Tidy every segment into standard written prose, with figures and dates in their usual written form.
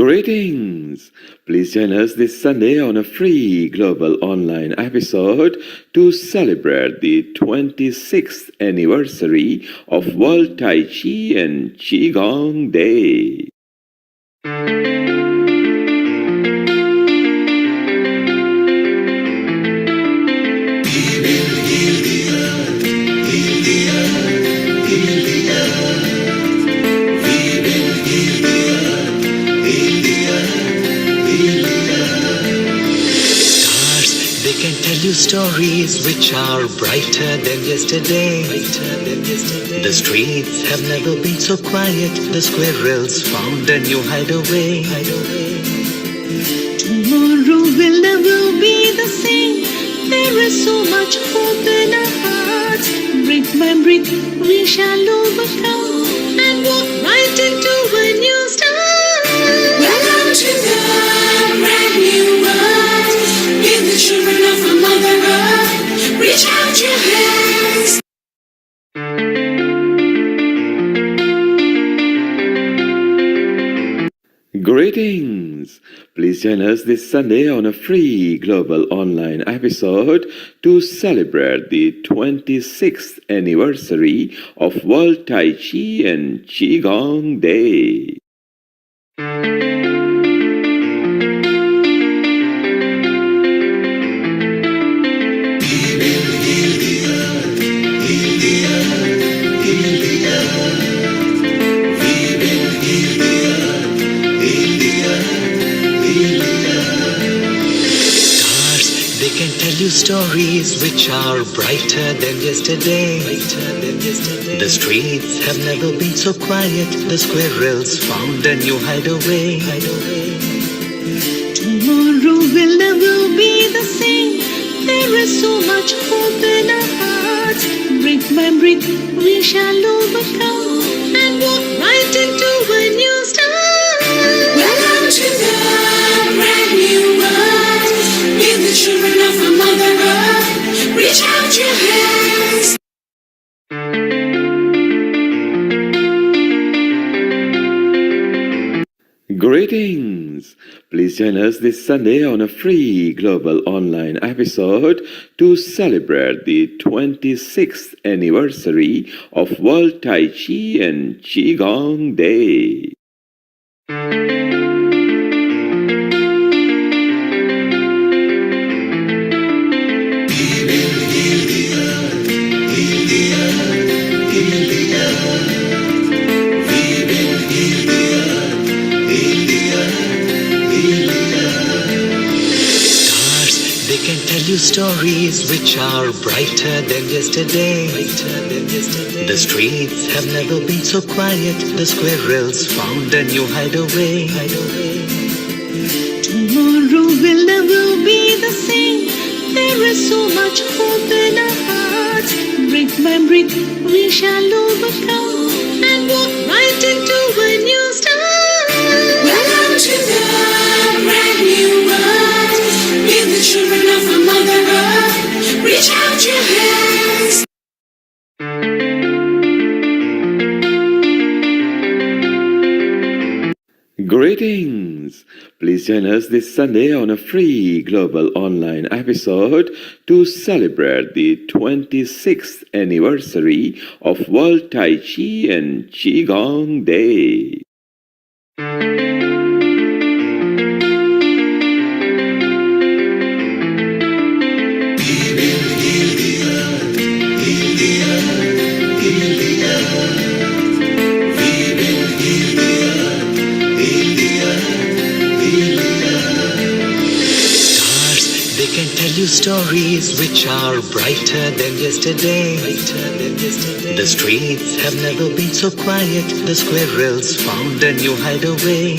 Greetings! Please join us this Sunday on a free global online episode to celebrate the 26th anniversary of World Tai Chi and Qigong Day. Stories which are brighter than yesterday. The streets have never been so quiet. The squirrels found a new hideaway. Tomorrow will never be the same. There is so much hope in our hearts. Brick by brick we shall overcome and walk right into a new start. Welcome to the brand new world. Give the children of a mother earth. Reach out your hands. Greetings! Please join us this Sunday on a free global online episode to celebrate the 26th anniversary of World Tai Chi and Qigong Day. Stories which are brighter than yesterday. The streets have never been so quiet. The squirrels found a new hideaway. Tomorrow will never be the same. There is so much hope in our hearts. Brick by brick we shall overcome and walk right into a new start. Welcome to the brand new world. Give the children of a mother earth. Reach out your hands. Greetings! Please join us this Sunday on a free global online episode to celebrate the 26th anniversary of World Tai Chi and Qigong Day. Stories which are brighter than yesterday. The streets have never been so quiet. The squirrels found a new hideaway. Tomorrow will never be the same. There is so much hope in our hearts. Brick by brick we shall overcome and walk right into a new start. Welcome to the brand new world. Give the children of a mother earth. Reach out your hands. Greetings! Please join us this Sunday on a free global online episode to celebrate the 26th anniversary of World Tai Chi and Qigong Day. Stories which are brighter than yesterday. The streets have never been so quiet. The squirrels found a new hideaway.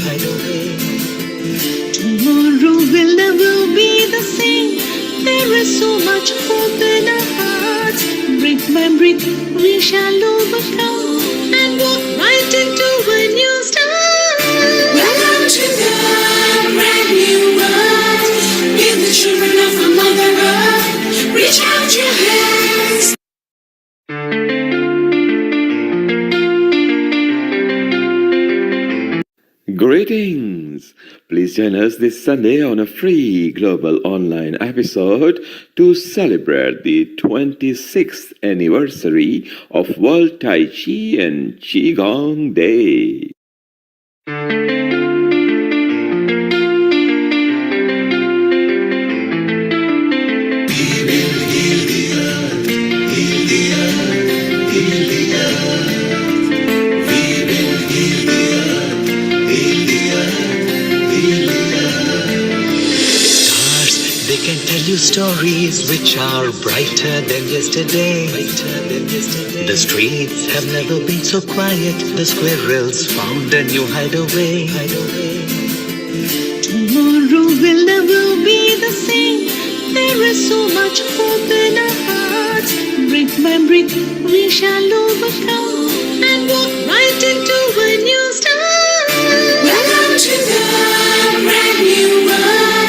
Tomorrow will never be the same. There is so much hope in our hearts. Brick by brick we shall overcome and walk right into a new start. Welcome to the brand new world. Give the children of a mother earth. Reach out your hands. Greetings! Please join us this Sunday on a free global online episode to celebrate the 26th anniversary of World Tai Chi and Qigong Day. They can tell you stories which are brighter than yesterday. The streets have never been so quiet. The squirrels found a new hideaway. Tomorrow will never be the same. There is so much hope in our hearts. Brick by brick, we shall overcome and walk right into a new start. Welcome to the brand new world.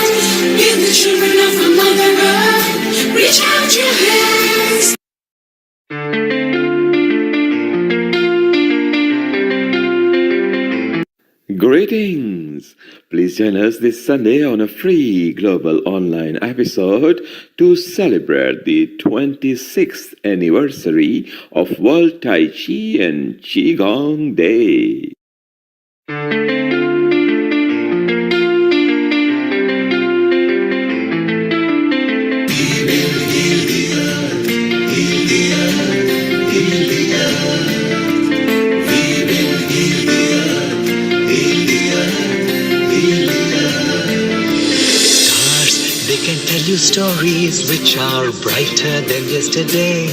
Give the children of our Mother Earth. Reach out your hands. Greetings! Please join us this Sunday on a free global online episode to celebrate the 26th anniversary of World Tai Chi and Qigong Day. They can tell you stories which are brighter than yesterday.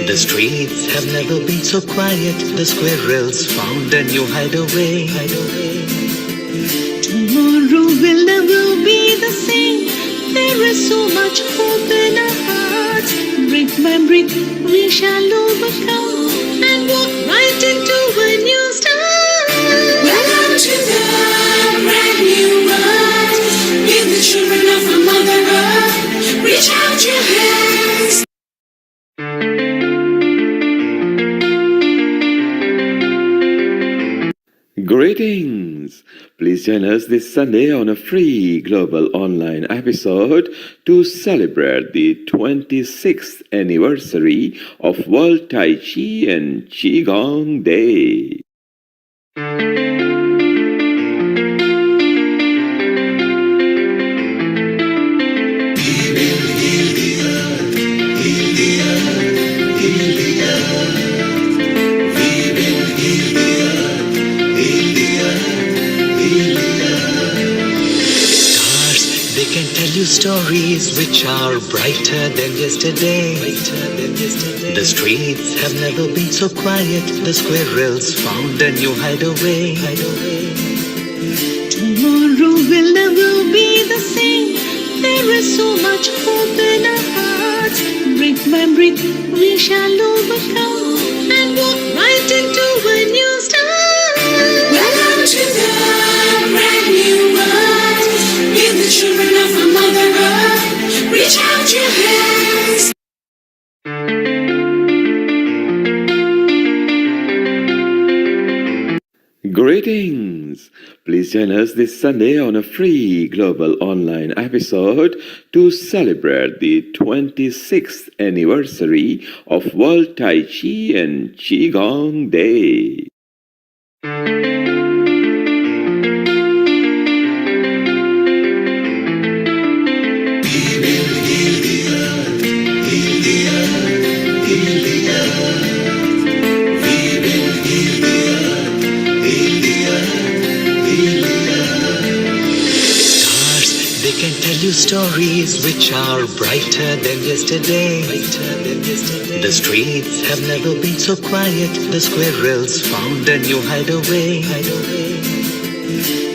The streets have never been so quiet. The squirrels found a new hideaway. Tomorrow will never be the same. There is so much hope in our hearts. Brick by brick, we shall overcome and walk right into a new start. Welcome to the brand new world. Give the children of our Mother Earth. Reach out your hands. Greetings! Please join us this Sunday on a free global online episode to celebrate the 26th anniversary of World Tai Chi and Qigong Day. They can tell you stories which are brighter than yesterday. The streets have never been so quiet. The squirrels found a new hideaway. Tomorrow will never be the same. There is so much hope in our hearts. Brick by brick, we shall overcome and walk right into a new start. Welcome to the brand new world. Give the children of our Mother Earth. Reach out your hands. Greetings! Please join us this Sunday on a free global online episode to celebrate the 26th anniversary of World Tai Chi and Qigong Day. They can tell you stories which are brighter than yesterday. The streets have never been so quiet. The squirrels found a new hideaway.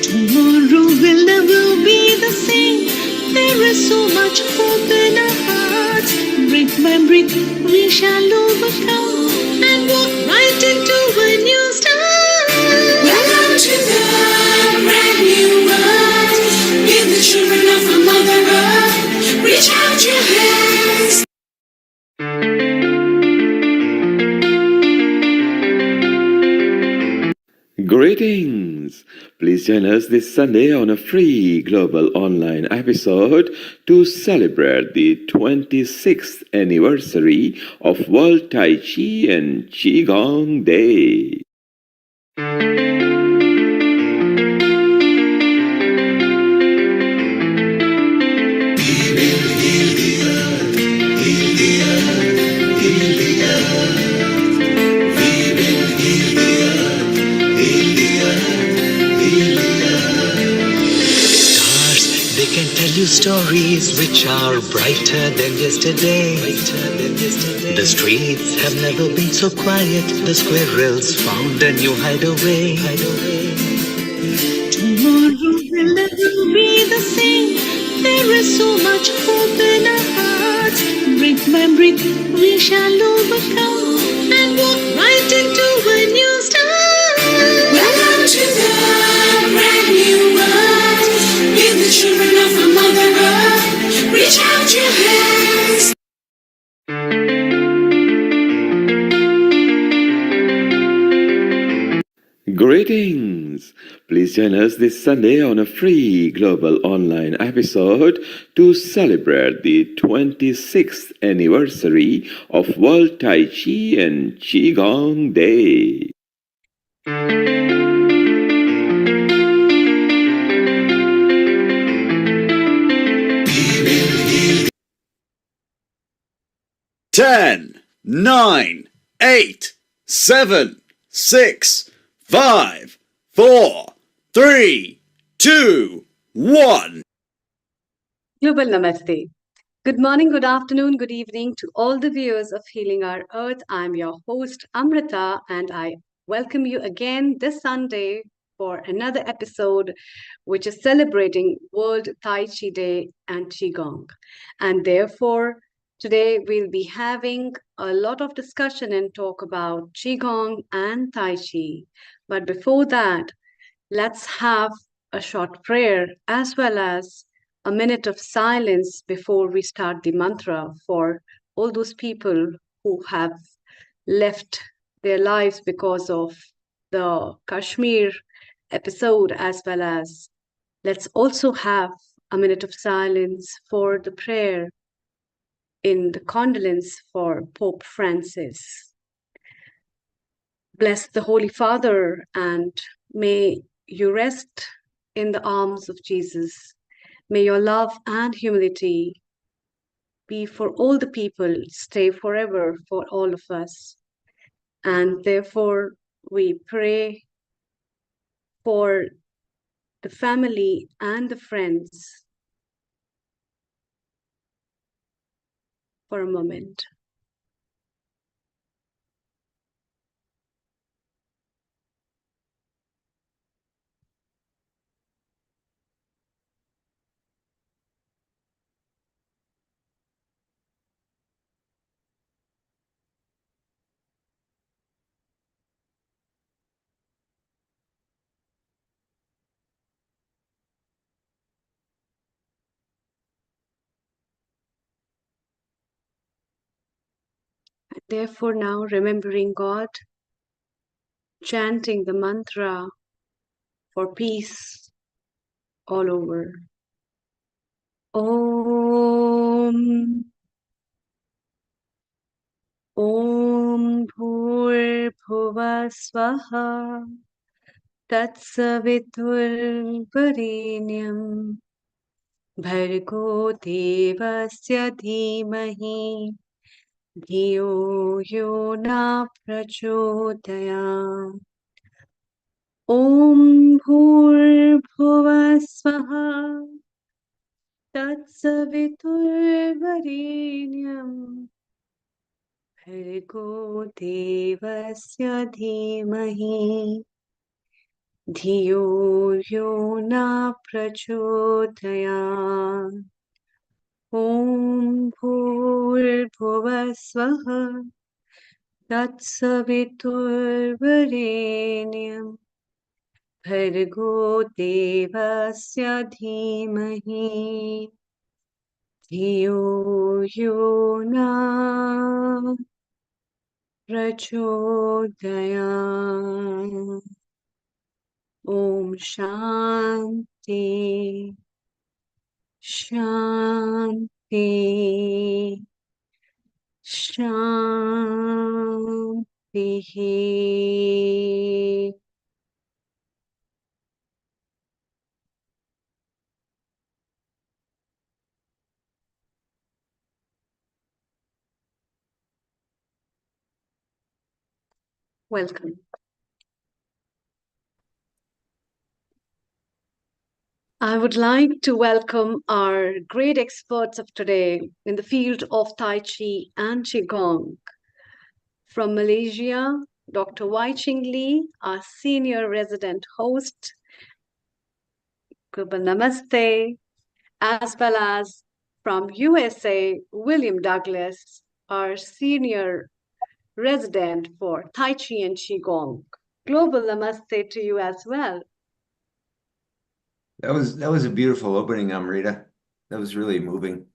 Tomorrow will never be the same. There is so much hope in our hearts. Brick by brick, we shall overcome and walk right into a new start. Welcome to the brand new world. Give the children of our Mother Earth. Reach out your hands. Greetings! Please join us this Sunday on a free global online episode to celebrate the 26th anniversary of World Tai Chi and Qigong Day. Stars, they can tell you stories which are brighter than yesterday. The streets have never been so quiet. The squirrels found a new hideaway. Tomorrow will never be the same. There is so much hope in our hearts. Brick by brick, we shall overcome and walk right into a new start. Welcome to the brand new world. With the children of our Mother Earth, reach out your hands. Greetings! Please join us this Sunday on a free global online episode to celebrate the 26th anniversary of World Tai Chi and Qigong Day. 10, 9, 8, 7, 6, 5, 4, 3, 2, 1. Global Namaste. Good morning, good afternoon, good evening to all the viewers of Healing Our Earth. I'm your host, Amrita, and I welcome you again this Sunday for another episode, which is celebrating World Tai Chi Day and Qigong. And therefore, today we'll be having a lot of discussion and talk about Qigong and Tai Chi. But before that, let's have a short prayer as well as a minute of silence before we start the mantra for all those people who have left their lives because of the Kashmir episode, as well as let's also have a minute of silence for the prayer in the condolence for Pope Francis. Bless the Holy Father, and may you rest in the arms of Jesus. May your love and humility be for all the people, stay forever for all of us. And therefore, we pray for the family and the friends for a moment. Therefore, now remembering God, chanting the mantra for peace all over. Om. Om Bhurbhuva Swaha Tatsaviturvarenyam Bhargo Devasya Dhimahi Dhiyo Yo Na Prachodaya. Om Bhurbhuva Swaha Tatsaviturvarenyam Bhargo Devasya Dhimahi Dhiyo Yo Na Prachodaya. Om Bhurbhuva Swaha Tatsaviturvarenyam Bhargo Devasya Dhimahi Dhiyo Yo Na Prachodaya. Om Shanti. Shanti. Shanti. Welcome. I would like to welcome our great experts of today in the field of Tai Chi and Qigong. From Malaysia, Dr. Wai Ching Lee, our senior resident host. Namaste. As well as from USA, William Douglas, our senior resident for Tai Chi and Qigong. Global namaste to you as well. That was a beautiful opening, Amrita. That was really moving.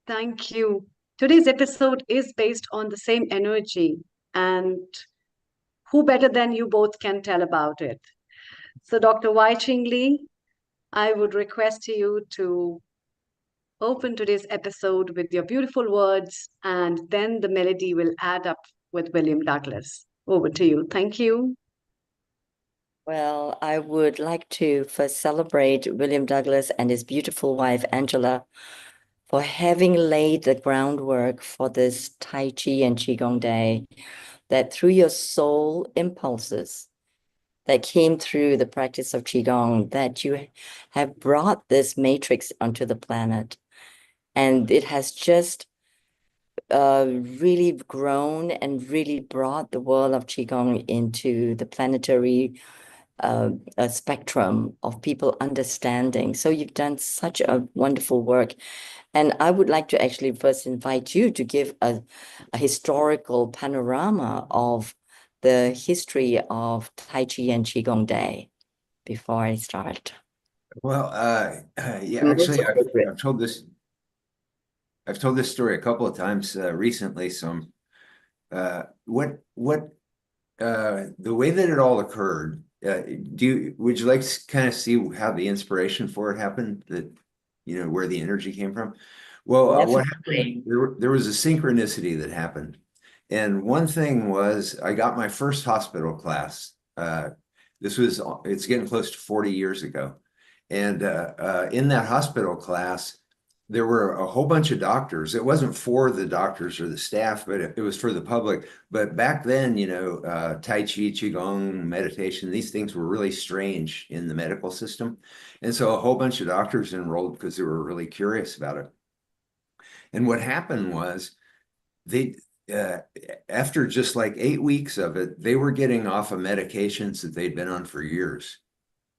Thank you. Today's episode is based on the same energy, and who better than you both can tell about it? So, Dr. Wai Ching Lee, I would request you to open today's episode with your beautiful words, and then the melody will add up with William Douglas. Over to you. Thank you. Well, I would like to first celebrate William Douglas and his beautiful wife, Angela, for having laid the groundwork for this Tai Chi and Qigong Day, that through your soul impulses that came through the practice of Qigong, that you have brought this matrix onto the planet. And it has just really grown and really brought the world of Qigong into the planetary a spectrum of people understanding. So you've done such a wonderful work. And I would like to actually first invite you to give a historical panorama of the history of Tai Chi and Qigong Day before I start. Well, yeah, actually, I've told this story a couple of times recently. So, the way that it all occurred, would you like to kind of see how the inspiration for it happened? That where the energy came from? Well, what happened? There was a synchronicity that happened, and one thing was I got my first hospital class. It's getting close to 40 years ago, and in that hospital class, there were a whole bunch of doctors. It wasn't for the doctors or the staff, but it was for the public. But back then, Tai Chi, Qigong, meditation, these things were really strange in the medical system. And so a whole bunch of doctors enrolled because they were really curious about it. And what happened was after just like 8 weeks of it, they were getting off of medications that they'd been on for years.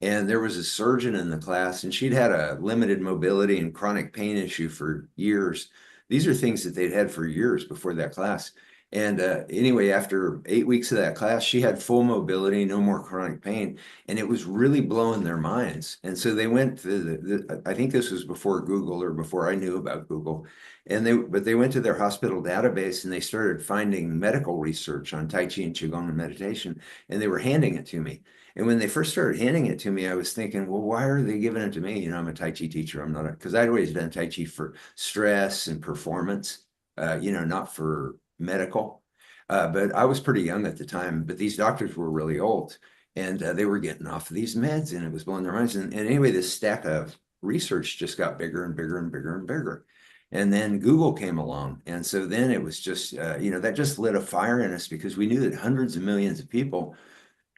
And there was a surgeon in the class, and she'd had a limited mobility and chronic pain issue for years. These are things that they'd had for years before that class. And anyway, after 8 weeks of that class, she had full mobility, no more chronic pain, and it was really blowing their minds. And so they went to I think this was before Google or before I knew about Google. But they went to their hospital database and they started finding medical research on Tai Chi and Qigong and meditation, and they were handing it to me. And when they first started handing it to me, I was thinking, well, why are they giving it to me? I'm a Tai Chi teacher. I'm not because I'd always done Tai Chi for stress and performance, not for medical. But I was pretty young at the time, but these doctors were really old, and they were getting off of these meds, and it was blowing their minds. And anyway, this stack of research just got bigger and bigger and bigger and bigger. And then Google came along. And so then it was just, that just lit a fire in us because we knew that hundreds of millions of people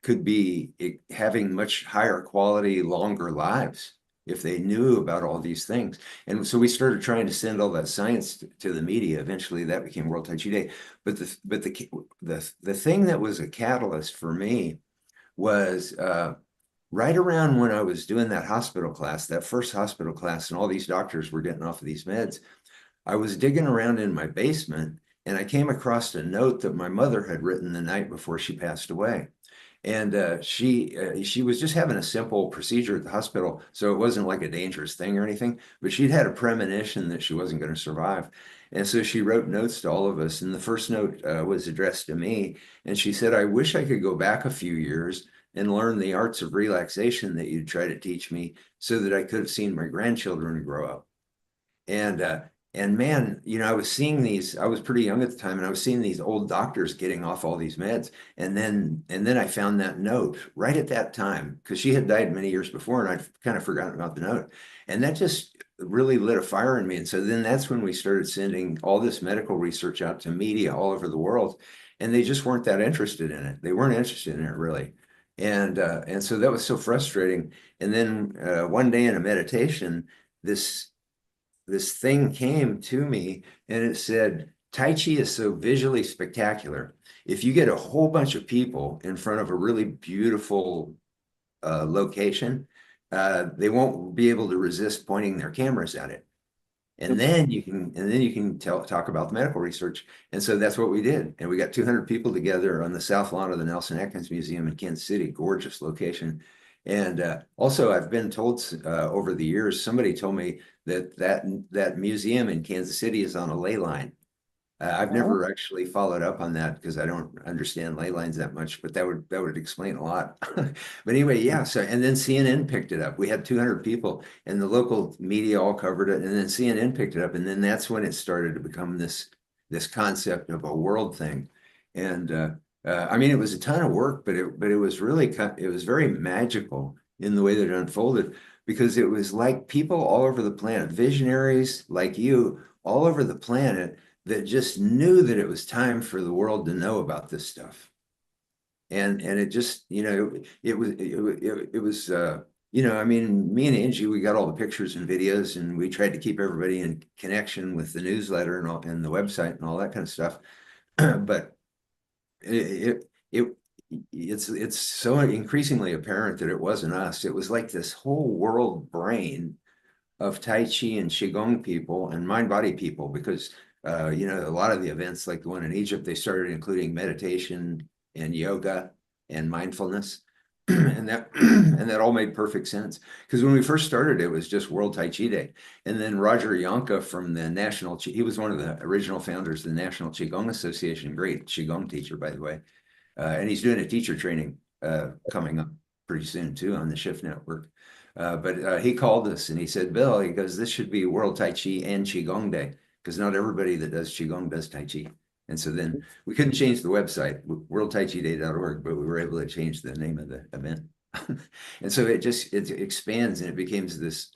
could be having much higher quality, longer lives if they knew about all these things. And so we started trying to send all that science to the media. Eventually that became World Tai Chi Day. But the thing that was a catalyst for me was right around when I was doing that hospital class, that first hospital class, and all these doctors were getting off of these meds, I was digging around in my basement and I came across a note that my mother had written the night before she passed away. And she was just having a simple procedure at the hospital, so it wasn't like a dangerous thing or anything, but she'd had a premonition that she wasn't going to survive. And so she wrote notes to all of us, and the first note was addressed to me, and she said, I wish I could go back a few years and learn the arts of relaxation that you'd try to teach me so that I could have seen my grandchildren grow up. And man, I was seeing these, I was pretty young at the time, and I was seeing these old doctors getting off all these meds. And then I found that note right at that time, because she had died many years before, and I'd kind of forgotten about the note. And that just really lit a fire in me. And so then that's when we started sending all this medical research out to media all over the world. And they just weren't that interested in it. They weren't interested in it really. And so that was so frustrating. And then one day in a meditation, this thing came to me, and it said, Tai Chi is so visually spectacular. If you get a whole bunch of people in front of a really beautiful location, they won't be able to resist pointing their cameras at it. And then you can talk about the medical research. And so that's what we did. And we got 200 people together on the south lawn of the Nelson Atkins Museum in Kansas City, gorgeous location. And also, I've been told over the years, somebody told me that museum in Kansas City is on a ley line. I've never actually followed up on that because I don't understand ley lines that much, but that would explain a lot. But anyway, yeah. So, and then CNN picked it up. We had 200 people, and the local media all covered it, and then CNN picked it up, and then that's when it started to become this concept of a world thing. And I mean, it was a ton of work, but it was really it was very magical in the way that it unfolded, because it was like people all over the planet, visionaries like you, all over the planet, that just knew that it was time for the world to know about this stuff. And it just, it was I mean, me and Angie, we got all the pictures and videos, and we tried to keep everybody in connection with the newsletter and the website and all that kind of stuff. But it's so increasingly apparent that it wasn't us. It was like this whole world brain of Tai Chi and Qigong people and mind body people, because a lot of the events, like the one in Egypt, they started including meditation and yoga and mindfulness. And that all made perfect sense, because when we first started, it was just World Tai Chi Day. And then Roger Yonka from the he was one of the original founders of the National Qigong Association, great Qigong teacher, by the way. And he's doing a teacher training coming up pretty soon too on the Shift Network. But he called us and he said, Bill, he goes, this should be World Tai Chi and Qigong Day, because not everybody that does Qigong does Tai Chi. And so then we couldn't change the website, worldtaichiday.org, but we were able to change the name of the event. And so it expands, and it becomes this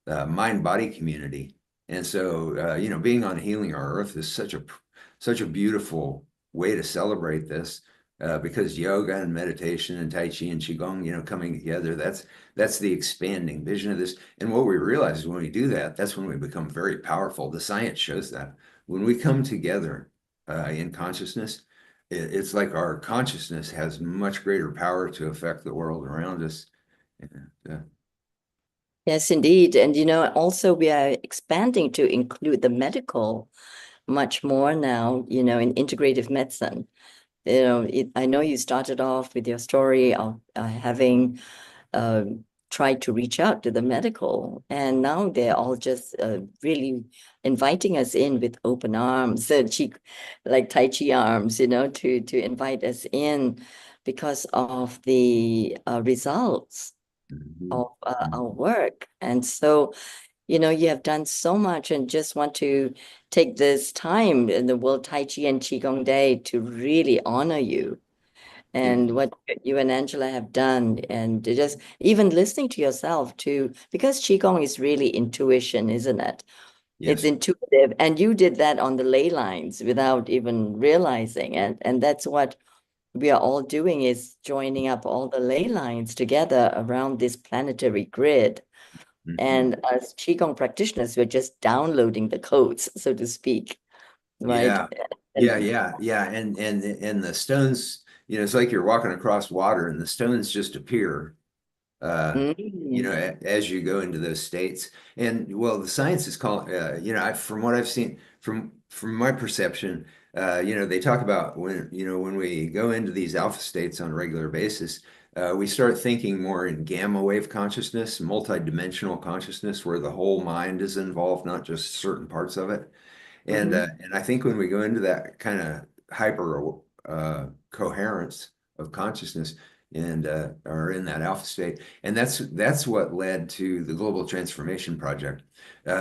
mind-body community. And so, being on Healing Our Earth is such a beautiful way to celebrate this. Because yoga and meditation and Tai Chi and Qigong, coming together, that's the expanding vision of this. And what we realize is when we do that, that's when we become very powerful. The science shows that when we come together in consciousness, it's like our consciousness has much greater power to affect the world around us. Yes, indeed. And, also we are expanding to include the medical much more now, in integrative medicine. I know you started off with your story of having tried to reach out to the medical, and now they're all just really inviting us in with open arms, like Tai Chi arms, to invite us in because of the results of our work. And so, you have done so much, and just want to take this time in the World Tai Chi and Qigong Day to really honor you and what you and Angela have done, and just even listening to yourself too, because Qigong is really intuition, isn't it? Yes. It's intuitive, and you did that on the ley lines without even realizing it. And that's what we are all doing, is joining up all the ley lines together around this planetary grid. And as Qigong practitioners, we're just downloading the codes, so to speak, right? Yeah. And the stones, it's like you're walking across water, and the stones just appear, as you go into those states. And well, the science is called, from what I've seen, from my perception, they talk about when we go into these alpha states on a regular basis, we start thinking more in gamma wave consciousness, multidimensional consciousness, where the whole mind is involved, not just certain parts of it. And I think when we go into that kind of hyper coherence of consciousness, and are in that alpha state. And that's what led to the Global Transformation Project,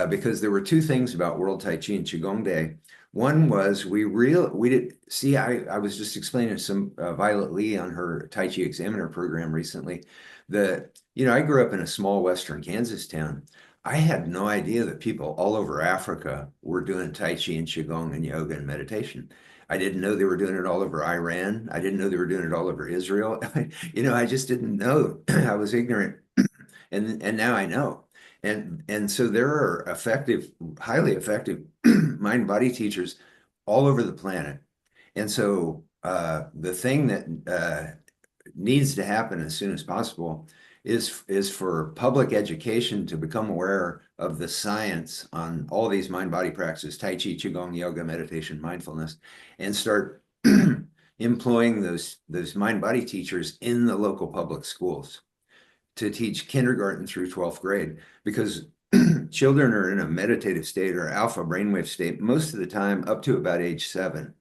because there were two things about World Tai Chi and Qigong Day. One was we did see. I was just explaining to some Violet Lee on her Tai Chi Examiner program recently that I grew up in a small western Kansas town. I had no idea that people all over Africa were doing Tai Chi and Qigong and yoga and meditation. I didn't know they were doing it all over Iran. I didn't know they were doing it all over Israel. I just didn't know. I was ignorant, and now I know. And so there are effective, highly effective mind body teachers all over the planet. And so the thing that needs to happen as soon as possible is for public education to become aware of the science on all these mind body practices, Tai Chi, Qigong, yoga, meditation, mindfulness, and start employing those mind body teachers in the local public schools to teach kindergarten through 12th grade, because children are in a meditative state or alpha brainwave state most of the time up to about age 7.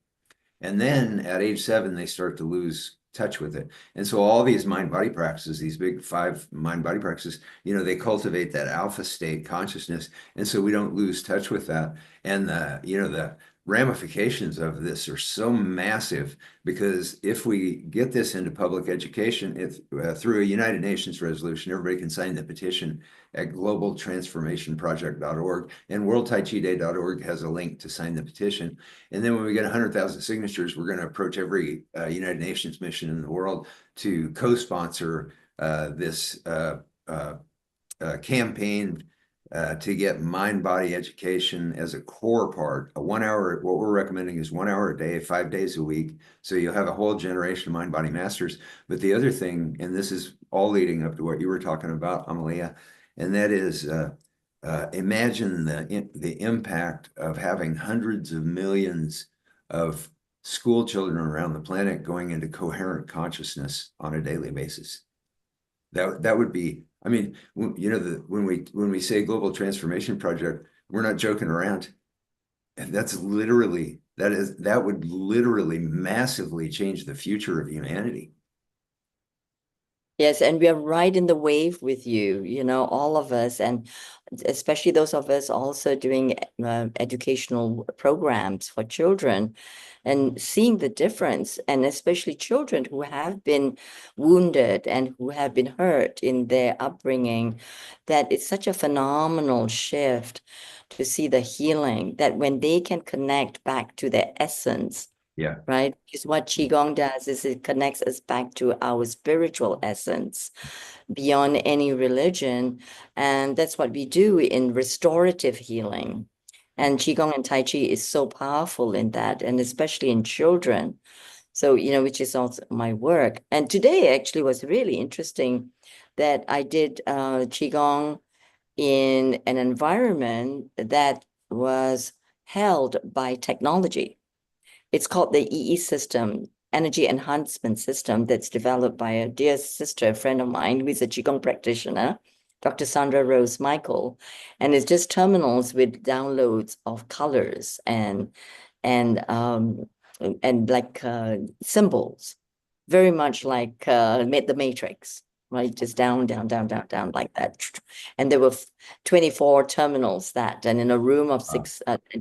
And then at age 7, they start to lose touch with it. And so all these mind body practices, these big 5 mind body practices, they cultivate that alpha state consciousness. And so we don't lose touch with that. And the ramifications of this are so massive, because if we get this into public education, through a United Nations resolution, everybody can sign the petition at globaltransformationproject.org, and worldtaichiday.org has a link to sign the petition. And then when we get 100,000 signatures, we're going to approach every United Nations mission in the world to co-sponsor this campaign to get mind-body education as a core part. What we're recommending is 1 hour a day, 5 days a week. So you'll have a whole generation of mind-body masters. But the other thing, and this is all leading up to what you were talking about, Amalia, and that is imagine the impact of having hundreds of millions of school children around the planet going into coherent consciousness on a daily basis. That would be, I mean, when we say Global Transformation Project, we're not joking around. And that would literally massively change the future of humanity. Yes, and we are right in the wave with you, all of us, and especially those of us also doing educational programs for children and seeing the difference, and especially children who have been wounded and who have been hurt in their upbringing, that it's such a phenomenal shift to see the healing, that when they can connect back to their essence. Yeah. Right? Because what Qigong does is it connects us back to our spiritual essence beyond any religion. And that's what we do in restorative healing. And Qigong and Tai Chi is so powerful in that, and especially in children. So, which is also my work. And today actually was really interesting that I did Qigong in an environment that was held by technology. It's called the EE system, energy enhancement system, that's developed by a dear sister, a friend of mine, who is a Qigong practitioner, Dr. Sandra Rose Michael. And it's just terminals with downloads of colors and like symbols, very much like the Matrix. Right, just down, down, down, down, down, like that. And there were 24 terminals and in a room of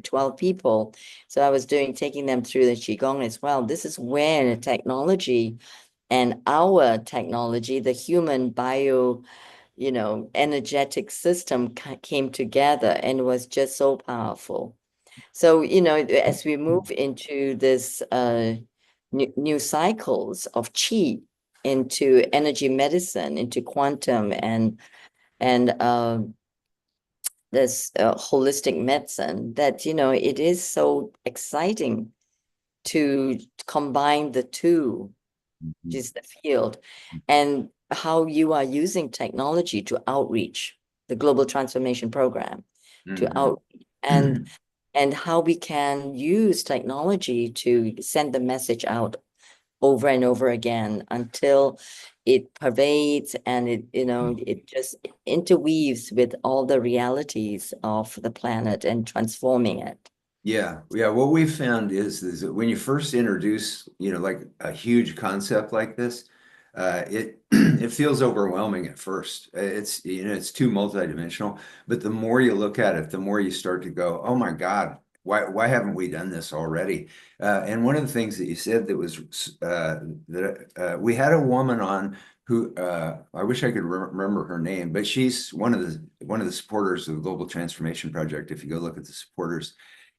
12 people. So I was taking them through the Qigong as well. This is when technology and our technology, the human bio, energetic system came together, and it was just so powerful. So, as we move into this new cycles of Qi, into energy medicine, into quantum and this holistic medicine, that it is so exciting to combine the two, which is the field, and how you are using technology to outreach the Global Transformation Program, to outreach, and how we can use technology to send the message out over and over again until it pervades and it just interweaves with all the realities of the planet and transforming it. Yeah. What we've found is that when you first introduce, like a huge concept like this, it it feels overwhelming at first. It's it's too multidimensional, but the more you look at it, the more you start to go, oh my God, why haven't we done this already? And one of the things that you said that was that we had a woman on who I wish I could remember her name, but she's one of the supporters of the Global Transformation Project. If you go look at the supporters,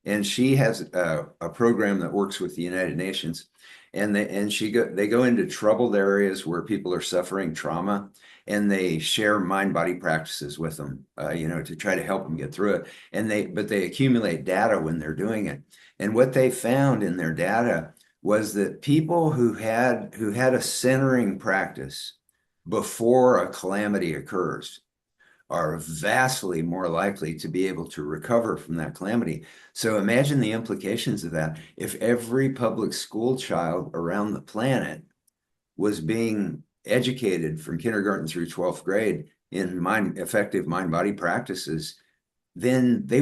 and she has a program that works with the United Nations, and they go into troubled areas where people are suffering trauma, and they share mind-body practices with them, to try to help them get through it. And they accumulate data when they're doing it. And what they found in their data was that people who had a centering practice before a calamity occurs are vastly more likely to be able to recover from that calamity. So imagine the implications of that. If every public school child around the planet was being educated from kindergarten through 12th grade in effective mind-body practices, then we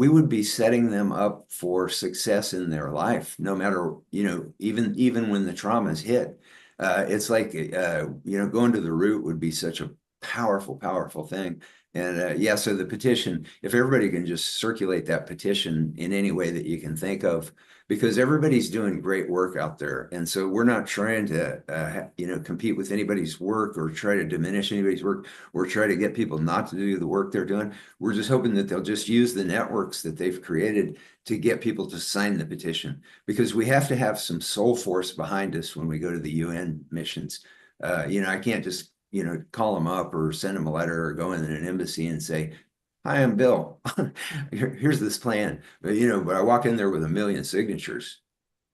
would be setting them up for success in their life, no matter, even when the traumas hit. It's like, going to the root would be such a powerful, powerful thing. And yeah, so the petition, if everybody can just circulate that petition in any way that you can think of, because everybody's doing great work out there. And so we're not trying to, compete with anybody's work or try to diminish anybody's work or try to get people not to do the work they're doing. We're just hoping that they'll just use the networks that they've created to get people to sign the petition, because we have to have some soul force behind us when we go to the UN missions. I can't just, call them up or send them a letter or go in an embassy and say, hi, I'm Bill. Here's this plan. But I walk in there with 1 million signatures.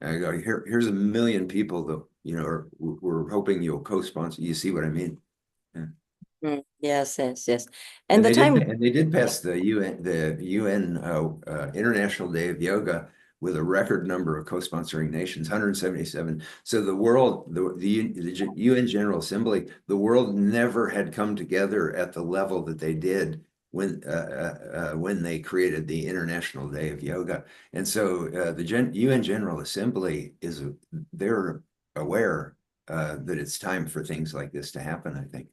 And I go, here's 1 million people that, we're hoping you'll co-sponsor. You see what I mean? Yeah. Yes, yes, yes. And the time. They did pass the UN International Day of Yoga with a record number of co-sponsoring nations, 177. So the world, the UN General Assembly, the world never had come together at the level that they did when they created the International Day of Yoga. And so the UN General Assembly they're aware that it's time for things like this to happen, I think.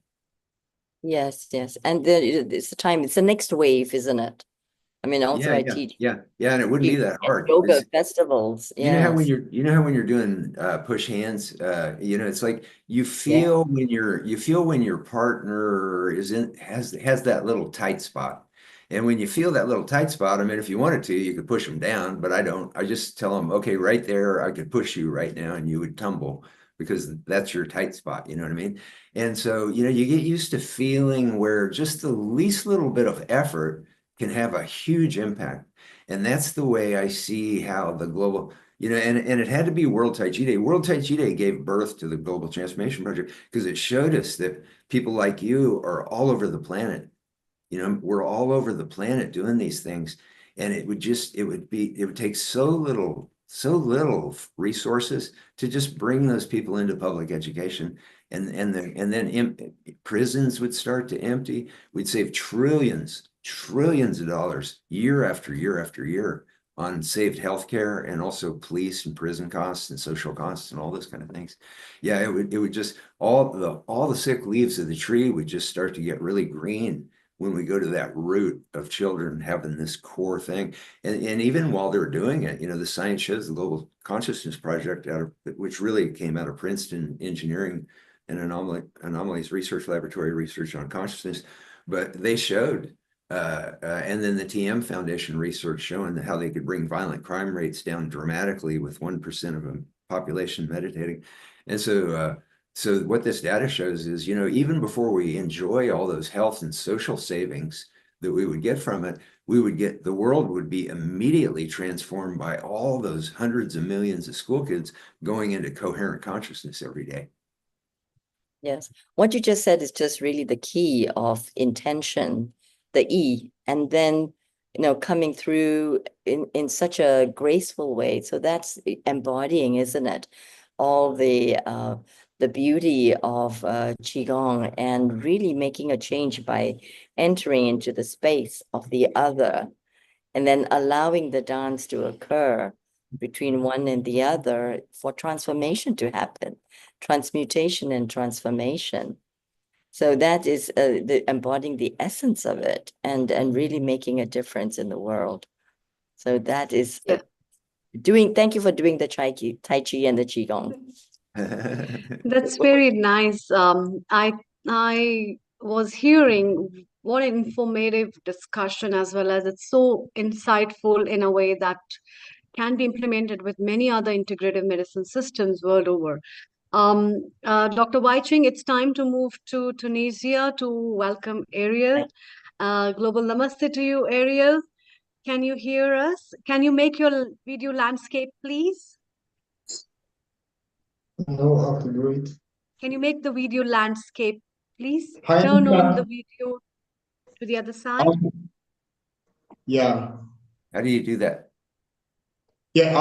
Yes, yes. And it's the time, it's the next wave, isn't it? I mean, also I teach Yeah, and it wouldn't be that hard. yoga festivals. You know how when Yes. you're doing push hands, it's like you feel when your partner has that little tight spot. And when you feel that little tight spot, I mean, if you wanted to, you could push them down, but I don't. I just tell them, okay, right there, I could push you right now and you would tumble because that's your tight spot, you know what I mean? And so, you get used to feeling where just the least little bit of effort can have a huge impact. And that's the way I see how the global, and it had to be World Tai Chi Day. World Tai Chi Day gave birth to the Global Transformation Project because it showed us that people like you are all over the planet. We're all over the planet doing these things. And it would take so little resources to just bring those people into public education. And then prisons would start to empty. We'd save trillions of dollars year after year after year on saved healthcare and also police and prison costs and social costs and all those kind of things. Yeah, it would just all the sick leaves of the tree would just start to get really green when we go to that root of children having this core thing. And even while they're doing it, the science shows the Global Consciousness Project, which really came out of Princeton Engineering and Anomalies Research Laboratory research on consciousness, but they showed, and then the TM Foundation research showing how they could bring violent crime rates down dramatically with 1% of the population meditating. And so what this data shows is, even before we enjoy all those health and social savings that we would get from it, the world would be immediately transformed by all those hundreds of millions of school kids going into coherent consciousness every day. Yes. What you just said is just really the key of intention, the E, and then, coming through in such a graceful way. So that's embodying, isn't it? All the beauty of Qigong and really making a change by entering into the space of the other and then allowing the dance to occur between one and the other for transformation to happen. transmutation and transformation. So that is embodying the essence of it and really making a difference in the world. So that is thank you for doing the Tai Chi and the Qigong. That's very nice. I was hearing what an informative discussion, as well as it's so insightful in a way that can be implemented with many other integrative medicine systems world over. Dr. Waiching, it's time to move to Tunisia to welcome Ariel. Global namaste to you, Ariel. Can you hear us? Can you make your video landscape, please? No, how to do it. Can you make the video landscape, please? Hi, Turn on the Anita. video to the other side. Yeah. How do you do that? Yeah.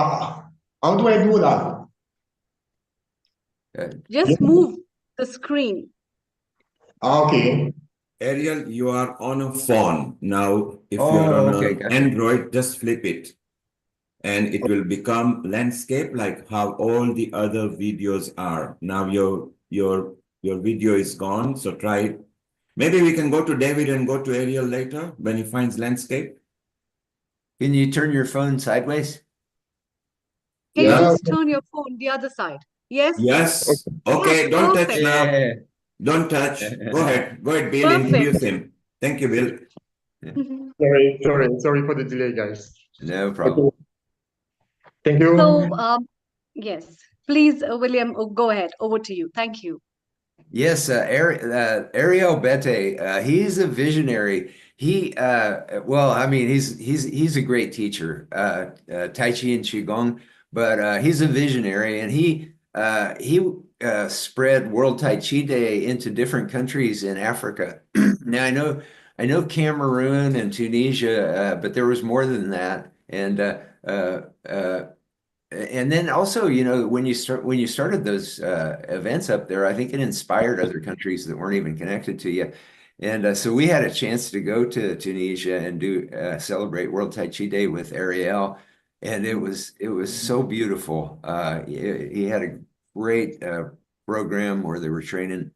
How do I do that? Just move the screen. Okay. Ariel, you are on a phone. Now, if Oh, you're on okay, an gotcha. Android, just flip it. And it will become landscape like how all the other videos are. Now your video is gone, so try it. Maybe we can go to David and go to Ariel later when he finds landscape. Can you turn your phone sideways? Can you Yeah. just turn your phone the other side? Yes? Yes. Okay, Yes, don't touch perfect. now. Yeah. Don't touch. Go ahead. Go ahead, Bill. Perfect. Introduce him. Thank you, Bill. Sorry for the delay, guys. No problem. Okay. Thank you. So, yes, please, William, go ahead. Over to you. Thank you. Yes, Ariel Bete, he's a visionary. Well, I mean, he's a great teacher, Tai Chi and Qigong, but he's a visionary, and he spread World Tai Chi Day into different countries in Africa. Now I know Cameroon and Tunisia, but there was more than that, and then also, you know, when you started those events up there, I think it inspired other countries that weren't even connected to you. And so we had a chance to go to Tunisia and do celebrate World Tai Chi Day with Ariel, and it was so beautiful. He had a great program where they were training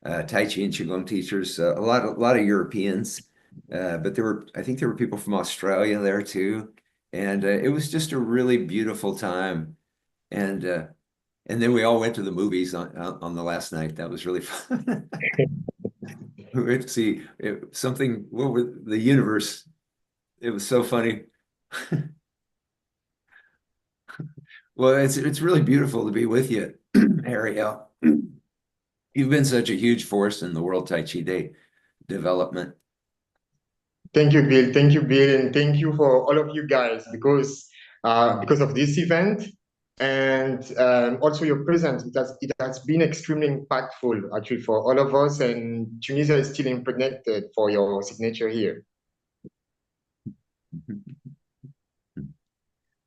Tai Chi and Qigong teachers, a lot of Europeans, but I think there were people from Australia there too. And it was just a really beautiful time. And then we all went to the movies on the last night. That was really fun. We went to see the universe. It was so funny. Well, it's really beautiful to be with you, Ariel. You've been such a huge force in the World Tai Chi Day development. Thank you, Bill. Thank you, Bill, and thank you for all of you guys because of this event and also your presence. It has been extremely impactful actually for all of us, and Tunisia is still impregnated for your signature here.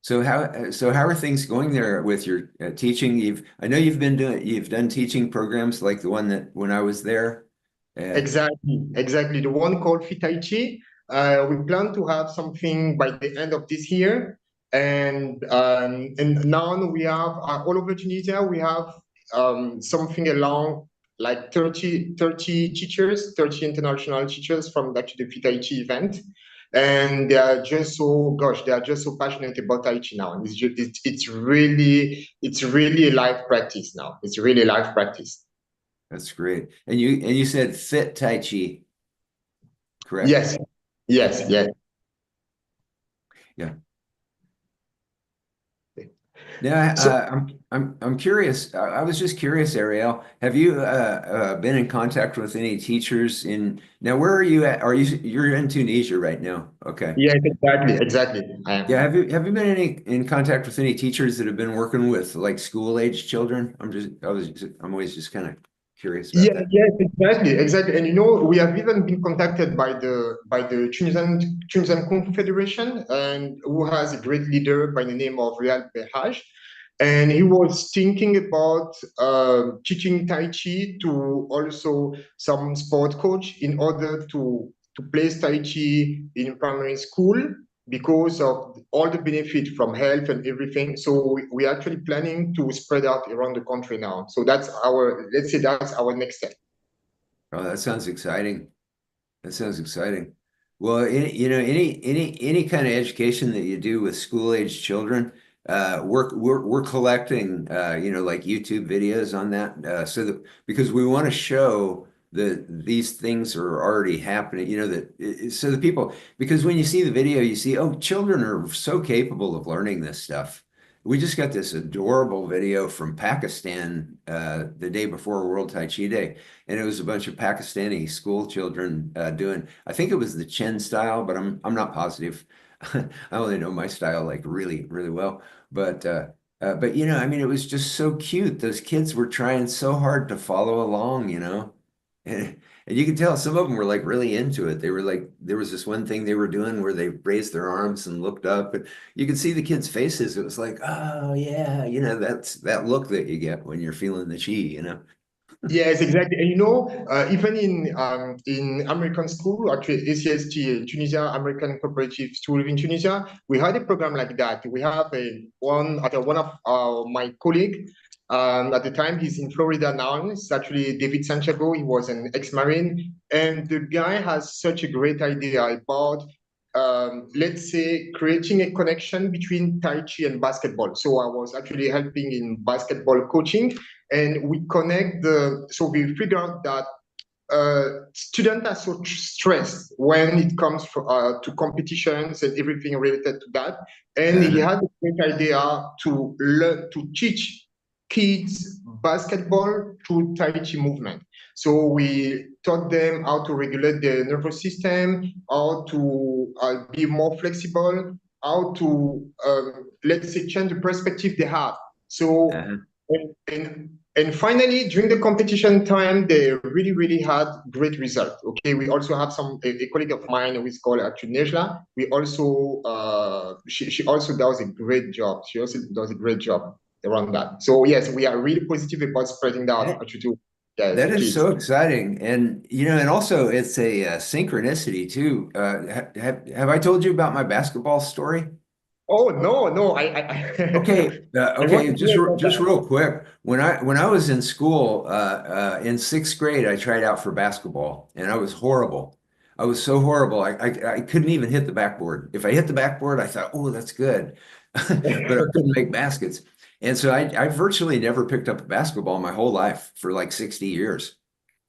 So how are things going there with your teaching? I know you've done teaching programs like the one that when I was there. Exactly. The one called Fit Tai Chi. We plan to have something by the end of this year, and now we have all over Tunisia. We have something along like 30 teachers, 30 international teachers from actually the Fit Tai Chi event, and they are just so passionate about Tai Chi now. And it's really a live practice now. It's really a live practice. That's great. And you said Fit Tai Chi, correct? Yes. Yeah. Now, I'm curious. I was just curious, Ariel. Have you been in contact with any teachers now? Where are you at? You're in Tunisia right now? Okay. Yeah, exactly. I am. Yeah. Have you been in contact with any teachers that have been working with like school age children? I'm always just kind of curious about that. Yes, exactly. And you know, we have even been contacted by the Tunisian Confederation, and who has a great leader by the name of Riyad Behaj, and he was thinking about teaching Tai Chi to also some sport coach in order to place Tai Chi in primary school. because of all the benefit from health and everything. So we're actually planning to spread out around the country now. So that's our, let's say that's our next step. Oh, that sounds exciting. That sounds exciting. Well, any kind of education that you do with school-age children, we're collecting like YouTube videos on that, so that because we want to show that these things are already happening, so the people, because when you see the video, you see, oh, children are so capable of learning this stuff. We just got this adorable video from Pakistan the day before World Tai Chi Day, and it was a bunch of Pakistani school children doing, I think it was the Chen style, but I'm not positive. I only know my style like really, really well. But I mean, it was just so cute. Those kids were trying so hard to follow along. And you could tell some of them were like really into it. They were like, there was this one thing they were doing where they raised their arms and looked up, and you could see the kids' faces. It was like, oh yeah, that's that look that you get when you're feeling the chi. Yes, exactly. And even in American school, actually ACST, Tunisia, American Cooperative School in Tunisia, we had a program like that. We have one of my colleague. At the time, he's in Florida now. It's actually David Santiago. He was an ex-Marine, and the guy has such a great idea about, let's say, creating a connection between Tai Chi and basketball. So I was actually helping in basketball coaching, and we connect so we figure out that students are so stressed when it comes to competitions and everything related to that. And he had a great idea to teach kids basketball through Tai Chi movement. So we taught them how to regulate their nervous system, how to be more flexible, how to, let's say, change the perspective they have. So, and finally, during the competition time, they really, really had great results. Okay, we also have a colleague of mine who is called actually Nejla. We also, she also does a great job. She also does a great job around that. So yes, we are really positive about spreading that actually to That is kids. so exciting, and and also it's a synchronicity too. Have I told you about my basketball story? Oh no, Okay, I want to hear about just that. real quick. When I was in school, in sixth grade, I tried out for basketball, and I was horrible. I was so horrible. I couldn't even hit the backboard. If I hit the backboard, I thought, oh, that's good, but I couldn't make baskets. And so I virtually never picked up a basketball my whole life for like 60 years.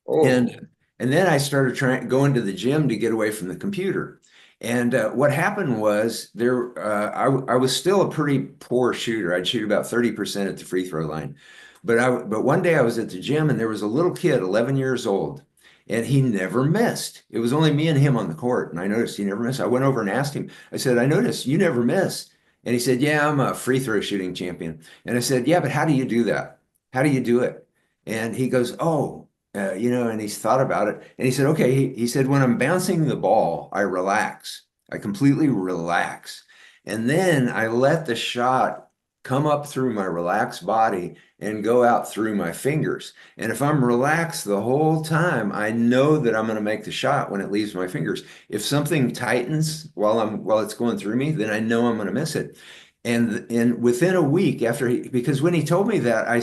Oh, And then I started going to the gym to get away from the computer. And what happened was I was still a pretty poor shooter. I'd shoot about 30% at the free throw line. But one day I was at the gym and there was a little kid, 11 years old, and he never missed. It was only me and him on the court, and I noticed he never missed. I went over and asked him. I said, "I noticed you never miss." And he said, "Yeah, I'm a free throw shooting champion." And I said, "Yeah, but how do you do that? How do you do it?" And he goes, "Oh." And he's thought about it. And he said, okay, he said, when I'm bouncing the ball, I relax. I completely relax. And then I let the shot come up through my relaxed body and go out through my fingers. And if I'm relaxed the whole time, I know that I'm going to make the shot when it leaves my fingers. If something tightens while it's going through me, then I know I'm going to miss it. And within a week because when he told me that, I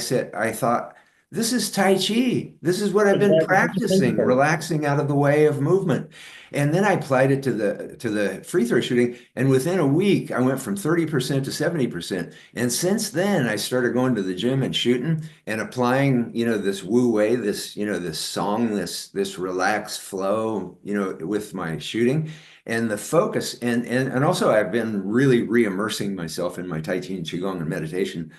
thought, this is Tai Chi. This is what I've been practicing, relaxing out of the way of movement. And then I applied it to the free throw shooting. And within a week, I went from 30% to 70%. And since then, I started going to the gym and shooting and applying, this Wu Wei, this song, this relaxed flow, with my shooting. And the focus, and also I've been really re-immersing myself in my Tai Chi and Qigong and meditation,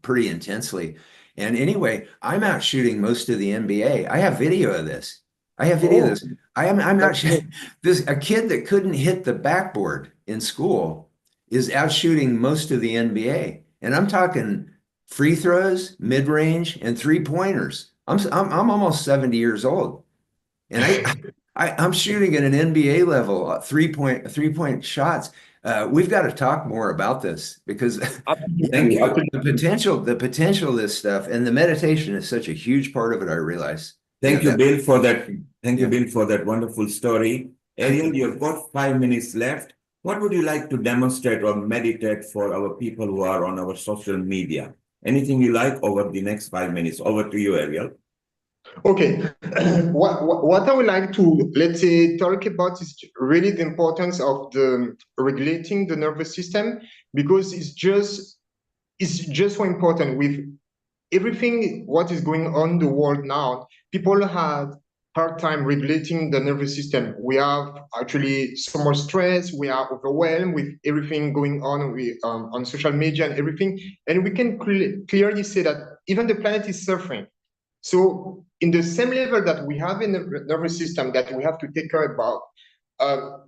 pretty intensely. And anyway, I'm out shooting most of the NBA. I have video of this. I have video of this. I'm out a kid that couldn't hit the backboard in school is out shooting most of the NBA. And I'm talking free throws, mid-range, and three-pointers. I'm almost 70 years old. And I'm shooting at an NBA level, three-point shots. We've got to talk more about this because the potential of this stuff and the meditation is such a huge part of it. I realize. Thank you, Bill, for that. Thank you, Bill, for that wonderful story. Ariel, you've got 5 minutes left. what would you like to demonstrate or meditate for our people who are on our social media? Anything you like over the next 5 minutes? Over to you, Ariel. Okay, what I would like to, let's say, talk about is really the importance of the regulating the nervous system, because it's just so important with everything what is going on in the world now. People have hard time regulating the nervous system. We have actually so much stress. We are overwhelmed with everything going on social media and everything, and we can clearly say that even the planet is suffering. So in the same level that we have in the nervous system that we have to take care about, uh,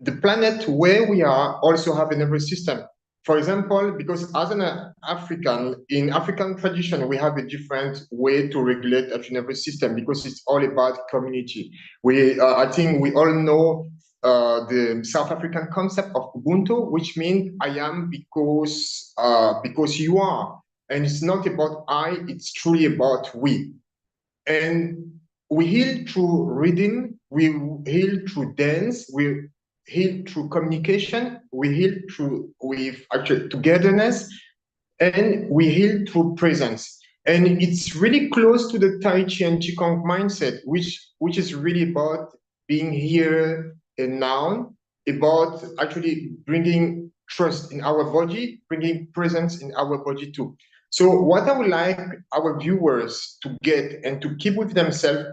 the planet where we are also have a nervous system. For example, because as an African, in African tradition, we have a different way to regulate a nervous system because it's all about community. I think we all know the South African concept of Ubuntu, which means I am because you are. And it's not about I, it's truly about we. And we heal through reading, we heal through dance, we heal through communication, we heal through with actual togetherness, and we heal through presence. And it's really close to the Tai Chi and Qigong mindset, which is really about being here and now, about actually bringing trust in our body, bringing presence in our body too. So what I would like our viewers to get and to keep with themselves,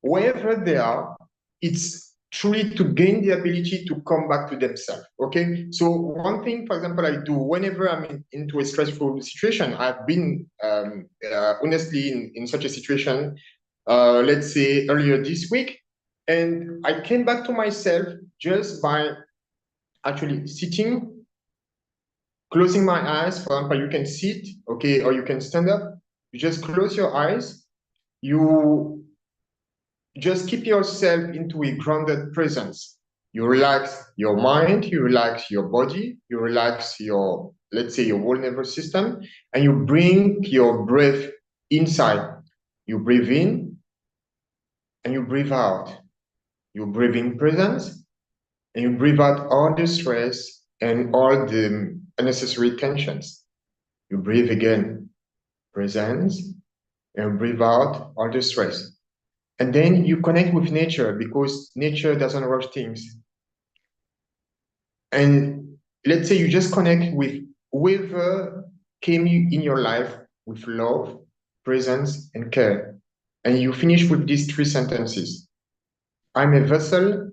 wherever they are, it's truly to gain the ability to come back to themselves. Okay. So one thing, for example, I do whenever I'm into a stressful situation, I've been honestly in such a situation, let's say earlier this week, and I came back to myself just by actually sitting, closing my eyes. For example, you can sit, okay, or you can stand up. You just close your eyes. You just keep yourself into a grounded presence. You relax your mind, you relax your body, you relax your, let's say, your whole nervous system, and you bring your breath inside. You breathe in and you breathe out. You breathe in presence and you breathe out all the stress and all the unnecessary tensions. You breathe again, presence, and breathe out all the stress. And then you connect with nature because nature doesn't rush things. And let's say you just connect with whoever came in your life with love, presence, and care. And you finish with these three sentences. I'm a vessel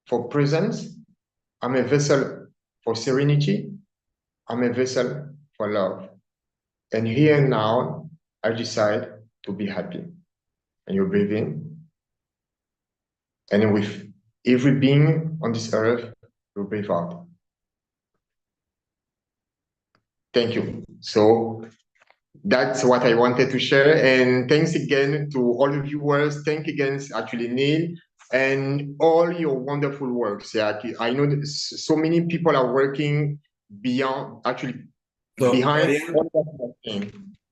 for presence. I'm a vessel for serenity. I'm a vessel for love. And here and now, I decide to be happy. And you breathe in. And with every being on this earth, you breathe out. Thank you. So that's what I wanted to share. And thanks again to all the viewers. Thank again, actually, Neil, and all your wonderful works. Yeah, I know that so many people are working beyond, actually, So, behind.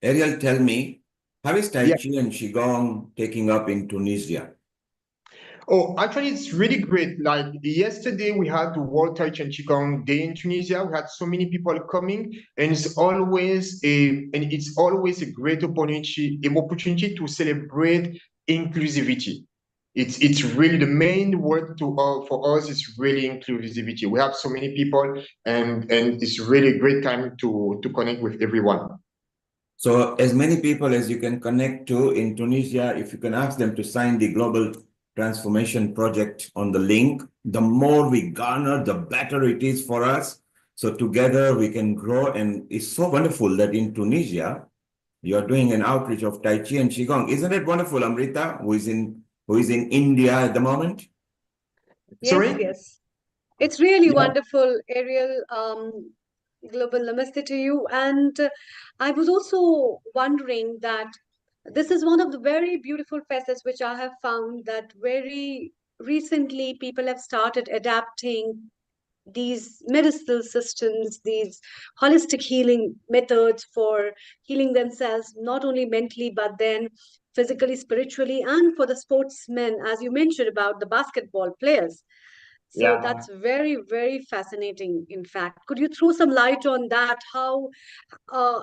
Ariel, tell me, how is Tai Yeah. Chi and Qigong taking up in Tunisia? Oh, actually, it's really great. Like yesterday, we had the World Tai Chi and Qigong Day in Tunisia. We had so many people coming, and it's always a great opportunity to celebrate inclusivity. It's really the main word for us is really inclusivity. We have so many people, and it's really a great time to connect with everyone. So as many people as you can connect to in Tunisia, if you can ask them to sign the Global Transformation Project on the link, the more we garner, the better it is for us. So together we can grow. And it's so wonderful that in Tunisia, you're doing an outreach of Tai Chi and Qigong. Isn't it wonderful, Amrita, who is in India at the moment? Yes, Sorry? yes. It's really Yeah. wonderful, Ariel. Global namaste to you. And I was also wondering that this is one of the very beautiful facets which I have found that very recently people have started adapting these medicinal systems, these holistic healing methods for healing themselves, not only mentally, but then physically, spiritually, and for the sportsmen, as you mentioned about the basketball players. So Yeah. that's very, very fascinating, in fact. Could you throw some light on that? How, uh,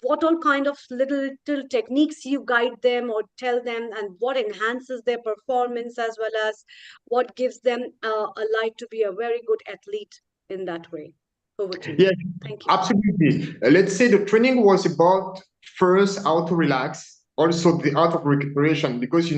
what all kind of little techniques you guide them or tell them, and what enhances their performance, as well as what gives them a light to be a very good athlete in that way? Over to you. Yeah, Thank you. absolutely. Let's say the training was about first how to relax, also the art of recuperation, because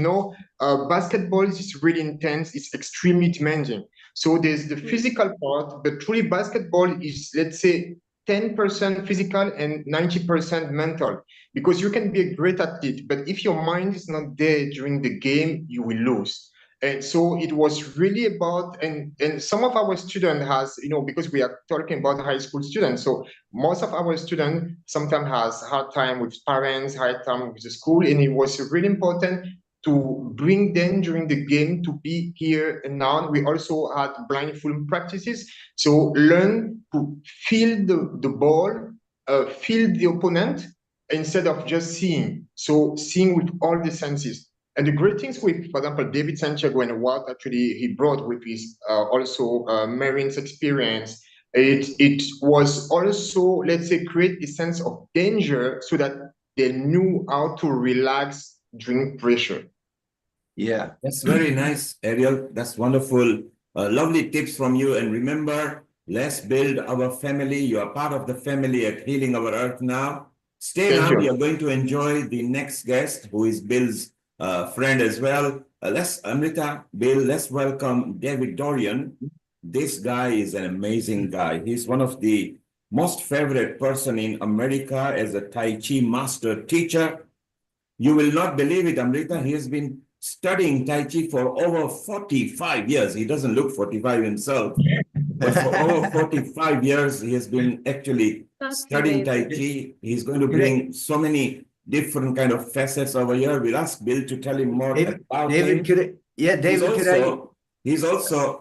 basketball is really intense, it's extremely demanding. So there's the Hmm. physical part, but truly basketball is, let's say, 10% physical and 90% mental, because you can be a great athlete, but if your mind is not there during the game, you will lose. And so it was really about, and some of our students has, because we are talking about high school students, so most of our students sometimes has hard time with parents, hard time with the school, and it was really important to bring them during the game to be here and now. We also had blindfold practices, so learn to feel the ball, feel the opponent instead of just seeing. So seeing with all the senses. And the great things with, for example, David Santiago and what actually he brought with his also Marines experience, it was also, let's say, create a sense of danger so that they knew how to relax during pressure. Yeah. That's very nice, Ariel. That's wonderful. Lovely tips from you. And remember, let's build our family. You are part of the family at Healing Our Earth now. Stay Thank now. you. You're going to enjoy the next guest, who is Bill's friend as well. Amrita, Bill, let's welcome David Dorian. This guy is an amazing guy. He's one of the most favorite person in America as a Tai Chi master teacher. You will not believe it, Amrita. He has been studying Tai Chi for over 45 years. He doesn't look 45 himself, but for over 45 years, he has been actually That's studying Tai amazing. Chi. He's going to bring so many different kind of facets over here. We'll ask Bill to tell him more about David, him. He's David, could I? also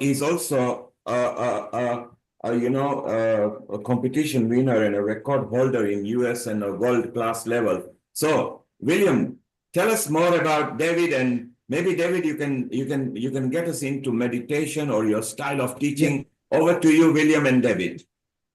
a competition winner and a record holder in US and a world class level. So William, tell us more about David, and maybe David, you can get us into meditation or your style of teaching. Over to you, William and David.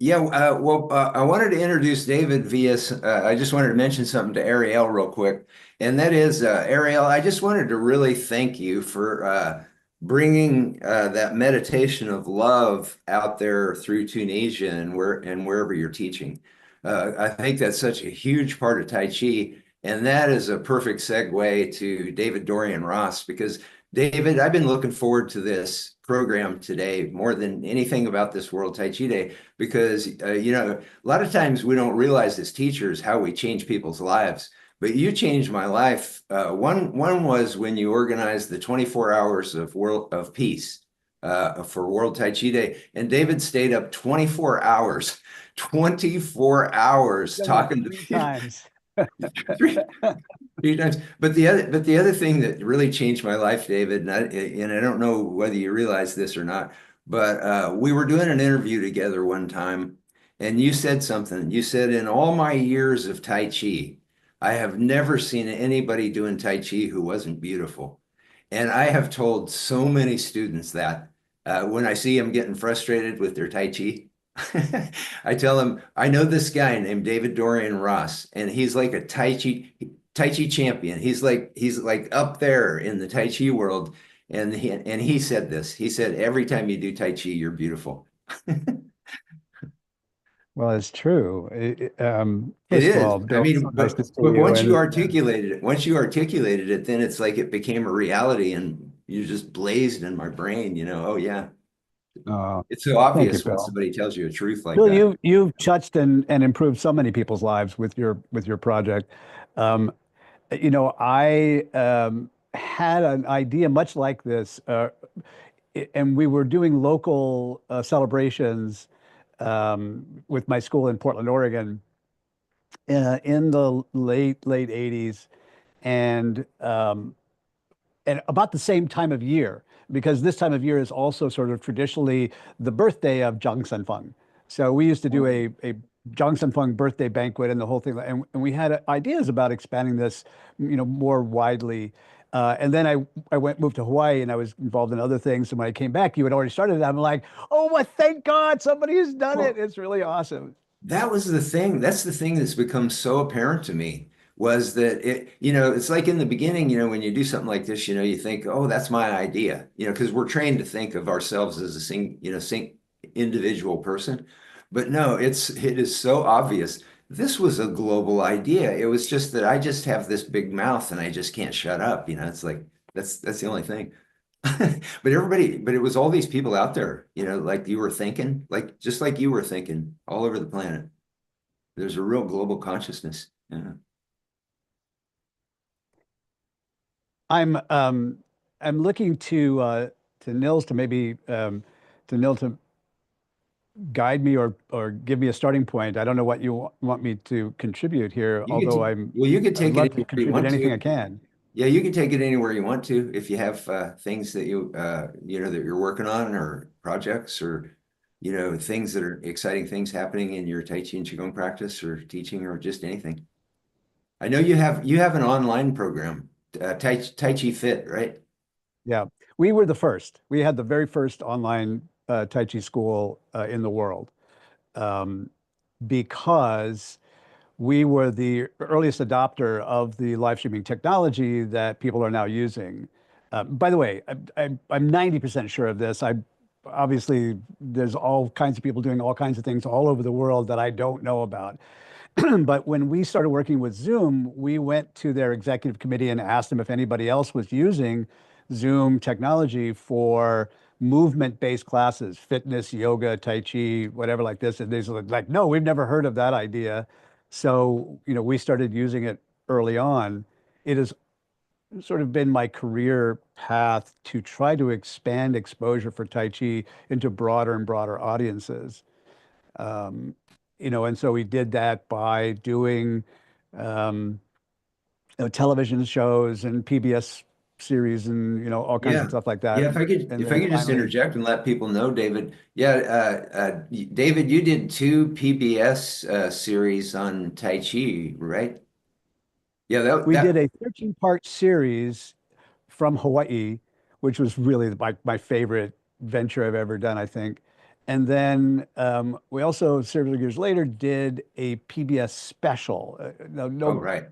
Yeah, I wanted to introduce David via, I just wanted to mention something to Ariel real quick. And that is, Ariel, I just wanted to really thank you for bringing that meditation of love out there through Tunisia and wherever you're teaching. I think that's such a huge part of Tai Chi. And that is a perfect segue to David Dorian Ross, because David, I've been looking forward to this program today more than anything about this World Tai Chi Day, because a lot of times we don't realize as teachers how we change people's lives. But you changed my life. One was when you organized the 24 hours of peace for World Tai Chi Day, and David stayed up 24 hours, 24 hours talking to people. Times. Three times. But the other thing that really changed my life, David, and I don't know whether you realize this or not, but we were doing an interview together one time, and you said something. You said, in all my years of Tai Chi, I have never seen anybody doing Tai Chi who wasn't beautiful. And I have told so many students that when I see them getting frustrated with their Tai Chi, I tell them, I know this guy named David Dorian Ross, and he's like a Tai Chi champion. He's like up there in the Tai Chi world. And he said this. He said, every time you do Tai Chi, you're beautiful. Well, it's true. It First of is. all, I Bill, mean, so nice to see but you. once you And articulated it, then it's like it became a reality, and you just blazed in my brain, oh yeah. It's so thank you, obvious when Bill. somebody tells you a truth like Bill, that. you've touched and improved so many people's lives with your project. Um, I had an idea much like this, and we were doing local celebrations with my school in Portland, Oregon, in the late 80s, and about the same time of year, because this time of year is also sort of traditionally the birthday of Zhang Sanfeng. So we used to do a Zhang Sanfeng birthday banquet and the whole thing, and we had ideas about expanding this, more widely. And then I moved to Hawaii and I was involved in other things. And when I came back, you had already started it. I'm like, oh, my, thank God somebody has done it. Well, It's really awesome. that was the thing. That's the thing that's become so apparent to me was that it's like in the beginning, when you do something like this, you think, oh, that's my idea, because we're trained to think of ourselves as a individual person. But no, it is so obvious. This was a global idea. It was just that I just have this big mouth and I just can't shut up. It's like that's the only thing. But it was all these people out there, like you were thinking, just like you were thinking all over the planet. There's a real global consciousness. Yeah. I'm um I'm looking to Nils to maybe to Nil to guide me or give me a starting point. I don't know what you want me to contribute here, You could, although well, you could I'd take it love to anywhere you contribute want anything I to. can. Yeah, you can take it anywhere you want to if you have things that that you're working on or projects or, things that are exciting things happening in your Tai Chi and Qigong practice or teaching or just anything. I know you have an online program, Tai Chi Fit, right? Yeah, we were the first. We had the very first online Tai Chi school in the world, um, because we were the earliest adopter of the live streaming technology that people are now using. By the way, I'm 90% sure of this. Obviously there's all kinds of people doing all kinds of things all over the world that I don't know about. But when we started working with Zoom, we went to their executive committee and asked them if anybody else was using Zoom technology for movement-based classes, fitness, yoga, Tai Chi, whatever like this. And they were like, no, we've never heard of that idea. So, we started using it early on. It has sort of been my career path to try to expand exposure for Tai Chi into broader and broader audiences. Um, and so we did that by doing um, television shows and PBS series and all kinds of Yeah. stuff like that. Yeah, And if I then could just finally, interject and let people know, David. Yeah, David, you did two PBS series on Tai Chi, right? Yeah, that we did that a 13-part series from Hawaii, which was really my favorite venture I've ever done, I think. And then we also, several years later, did a PBS special. No, oh no right.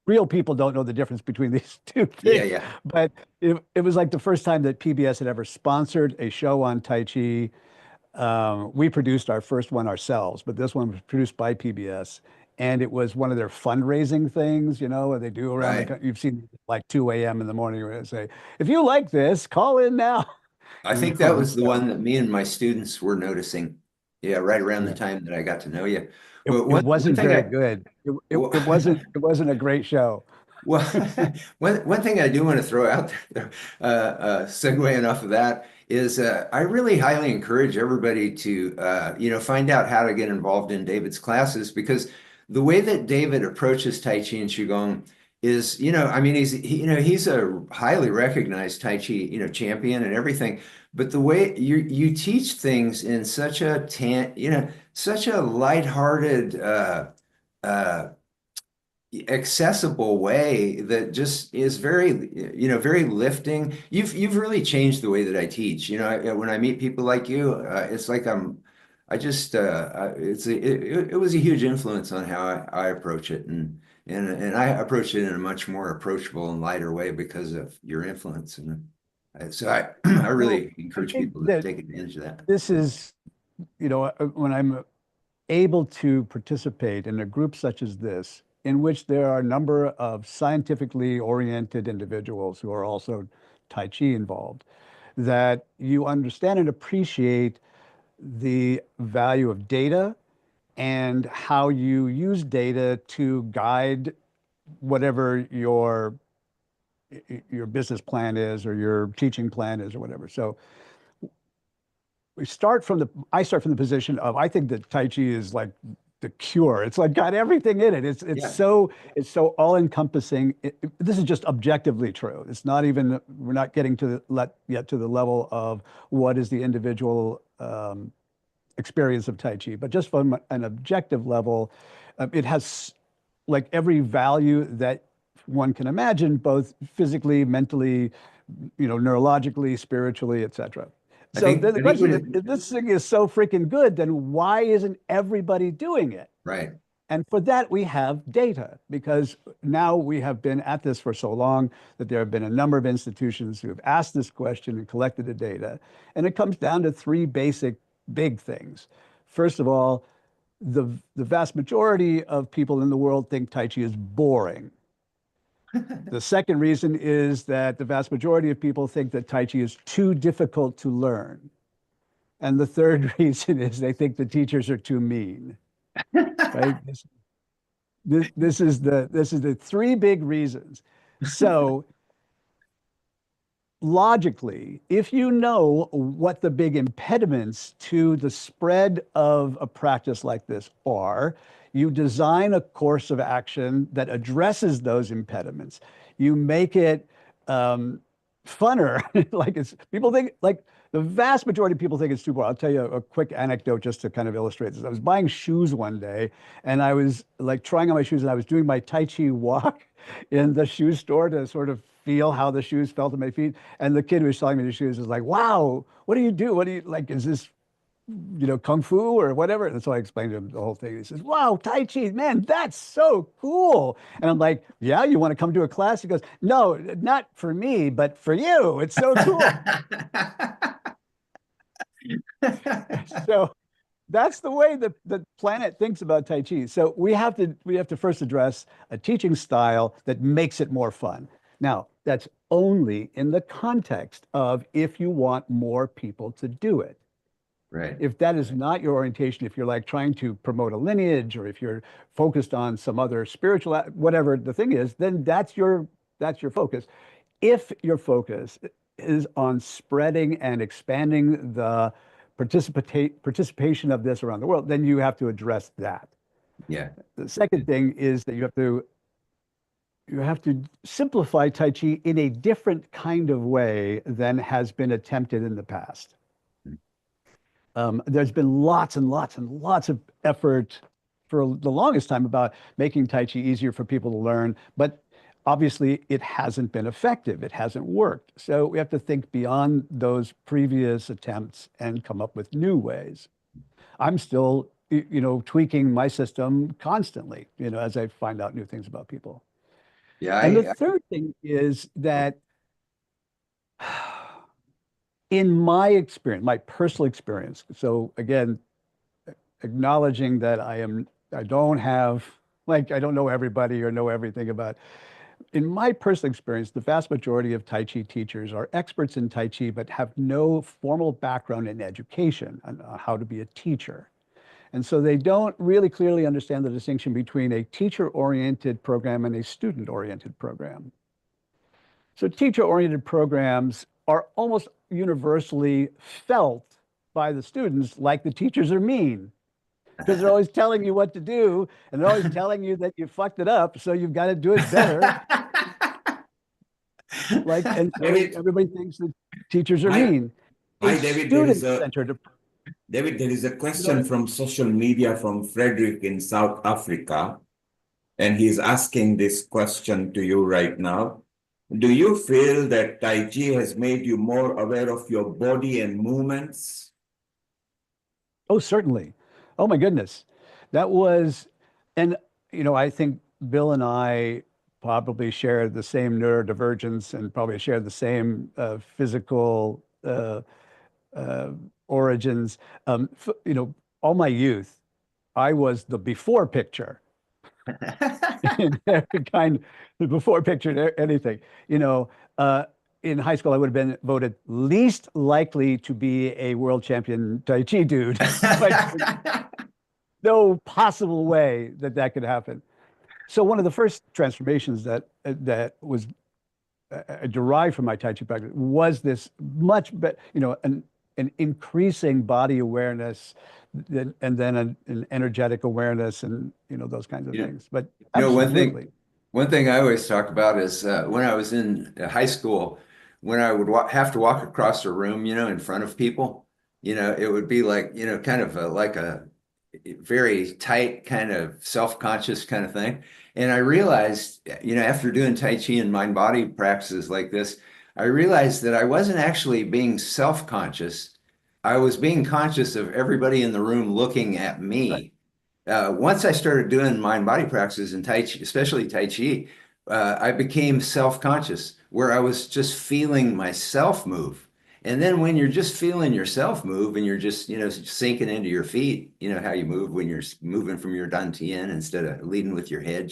real people don't know the difference between these two Yeah, things, yeah. but it was like the first time that PBS had ever sponsored a show on Tai Chi. We produced our first one ourselves, but this one was produced by PBS. And it was one of their fundraising things, where they do around Right. you've seen like 2 a.m. in the morning where they say, if you like this, call in now. I You think that know, was the one that me and my students were noticing. Yeah, right around the yeah. time that I got to know you. It, But it one wasn't thing very I good. well, It wasn't a great show. well, one thing I do want to throw out there, segueing off of that, is I really highly encourage everybody to find out how to get involved in David's classes because the way that David approaches Tai Chi and Qigong is, I mean, he's a highly recognized Tai Chi, champion and everything. But the way you teach things in such a lighthearted, uh, accessible way that just is very lifting. You've really changed the way that I teach. When I meet people like you, it's like I just it was a huge influence on how I approach it, and I approach it in a much more approachable and lighter way because of your influence. And so I Well, really I encourage think people to that take advantage of that. this is, when I'm able to participate in a group such as this, in which there are a number of scientifically oriented individuals who are also Tai Chi involved, that you understand and appreciate the value of data and how you use data to guide whatever your business plan is or your teaching plan is or whatever. So I start from the position of I think that Tai Chi is like the cure. It's like got everything in it. Yeah, It's so all encompassing. This is just objectively true. It's not even we're not getting yet to the level of what is the individual experience of Tai Chi, but just from an objective level, it has like every value that one can imagine, both physically, mentally, neurologically, spiritually, etc. I So think, then the question is, even if this thing is so freaking good, then why isn't everybody doing it? right. And for that, we have data, because now we have been at this for so long that there have been a number of institutions who have asked this question and collected the data. And it comes down to three basic big things. First of all, the vast majority of people in the world think Tai Chi is boring. The second reason is that the vast majority of people think that Tai Chi is too difficult to learn. And the third reason is they think the teachers are too mean. Right? This is the three big reasons. So logically, if you know what the big impediments to the spread of a practice like this are, you design a course of action that addresses those impediments. You make it funner. Like, it's people think, like, the vast majority of people think it's too boring. I'll tell you a quick anecdote just to kind of illustrate this. I was buying shoes one day, and I was like trying on my shoes, and I was doing my Tai Chi walk in the shoe store to sort of feel how the shoes felt on my feet. And the kid who was selling me the shoes was like, "Wow, what do you do? What do you like? Is this, kung fu or whatever?" And so I explained to him the whole thing. He says, "Wow, Tai Chi, man, that's so cool." And I'm like, "Yeah, you want to come to a class?" He goes, "No, not for me, but for you. It's so cool." So that's the way the planet thinks about Tai Chi. So we have to first address a teaching style that makes it more fun. Now, that's only in the context of if you want more people to do it. Right. If that is not your orientation, if you're like trying to promote a lineage, or if you're focused on some other spiritual, whatever the thing is, then that's your focus. If your focus is on spreading and expanding the participation of this around the world, then you have to address that. Yeah. The second thing is that you have to simplify Tai Chi in a different kind of way than has been attempted in the past. There's been lots and lots and lots of effort for the longest time about making Tai Chi easier for people to learn, but obviously it hasn't been effective. It hasn't worked. So we have to think beyond those previous attempts and come up with new ways. I'm still, tweaking my system constantly, as I find out new things about people. Yeah. And the third thing is that in my experience, my personal experience, so again, acknowledging that I don't have, like, I don't know everybody or know everything about. In my personal experience, the vast majority of Tai Chi teachers are experts in Tai Chi, but have no formal background in education on how to be a teacher. And so they don't really clearly understand the distinction between a teacher-oriented program and a student-oriented program. So teacher-oriented programs are almost universally felt by the students like the teachers are mean, because they're always telling you what to do, and they're always telling you that you fucked it up, so you've got to do it better. And so David, everybody thinks that teachers are hi, mean. A hi, David. student-centered, David, there is a you know, question from social media from Frederick in South Africa, and he's asking this question to you right now. Do you feel that Tai Chi has made you more aware of your body and movements? oh, certainly. Oh my goodness. That was, and I think Bill and I probably share the same neurodivergence and probably share the same physical origins. All my youth, I was the before picture in every kind, the before picture in anything. In high school, I would have been voted least likely to be a world champion Tai Chi dude. Like, no possible way that could happen. So one of the first transformations that was derived from my Tai Chi practice was this much better, an increasing body awareness, and then an energetic awareness, and those kinds of things. But absolutely. One thing I always talk about is when I was in high school, when I would have to walk across a room, in front of people, it would be like, kind of like a very tight kind of self-conscious kind of thing. And I realized, after doing Tai Chi and mind body practices like this, I realized that I wasn't actually being self-conscious. I was being conscious of everybody in the room looking at me. Once I started doing mind body practices in Tai Chi, especially Tai Chi, I became self-conscious where I was just feeling myself move. And then when you're just feeling yourself move and you're just, sinking into your feet, how you move when you're moving from your dantian instead of leading with your head,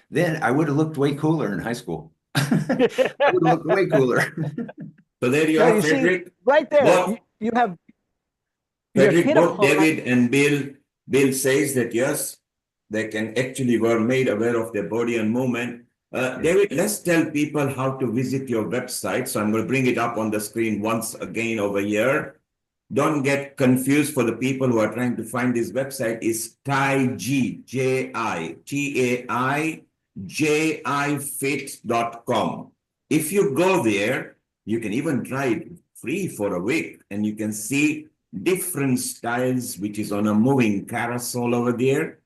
then I would have looked way cooler in high school. I would have looked way cooler. So there you No, are, you see, Frederick. right there, Both you have Frederick, hit both upon. David and Bill says that yes, they can actually were made aware of their body and movement. David, let's tell people how to visit your website. So I'm going to bring it up on the screen once again over here. Don't get confused for the people who are trying to find this website. Is TaiJi, Fit.com. If you go there, you can even try it free for a week and you can see different styles, which is on a moving carousel over there.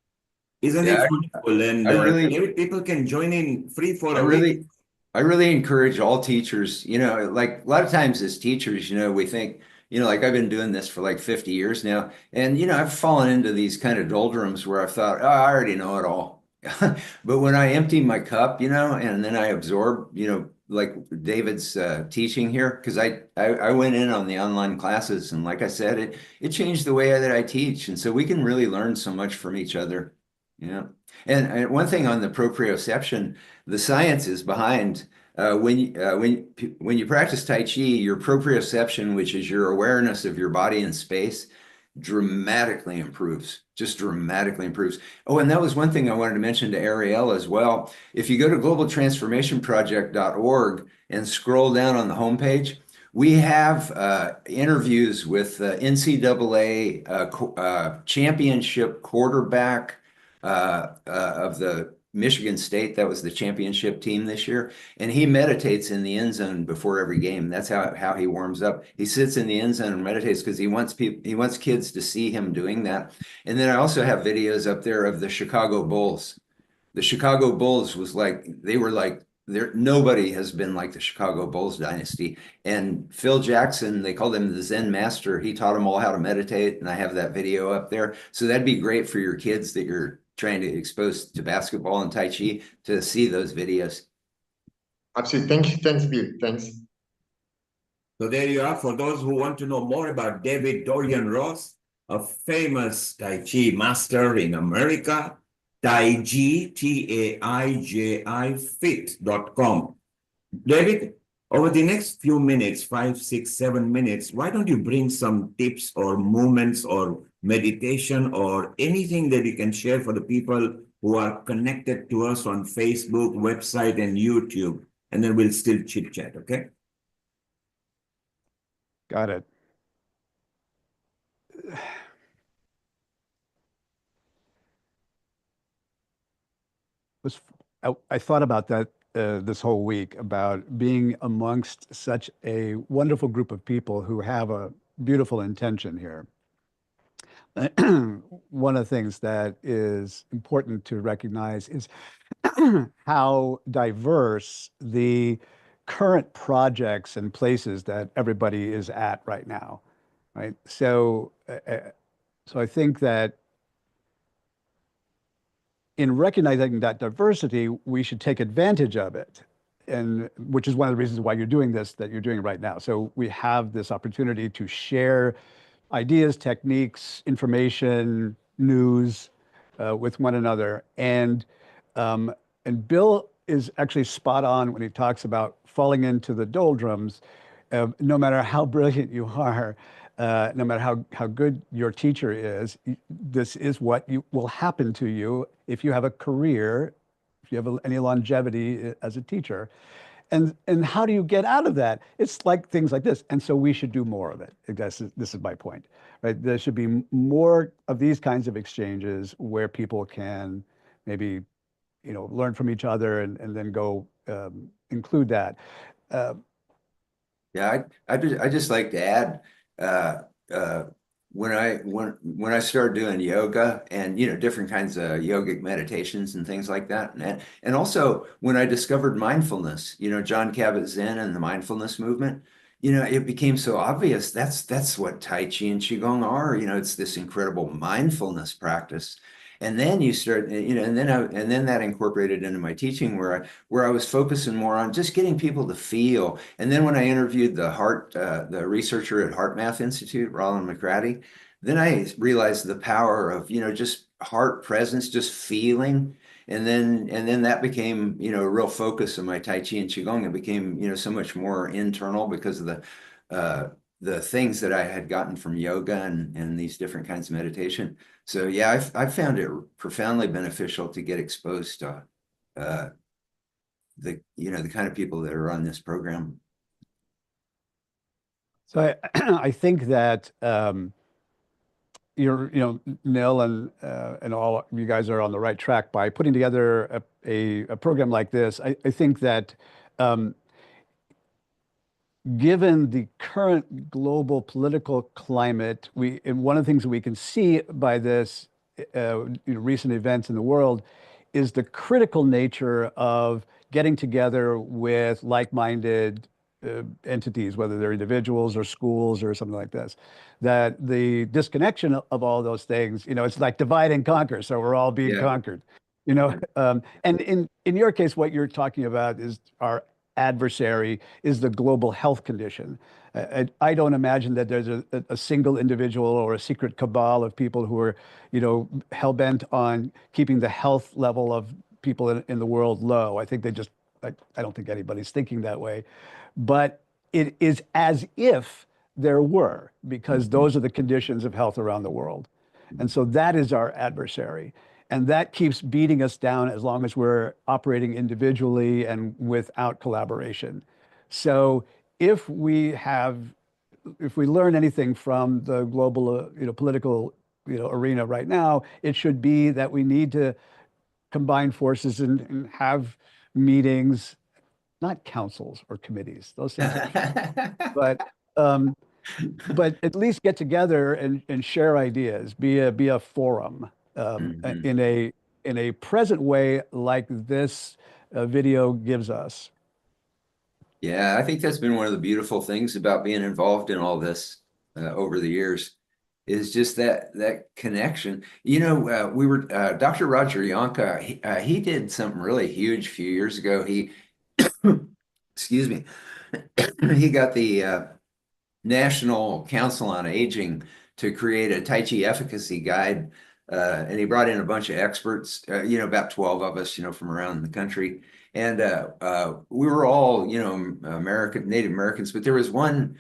Isn't it Yeah, wonderful? And I really, people can join in free for I a week. really, I really encourage all teachers, like a lot of times as teachers, we think, like I've been doing this for like 50 years now. And, I've fallen into these kind of doldrums where I thought, oh, I already know it all. But when I empty my cup, and then I absorb, like David's teaching here, because I went in on the online classes. And like I said, it changed the way that I teach. And so we can really learn so much from each other. Yeah. And one thing on the proprioception, the science is behind when you practice Tai Chi, your proprioception, which is your awareness of your body and space, dramatically improves, just dramatically improves. Oh, and that was one thing I wanted to mention to Ariel as well. If you go to globaltransformationproject.org and scroll down on the homepage, we have interviews with NCAA championship quarterback of the Michigan State. That was the championship team this year. And he meditates in the end zone before every game. That's how he warms up. He sits in the end zone and meditates because he wants kids to see him doing that. And then I also have videos up there of the Chicago Bulls. The Chicago Bulls they were like there. Nobody has been like the Chicago Bulls dynasty. And Phil Jackson, they called him the Zen master. He taught them all how to meditate, and I have that video up there. So that'd be great for your kids that you're trying to expose to basketball and Tai Chi to see those videos. Absolutely. Thank you. Thanks, Bill. Thanks. So there you are. For those who want to know more about David Dorian Ross, a famous Tai Chi master in America, TaiJi, TAIJI, Fit.com. David, over the next few minutes, 5, 6, 7 minutes, why don't you bring some tips or movements or meditation or anything that you can share for the people who are connected to us on Facebook, website, and YouTube, and then we'll still chit chat, okay? Got it. Was I thought about that this whole week about being amongst such a wonderful group of people who have a beautiful intention here. One of the things that is important to recognize is how diverse the current projects and places that everybody is at right now, right? So I think that in recognizing that diversity, we should take advantage of it. And which is one of the reasons why you're doing this, that you're doing right now. So we have this opportunity to share ideas, techniques, information, news with one another. And Bill is actually spot on when he talks about falling into the doldrums. No matter how brilliant you are, no matter how good your teacher is, this is what will happen to you if you have a career, if you have any longevity as a teacher. And how do you get out of that? It's like things like this. And so we should do more of it. This is my point, right? There should be more of these kinds of exchanges where people can maybe, learn from each other and then go include that. Yeah, I just like to add, when I started doing yoga and different kinds of yogic meditations and things like that, and also when I discovered mindfulness, John Kabat-Zinn and the mindfulness movement, it became so obvious that's what Tai Chi and Qigong are. It's this incredible mindfulness practice. And then you start, and then that incorporated into my teaching where I was focusing more on just getting people to feel. And then when I interviewed the researcher at HeartMath Institute, Roland McCratty, then I realized the power of, just heart presence, just feeling. And then that became, a real focus of my Tai Chi and Qigong. It became, so much more internal because of the things that I had gotten from yoga and these different kinds of meditation. So yeah, I've found it profoundly beneficial to get exposed to the kind of people that are on this program. So I think that Nil and all you guys are on the right track by putting together a program like this. I think that given the current global political climate, and one of the things that we can see by this recent events in the world is the critical nature of getting together with like-minded entities, whether they're individuals or schools or something like this. That the disconnection of all those things, it's like divide and conquer. So we're all being Yeah. conquered, and in your case, what you're talking about is our adversary is the global health condition. I don't imagine that there's a single individual or a secret cabal of people who are, hell-bent on keeping the health level of people in the world low. I think I don't think anybody's thinking that way. But it is as if there were, because those are the conditions of health around the world. And so that is our adversary. And that keeps beating us down as long as we're operating individually and without collaboration. So if we learn anything from the global, political, arena right now, it should be that we need to combine forces and have meetings, not councils or committees. Those things are, but at least get together and share ideas, be a forum in a present way like this video gives us. Yeah, I think that's been one of the beautiful things about being involved in all this over the years is just that connection. We were Dr. Roger Yonka. He did something really huge a few years ago. He, excuse me, he got the National Council on Aging to create a Tai Chi efficacy guide. And he brought in a bunch of experts, about 12 of us, from around the country. And we were all, Native Americans, but there was one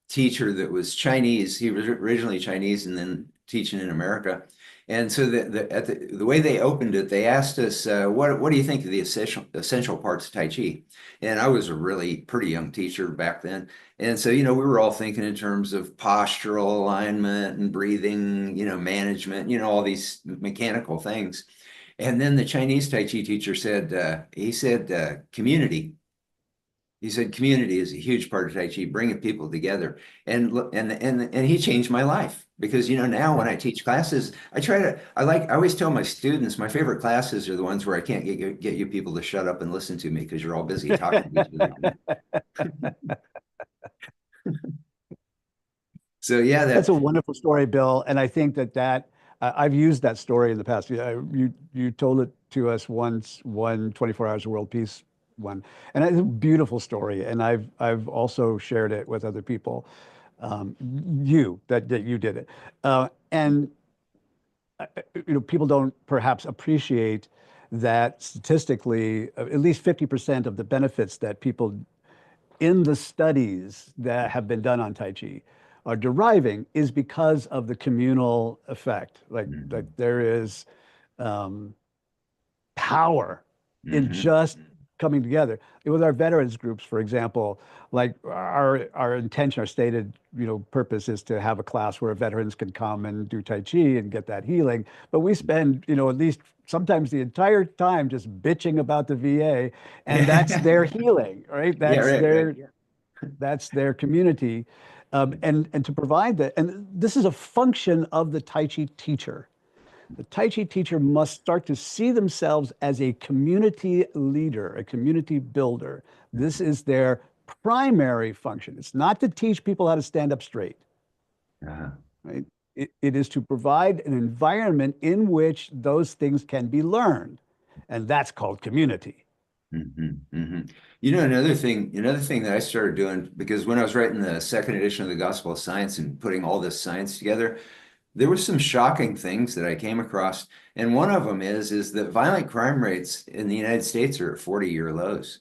teacher that was Chinese. He was originally Chinese and then teaching in America. And so the way they opened it, they asked us, what do you think of the essential parts of Tai Chi? And I was a really pretty young teacher back then. And so, we were all thinking in terms of postural alignment and breathing, management, all these mechanical things. And then the Chinese Tai Chi teacher said, community. He said, community is a huge part of Tai Chi, bringing people together. And he changed my life because, now when I teach classes, I always tell my students, my favorite classes are the ones where I can't get you people to shut up and listen to me because you're all busy talking to each other. So yeah, that's a wonderful story, Bill. And I think that I've used that story in the past. You told it to us once, 24 Hours of World Peace one, and it's a beautiful story. And I've also shared it with other people. That you did it, and people don't perhaps appreciate that statistically, at least 50% of the benefits that people in the studies that have been done on Tai Chi are deriving is because of the communal effect. Like there is power in just coming together. With our veterans groups, for example, like our intention, our stated, purpose is to have a class where veterans can come and do Tai Chi and get that healing. But we spend, at least sometimes the entire time just bitching about the VA, and that's their healing, right? That's their community. And to provide that, and this is a function of the Tai Chi teacher. The Tai Chi teacher must start to see themselves as a community leader, a community builder. This is their primary function. It's not to teach people how to stand up straight, right? It is to provide an environment in which those things can be learned, and that's called community. You know, another thing that I started doing, because when I was writing the second edition of the Gospel of Science and putting all this science together, there were some shocking things that I came across. And one of them is that violent crime rates in the United States are at 40-year lows.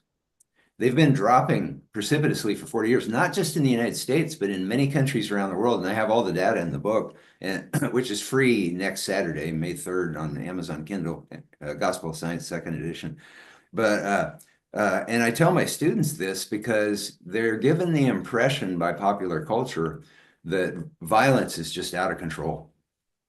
They've been dropping precipitously for 40 years, not just in the United States, but in many countries around the world. And I have all the data in the book, and which is free next Saturday, May 3rd, on Amazon Kindle, Gospel of Science, second edition. But and I tell my students this because they're given the impression by popular culture that violence is just out of control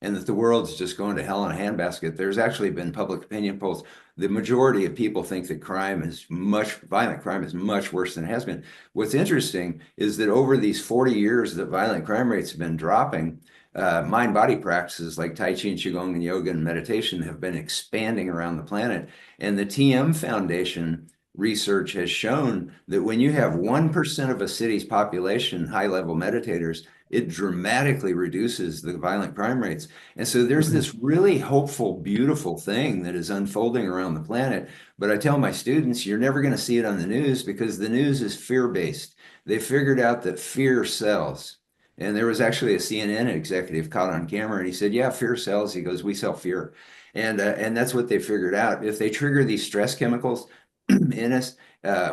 and that the world's just going to hell in a handbasket. There's actually been public opinion polls. The majority of people think that violent crime is much worse than it has been. What's interesting is that over these 40 years that violent crime rates have been dropping, mind-body practices like Tai Chi and Qigong and yoga and meditation have been expanding around the planet. And the TM Foundation research has shown that when you have 1% of a city's population high-level meditators, it dramatically reduces the violent crime rates. And so there's this really hopeful, beautiful thing that is unfolding around the planet. But I tell my students, you're never going to see it on the news because the news is fear-based. They figured out that fear sells. And there was actually a CNN executive caught on camera, and he said, yeah, fear sells. He goes, we sell fear. And that's what they figured out. If they trigger these stress chemicals in us,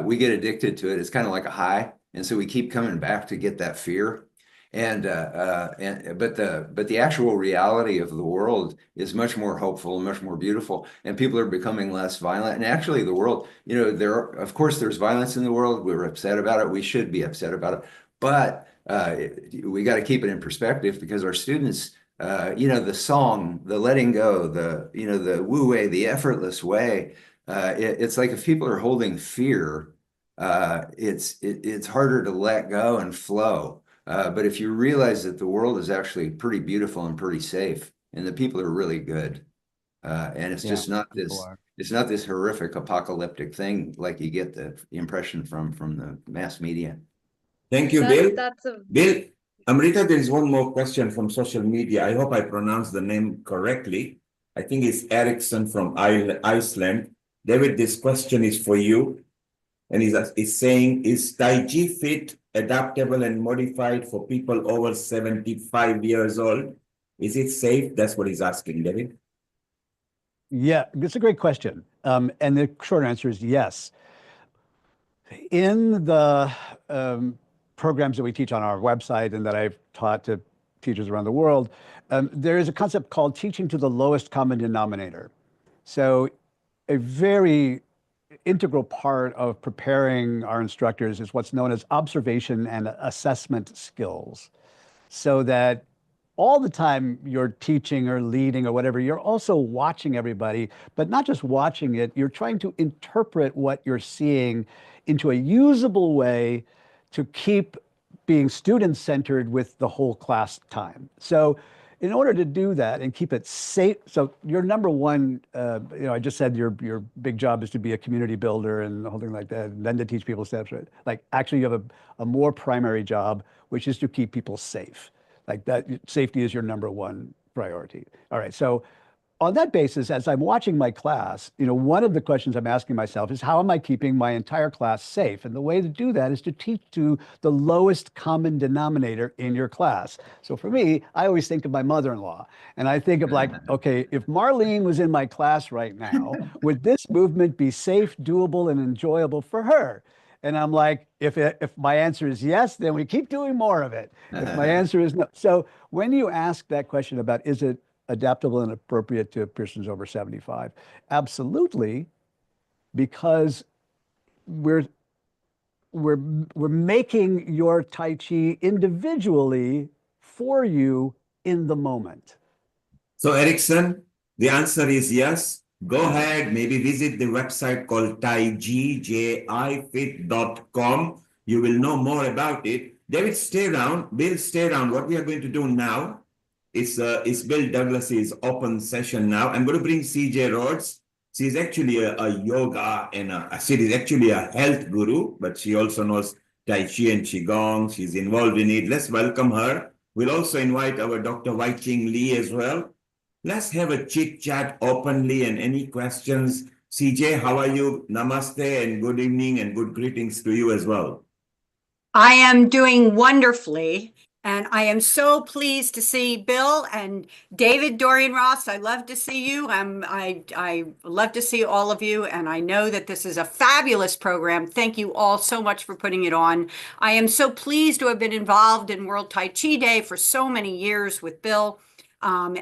we get addicted to it. It's kind of like a high. And so we keep coming back to get that fear. But the actual reality of the world is much more hopeful and much more beautiful, and people are becoming less violent. And actually the world, you know, of course there's violence in the world. We're upset about it. We should be upset about it, but we got to keep it in perspective because our students, you know, the song, the letting go, the wu wei, the effortless way, it's like if people are holding fear, it's harder to let go and flow. But if you realize that the world is actually pretty beautiful and pretty safe, and the people are really good, and it's just not this horrific apocalyptic thing like you get the impression from the mass media. Thank you, Bill. That's a Bill, Amrita, there is one more question from social media. I hope I pronounced the name correctly. I think it's Ericsson from Iceland. David, this question is for you. And he's saying, is Tai Chi fit, adaptable, and modified for people over 75 years old? Is it safe? That's what he's asking, David. Yeah, it's a great question. And the short answer is yes. In the programs that we teach on our website and that I've taught to teachers around the world, there is a concept called teaching to the lowest common denominator. So a very integral part of preparing our instructors is what's known as observation and assessment skills, so that all the time you're teaching or leading or whatever, you're also watching everybody, but not just watching it, you're trying to interpret what you're seeing into a usable way to keep being student-centered with the whole class time. So in order to do that and keep it safe, so your number one, I just said your big job is to be a community builder and the whole thing like that, and then to teach people steps, right? Like actually you have a more primary job, which is to keep people safe. Like that, safety is your number one priority. All right, so on that basis, as I'm watching my class, one of the questions I'm asking myself is, how am I keeping my entire class safe? And the way to do that is to teach to the lowest common denominator in your class. So for me, I always think of my mother-in-law, and I think of like, okay, if Marlene was in my class right now, would this movement be safe, doable, and enjoyable for her? And I'm like, if my answer is yes, then we keep doing more of it. If my answer is no. So when you ask that question about, is it adaptable and appropriate to persons over 75? Absolutely, because we're making your Tai Chi individually for you in the moment. So Erickson, the answer is yes. Go ahead, maybe visit the website called taijifit.com. You will know more about it. David, stay around. Bill, stay around. What we are going to do now is Bill Douglas's open session now. I'm going to bring CJ Rhodes. She's actually a yoga and she is actually a health guru, but she also knows Tai Chi and Qigong. She's involved in it. Let's welcome her. We'll also invite our Dr. Wai Ching Lee as well. Let's have a chit chat openly, and any questions. CJ, how are you? Namaste and good evening and good greetings to you as well. I am doing wonderfully, and I am so pleased to see Bill and David Dorian Ross. I love to see you. I love to see all of you, and I know that this is a fabulous program. Thank you all so much for putting it on. I am so pleased to have been involved in World Tai Chi Day for so many years with Bill, so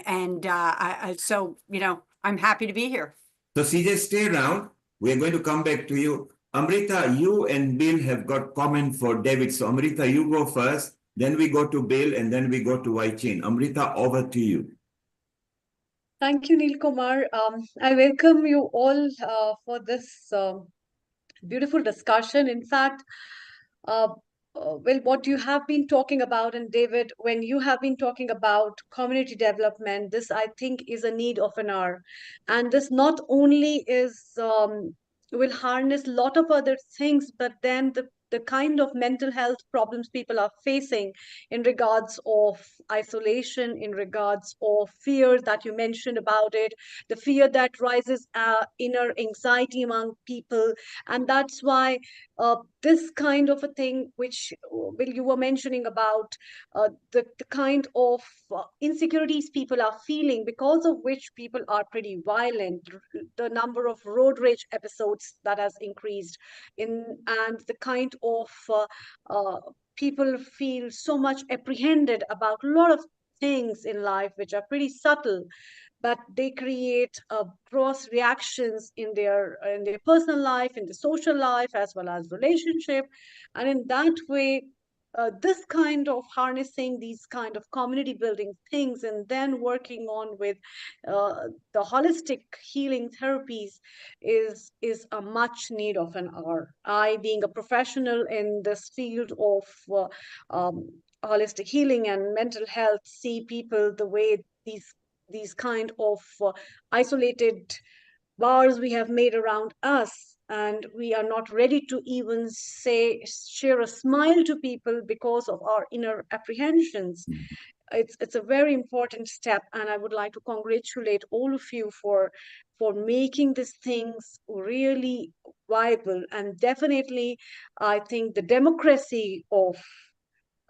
I'm happy to be here. So CJ, stay around. We are going to come back to you. Amrita, you and Bill have got comment for David. So Amrita, you go first, then we go to Bill, and then we go to Wai Chin. Amrita, over to you. Thank you, Neil Kumar. I welcome you all for this beautiful discussion. In fact, well, what you have been talking about, and David, when you have been talking about community development, this I think is a need of an hour. And this not only will harness a lot of other things, but then the kind of mental health problems people are facing in regards of isolation, in regards of fear that you mentioned about it, the fear that rises inner anxiety among people. And that's why this kind of a thing, which Will, you were mentioning about the kind of insecurities people are feeling, because of which people are pretty violent, the number of road rage episodes that has increased and the kind of people feel so much apprehended about a lot of things in life which are pretty subtle, but they create gross reactions in their personal life, in the social life, as well as relationship. And in that way, this kind of harnessing these kind of community building things and then working on with the holistic healing therapies is a much need of an hour. I, being a professional in this field of holistic healing and mental health, see people the way these kind of isolated bars we have made around us, and we are not ready to even say share a smile to people because of our inner apprehensions. It's a very important step, and I would like to congratulate all of you for making these things really viable. And definitely I think the democracy of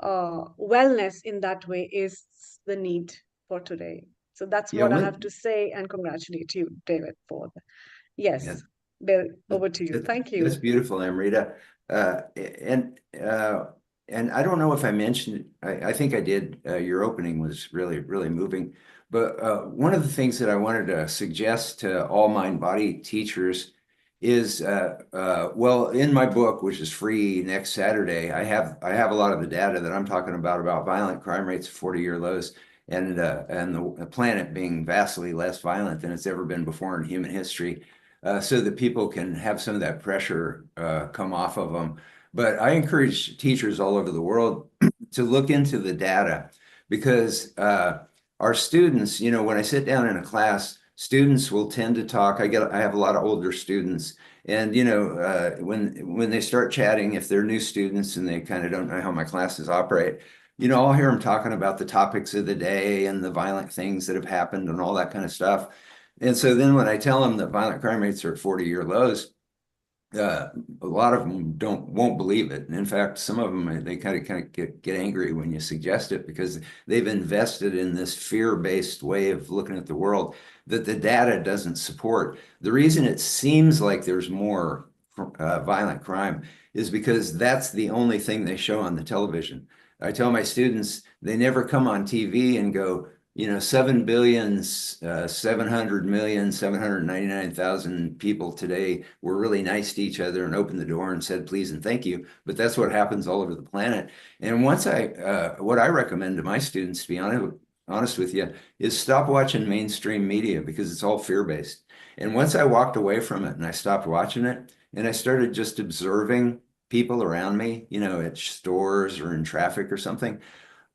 wellness in that way is the need for today. So that's Yeah, what I have to say, and congratulate you, David, for that. Yes, yeah, Bill, over to you. Thank you. that's beautiful, Amrita. And I don't know if I mentioned, I think I did. Your opening was really, really moving. But one of the things that I wanted to suggest to all mind body teachers is, well, in my book, which is free next Saturday, I have a lot of the data that I'm talking about violent crime rates, 40-year lows, and the planet being vastly less violent than it's ever been before in human history, so that people can have some of that pressure come off of them. But I encourage teachers all over the world to look into the data, because our students, when I sit down in a class, students will tend to talk. I have a lot of older students, and when they start chatting, if they're new students and they kind of don't know how my classes operate, I'll hear them talking about the topics of the day and the violent things that have happened and all that kind of stuff. And so then when I tell them that violent crime rates are at 40-year lows, a lot of them won't believe it. And in fact, some of them, they kind of get angry when you suggest it, because they've invested in this fear-based way of looking at the world that the data doesn't support. The reason it seems like there's more violent crime is because that's the only thing they show on the television. I tell my students, they never come on TV and go, 7,700,799,000 people today were really nice to each other and opened the door and said please and thank you. But that's what happens all over the planet. And what I recommend to my students, to be honest with you, is stop watching mainstream media, because it's all fear-based. And once I walked away from it and I stopped watching it and I started just observing people around me, at stores or in traffic or something,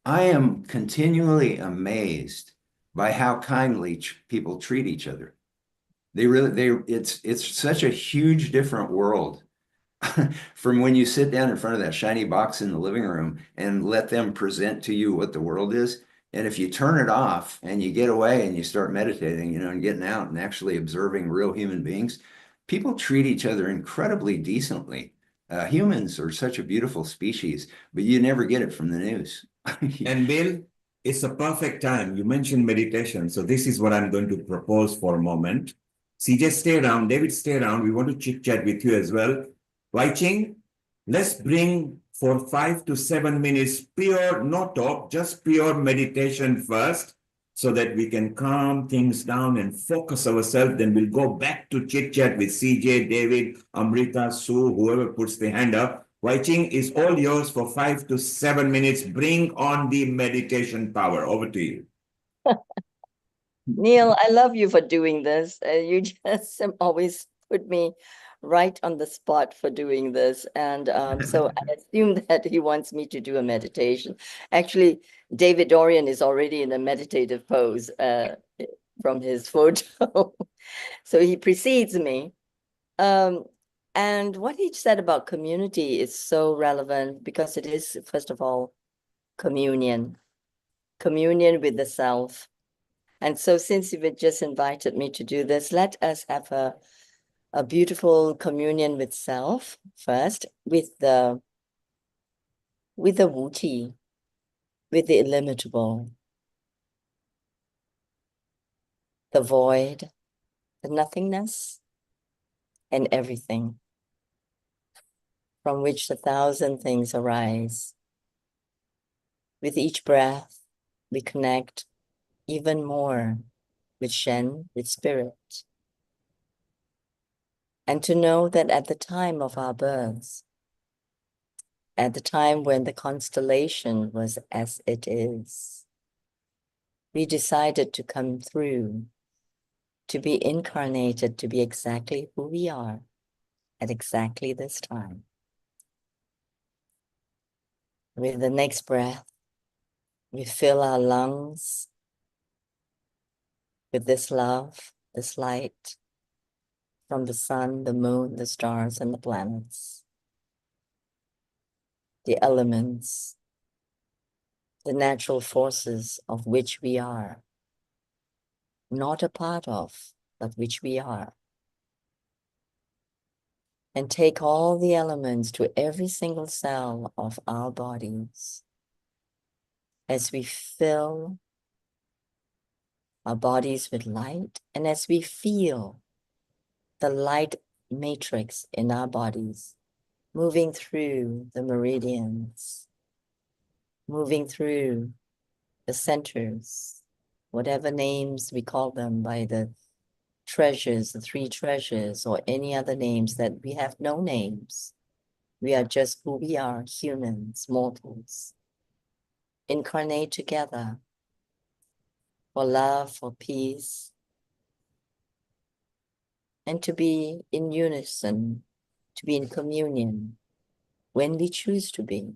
I am continually amazed by how kindly people treat each other. It's such a huge different world from when you sit down in front of that shiny box in the living room and let them present to you what the world is. And if you turn it off and you get away and you start meditating, and getting out and actually observing real human beings, people treat each other incredibly decently. Humans are such a beautiful species, but you never get it from the news. And Bill, it's a perfect time. You mentioned meditation. So this is what I'm going to propose for a moment. CJ, stay around. David, stay around. We want to chit chat with you as well. Wai Ching, let's bring for 5 to 7 minutes pure, no talk, just pure meditation first, so that we can calm things down and focus ourselves. Then we'll go back to chit chat with CJ, David, Amrita, Sue, whoever puts the hand up. Wai Ching is all yours for 5 to 7 minutes. Bring on the meditation power. Over to you. Neil, I love you for doing this. You just always put me right on the spot for doing this. And so I assume that he wants me to do a meditation. Actually, David Dorian is already in a meditative pose from his photo. So he precedes me. And what he said about community is so relevant because it is, first of all, communion with the self. And so since you've just invited me to do this, let us have a beautiful communion with self first, with the Wu Ti, with the illimitable, the void, the nothingness, and everything, from which 1,000 things arise. With each breath, we connect even more with Shen, with spirit. And to know that at the time of our births, at the time when the constellation was as it is, we decided to come through, to be incarnated, to be exactly who we are at exactly this time. With the next breath, we fill our lungs with this love, this light from the sun, the moon, the stars, and the planets, the elements, the natural forces of which we are, not a part of, but which we are. And take all the elements to every single cell of our bodies as we fill our bodies with light, and as we feel the light matrix in our bodies moving through the meridians, moving through the centers, whatever names we call them by the treasures, the 3 treasures, or any other names that we have no names. We are just who we are, humans, mortals, incarnate together for love, for peace, and to be in unison, to be in communion when we choose to be.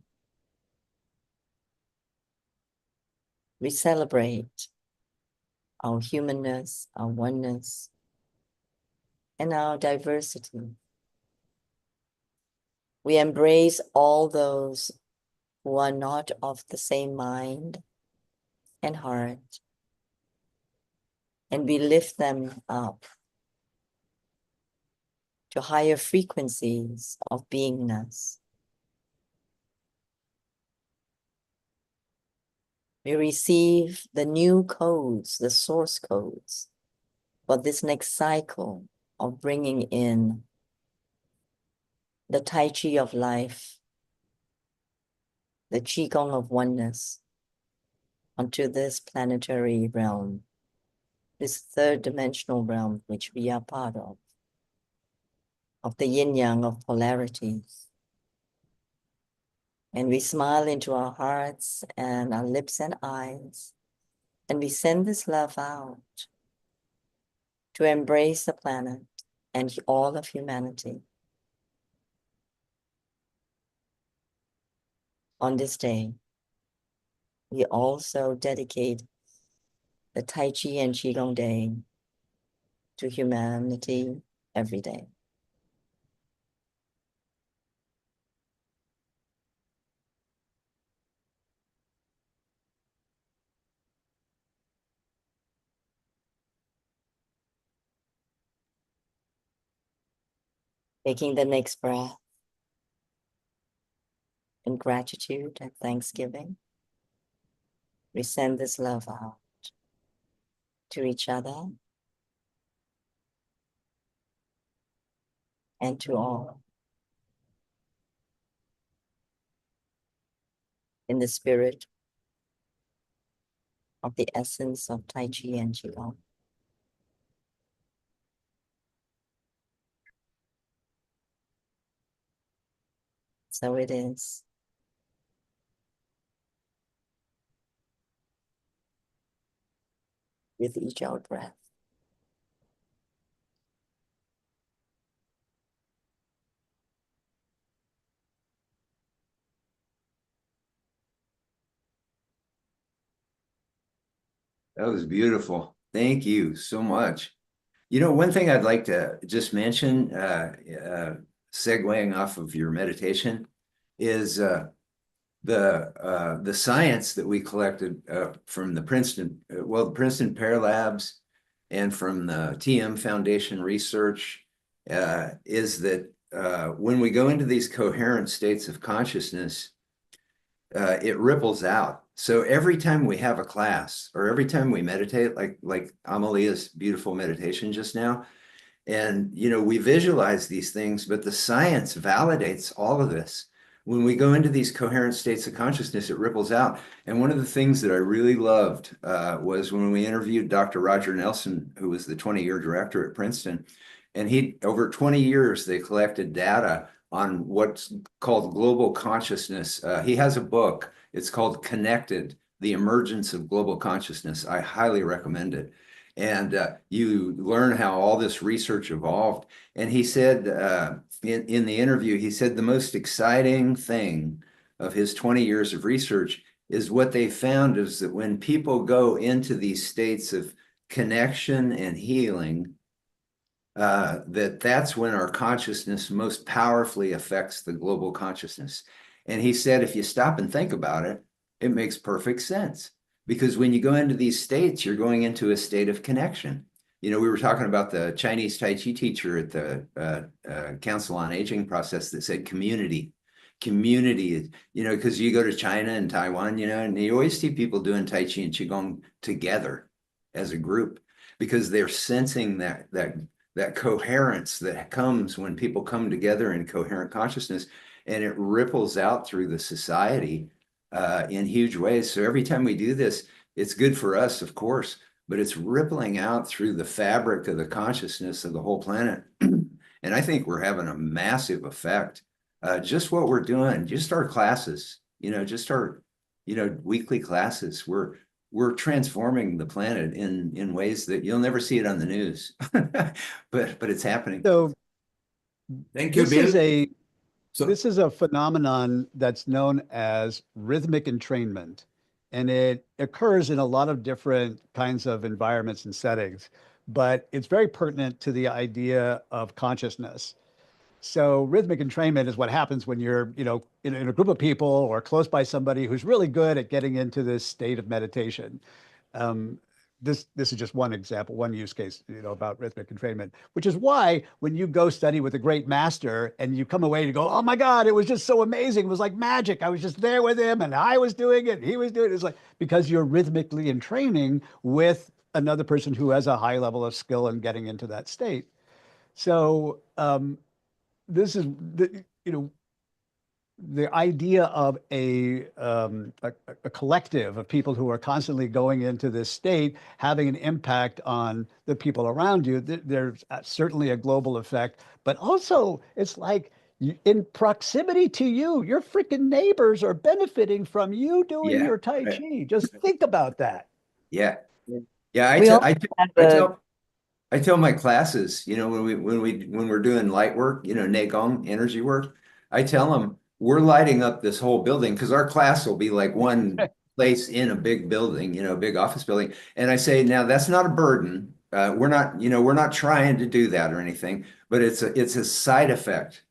We celebrate our humanness, our oneness, and our diversity. We embrace all those who are not of the same mind and heart, and we lift them up to higher frequencies of beingness. We receive the new codes, the source codes for this next cycle of bringing in the Tai Chi of life, the Qigong of oneness onto this planetary realm, this 3rd dimensional realm which we are part of the yin-yang of polarities. And we smile into our hearts and our lips and eyes, and we send this love out to embrace the planet and all of humanity. On this day, we also dedicate the Tai Chi and Qigong Day to humanity every day. Taking the next breath in gratitude and thanksgiving, we send this love out to each other and to all. In the spirit of the essence of Tai Chi and Qigong. So it is. With each out breath. That was beautiful. Thank you so much. You know, one thing I'd like to just mention, segueing off of your meditation, is the science that we collected from the the Princeton Pear Labs and from the TM Foundation research is that when we go into these coherent states of consciousness, it ripples out. So every time we have a class or every time we meditate, like Amalia's beautiful meditation just now, and we visualize these things, but the science validates all of this. When we go into these coherent states of consciousness, it ripples out. And one of the things that I really loved was when we interviewed Dr. Roger Nelson, who was the 20-year director at Princeton. And over 20 years, they collected data on what's called global consciousness. He has a book. It's called Connected: The Emergence of Global Consciousness. I highly recommend it. And you learn how all this research evolved. And he said in the interview, he said the most exciting thing of his 20 years of research is what they found is that when people go into these states of connection and healing, that's when our consciousness most powerfully affects the global consciousness. And he said, if you stop and think about it, it makes perfect sense. Because when you go into these states, you're going into a state of connection. We were talking about the Chinese Tai Chi teacher at the Council on Aging process that said community, because you go to China and Taiwan, and you always see people doing Tai Chi and Qigong together as a group because they're sensing that coherence that comes when people come together in coherent consciousness, and it ripples out through the society in huge ways. So every time we do this, it's good for us, of course, but it's rippling out through the fabric of the consciousness of the whole planet. And I think we're having a massive effect. Just what we're doing, just our classes, just our, weekly classes. We're transforming the planet in ways that you'll never see it on the news, but it's happening. So Thank you, Bill. This is a phenomenon that's known as rhythmic entrainment, and it occurs in a lot of different kinds of environments and settings, but it's very pertinent to the idea of consciousness. So rhythmic entrainment is what happens when you're, in a group of people or close by somebody who's really good at getting into this state of meditation. This is just one example, one use case, about rhythmic entrainment, which is why when you go study with a great master and you come away and you go, oh my God, it was just so amazing. It was like magic. I was just there with him and I was doing it. He was doing it. It's like, because you're rhythmically in training with another person who has a high level of skill in getting into that state. So this is the idea of a collective of people who are constantly going into this state, having an impact on the people around you. There's certainly a global effect, but also it's like in proximity to you, your freaking neighbors are benefiting from you doing your Tai Chi. Just think about that. Yeah. Yeah. I tell my classes, when we're doing light work, Neigong energy work, I tell them, we're lighting up this whole building because our class will be like one place in a big building, you know, a big office building. And I say, now that's not a burden. We're not, you know, we're not trying to do that or anything, but it's a side effect.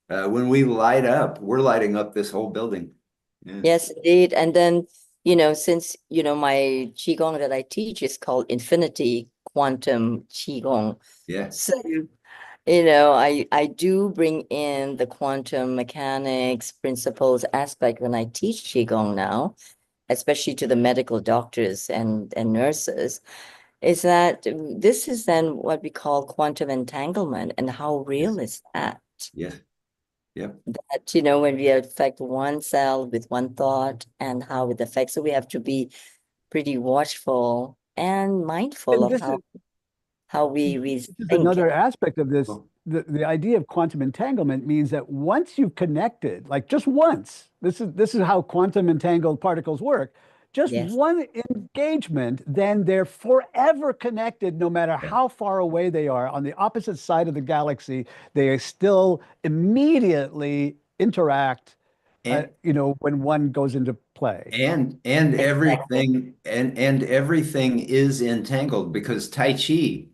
When we light up, we're lighting up this whole building. Yeah. Yes, indeed. And then, since, my Qigong that I teach is called Infinity Quantum Qigong. Yeah. So, I do bring in the quantum mechanics principles aspect when I teach Qigong now, especially to the medical doctors and nurses, is that this is then what we call quantum entanglement. And how real is that? Yeah. Yep. That, when we affect one cell with one thought and how it affects, so we have to be pretty watchful and mindful And of this is how we this is think. another aspect of this. Oh. The idea of quantum entanglement means that once you've connected, like just once, this is how quantum entangled particles work. Just Yes. one engagement, then they're forever connected, no matter how far away they are on the opposite side of the galaxy. They still immediately interact, And when one goes into play. and Exactly. everything is entangled because Tai Chi,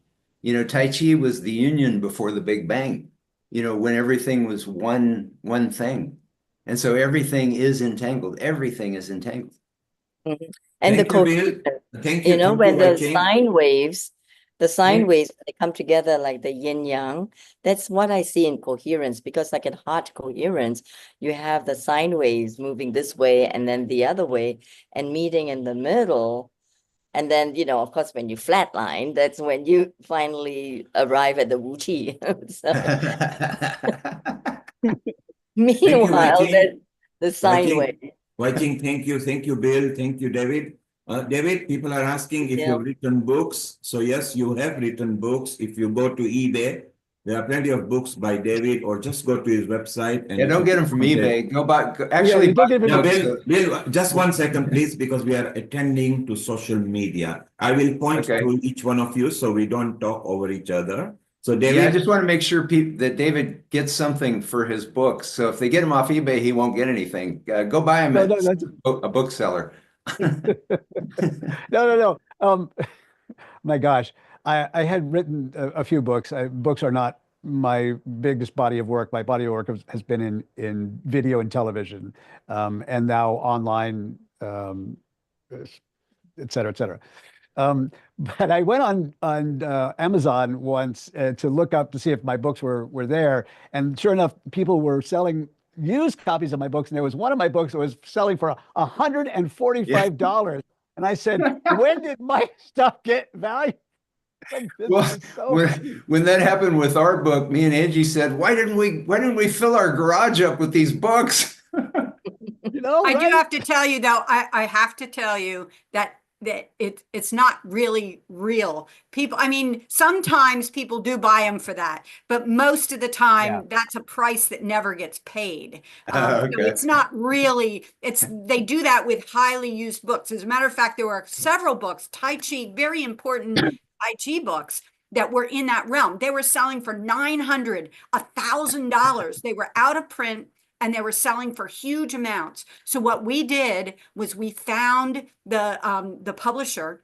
Tai Chi was the union before the Big Bang, when everything was one thing. And so everything is entangled. Everything is entangled. Mhm. And the Thank you, Bill. coherence, Thank you, when Wai the Ching. sine Yeah. waves, they come together like the yin yang. That's what I see in coherence, because like in heart coherence, you have the sine waves moving this way and then the other way and meeting in the middle. And then, of course, when you flatline, that's when you finally arrive at the Wu Chi. So, Thank you, Wai meanwhile, Ching. that the sine wave. Wai Ching, thank you. Thank you, Bill. Thank you, David. David, people are asking if Yeah. you've written books. So yes, you have written books. If you go to eBay, there are plenty of books by David, or just go to his website and Yeah, if don't you get them from click on the- eBay. Go buy, Yeah, actually you buy don't get the Yeah, books. Bill, just 1 second, please, because we are attending to social media. I will point Okay. to each one of you so we don't talk over each other. So Yeah, I David, just want to make sure that David gets something for his books. So if they get them off eBay, he won't get anything. Go buy them No, at no, that's a bookseller. no. My gosh, I had written a few books. Books are not my biggest body of work. My body of work has been in video and television, and now online, et cetera, et cetera. But I went on Amazon once to look up to see if my books were there, and sure enough, people were selling used copies of my books, and there was one of my books that was selling for $145. And I said, when did my stuff get value? Like, this Well, is so funny. when that happened with our book, me and Angie said, why didn't we fill our garage up with these books? I do Right? have to tell you though, I have to tell you that it's not really real. People, I mean, sometimes people do buy them for that, but most of the Yeah. time that's a price that never gets paid. So Okay. it's not really, they do that with highly used books. As a matter of fact, there were several books, Tai Chi, very important Tai Chi books that were in that realm. They were selling for $900, $1,000. They were out of print and they were selling for huge amounts. So what we did was we found the publisher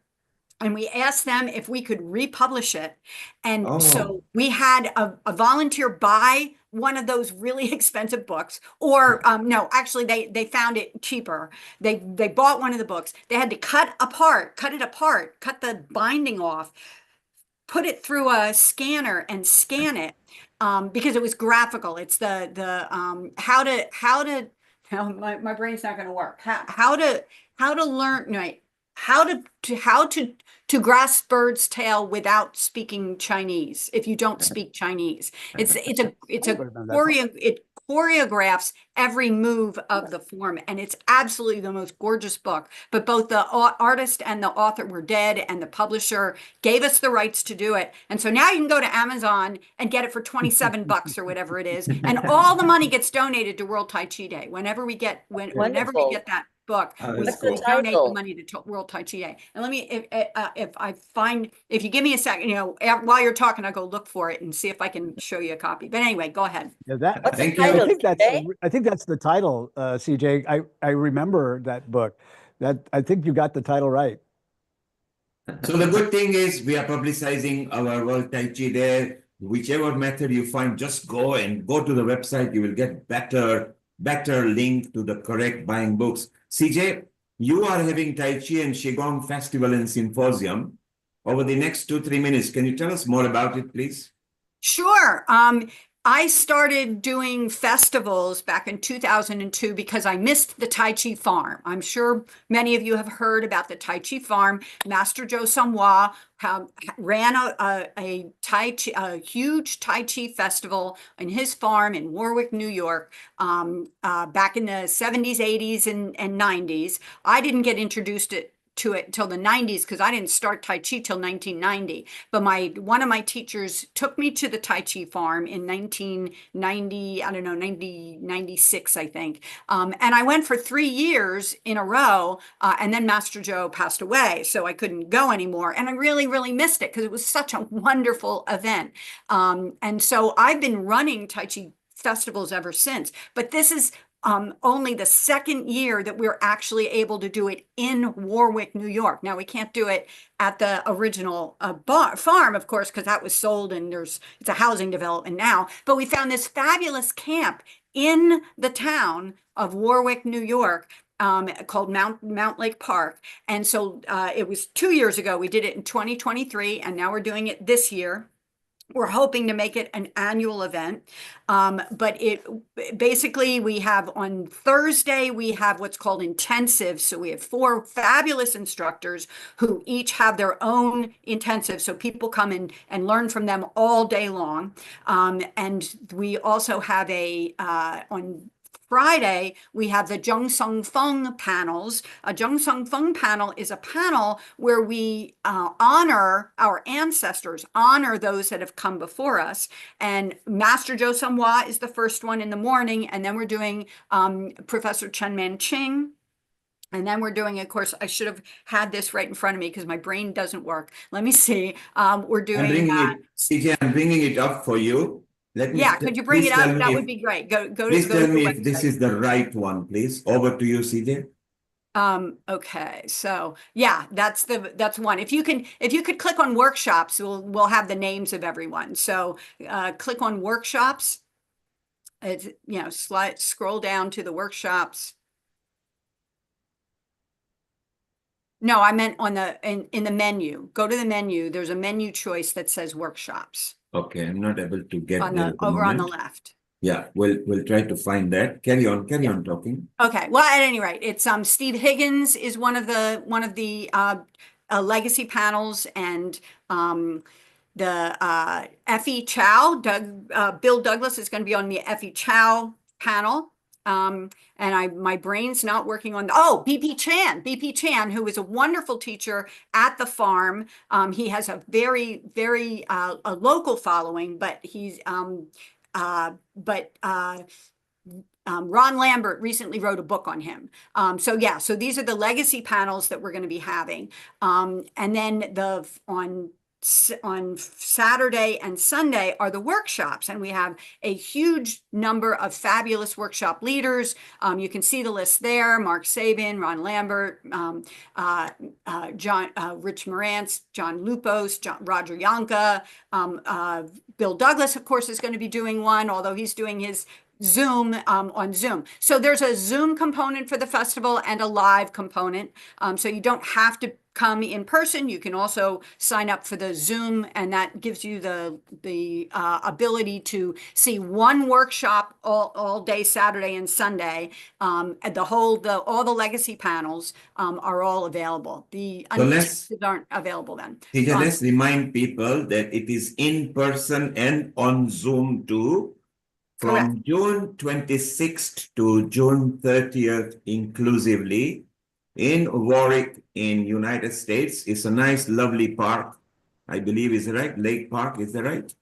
and we asked them if we could republish it. And Oh. so we had a volunteer buy one of those really expensive books, or no, actually they found it cheaper. They bought one of the books. They had to cut it apart, cut the binding off, put it through a scanner and scan it, because it was graphical. It's the how to no, my brain's not going to work. How to learn, no, how to grasp bird's tail without speaking Chinese if you don't speak Chinese. It's I never remember that book. it choreographs every move of the form, and it's absolutely the most gorgeous book. But both the artist and the author were dead, and the publisher gave us the rights to do it. And so now you can go to Amazon and get it for 27 bucks or whatever it is, and all the money gets donated to World Tai Chi Day whenever we get Wonderful. that. book Oh, was that's What's the cool. donate the title? money to World Tai Chi Day. And let me, if you give me a second, while you're talking, I'll go look for it and see if I can show you a copy. But anyway, go ahead. Yeah, that What's the Thank I you. title, think CJ? I think that's the title, CJ. I remember that book. I think you got the title right. So the good thing is we are publicizing our World Tai Chi Day. Whichever method you find, just go to the website. You will get better link to the correct buying books. CJ, you are having Tai Chi and Qigong Festival and Symposium over the next 2-3 minutes. Can you tell us more about it, please? Sure. I started doing festivals back in 2002 because I missed the Tai Chi Farm. I'm sure many of you have heard about the Tai Chi Farm. Master Joe Samwa ran a huge Tai Chi festival in his farm in Warwick, New York, back in the 70s, 80s, and 90s. I didn't get introduced to it until the 90s because I didn't start Tai Chi till 1990. But one of my teachers took me to the Tai Chi farm in 1990, I don't know, 96, I think. And I went for 3 years in a row, and then Master Joe passed away, so I couldn't go anymore. And I really, really missed it because it was such a wonderful event. And so I've been running Tai Chi festivals ever since. But this is only the second year that we're actually able to do it in Warwick, New York. Now, we can't do it at the original farm, of course, because that was sold and it's a housing development now. But we found this fabulous camp in the town of Warwick, New York, called Mount Lake Park. And so it was 2 years ago. We did it in 2023, and now we're doing it this year. We're hoping to make it an annual event. But basically we have on Thursday, we have what's called intensive. So we have 4 fabulous instructors who each have their own intensive. So people come in and learn from them all day long. And we also have on Friday, we have the Zheng Sung Feng panels. A Zheng Sung Feng panel is a panel where we honor our ancestors, honor those that have come before us. And Master Zhou Samwa is the first one in the morning. And then we're doing Professor Chen Man Ching. And then we're doing, of course, I should have had this right in front of me because my brain doesn't work. Let me see. We're doing. CJ, I'm bringing it up for you. Could you bring it up? That would be great. Please tell me if website. this is the right one, please. Over to you, CJ. Okay, so yeah, that's one. If you could click on workshops, we'll have the names of everyone. So click on workshops. It's, scroll down to the workshops. No, I meant on in the menu. Go to the menu. There's a menu choice that says workshops. Okay, I'm not able to get there at the over on the moment. left. Yeah, we'll try to find that. Carry on talking. Okay. Well, at any rate, it's Steve Higgins is one of the legacy panels, and the Effie Chow, Bill Douglas is going to be on the Effie Chow panel. And my brain's not working on BP Chan, who is a wonderful teacher at the farm. He has a very, very a local following, but he's Ron Lambert recently wrote a book on him. So these are the legacy panels that we're going to be having. And then on Saturday and Sunday are the workshops, and we have a huge number of fabulous workshop leaders. You can see the list there: Mark Sabin, Ron Lambert, Rich Morantz, John Lupos, Roger Yanka, Bill Douglas, of course, is going to be doing one, although he's doing his Zoom on Zoom. So there's a Zoom component for the festival and a live component. So you don't have to come in person. You can also sign up for the Zoom, and that gives you the ability to see one workshop all day Saturday and Sunday. All the legacy panels are all available. The unintensive aren't available then. Let's remind people that it is in person and on Zoom too. From June 26th to June 30th inclusively in Warwick in United States. It's a nice, lovely park. I believe is right. Lake Park, is that right?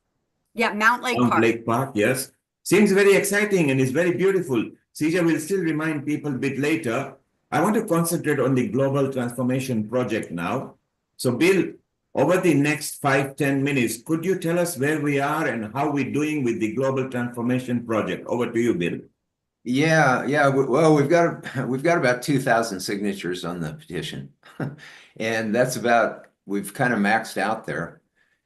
Yeah, Mount Lake Park. Lake Park, yes. Seems very exciting and it's very beautiful. CJ will still remind people a bit later I want to concentrate on the Global Transformation Project now. So Bill, over the next 5-10 minutes, could you tell us where we are and how we're doing with the Global Transformation Project? Over to you, Bill. Yeah. Well, we've got about 2,000 signatures on the petition, and that's we've kind of maxed out there.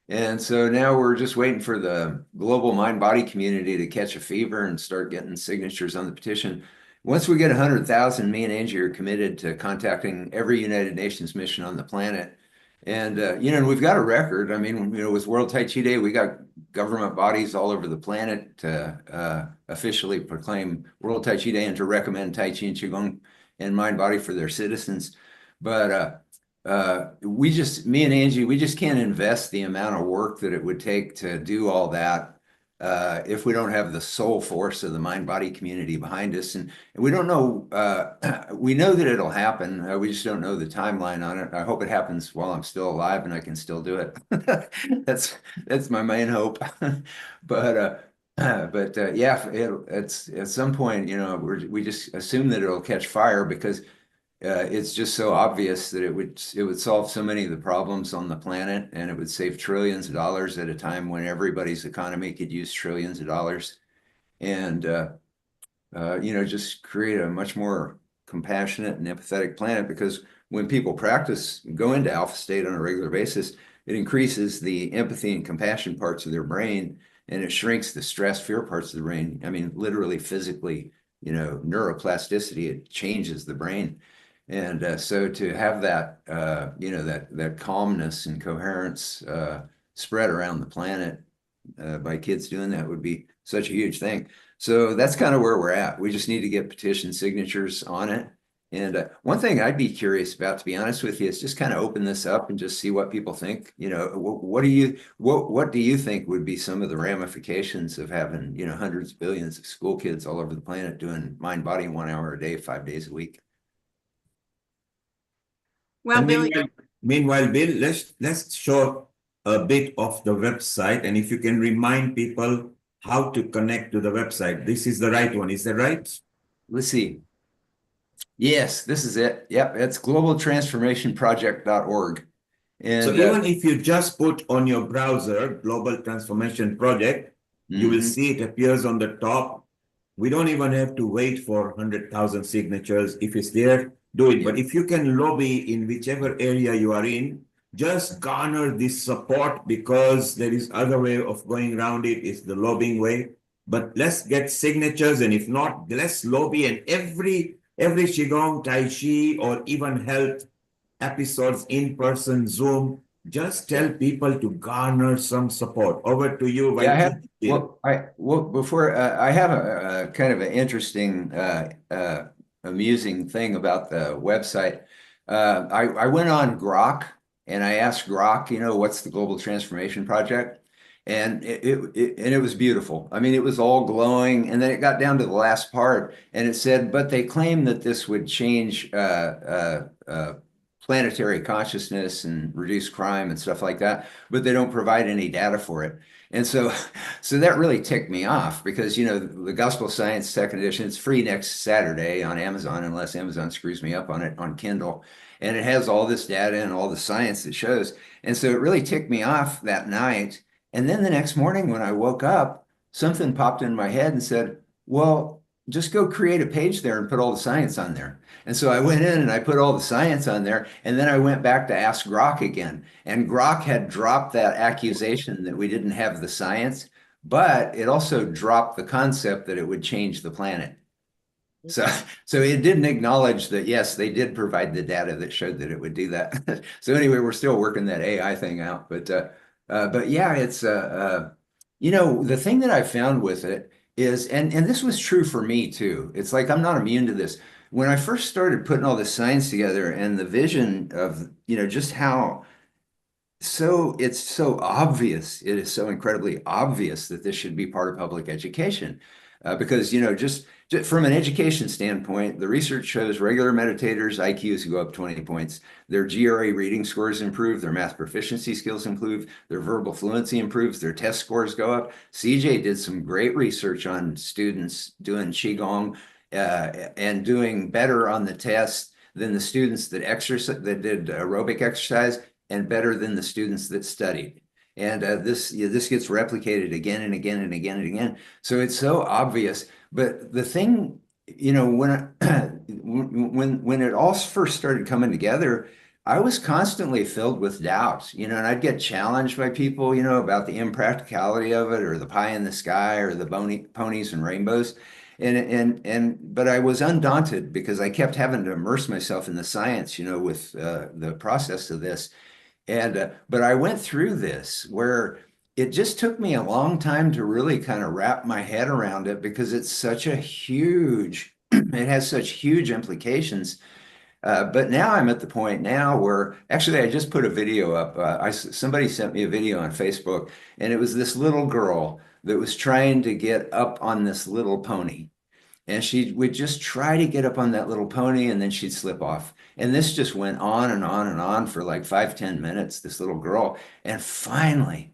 And so now we're just waiting for the global mind-body community to catch a fever and start getting signatures on the petition. Once we get 100,000, me and Angie are committed to contacting every United Nations mission on the planet. And, and we've got a record. I mean, with World Tai Chi Day, we got government bodies all over the planet to officially proclaim World Tai Chi Day and to recommend Tai Chi and Qigong and mind body for their citizens. But me and Angie, we just can't invest the amount of work that it would take to do all that if we don't have the soul force of the mind-body community behind us. And we don't know, we know that it'll happen. We just don't know the timeline on it. I hope it happens while I'm still alive and I can still do it. That's my main hope. But yeah, it's at some point, we just assume that it'll catch fire because it's just so obvious that it would solve so many of the problems on the planet, and it would save trillions of dollars at a time when everybody's economy could use trillions of dollars, and just create a much more compassionate and empathetic planet. Because when people go into alpha state on a regular basis, it increases the empathy and compassion parts of their brain, and it shrinks the stress, fear parts of the brain. I mean, literally, physically, neuroplasticity, it changes the brain. And so to have that, that calmness and coherence spread around the planet by kids doing that would be such a huge thing. So that's kind of where we're at. We just need to get petition signatures on it. And one thing I'd be curious about, to be honest with you, is just kind of open this up and just see what people think. What do you think would be some of the ramifications of having, hundreds of billions of school kids all over the planet doing mind body 1 hour a day, 5 days a week? Well, And Billy, meanwhile, Bill, let's show a bit of the website, and if you can remind people how to connect to the website. This is the right one, is that right? Let's see. Yes, this is it. Yep, it's globaltransformationproject.org. And so even if you just put on your browser Global Transformation Project, you will see it appears on the top. We don't even have to wait for 100,000 signatures. If it's there, do it. But if you can lobby in whichever area you are in, just garner this support, because there is other way of going around it. It's the lobbying way. But let's get signatures, and if not, let's lobby. And every Qigong, Tai Chi, or even health episodes in person, Zoom, just tell people to garner some support. Over to you. Yeah, before I have a kind of an interesting, amusing thing about the website. I went on Grok and I asked Grok, what's the Global Transformation Project? And it was beautiful. I mean, it was all glowing, and then it got down to the last part, and it said, but they claim that this would change planetary consciousness and reduce crime and stuff like that, but they don't provide any data for it. And so that really ticked me off, because, the Gospel Science second edition, it's free next Saturday on Amazon, unless Amazon screws me up on it on Kindle. And it has all this data and all the science that shows. And so it really ticked me off that night. And then the next morning when I woke up, something popped in my head and said, well, just go create a page there and put all the science on there. And so I went in and I put all the science on there, and then I went back to ask Grok again. And Grok had dropped that accusation that we didn't have the science, but it also dropped the concept that it would change the planet. So it didn't acknowledge that, yes, they did provide the data that showed that it would do that. So anyway, we're still working that AI thing out. But yeah, it's, the thing that I found with it is, and this was true for me too. It's like, I'm not immune to this. When I first started putting all this science together and the vision of, just how it's so obvious, it is so incredibly obvious that this should be part of public education. Because, just from an education standpoint, the research shows regular meditators' IQs go up 20 points. Their GRE reading scores improve, their math proficiency skills improve, their verbal fluency improves, their test scores go up. CJ did some great research on students doing Qigong and doing better on the test than the students that did aerobic exercise, and better than the students that studied. And this gets replicated again and again and again and again. So it's so obvious. But the thing, when it all first started coming together, I was constantly filled with doubts, and I'd get challenged by people, about the impracticality of it, or the pie in the sky, or the ponies and rainbows. But I was undaunted because I kept having to immerse myself in the science, with the process of this. But I went through this where it just took me a long time to really kind of wrap my head around it, because it's such a huge, it has such huge implications. But now I'm at the point now where actually I just put a video up. Somebody sent me a video on Facebook, and it was this little girl that was trying to get up on this little pony. And she would just try to get up on that little pony, and then she'd slip off. And this just went on and on and on for like 5-10 minutes, this little girl. And finally,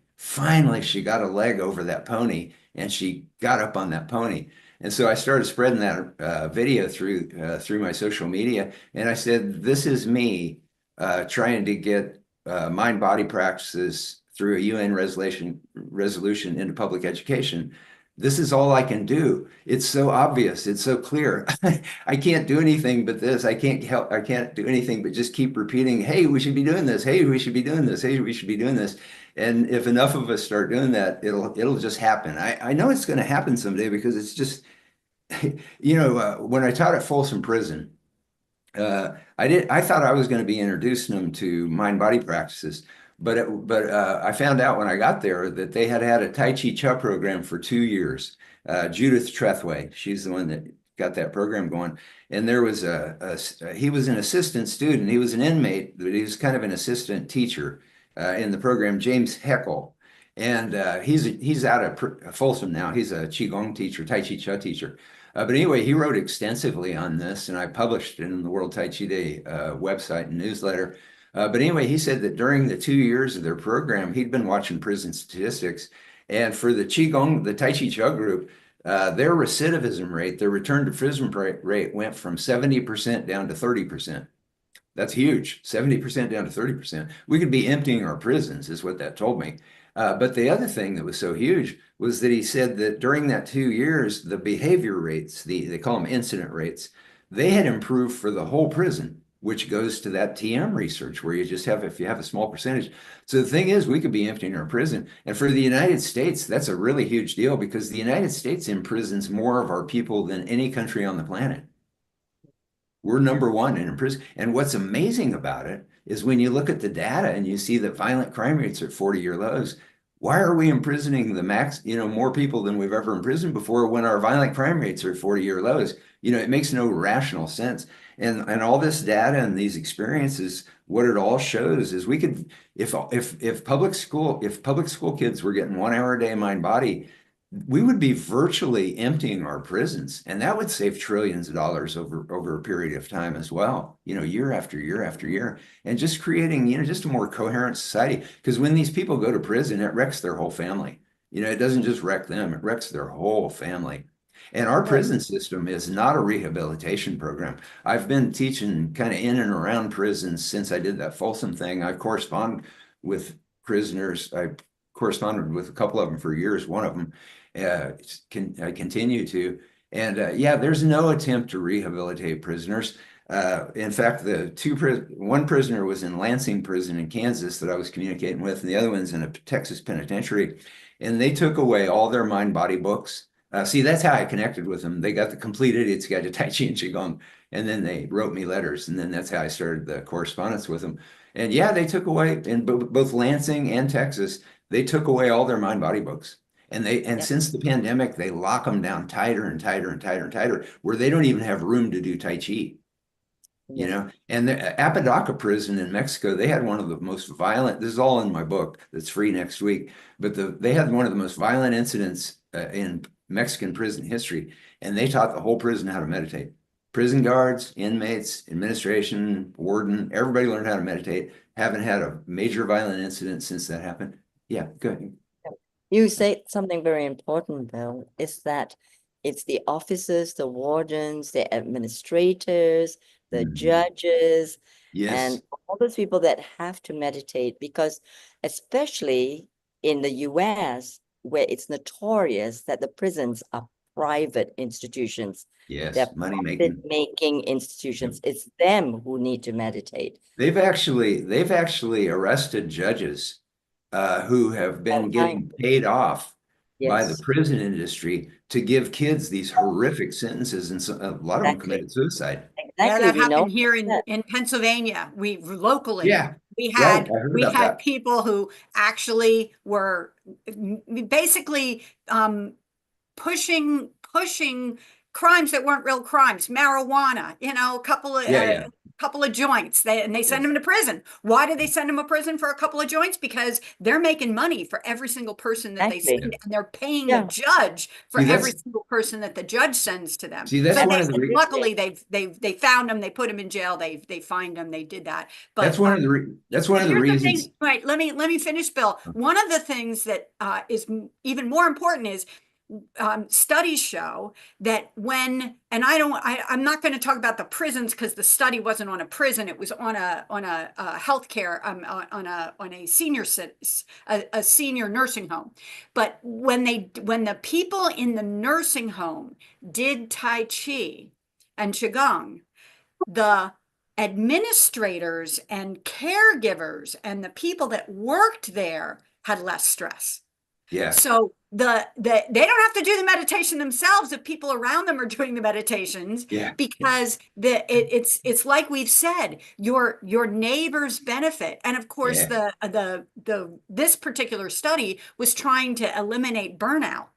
she got a leg over that pony, and she got up on that pony. And so I started spreading that video through my social media. And I said, this is me trying to get mind-body practices through a UN resolution into public education. This is all I can do. It's so obvious. It's so clear. I can't do anything but this. I can't do anything but just keep repeating, hey, we should be doing this. Hey, we should be doing this. Hey, we should be doing this. And if enough of us start doing that, it'll just happen. I know it's going to happen someday, because it's just, when I taught at Folsom Prison, I thought I was going to be introducing them to mind-body practices. But I found out when I got there that they had a Tai Chi Qigong program for 2 years. Judith Trethway, she's the one that got that program going. And there was he was an assistant student. He was an inmate, but he was kind of an assistant teacher in the program, James Heckel. And he's out of Folsom now. He's a Qigong teacher, Tai Chi Qigong teacher. But anyway, he wrote extensively on this, and I published it in the World Tai Chi Day website and newsletter. But anyway, he said that during the 2 years of their program, he'd been watching prison statistics. And for the Qigong, the Tai Chi Qigong group, their recidivism rate, their return to prison rate went from 70% down to 30%. That's huge, 70% down to 30%. We could be emptying our prisons, is what that told me. But the other thing that was so huge was that he said that during that 2 years, the behavior rates, they call them incident rates, they had improved for the whole prison, which goes to that TM research where you just have, if you have a small percentage. So the thing is, we could be emptying our prison. And for the United States, that's a really huge deal, because the United States imprisons more of our people than any country on the planet. We're number one in prison. And what's amazing about it is when you look at the data and you see that violent crime rates are 40-year lows, why are we imprisoning the max, more people than we've ever imprisoned before when our violent crime rates are 40-year lows? It makes no rational sense. And all this data and these experiences, what it all shows is we could, if public school kids were getting 1 hour a day mind body, we would be virtually emptying our prisons, and that would save trillions of dollars over a period of time as well, year after year after year, and just creating, just a more coherent society. Because when these people go to prison, it wrecks their whole family. It doesn't just wreck them, it wrecks their whole family. And our prison system is not a rehabilitation program. I've been teaching kind of in and around prisons since I did that Folsom thing. I correspond with prisoners. I corresponded with a couple of them for years. One of them I continue to. And yeah, there's no attempt to rehabilitate prisoners. In fact, one prisoner was in Lansing prison in Kansas that I was communicating with, and the other one's in a Texas penitentiary. And they took away all their mind-body books. See, that's how I connected with them. They got the Complete Idiot's Guide to Tai Chi and Qigong, and then they wrote me letters, and then that's how I started the correspondence with them. And yeah, they took away, in both Lansing and Texas, they took away all their mind-body books. And since the pandemic, they lock them down tighter and tighter and tighter and tighter, where they don't even have room to do Tai Chi. And the Apodaca prison in Mexico, they had one of the most violent, this is all in my book that's free next week, but they had one of the most violent incidents in Mexican prison history, and they taught the whole prison how to meditate. Prison guards, inmates, administration, warden, everybody learned how to meditate. Haven't had a major violent incident since that happened. Yeah, good. You say something very important, Bill, is that it's the officers, the wardens, the administrators, the Mhm. judges, Yes. and all those people that have to meditate, because especially in the US, where it's notorious that the prisons are private institutions. Yes. They're Money making. profit-making institutions. It's them who need to meditate. They've actually arrested judges who have been getting paid off by the Yes, prison industry to give kids these horrific sentences, and a lot of them exactly. committed suicide. Yeah, Exactly. that We know happened here that. in Pennsylvania. We locally, Yeah, we right. had I heard we about had that. people who actually were basically pushing crimes that weren't real crimes, marijuana, a couple of Yeah. couple of joints. And they send Yes. them to prison. Why do they send them to prison for a couple of joints? Because they're making money for every single person that they Exactly. send, and they're paying Yeah. the judge for See, every that's single person that the judge sends to them. see, that's So one they, of the re luckily they found them, they put them in jail, they fined them, they did that. that's But one of the re that's one of the here's the reasons. thing, right? Let me finish, Bill. One of the things that is even more important is studies show that when, and I'm not going to talk about the prisons because the study wasn't on a prison; it was on a healthcare, on a senior a senior nursing home. But when the people in the nursing home did Tai Chi and Qigong, the administrators and caregivers and the people that worked there had less stress. Yeah. So they don't have to do the meditation themselves if people around them are doing the meditations. Yeah. Because it's like we've said, your neighbors benefit. And of course, Yeah. this particular study was trying to eliminate burnout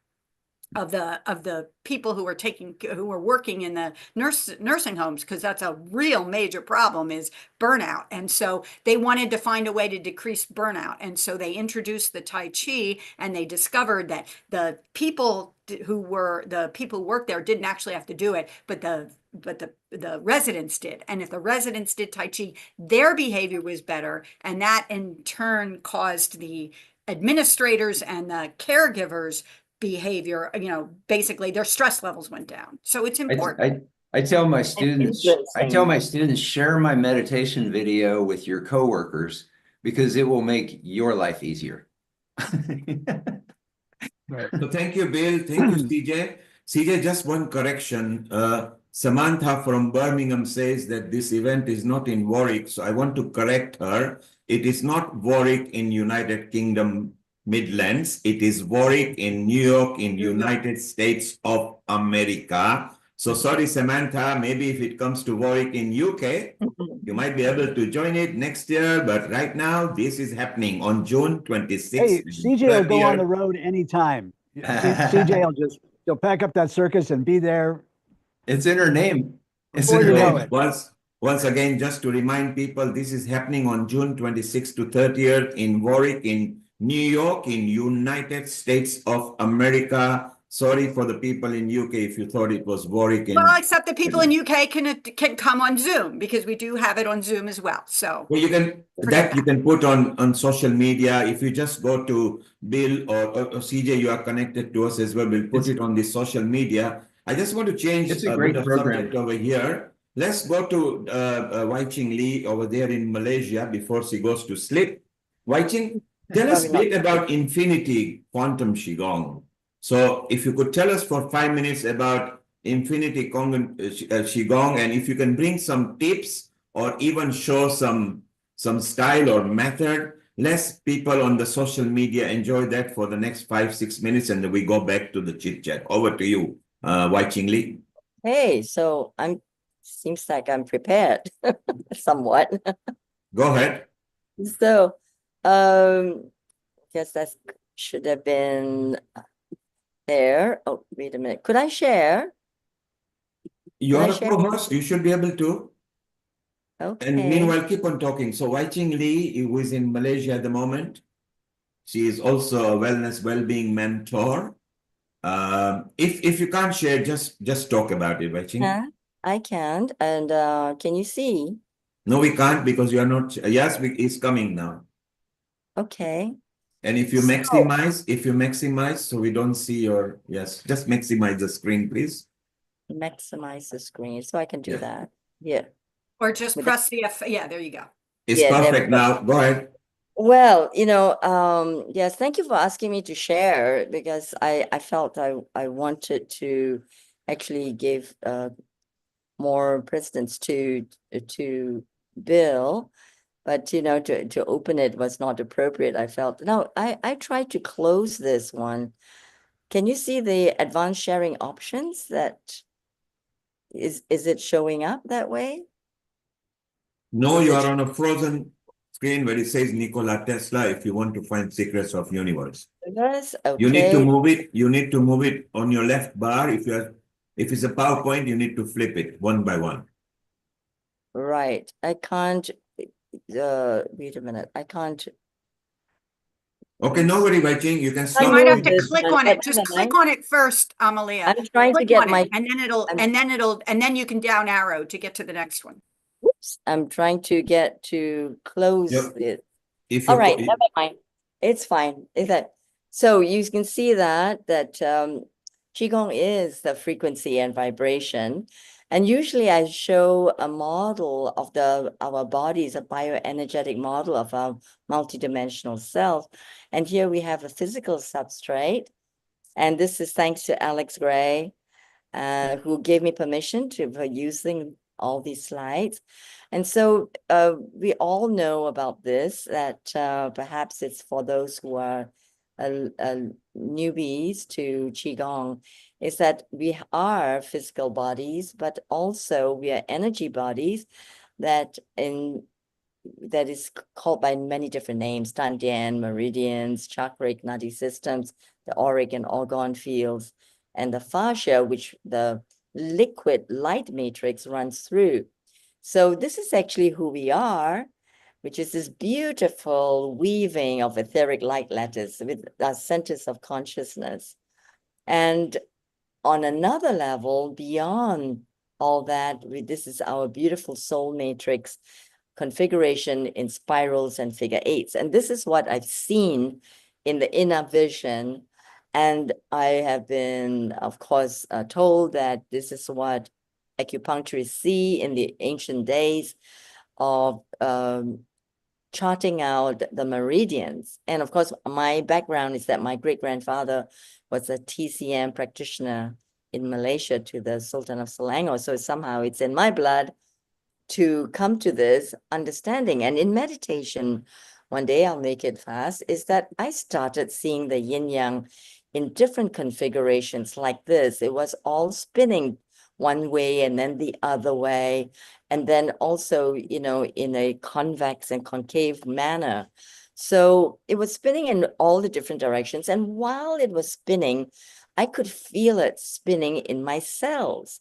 of the people who are working in the nursing homes, because that's a real major problem, is burnout. And so they wanted to find a way to decrease burnout, and so they introduced the Tai Chi, and they discovered that the people who worked there didn't actually have to do it, but the residents did. And if the residents did Tai Chi, their behavior was better, and that in turn caused the administrators and the caregivers behavior, basically their stress levels went down. So it's important. I tell my It's students, share my meditation video with your coworkers because it will make your life easier. Right. So thank you, Bill. Thank you, CJ. CJ, just one correction. Samantha from Birmingham says that this event is not in Warwick. So I want to correct her. It is not Warwick in United Kingdom Midlands. It is Warwick in New York in United States of America. So sorry, Samantha, maybe if it comes to Warwick in UK, you might be able to join it next year. But right now, this is happening on June 26th. Hey, CJ will go on the road anytime. CJ will he'll pack up that circus and be there. It's in her name. It's Before in her you know name. it. Once again, just to remind people, this is happening on June 26th to 30th in Warwick, in New York, in United States of America. Sorry for the people in UK if you thought it was Warwick. Well, except the people in UK can come on Zoom, because we do have it on Zoom as well. So well, you can put on social media. If you just go to Bill or CJ, you are connected to us as well. We'll put it on the social media. I just want to change It's a a great bit of program. subject over here. Let's go to Wai Ching Lee over there in Malaysia before she goes to sleep. Wai Ching, tell us a bit about Infinity Quantum Qigong. So if you could tell us for 5 minutes about Infinity Qigong, and if you can bring some tips or even show some style or method, less people on the social media enjoy that for the next 5-6 minutes, and then we go back to the chit chat. Over to you, Wai Ching Lee. Hey, so seems like I'm prepared somewhat. Go ahead. So, guess that should have been there. Oh, wait a minute. Could I share? You're a co-host. You should be able to. Okay. And meanwhile, keep on talking. So Wai Ching Lee, who is in Malaysia at the moment, she is also a wellness, well-being mentor. If you can't share, just talk about it, Wai Ching. Yeah, I can. And can you see? No, we can't because you are not. Yes, it's coming now. Okay. And if you maximize, so we don't see your, yes, just maximize the screen, please. Maximize the screen, so I can do that. Yeah. Or just With press the F. Yeah, there you go. It's Yeah, there we perfect go. now. Go ahead. Well, yes, thank you for asking me to share because I felt I wanted to actually give more precedence to Bill, but to open it was not appropriate. I felt no, I tried to close this one. Can you see the advanced sharing options that is it showing up that way? No, Is you it are on a frozen screen where it says Nikola Tesla if you want to find secrets of universe. Yes, You need to okay. move it. You need to move it on your left bar. If it's a PowerPoint, you need to flip it one by one. Right. I can't wait a minute. I can't Okay, no worry, Wai Ching. You can You stop. might have move to this click one, on but it. Just never click mind. on it first, Amalia. I'm trying to Click get on my it, and then you can down arrow to get to the next one. whoops, I'm trying to get to close Yep. it. If All you right, never mind. It's fine. Is that so you can see that Qigong is the frequency and vibration. And usually I show a model of our bodies, a bioenergetic model of our multidimensional self. And here we have a physical substrate. And this is thanks to Alex Gray, who gave me permission for using all these slides. And so we all know about this, that perhaps it's for those who are newbies to Qigong, is that we are physical bodies, but also we are energy bodies that is called by many different names: Tandian, meridians, chakric, nadi systems, the auric and orgone fields, and the fascia, which the liquid light matrix runs through. So this is actually who we are, which is this beautiful weaving of etheric light lattice with our centers of consciousness. And on another level, beyond all that, this is our beautiful soul matrix configuration in spirals and figure eights. And this is what I've seen in the inner vision. And I have been, of course, told that this is what acupuncturists see in the ancient days of charting out the meridians. And of course, my background is that my great-grandfather was a TCM practitioner in Malaysia to the Sultan of Selangor. So somehow it's in my blood to come to this understanding. And in meditation, one day I'll make it fast, is that I started seeing the yin yang in different configurations like this. It was all spinning one way and then the other way. And then also, in a convex and concave manner. So it was spinning in all the different directions. And while it was spinning, I could feel it spinning in my cells.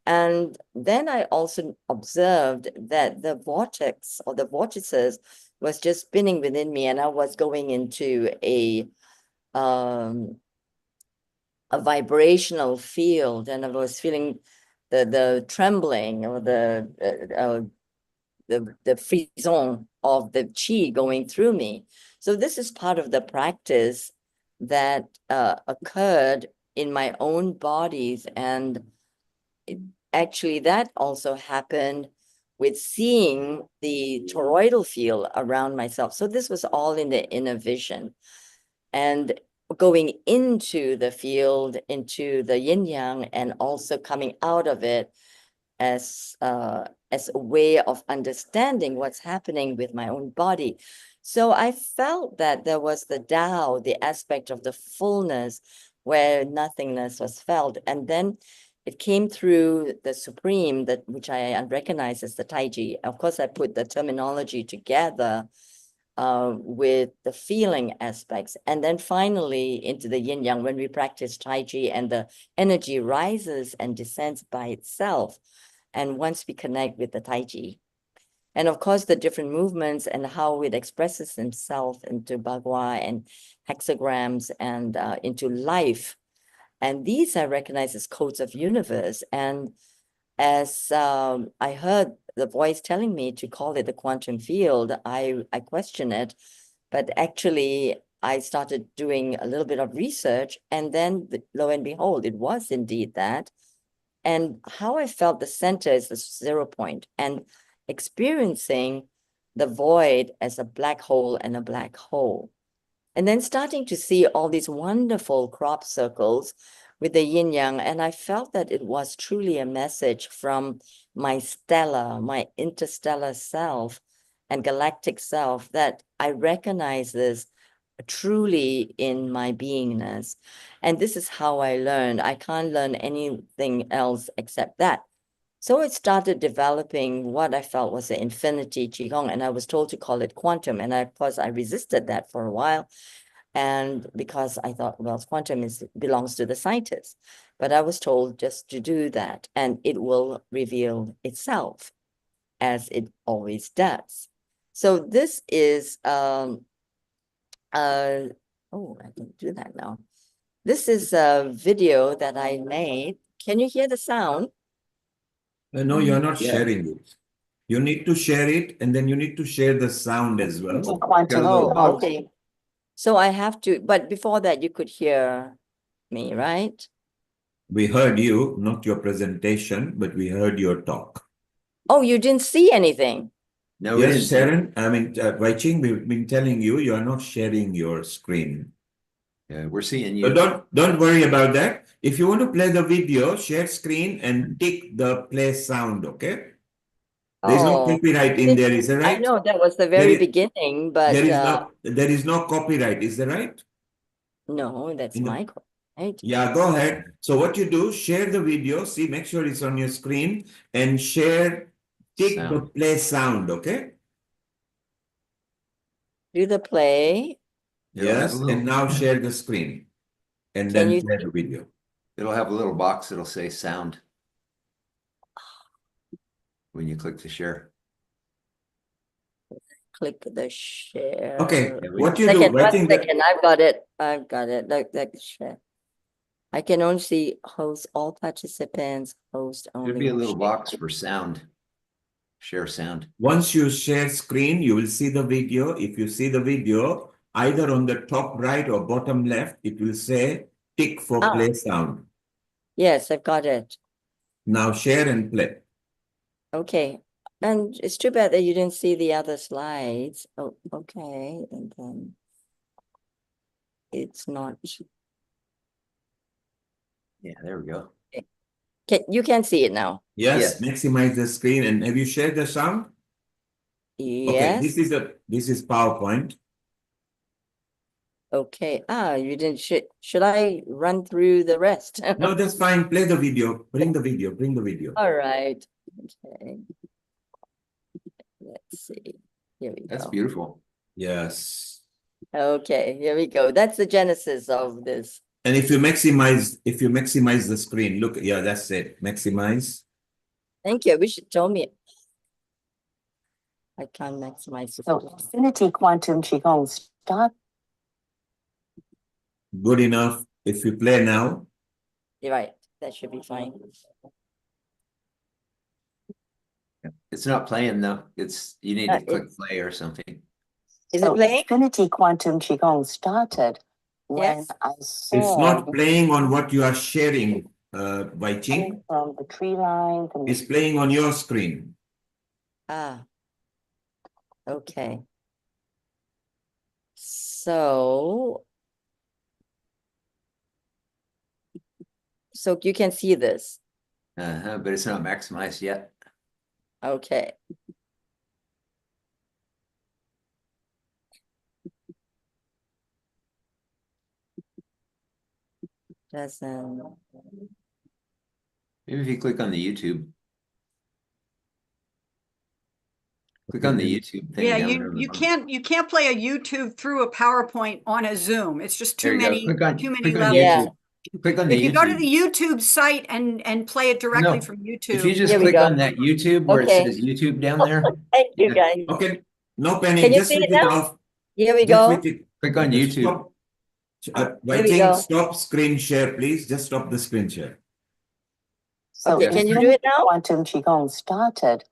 And then I also observed that the vortex or the vortices was just spinning within me, and I was going into a vibrational field, and I was feeling the trembling or the frisson of the qi going through me. So this is part of the practice that occurred in my own bodies, and actually that also happened with seeing the toroidal field around myself. So this was all in the inner vision. And going into the field, into the yin yang, and also coming out of it as a way of understanding what's happening with my own body. So I felt that there was the Tao, the aspect of the fullness where nothingness was felt. And then it came through the supreme, which I recognize as the Tai Chi. Of course, I put the terminology together with the feeling aspects. And then finally into the yin yang when we practice Tai Chi and the energy rises and descends by itself. And once we connect with the Tai Chi, and of course the different movements and how it expresses itself into Bagua and hexagrams and into life. And these I recognize as codes of universe. And as I heard the voice telling me to call it the quantum field, I question it. But actually, I started doing a little bit of research, and then lo and behold, it was indeed that. And how I felt the center is the 0 point. And experiencing the void as a black hole and a black hole. And then starting to see all these wonderful crop circles with the yin yang. And I felt that it was truly a message from my stellar, my interstellar self and galactic self, that I recognize this truly in my beingness. And this is how I learned. I can't learn anything else except that. So it started developing what I felt was the infinity Qigong, and I was told to call it quantum. And of course, I resisted that for a while. And because I thought, well, quantum belongs to the scientists. But I was told just to do that, and it will reveal itself, as it always does. So this is, oh, I can do that now. This is a video that I made. Can you hear the sound? No, you're not Yeah. sharing it. You need to share it, and then you need to share the sound as well. Got a little box. Okay. So I have to, but before that, you could hear me, right? We heard you, not your presentation, but we heard your talk. Oh, you didn't see anything? No, we Yes, didn't. Sharon, I mean, Wai Ching, we've been telling you, you are not sharing your screen. Yeah, we're seeing So you. don't worry about that. If you want to play the video, share screen and tick the play sound, okay? There's no Oh, copyright in there, is that I right? know that was the very beginning, but There is no copyright, is that right? no, that's In the- my call, right? Yeah, go ahead. So what you do, share the video, see, make sure it's on your screen, and share, tick the Sound. play sound, okay? Do the play. It'll have a Yes, little- and now share the screen. And Can then you play see? the video. It'll have a little box that'll say sound when you click to share. Click the share. Okay, Yeah, we- what you do, I One think that second, I've got it. Like share. I can only see host all participants, host only. There'd be a little share. box for sound. Share sound. once you share screen, you will see the video. If you see the video, either on the top right or bottom left, it will say tick for Ah. play sound. Yes, I've got it. Now share and play. Okay. And it's too bad that you didn't see the other slides. Oh, okay. And then it's not. Yeah, there we go. You can see it now. Yes, Yes. maximize the screen. And have you shared the sound? Okay, Yes. this is PowerPoint. Okay. You didn't. Should I run through the rest? No, that's fine. Play the video. Bring the video. Bring the video. All right. Okay. Let's see. Here we That's go. beautiful. Yes. Okay, here we go. That's the genesis of this. And if you maximize the screen, look, yeah, that's it. Maximize. Thank you. Wish you told me. I can't maximize the So screen. Infinity Quantum Qigong start. Good enough. If you play now. You're right. That should be fine. It's not playing though. You need to click play or something. Is So it playing? Infinity Quantum Qigong started when Yes. I saw It's not playing on what you are sharing, Wai Ching. coming from the tree lines and It's playing on your screen. Okay. So you can see this. But it's not maximized yet. Okay. Doesn't. Maybe if you click on the YouTube. Click on the YouTube thing. Yeah, down there. you can't play a YouTube through a PowerPoint on a Zoom. It's just There too you go. many Click on levels. Yeah. YouTube. Click on the If you go to YouTube. the YouTube site and play it directly No, from If you YouTube. just Here we click go. on that YouTube where Okay. it says YouTube down there, Thank you, Yeah. guys. Okay, no panic. Can you Just see switch it it now? off. Here we Just go. switch it. click on Just YouTube. stop. Wai Here we Ching, go. stop screen share, please. Just stop the screen share. so Okay, can you do it now? Quantum Qigong started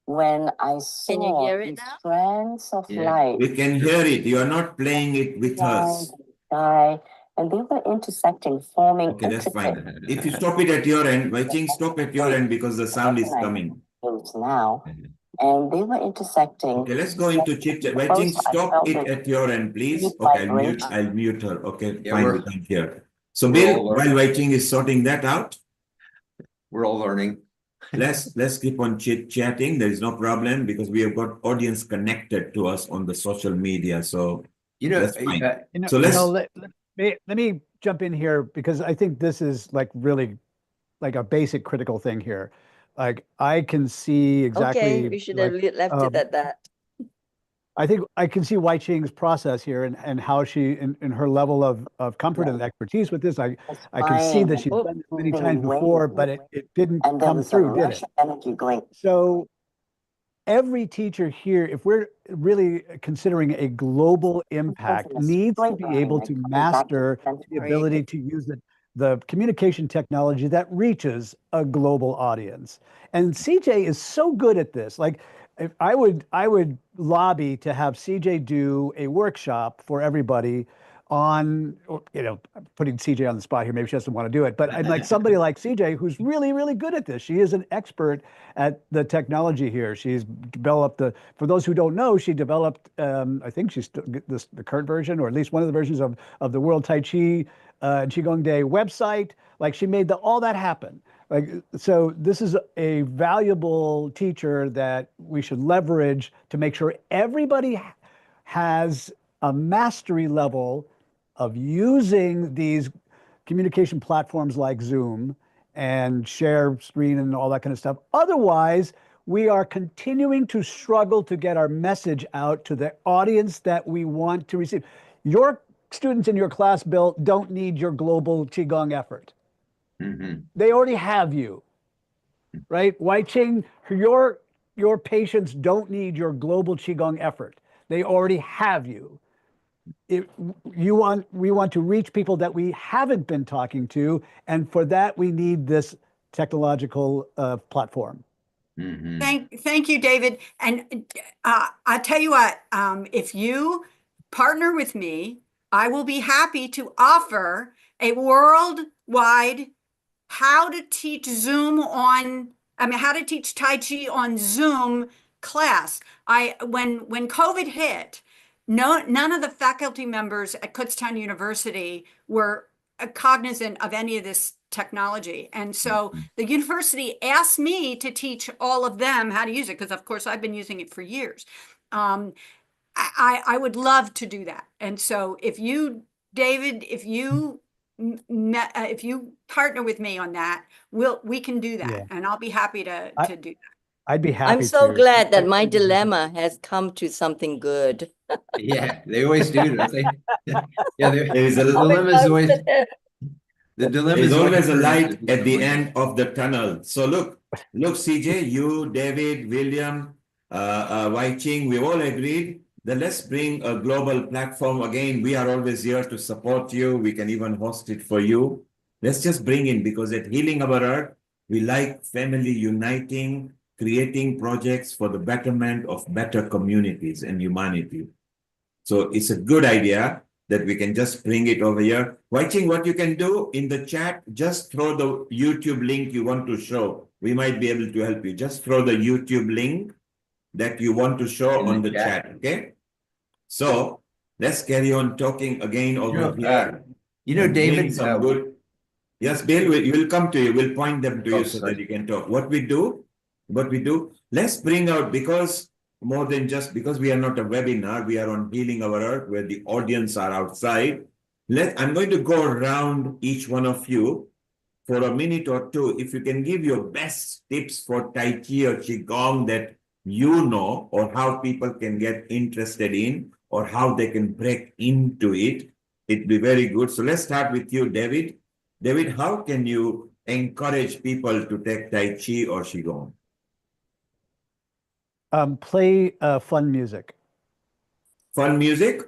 when I Can you saw hear it these now? strands of Yeah. light We can hear it. You are not playing it with us. sky, and they were intersecting, forming Okay, that's intricate fine. If you stop it at your end, Wai Ching, stop at your end because the sound is coming. shapes now. and they were intersecting. Okay, let's go into chit chat. Wai Ching, First, I stop felt it this at your end, please. deep Okay, vibration. I'll mute her. Okay, Yeah, fine, we we're- can't hear. So we're Bill, all while learning. Wai Ching is sorting that out, We're all learning. let's keep on chit chatting. There is no problem because we have got audience connected to us on the social media. So You know, that's fine. You So know, let's let me jump in here because I think this is like really like a basic critical thing here. Like I can see Okay, exactly we should like have left it at that. I think I can see Wai Ching's process here and how she in her level of comfort and expertise with this. I can see that she's done this many times before, but it didn't And there come was a through, did rush it? of energy going. So every teacher here, if we're really considering a global impact, needs to be able to master the ability to use the communication technology that reaches a global audience. And CJ is so good at this. Like, if I would lobby to have CJ do a workshop for everybody on, you know, putting CJ on the spot here. Maybe she doesn't want to do it, but I'd like somebody like CJ who's really, really good at this. She is an expert at the technology here. She's developed for those who don't know, she developed, I think she's the current version, or at least one of the versions of the World Tai Chi and Qigong Day website. Like she made all that happen. Like, so this is a valuable teacher that we should leverage to make sure everybody has a mastery level of using these communication platforms like Zoom and share screen and all that kind of stuff. Otherwise, we are continuing to struggle to get our message out to the audience that we want to receive. Your students in your class, Bill, don't need your global Qigong effort. They already have you, right? Wai Ching, your patients don't need your global Qigong effort. They already have you. We want to reach people that we haven't been talking to, and for that we need this technological platform. Thank you, David. And I'll tell you what, if you partner with me, I will be happy to offer a worldwide how to teach how to teach Tai Chi on Zoom class. When COVID hit, none of the faculty members at Kutztown University were cognizant of any of this technology. And so the university asked me to teach all of them how to use it, because of course I've been using it for years. I would love to do that. And so if you, David, if you partner with me on that, we can do that. Yeah. And I'll be happy to do that. I'd be happy I'm so to. glad that my dilemma has come to something good. Yeah, they always do, don't they? Yeah, There's the dilemma is always there's always a light at the end of the tunnel. So look, CJ, you, David, William, Wai Ching, we all agreed that let's bring a global platform. Again, we are always here to support you. We can even host it for you. Let's just bring in, because at Healing Our Earth, we like family uniting, creating projects for the betterment of better communities and humanity. So it's a good idea that we can just bring it over here. Wai Ching, what you can do in the chat, just throw the YouTube link you want to show. We might be able to help you. Just throw the YouTube link that you want to show on the chat, okay? So let's carry on talking again over here. David, some good. Yes, Bill, we'll come to you. We'll point them to you so that you can talk. What we do, let's bring out, because more than just because we are not a webinar, we are on Healing Our Earth, where the audience are outside. I'm going to go around each one of you for a minute or two. If you can give your best tips for Tai Chi or Qigong that you know, or how people can get interested in, or how they can break into it, it'd be very good. So let's start with you, David. David, how can you encourage people to take Tai Chi or Qigong? Play fun music. Fun music?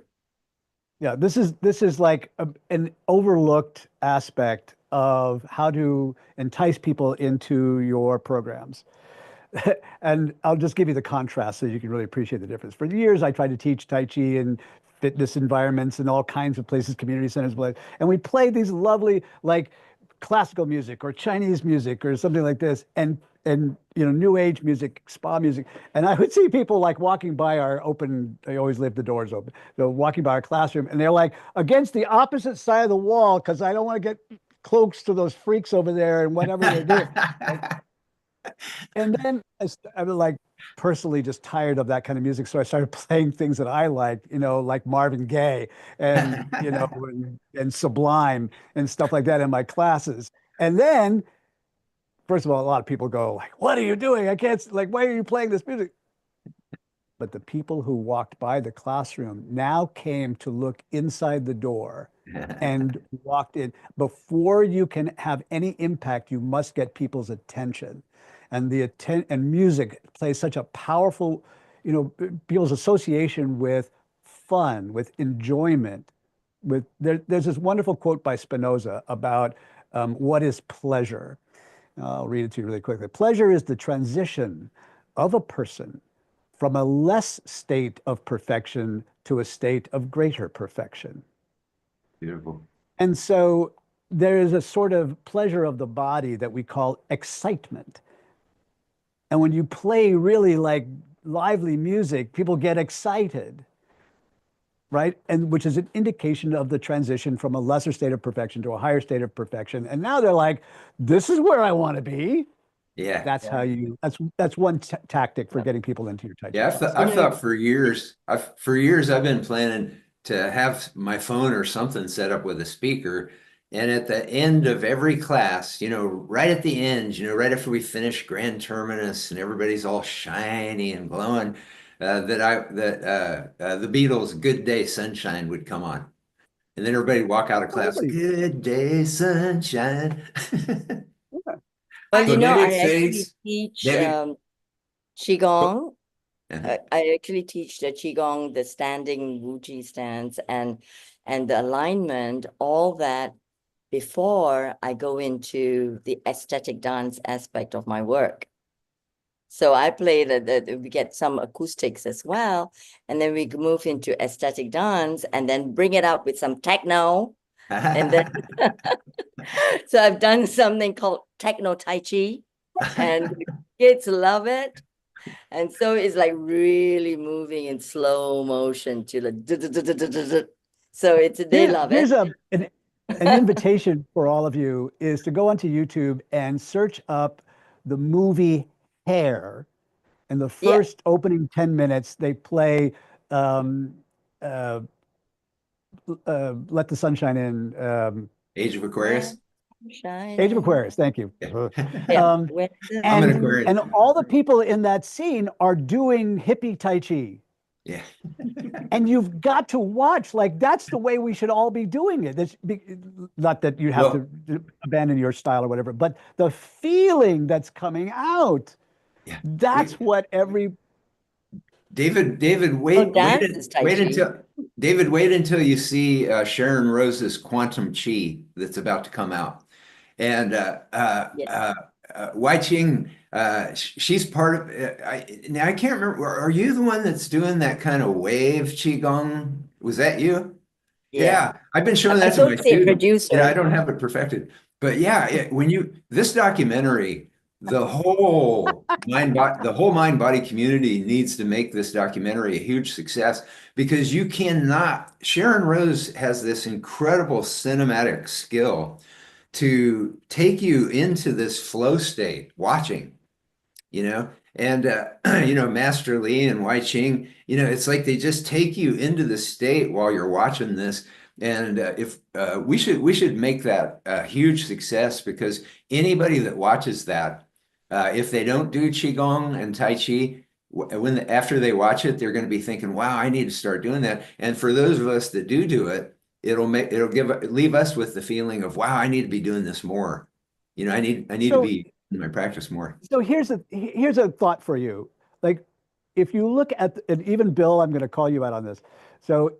Yeah, this is like an overlooked aspect of how to entice people into your programs. And I'll just give you the contrast so you can really appreciate the difference. For years, I tried to teach Tai Chi in fitness environments and all kinds of places, community centers, and we played these lovely, like, classical music or Chinese music or something like this. And and new age music, spa music. And I would see people like walking by our open, I always leave the doors open. So walking by our classroom, and they're like against the opposite side of the wall because I don't want to get close to those freaks over there and whatever they're doing. And then I was like personally just tired of that kind of music. So I started playing things that I like, like Marvin Gaye and, and Sublime and stuff like that in my classes. And then, first of all, a lot of people go like, what are you doing? I can't, like, why are you playing this music? But the people who walked by the classroom now came to look inside the door and walked in. Before you can have any impact, you must get people's attention. And music plays such a powerful, people's association with fun, with enjoyment. There's this wonderful quote by Spinoza about what is pleasure. I'll read it to you really quickly. Pleasure is the transition of a person from a less state of perfection to a state of greater perfection. Beautiful. And so there is a sort of pleasure of the body that we call excitement. And when you play really like lively music, people get excited, right? And which is an indication of the transition from a lesser state of perfection to a higher state of perfection. And now they're like, this is where I want to be. Yeah. That's how that's one tactic for getting people into your Tai Chi Yeah, class. I've thought for years, I've been planning to have my phone or something set up with a speaker. And at the end of every class, right at the end, right after we finish Grand Terminus and everybody's all shiny and glowing, the Beatles' Good Day Sunshine would come on. And then everybody would walk out of class, Good Day Sunshine. Well, So I David actually says, teach David, Qigong. Uh-huh. I actually teach the Qigong, the standing Wuji stance and the alignment, all that before I go into the aesthetic dance aspect of my work. So I play we get some acoustics as well, and then we move into aesthetic dance and then bring it up with some techno. And then so I've done something called techno Tai Chi, and the kids love it. And so it's like really moving in slow motion to the so they love Here's it. an invitation for all of you is to go onto YouTube and search up the movie Hair. In the first opening 10 minutes, they play uh, Let the Sunshine In. Age of Aquarius. Age of Aquarius, thank you. Yeah. I'm an Aquarius. And all the people in that scene are doing hippie Tai Chi. Yeah. And you've got to watch, like, that's the way we should all be doing it. Not that you have to abandon your style or whatever, but the feeling that's coming out. Yeah. That's what every David, wait until you see Sharon Rose's Quantum Chi that's about to come out. And Wai Ching, she's part of. Now I can't remember. Are you the one that's doing that kind of wave qigong? Was that you? Yeah, I've been showing that to my students. Producer. I don't have it perfected, but yeah, this documentary, the whole mind body community needs to make this documentary a huge success because you cannot. Sharon Rose has this incredible cinematic skill to take you into this flow state watching, and Master Lee and Wai Ching, it's like they just take you into the state while you're watching this. And if we should make that a huge success because anybody that watches that, if they don't do Qigong and Tai Chi, after they watch it, they're going to be thinking, wow, I need to start doing that. And for those of us that do it, it'll leave us with the feeling of, wow, I need to be doing this more. I need to be in my practice more. So here's a thought for you. Like, if you look at, and even Bill, I'm going to call you out on this. So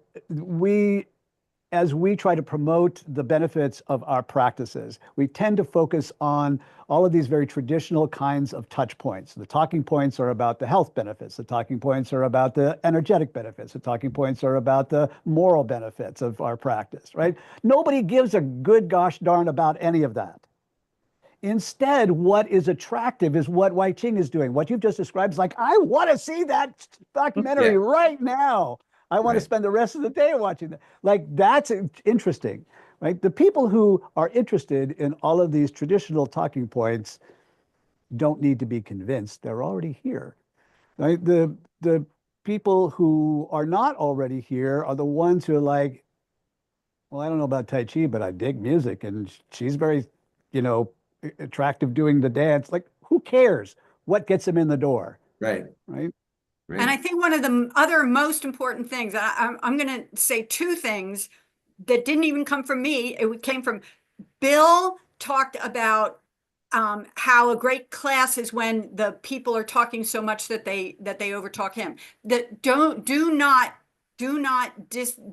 as we try to promote the benefits of our practices, we tend to focus on all of these very traditional kinds of touch points. The talking points are about the health benefits. The talking points are about the energetic benefits. The talking points are about the moral benefits of our practice, right? Nobody gives a good gosh darn about any of that. Instead, what is attractive is what Wai Ching is doing. What you've just described is like, I want to see that documentary Yeah. right now. I want to Right. spend the rest of the day watching that. Like, that's interesting, right? The people who are interested in all of these traditional talking points don't need to be convinced. They're already here, right? The people who are not already here are the ones who are like, well, I don't know about Tai Chi, but I dig music, and she's very, you know, attractive doing the dance. Like, who cares what gets them in the door, Right. right? And I Right. think one of the other most important things, I'm going to say two things that didn't even come from me. It came from Bill talked about how a great class is when the people are talking so much that they overtalk him. That do not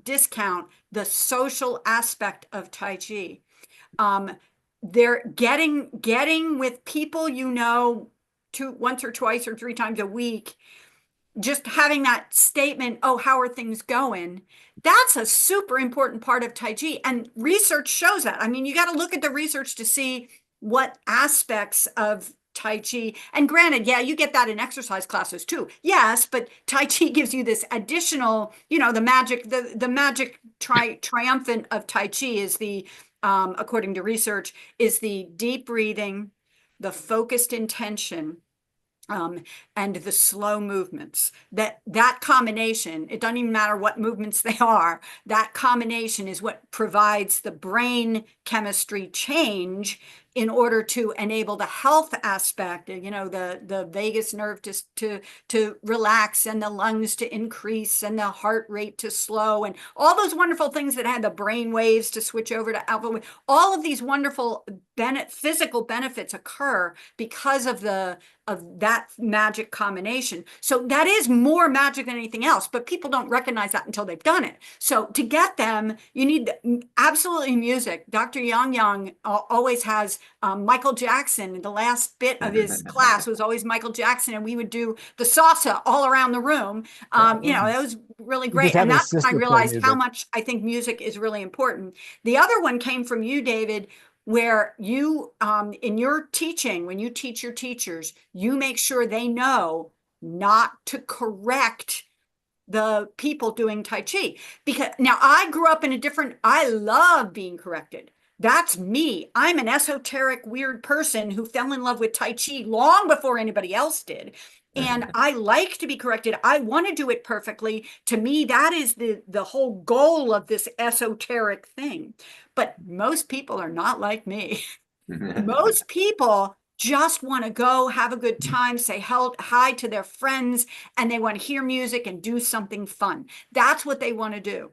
discount the social aspect of Tai Chi. They're getting with people once or twice or three times a week, just having that statement, oh, how are things going? That's a super important part of Tai Chi. And research shows that. I mean, you got to look at the research to see what aspects of Tai Chi. And granted, yeah, you get that in exercise classes too. Yes, but Tai Chi gives you this additional, the magic, the magic triumphant of Tai Chi is according to research, is the deep breathing, the focused intention, um, and the slow movements. That combination, it doesn't even matter what movements they are, that combination is what provides the brain chemistry change in order to enable the health aspect, the vagus nerve to relax, and the lungs to increase, and the heart rate to slow, and all those wonderful things that had the brain waves to switch over to alpha wave. All of these wonderful physical benefits occur because of that magic combination. So that is more magic than anything else, but people don't recognize that until they've done it. So to get them, you need absolutely music. Dr. Yang Yang always has Michael Jackson. The last bit of his class was always Michael Jackson, and we would do the salsa all around the room. That was really You great. just have And an that's when I assistant play realized how music. much I think music is really important. The other one came from you, David, where you, in your teaching, when you teach your teachers, you make sure they know not to correct the people doing Tai Chi. Because now I grew up in I love being corrected. That's me. I'm an esoteric, weird person who fell in love with Tai Chi long before anybody else did. And I like to be corrected. I want to do it perfectly. To me, that is the whole goal of this esoteric thing. But most people are not like me. Most people just want to go have a good time, say hi to their friends, and they want to hear music and do something fun. That's what they want to do.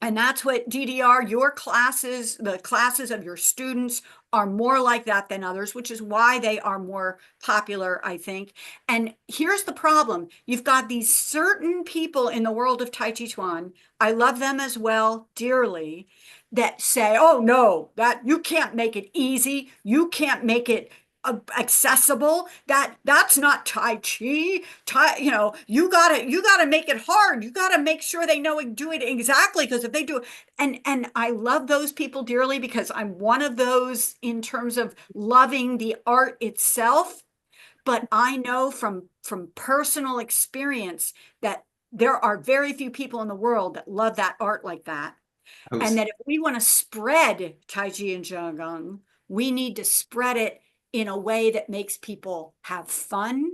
And that's what DDR, your classes, the classes of your students are more like that than others, which is why they are more popular, I think. And here's the problem. You've got these certain people in the world of Tai Chi Chuan, I love them as well dearly, that say, oh no, that you can't make it easy. You can't make it accessible. That's not Tai Chi. You gotta make it hard. You gotta make sure they know and do it exactly, because if they do, and I love those people dearly, because I'm one of those in terms of loving the art itself. But I know from personal experience that there are very few people in the world that love that art like that. And that if we want to spread Tai Chi and Qigong, we need to spread it in a way that makes people have fun,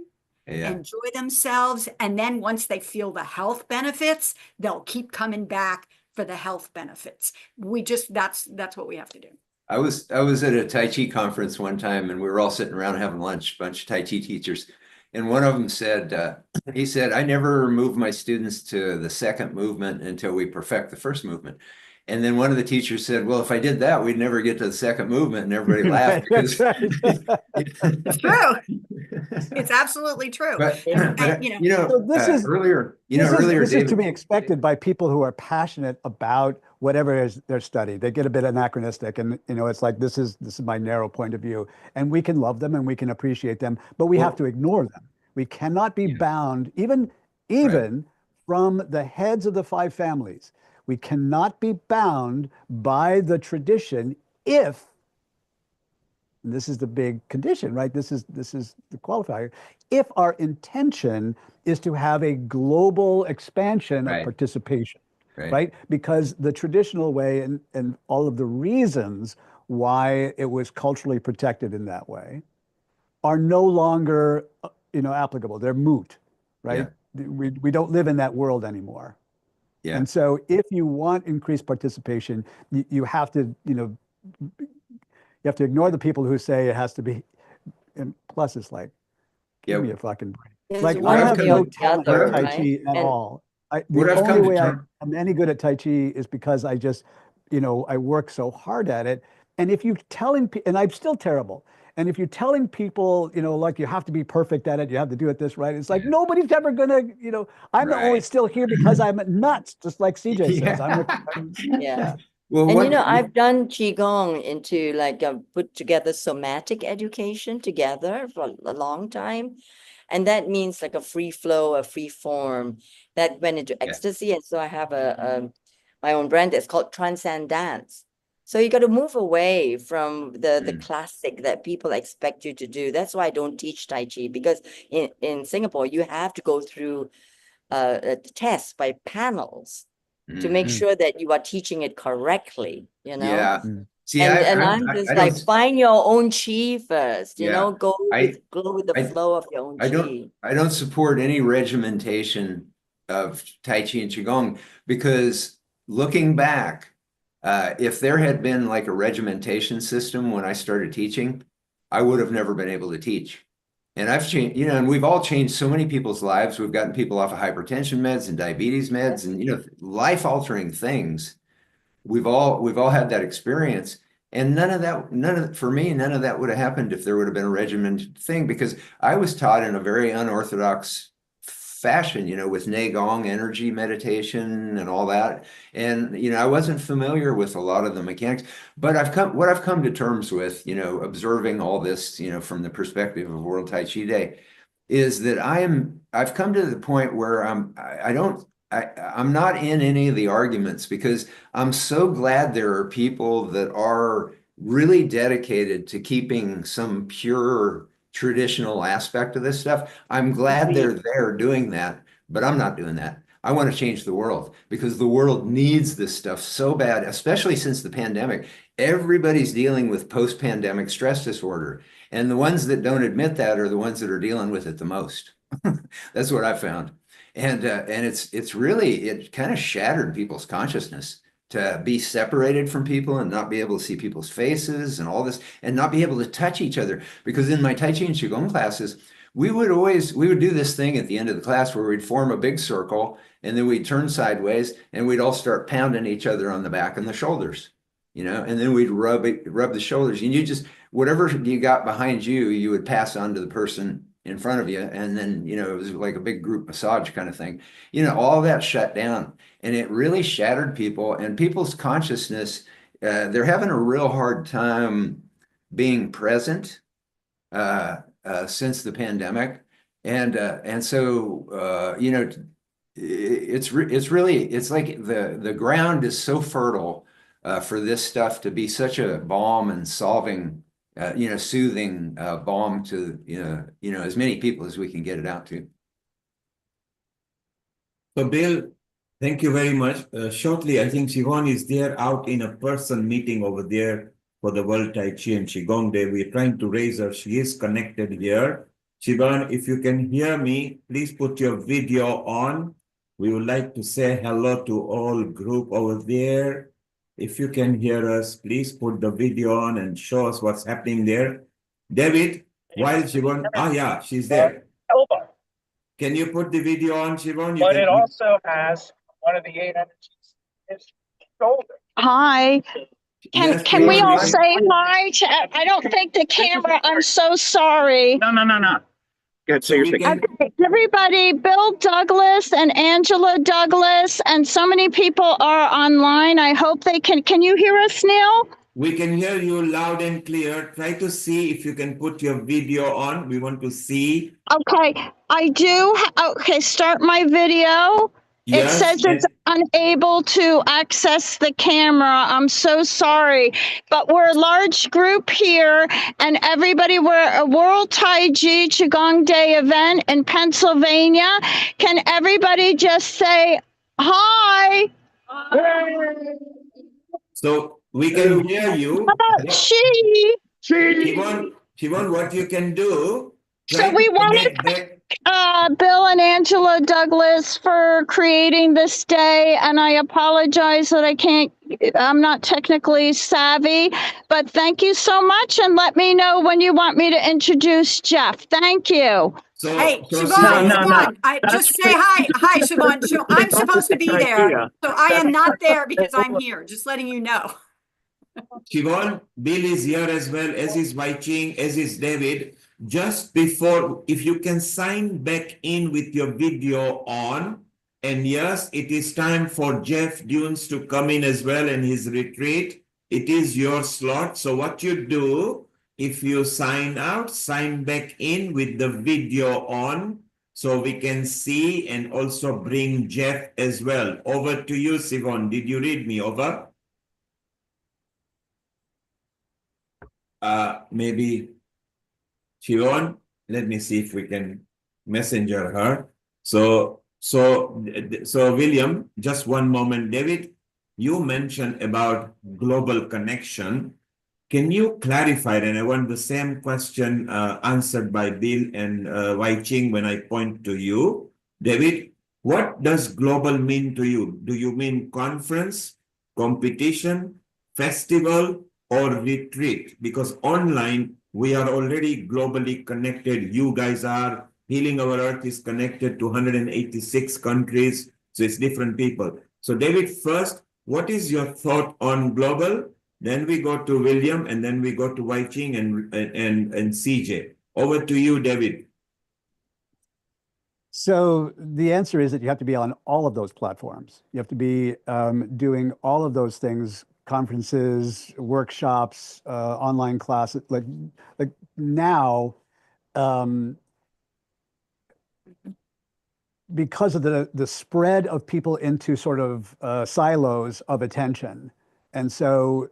enjoy themselves, and then once they feel the health benefits, they'll keep coming back for the health benefits. That's what we have to do. I was at a Tai Chi conference one time, and we were all sitting around having lunch, a bunch of Tai Chi teachers. And one of them said, he said, I never move my students to the second movement until we perfect the first movement. And then one of the teachers said, well, if I did that, we'd never get to the second movement. And everybody laughed because It's true. It's absolutely true. but So this is earlier, this is to David, be expected by people who are passionate about whatever is their study. They get a bit anachronistic, and it's like this is my narrow point of view, and we can love them and we can appreciate them, but we have to ignore them. We cannot be bound, even from the heads of the five families. We cannot be bound by the tradition if this is the big condition, right? This is the qualifier. If our intention is to have a global expansion of Right. participation, Right. right? Because the traditional way and all of the reasons why it was culturally protected in that way are no longer, applicable. They're moot, right? We don't live in that world anymore. Yeah. And so if you want increased participation, you have to, you have to ignore the people who say it has to be, and plus it's like, give me a fucking break. It's Like, one I or have the no talent other, at Tai right? Chi at And all. What The I've only come to way term- I'm any good at Tai Chi is because I just, I work so hard at it. And if you're telling people, and I'm still terrible, and if you're telling people, like you have to be perfect at it, you have to do it this right, it's like nobody's ever gonna, I'm only Right. still here because I'm nuts, just like CJ says. yeah. Well, And what you know, I've done Qigong into like put together somatic education together for a long time. And that means like a free flow, a free form that went into ecstasy. And so I have my own brand that's called Transcendence. So you got to move away from the classic that people expect you to do. That's why I don't teach Tai Chi, because in Singapore, you have to go through a test by panels to make sure that you are teaching it correctly, Yeah. See, and I'm just I like, don't, find your own chi first, go I- with the flow of your own chi. I don't support any regimentation of Tai Chi and Qigong, because looking back, if there had been like a regimentation system when I started teaching, I would have never been able to teach. And I've changed, and we've all changed so many people's lives. We've gotten people off of hypertension meds and diabetes meds and, life-altering things. We've all had that experience. And none of that, for me, none of that would have happened if there would have been a regimented thing, because I was taught in a very unorthodox fashion, with Neigong energy meditation and all that. And, I wasn't familiar with a lot of the mechanics, but what I've come to terms with, observing all this, from the perspective of World Tai Chi Day, is that I've come to the point where I'm not in any of the arguments, because I'm so glad there are people that are really dedicated to keeping some pure traditional aspect of this stuff. I'm glad they're there doing that, but I'm not doing that. I want to change the world, because the world needs this stuff so bad, especially since the pandemic. Everybody's dealing with post-pandemic stress disorder, and the ones that don't admit that are the ones that are dealing with it the most. That's what I found. And it's really, it kind of shattered people's consciousness to be separated from people and not be able to see people's faces and all this, and not be able to touch each other. Because in my Tai Chi and Qigong classes, we would do this thing at the end of the class where we'd form a big circle, and then we'd turn sideways and we'd all start pounding each other on the back and the shoulders, and then we'd rub the shoulders, and you just, whatever you got behind you, you would pass on to the person in front of you. And then, it was like a big group massage kind of thing. All that shut down, and it really shattered people and people's consciousness. They're having a real hard time being present since the pandemic. And so, it's like the ground is so fertile for this stuff to be such a balm and solving, soothing balm to, as many people as we can get it out to. So, Bill, thank you very much. Shortly, I think Siobhan is there out in a person meeting over there for the World Tai Chi and Qigong Day. We're trying to raise her. She is connected here. Siobhan, if you can hear me, please put your video on. We would like to say hello to all group over there. If you can hear us, please put the video on and show us what's happening there. David, while Siobhan, yeah, she's there. Elbow. Can you put the video on, Siobhan? But it also has one of the 8 energies in his shoulder. Hi. Can we all say hi? I don't think the camera, I'm so sorry. No. Good, so you're speaking. Everybody, Bill Douglas and Angela Douglas, and so many people are online. I hope they can you hear us, Neil? We can hear you loud and clear. Try to see if you can put your video on. We want to see. Okay, I do. Okay, start my video. It Yes, says it's unable to access the camera. I'm so sorry, but we're a large group here, and everybody, we're a World Tai Chi Qigong Day event in Pennsylvania. Can everybody just say hi? so we can hear you. She. Shivon, what you can do, So try to we want to connect back. Bill and Angela Douglas for creating this day, and I apologize that I'm not technically savvy, but thank you so much, and let me know when you want me to introduce Jeff. Thank you. So, Hey, so Siobhan, Shivon, Siobhan, I just say hi. Hi, Siobhan. So I'm supposed to be there. So I am not there because I'm here, just letting you know. Shivon, Bill is here as well, as is Wai Ching, as is David. Just before, if you can sign back in with your video on, and yes, it is time for Jeff Dunes to come in as well in his retreat. It is your slot. So what you do, if you sign out, sign back in with the video on, so we can see and also bring Jeff as well. Over to you, Siobhan. Did you read me? Over. Maybe Shion, let me see if we can messenger her. So William, just one moment. David, you mentioned about global connection. Can you clarify? And I want the same question answered by Bill and Wai Ching when I point to you. David, what does global mean to you? Do you mean conference, competition, festival, or retreat? Because online, we are already globally connected. You guys are. Healing Our Earth is connected to 186 countries. So it's different people. So David, first, what is your thought on global? Then we go to William, and then we go to Wai Ching and CJ. Over to you, David. So the answer is that you have to be on all of those platforms. You have to be doing all of those things: conferences, workshops, online classes. Like now, because of the spread of people into sort of silos of attention, and so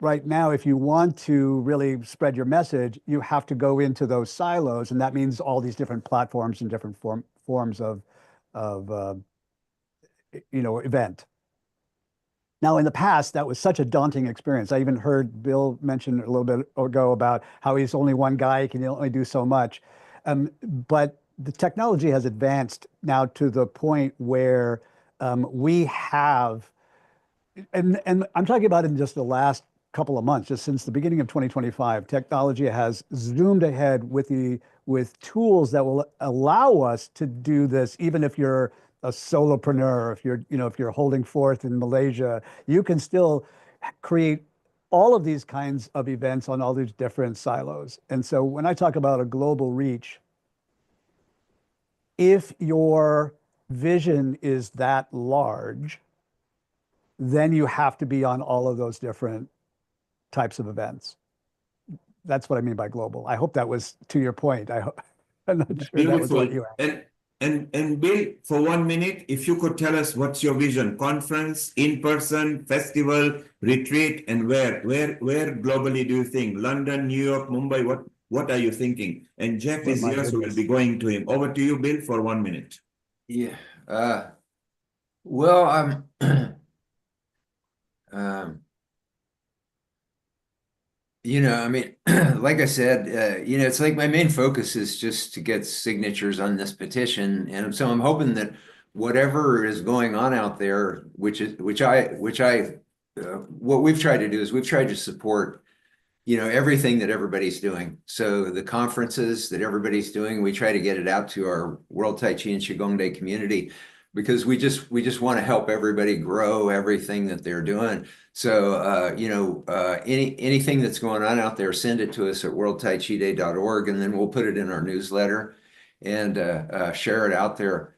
right now, if you want to really spread your message, you have to go into those silos, and that means all these different platforms and different forms of event. Now, in the past, that was such a daunting experience. I even heard Bill mention a little bit ago about how he's only one guy, he can only do so much. But the technology has advanced now to the point where we have, and I'm talking about in just the last couple of months, just since the beginning of 2025, technology has zoomed ahead with tools that will allow us to do this, even if you're a solopreneur, if you're holding forth in Malaysia, you can still create all of these kinds of events on all these different silos. And so when I talk about a global reach, if your vision is that large, then you have to be on all of those different types of events. That's what I mean by global. I hope that was to your point. I'm not sure that was what you asked. And Bill, for 1 minute, if you could tell us what's your vision: conference, in-person, festival, retreat, and where globally do you think? London, New York, Mumbai, what are you thinking? And Jeff is here, so we'll be going to him. Over to you, Bill, for 1 minute. Yeah. Well, I'm I mean, like I said, it's like my main focus is just to get signatures on this petition, and so I'm hoping that whatever is going on out there, what we've tried to do is we've tried to support, everything that everybody's doing. So the conferences that everybody's doing, we try to get it out to our World Tai Chi and Qigong Day community, because we just want to help everybody grow everything that they're doing. So, anything that's going on out there, send it to us at worldtaichiday.org, and then we'll put it in our newsletter and share it out there.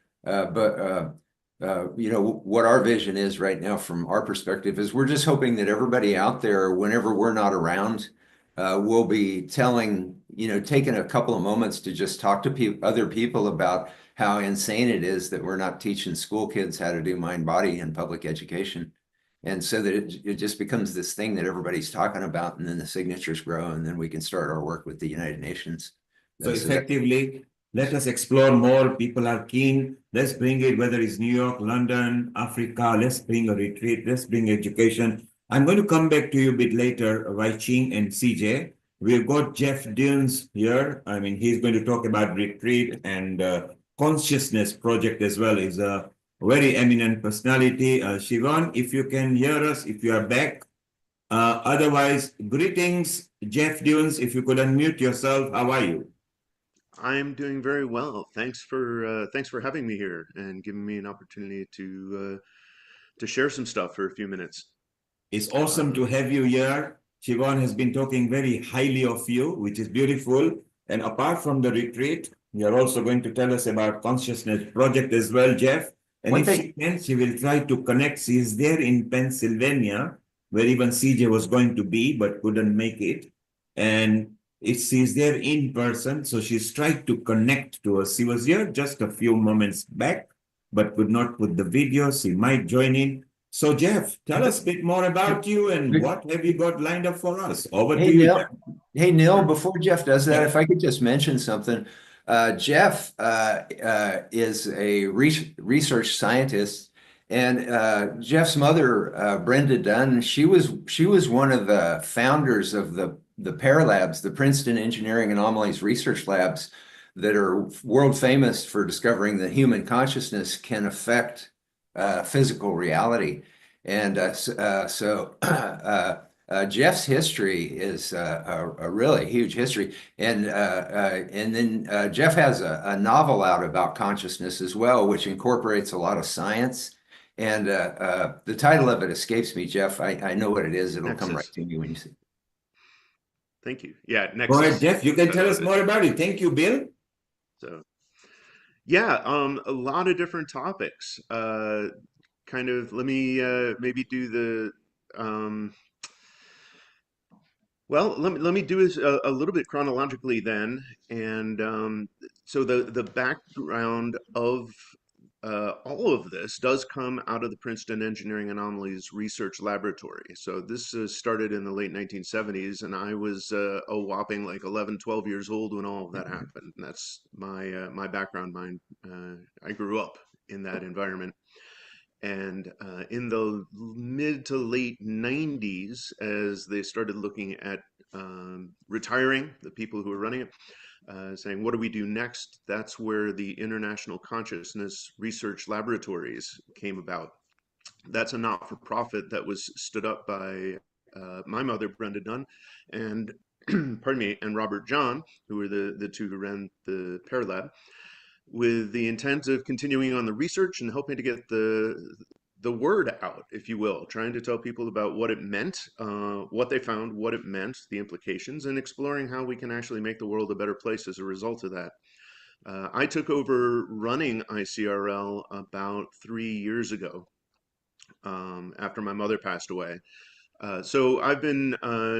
What our vision is right now from our perspective is we're just hoping that everybody out there, whenever we're not around, will be taking a couple of moments to just talk to other people about how insane it is that we're not teaching school kids how to do mind-body in public education. And so that it just becomes this thing that everybody's talking about, and then the signatures grow, and then we can start our work with the United Nations. So effectively, let us explore more. People are keen. Let's bring it, whether it's New York, London, Africa. Let's bring a retreat. Let's bring education. I'm going to come back to you a bit later, Wai Ching and CJ. We've got Jeff Dunes here. I mean, he's going to talk about retreat and consciousness project as well. He's a very eminent personality. Siobhan, if you can hear us, if you are back. Otherwise, greetings, Jeff Dunes. If you could unmute yourself, how are you? I'm doing very well. Thanks for having me here and giving me an opportunity to share some stuff for a few minutes. It's awesome to have you here. Siobhan has been talking very highly of you, which is beautiful. And apart from the retreat, you're also going to tell us about Consciousness Project as well, Jeff. And if she can, she will try to connect. She is there in Pennsylvania, where even CJ was going to be, but couldn't make it. And she's there in person, so she's tried to connect to us. She was here just a few moments back, but could not put the video. She might join in. So Jeff, tell us a bit more about you and what have you got lined up for us? Over to you, Jeff. Hey, Neil, before Jeff does that, if I could just mention something. Jeff is a research scientist, and Jeff's mother, Brenda Dunn, she was one of the founders of the PAIR labs, the Princeton Engineering Anomalies Research Labs, that are world famous for discovering that human consciousness can affect physical reality. And Jeff's history is a really huge history. And then Jeff has a novel out about consciousness as well, which incorporates a lot of science. And the title of it escapes me, Jeff. I know what it is. It'll come right to you when you see it. Thank you. Yeah, Nexus. All right, Jeff, you can tell us more about it. Thank you, Bill. So, yeah, a lot of different topics. Kind of, let me maybe do the well, let me do this a little bit chronologically then. And so the background of all of this does come out of the Princeton Engineering Anomalies Research Laboratory. So this started in the late 1970s, and I was a whopping like 11, 12 years old when all of that happened. And that's my background. I grew up in that environment. And in the mid to late 90s, as they started looking at retiring, the people who were running it, saying, what do we do next? That's where the International Consciousness Research Laboratories came about. That's a not-for-profit that was stood up by my mother, Brenda Dunn, and pardon me, and Robert John, who were the two who ran the PAIR Lab, with the intent of continuing on the research and hoping to get the word out, if you will, trying to tell people about what it meant, what they found, what it meant, the implications, and exploring how we can actually make the world a better place as a result of that. I took over running ICRL about 3 years ago, after my mother passed away. So I've been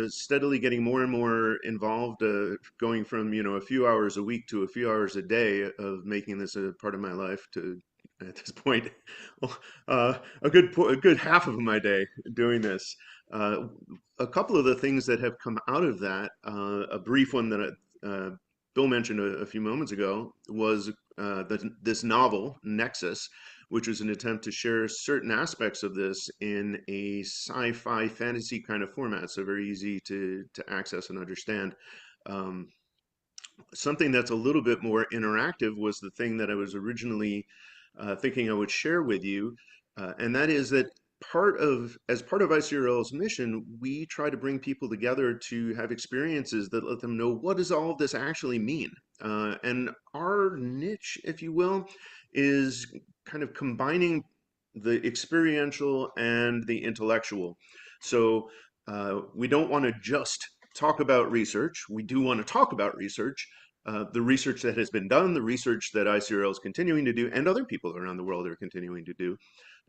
steadily getting more and more involved, going from, a few hours a week to a few hours a day of making this a part of my life to, at this point, a good half of my day doing this. A couple of the things that have come out of that, a brief one that Bill mentioned a few moments ago, was this novel, Nexus, which was an attempt to share certain aspects of this in a sci-fi fantasy kind of format, so very easy to access and understand. Something that's a little bit more interactive was the thing that I was originally thinking I would share with you, and that is that as part of ICRL's mission, we try to bring people together to have experiences that let them know, what does all of this actually mean? And our niche, if you will, is kind of combining the experiential and the intellectual. So we don't want to just talk about research. We do want to talk about research, the research that has been done, the research that ICRL is continuing to do, and other people around the world are continuing to do.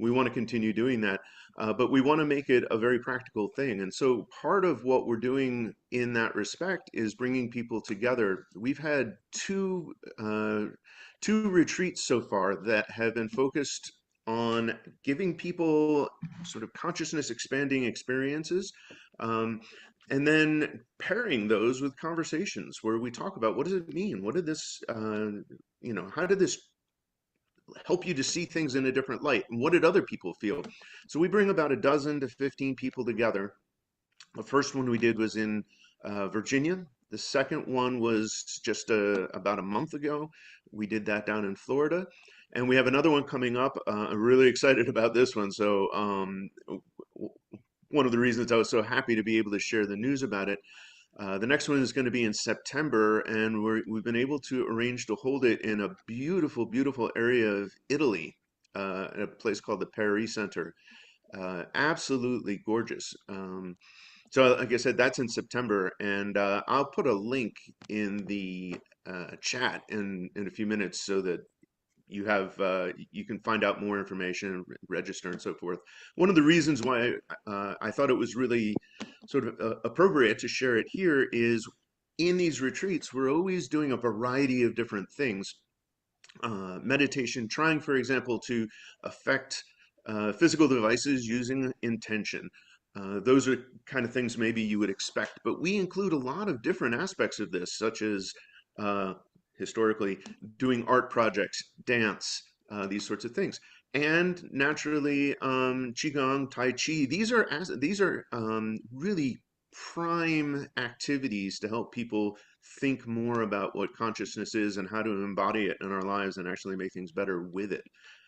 We want to continue doing that, but we want to make it a very practical thing. And so part of what we're doing in that respect is bringing people together. We've had two 2 retreats so far that have been focused on giving people sort of consciousness expanding experiences, and then pairing those with conversations where we talk about what does it mean? What did this, how did this help you to see things in a different light? And what did other people feel? So we bring about a dozen to 15 people together. The first one we did was in Virginia. The second one was just about a month ago. We did that down in Florida. And we have another one coming up. I'm really excited about this one. So one of the reasons I was so happy to be able to share the news about it. The next one is going to be in September, and we've been able to arrange to hold it in a beautiful, beautiful area of Italy, at a place called the Paris Center. Absolutely gorgeous. So like I said, that's in September, and I'll put a link in the chat in a few minutes so that you have you can find out more information, register, and so forth. One of the reasons why I thought it was really sort of appropriate to share it here is in these retreats, we're always doing a variety of different things. Meditation, trying, for example, to affect physical devices using intention. Those are kind of things maybe you would expect, but we include a lot of different aspects of this, such as historically doing art projects, dance, these sorts of things. And naturally, Qigong, Tai Chi, these are really prime activities to help people think more about what consciousness is and how to embody it in our lives and actually make things better with it.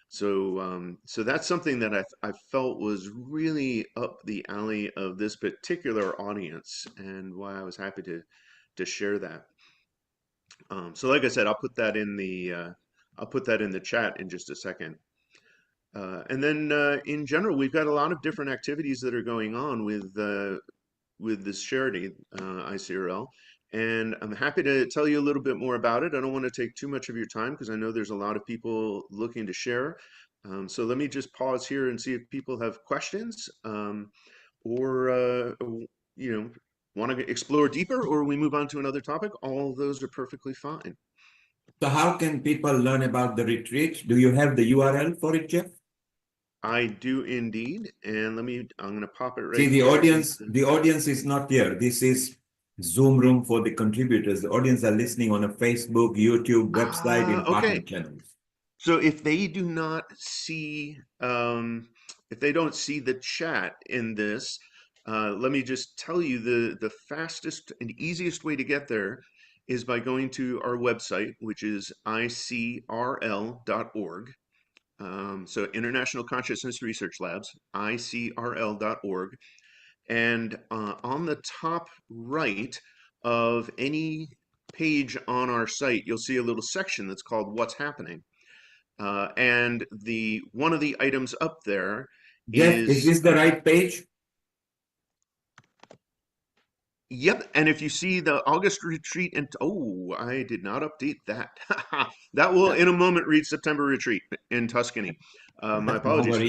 So that's something that I felt was really up the alley of this particular audience, and why I was happy to share that. So like I said, I'll put that in the chat in just a second. And then in general, we've got a lot of different activities that are going on with this charity, ICRL. And I'm happy to tell you a little bit more about it. I don't want to take too much of your time because I know there's a lot of people looking to share. So let me just pause here and see if people have questions, or want to explore deeper, or we move on to another topic. All of those are perfectly fine. So how can people learn about the retreat? Do you have the URL for it, Jeff? I do indeed, and I'm going to pop it right See, here. the audience is not here. This is Zoom room for the contributors. The audience are listening on a Facebook, YouTube, website, in partner Okay. channels. So if they do not see, if they don't see the chat in this, let me just tell you the fastest and easiest way to get there is by going to our website, which is icrl.org. So International Consciousness Research Labs, icrl.org. And on the top right of any page on our site, you'll see a little section that's called What's Happening. And one of the items up there Jeff, is this the right page? Yep, and if you see the August retreat, and oh, I did not update that. That will in a moment read September retreat in Tuscany. My apologies for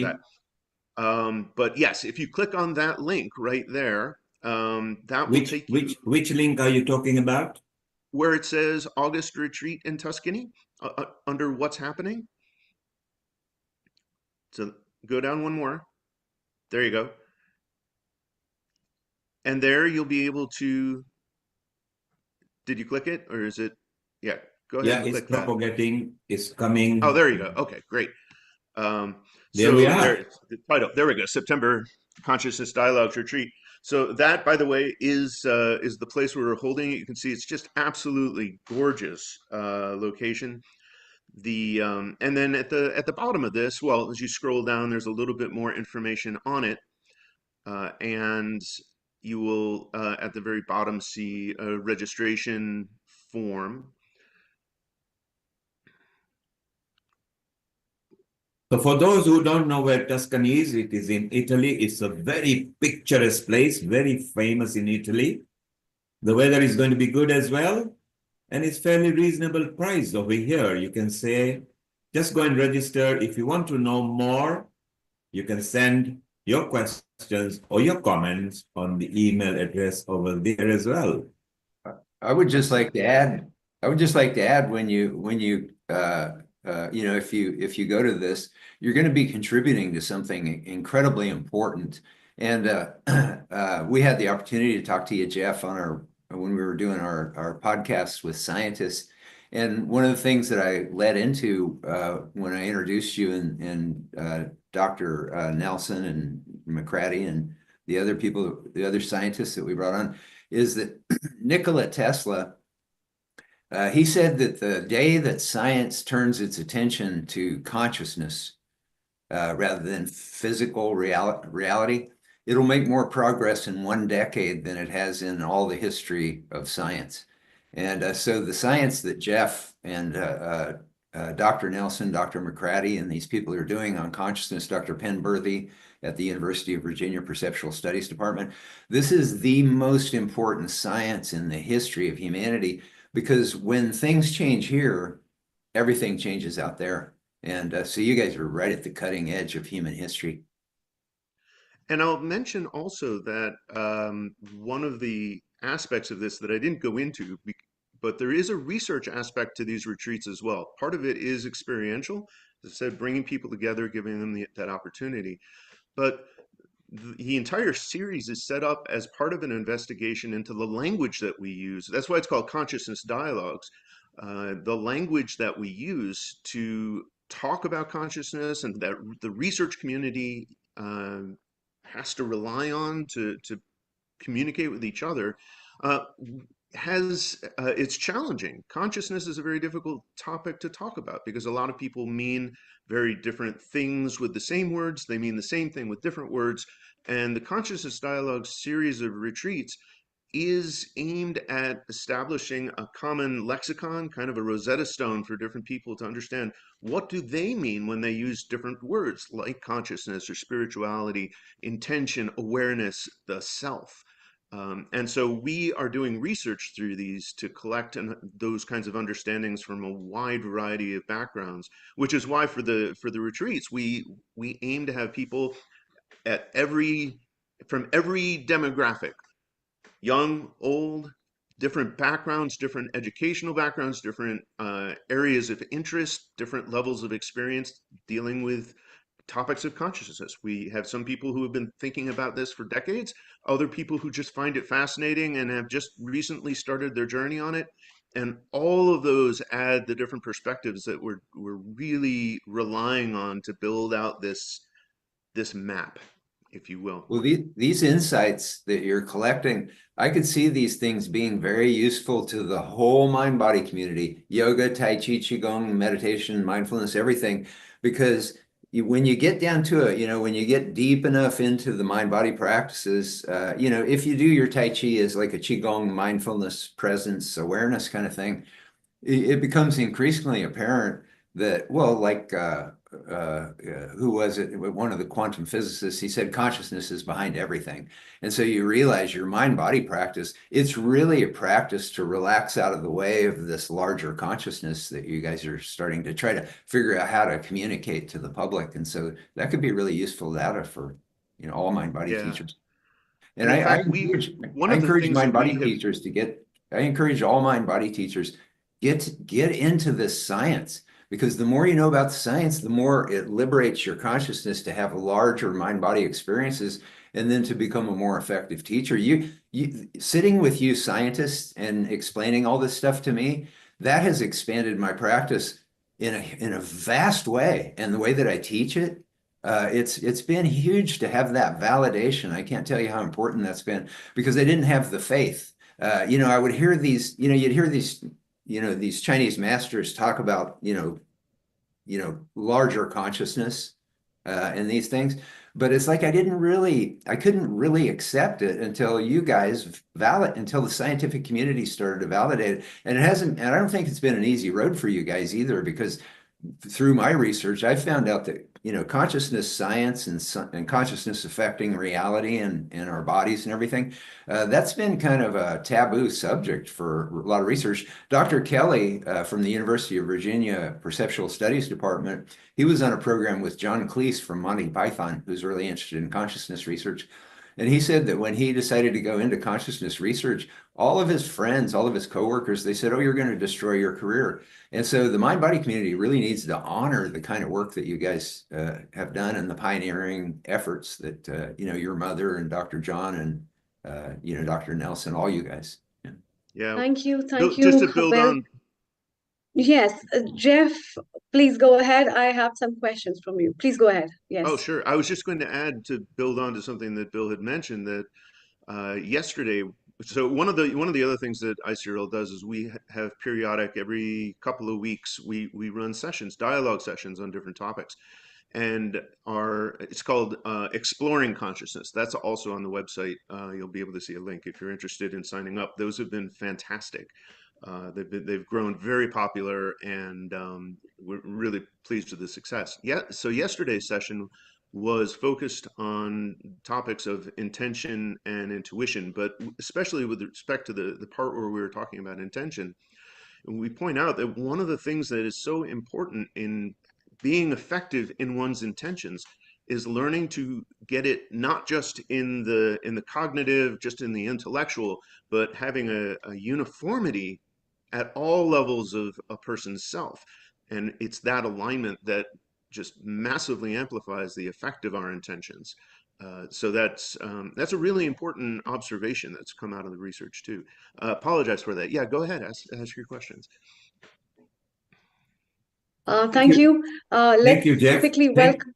that. But yes, if you click on that link right there, that will take you. Which link are you talking about? Where it says August retreat in Tuscany, under What's Happening. So go down one more. There you go. And there you'll be able to, did you click it, or is it, yeah, go ahead and click that. Yeah, it's propagating, it's coming. Oh, there you go. Okay, great. There we are. The title, there we go, September Consciousness Dialogues Retreat. So that, by the way, is the place where we're holding it. You can see it's just absolutely gorgeous location. And then at the bottom of this, well, as you scroll down, there's a little bit more information on it. And you will, at the very bottom, see a registration form. So for those who don't know where Tuscany is, it is in Italy. It's a very picturesque place, very famous in Italy. The weather is going to be good as well. And it's fairly reasonable price over here. You can say, just go and register. If you want to know more, you can send your questions or your comments on the email address over there as well. I would just like to add when you if you go to this, you're going to be contributing to something incredibly important. And we had the opportunity to talk to you, Jeff, when we were doing our podcasts with scientists. And one of the things that I led into when I introduced you and Dr. Nelson and McCratty and the other scientists that we brought on, is that Nikola Tesla, he said that the day that science turns its attention to consciousness rather than physical reality, it'll make more progress in 1 decade than it has in all the history of science. And so the science that Jeff and Dr. Nelson, Dr. McCratty, and these people are doing on consciousness, Dr. Penberthy at the University of Virginia Perceptual Studies Department, this is the most important science in the history of humanity, because when things change here, everything changes out there. And so you guys are right at the cutting edge of human history. And I'll mention also that one of the aspects of this that I didn't go into, but there is a research aspect to these retreats as well. Part of it is experiential, as I said, bringing people together, giving them that opportunity. But the entire series is set up as part of an investigation into the language that we use. That's why it's called Consciousness Dialogues. The language that we use to talk about consciousness and that the research community has to rely on to communicate with each other it's challenging. Consciousness is a very difficult topic to talk about because a lot of people mean very different things with the same words. They mean the same thing with different words. And the Consciousness Dialogue series of retreats is aimed at establishing a common lexicon, kind of a Rosetta Stone for different people to understand what do they mean when they use different words like consciousness or spirituality, intention, awareness, the self. And so we are doing research through these to collect those kinds of understandings from a wide variety of backgrounds, which is why for the retreats we aim to have people at from every demographic, young, old, different backgrounds, different educational backgrounds, different areas of interest, different levels of experience dealing with topics of consciousness. We have some people who have been thinking about this for decades, other people who just find it fascinating and have just recently started their journey on it. And all of those add the different perspectives that we're really relying on to build out this map, if you will. Well, these insights that you're collecting, I could see these things being very useful to the whole mind-body community, yoga, Tai Chi, Qigong, meditation, mindfulness, everything, because when you get down to it, when you get deep enough into the mind-body practices, if you do your Tai Chi as like a Qigong mindfulness, presence, awareness kind of thing, it becomes increasingly apparent that, well, like who was it? One of the quantum physicists, he said consciousness is behind everything. And so you realize your mind-body practice, it's really a practice to relax out of the way of this larger consciousness that you guys are starting to try to figure out how to communicate to the public. And so that could be really useful data for all mind-body teachers. And in I fact, encourage mind-body teachers I encourage all mind-body teachers get into this science, because the more you know about the science, the more it liberates your consciousness to have larger mind-body experiences and then to become a more effective teacher. You sitting with you scientists and explaining all this stuff to me, that has expanded my practice in a vast way. And the way that I teach it, it's been huge to have that validation. I can't tell you how important that's been, because I didn't have the faith. I would hear these, you'd hear these, these Chinese masters talk about, larger consciousness and these things. But it's like I couldn't really accept it until you guys until the scientific community started to validate it. And and I don't think it's been an easy road for you guys either, because through my research, I found out that, consciousness science and consciousness affecting reality and our bodies and everything, that's been kind of a taboo subject for a lot of research. Dr. Kelly from the University of Virginia Perceptual Studies Department, he was on a program with John Cleese from Monty Python, who's really interested in consciousness research. And he said that when he decided to go into consciousness research, all of his friends, all of his coworkers, they said, "Oh, you're going to destroy your career." And so the mind body community really needs to honor the kind of work that you guys have done and the pioneering efforts that, your mother and Dr. John and, Dr. Nelson, all you guys. Yeah. Thank you. Bill, Thank just you, to build Bill. on, Yes, Jeff, please go ahead. I have some questions from you. Please go ahead. oh, Yes. sure. I was just going to add to build on to something that Bill had mentioned that yesterday. So one of the other things that iSerial does is we have periodic every couple of weeks we run sessions, dialogue sessions on different topics, and it's called Exploring Consciousness. That's also on the website. You'll be able to see a link if you're interested in signing up. Those have been fantastic. They've grown very popular, and we're really pleased with the success. Yeah. So yesterday's session was focused on topics of intention and intuition, but especially with respect to the part where we were talking about intention. And we point out that one of the things that is so important in being effective in one's intentions is learning to get it not just in the cognitive, just in the intellectual, but having a uniformity at all levels of a person's self. And it's that alignment that just massively amplifies the effect of our intentions. So that's a really important observation that's come out of the research too. Apologize for that. Yeah, go ahead, ask your questions. Thank you. Thank you, Let's Jeff. quickly welcome.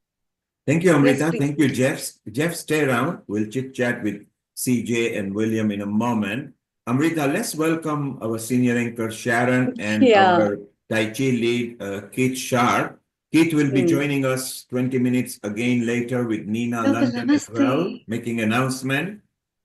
Thank you, Yes, Amrita. please. Thank you, Jeff. Jeff, stay around. We'll chit chat with CJ and William in a moment. Amrita, let's welcome our senior anchor Sharon and Yeah. our Tai Chi lead Keith Sharp. Keith will be joining us 20 minutes again later with Nina London as well, making announcement.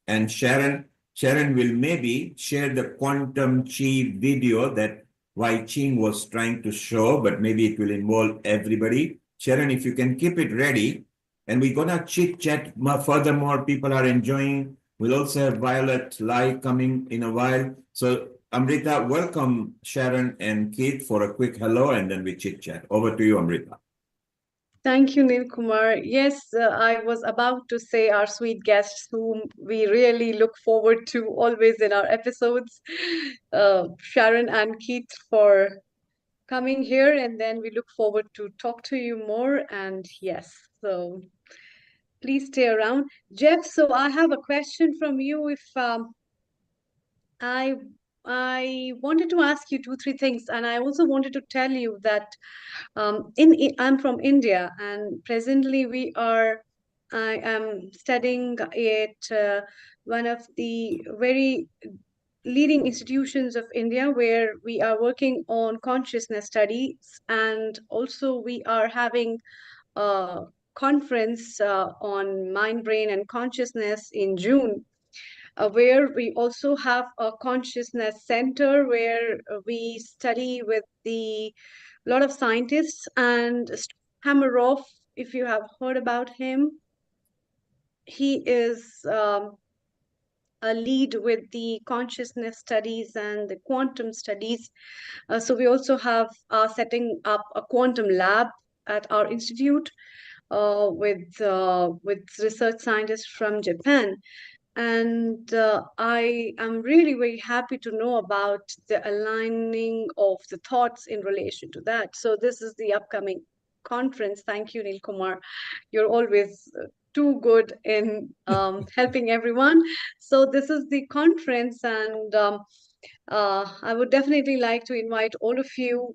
And Sharon will maybe share the quantum chi video that Wai Ching was trying to show, but maybe it will involve everybody. Sharon, if you can keep it ready, and we're gonna chit chat furthermore. People are enjoying. We'll also have Violet live coming in a while. So Amrita, welcome Sharon and Keith for a quick hello, and then we chit chat. Over to you, Amrita. Thank you, Neil Kumar. Yes, I was about to say our sweet guests whom we really look forward to always in our episodes, Sharon and Keith, for coming here, and then we look forward to talk to you more. And yes, so please stay around. Jeff, so I have a question from you. If I wanted to ask you two, three things, and I also wanted to tell you that I'm from India, and presently I am studying at one of the very leading institutions of India, where we are working on consciousness studies, and also we are having a conference on mind, brain, and consciousness in June, where we also have a consciousness center where we study with the lot of scientists. And Hameroff, if you have heard about him, he is a lead with the consciousness studies and the quantum studies. So we also have setting up a quantum lab at our institute with research scientists from Japan. And I am really very happy to know about the aligning of the thoughts in relation to that. So this is the upcoming conference. Thank you, Neil Kumar. You're always too good in helping everyone. So this is the conference, and I would definitely like to invite all of you.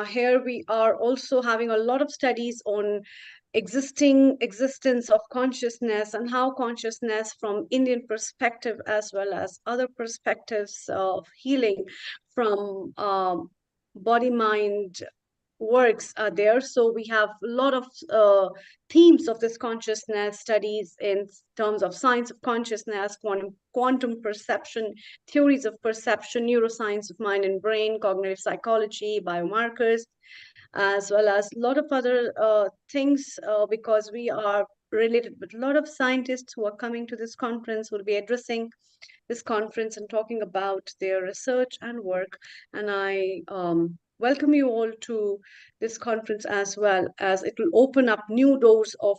Here we are also having a lot of studies on existence of consciousness and how consciousness from Indian perspective as well as other perspectives of healing from body mind works are there. So we have a lot of themes of this consciousness studies in terms of science of consciousness, quantum perception, theories of perception, neuroscience of mind and brain, cognitive psychology, biomarkers, as well as a lot of other things, because we are related with a lot of scientists who are coming to this conference, will be addressing this conference and talking about their research and work. And I welcome you all to this conference, as well as it will open up new doors of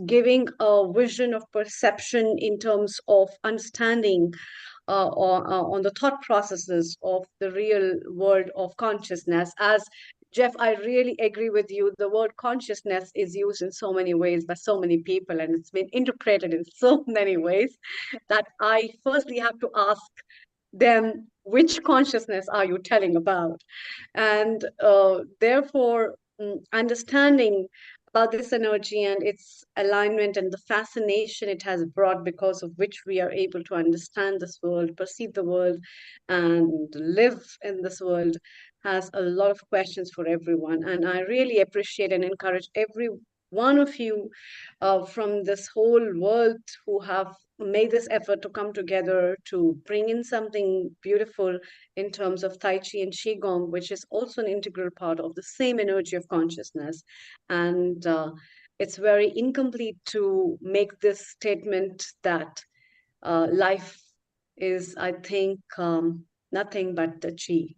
giving a vision of perception in terms of understanding on the thought processes of the real world of consciousness. As Jeff, I really agree with you. The word consciousness is used in so many ways by so many people, and it's been interpreted in so many ways that I firstly have to ask them, which consciousness are you telling about? And therefore, understanding about this energy and its alignment and the fascination it has brought, because of which we are able to understand this world, perceive the world, and live in this world, has a lot of questions for everyone. And I really appreciate and encourage every one of you from this whole world who have made this effort to come together to bring in something beautiful in terms of Tai Chi and Qigong, which is also an integral part of the same energy of consciousness. And it's very incomplete to make this statement that life is, I think, nothing but the Chi.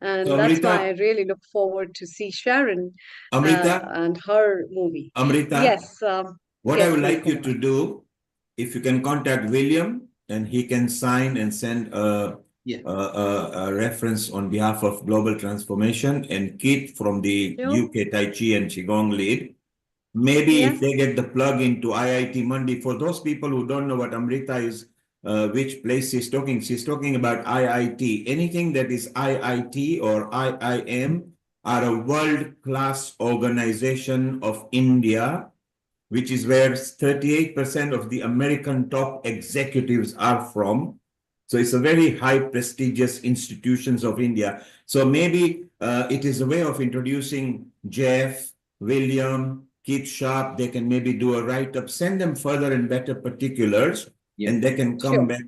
So And that's why I Amrita, really look forward to see Sharon Amrita, and her movie. Amrita, Yes, what I yes, would please like go you on. to do, if you can contact William and he can sign and send a reference on behalf of Global Transformation, and Keith from the Sure. UK Tai Chi and Qigong lead. Maybe Yeah. if they get the plug into IIT Mandi, for those people who don't know what Amrita is, which place she's talking about IIT. Anything that is IIT or IIM are a world-class organization of India, which is where 38% of the American top executives are from. So it's a very high prestigious institutions of India. So maybe it is a way of introducing Jeff, William, Keith Sharp. They can maybe do a write-up, send them further and better particulars, and they can come back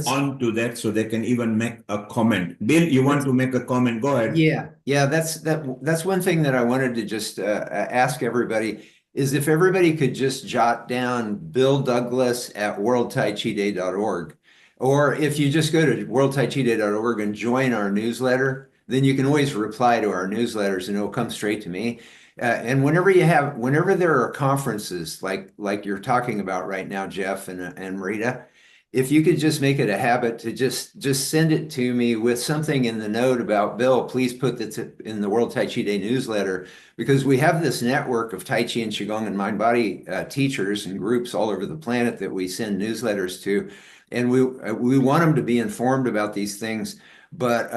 onto that so they can even make a comment. Bill, you want to make a comment? Go ahead. Yeah, that's one thing that I wanted to just ask everybody is if everybody could just jot down Bill Douglas at worldtaichiday.org, or if you just go to worldtaichiday.org and join our newsletter, then you can always reply to our newsletters and it'll come straight to me. And whenever there are conferences like you're talking about right now, Jeff and Rita, if you could just make it a habit to just send it to me with something in the note about Bill, please put that in the World Tai Chi Day newsletter, because we have this network of Tai Chi and Qigong and mind body teachers and groups all over the planet that we send newsletters to, and we want them to be informed about these things. But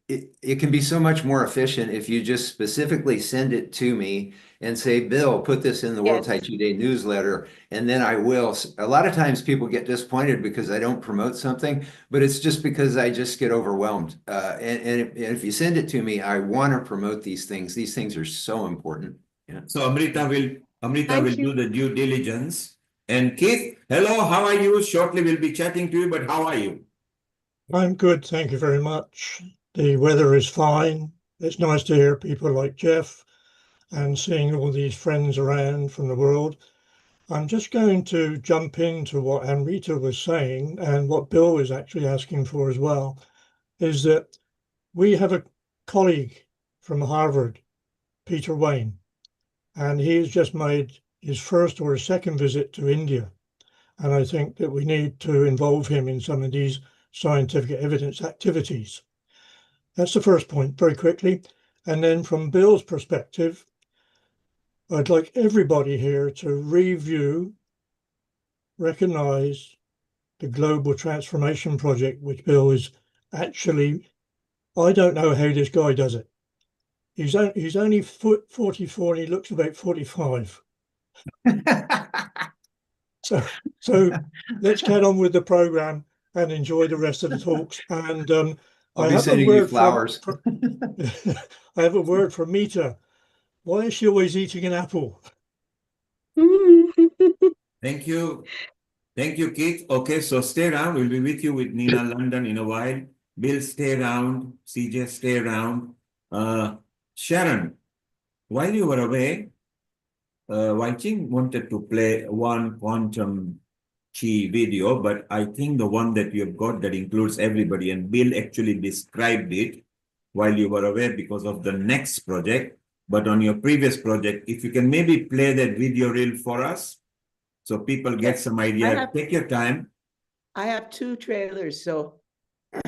it can be so much more efficient if you just specifically send it to me and say, Bill, put this in the World Tai Chi Day newsletter, and then I will. A lot of times people get disappointed because I don't promote something, but it's just because I just get overwhelmed. And if you send it to me, I want to promote these things. These things are so important. Yeah. So Amrita will you. do the due diligence. And Keith, hello, how are you? Shortly we'll be chatting to you, but how are you? I'm good, thank you very much. The weather is fine. It's nice to hear people like Jeff and seeing all these friends around from the world. I'm just going to jump into what Amrita was saying and what Bill was actually asking for as well, is that we have a colleague from Harvard, Peter Wayne, and he has just made his first or second visit to India. And I think that we need to involve him in some of these scientific evidence activities. That's the first point, very quickly. And then from Bill's perspective, I'd like everybody here to review, recognize the global transformation project, which Bill is actually, I don't know how this guy does it. He's only 44 and he looks about 45. So let's get on with the program and enjoy the rest of the talks. And I'll be sending you flowers. I have a word for Mita. Why is she always eating an apple? Thank you. Thank you, Keith. Okay, so stay around. We'll be with you with Nina London in a while. Bill, stay around. CJ, stay around. Sharon, while you were away, Wai Ching wanted to play one quantum chi video, but I think the one that you've got that includes everybody, and Bill actually described it while you were away because of the next project. but on your previous project, if you can maybe play that video reel for us so people get some idea. Take your time. I have two trailers, so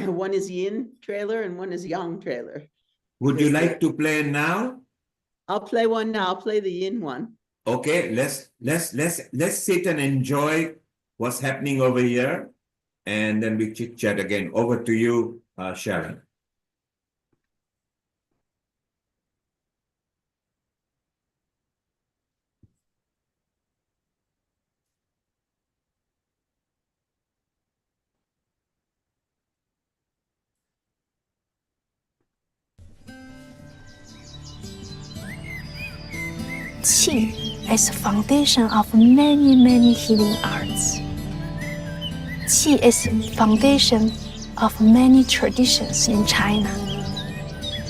one is yin trailer and one is yang trailer. Would you like to play now? I'll play one now. I'll play the yin one. Okay, let's sit and enjoy what's happening over here, and then we chit chat again. Over to you, Sharon. Qi is the foundation of many healing arts. Qi is the foundation of many traditions in China.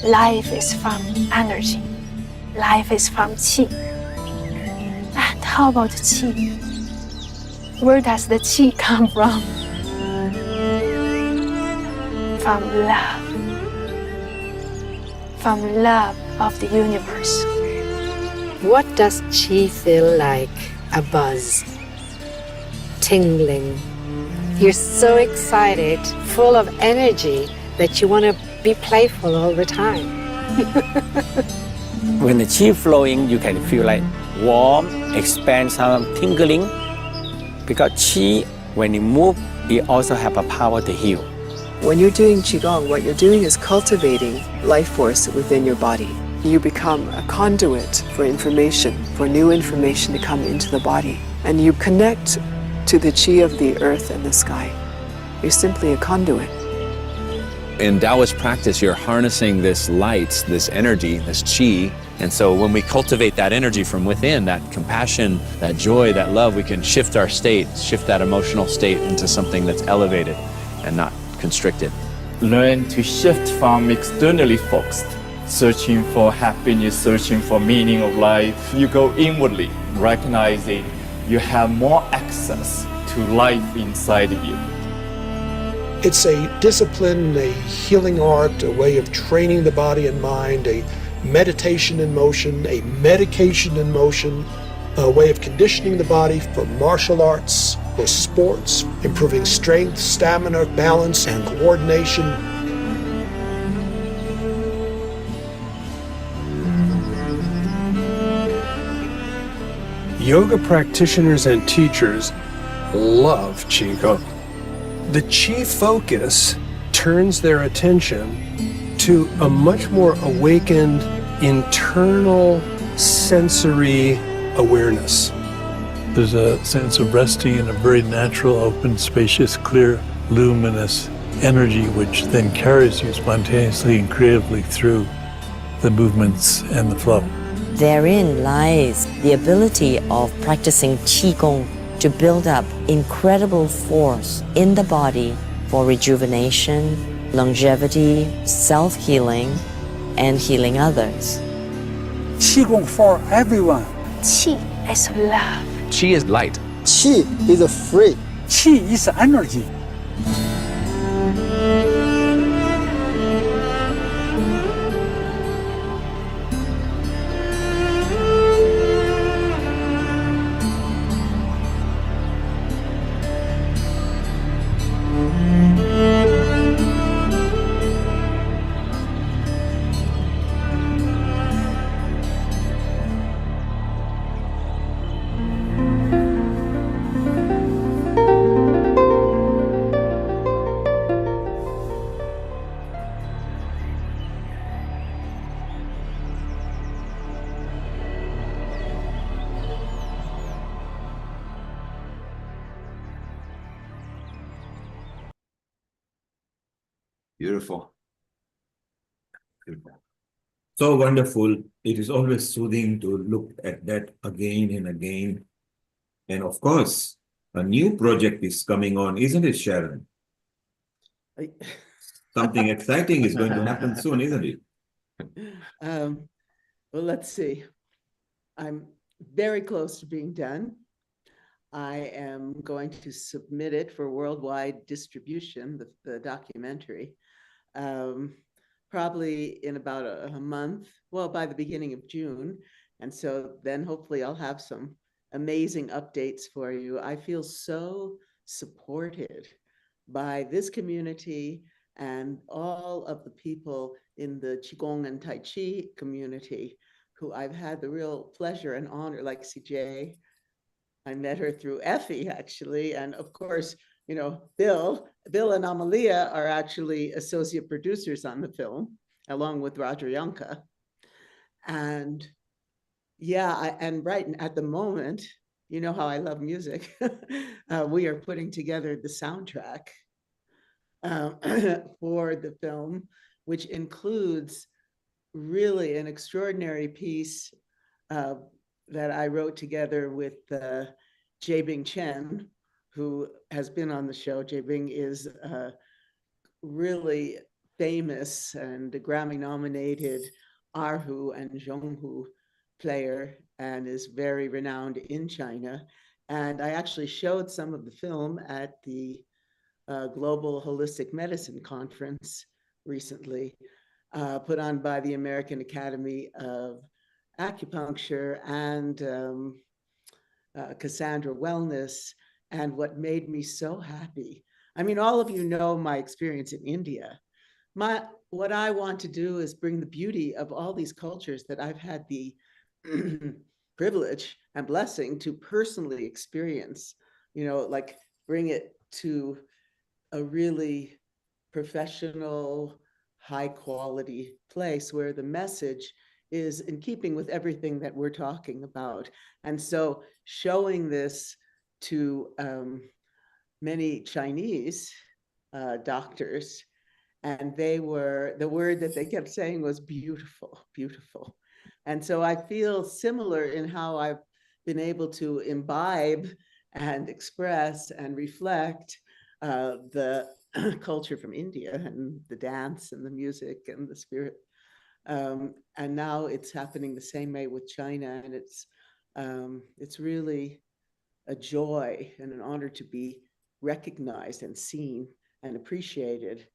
Life is from energy. Life is from Qi. And how about Qi? Where does the Qi come from? From love. From love of the universe. What does Qi feel like? A buzz, tingling. You're so excited, full of energy that you want to be playful all the time. When the Qi flowing, you can feel like warm, expand, some tingling. Because Qi, when you move, it also have a power to heal. When you're doing Qigong, what you're doing is cultivating life force within your body. You become a conduit for information, for new information to come into the body. And you connect to the Qi of the earth and the sky. You're simply a conduit. In Taoist practice, you're harnessing this light, this energy, this Qi. And so when we cultivate that energy from within, that compassion, that joy, that love, we can shift our state, shift that emotional state into something that's elevated and not constricted. Learn to shift from externally focused, searching for happiness, searching for meaning of life. You go inwardly, recognizing you have more access to life inside of you. It's a discipline, a healing art, a way of training the body and mind, a meditation in motion, a medication in motion, a way of conditioning the body for martial arts, for sports, improving strength, stamina, balance, and coordination. Yoga practitioners and teachers love Qigong. The Qi focus turns their attention to a much more awakened internal sensory awareness. There's a sense of resting in a very natural, open, spacious, clear, luminous energy which then carries you spontaneously and creatively through the movements and the flow. Therein lies the ability of practicing Qigong to build up incredible force in the body for rejuvenation, longevity, self-healing, and healing others. Qigong for everyone. Qi is love. Qi is light. Qi is free. Qi is energy. Beautiful. Beautiful. So wonderful. It is always soothing to look at that again and again. And of course, a new project is coming on, isn't it, Sharon? Something exciting is going to happen soon, isn't it? Well, let's see. I'm very close to being done. I am going to submit it for worldwide distribution, the documentary. probably in about a month, well, by the beginning of June. And so then hopefully I'll have some amazing updates for you. I feel so supported by this community and all of the people in the Qigong and Tai Chi community who I've had the real pleasure and honor, like CJ. I met her through Effie, actually. And of course, you know, Bill and Amalia are actually associate producers on the film, along with Roger Yonka. And yeah, and right at the moment, you know how I love music. We are putting together the soundtrack for the film, which includes really an extraordinary piece that I wrote together with Jae-Bing Chen, who has been on the show. Jae-Bing is really famous and Grammy-nominated Erhu and Zhonghu player and is very renowned in China. And I actually showed some of the film at the Global Holistic Medicine Conference recently, put on by the American Academy of Acupuncture and Cassandra Wellness. And what made me so happy, I mean, all of you know my experience in India. What I want to do is bring the beauty of all these cultures that I've had the privilege and blessing to personally experience, you know, like bring it to a really professional, high quality place where the message is in keeping with everything that we're talking about. And so showing this to many Chinese doctors, and the word that they kept saying was beautiful, beautiful. And so I feel similar in how I've been able to imbibe and express and reflect the culture from India and the dance and the music and the spirit. And now it's happening the same way with China. And it's really a joy and an honor to be recognized and seen and appreciated.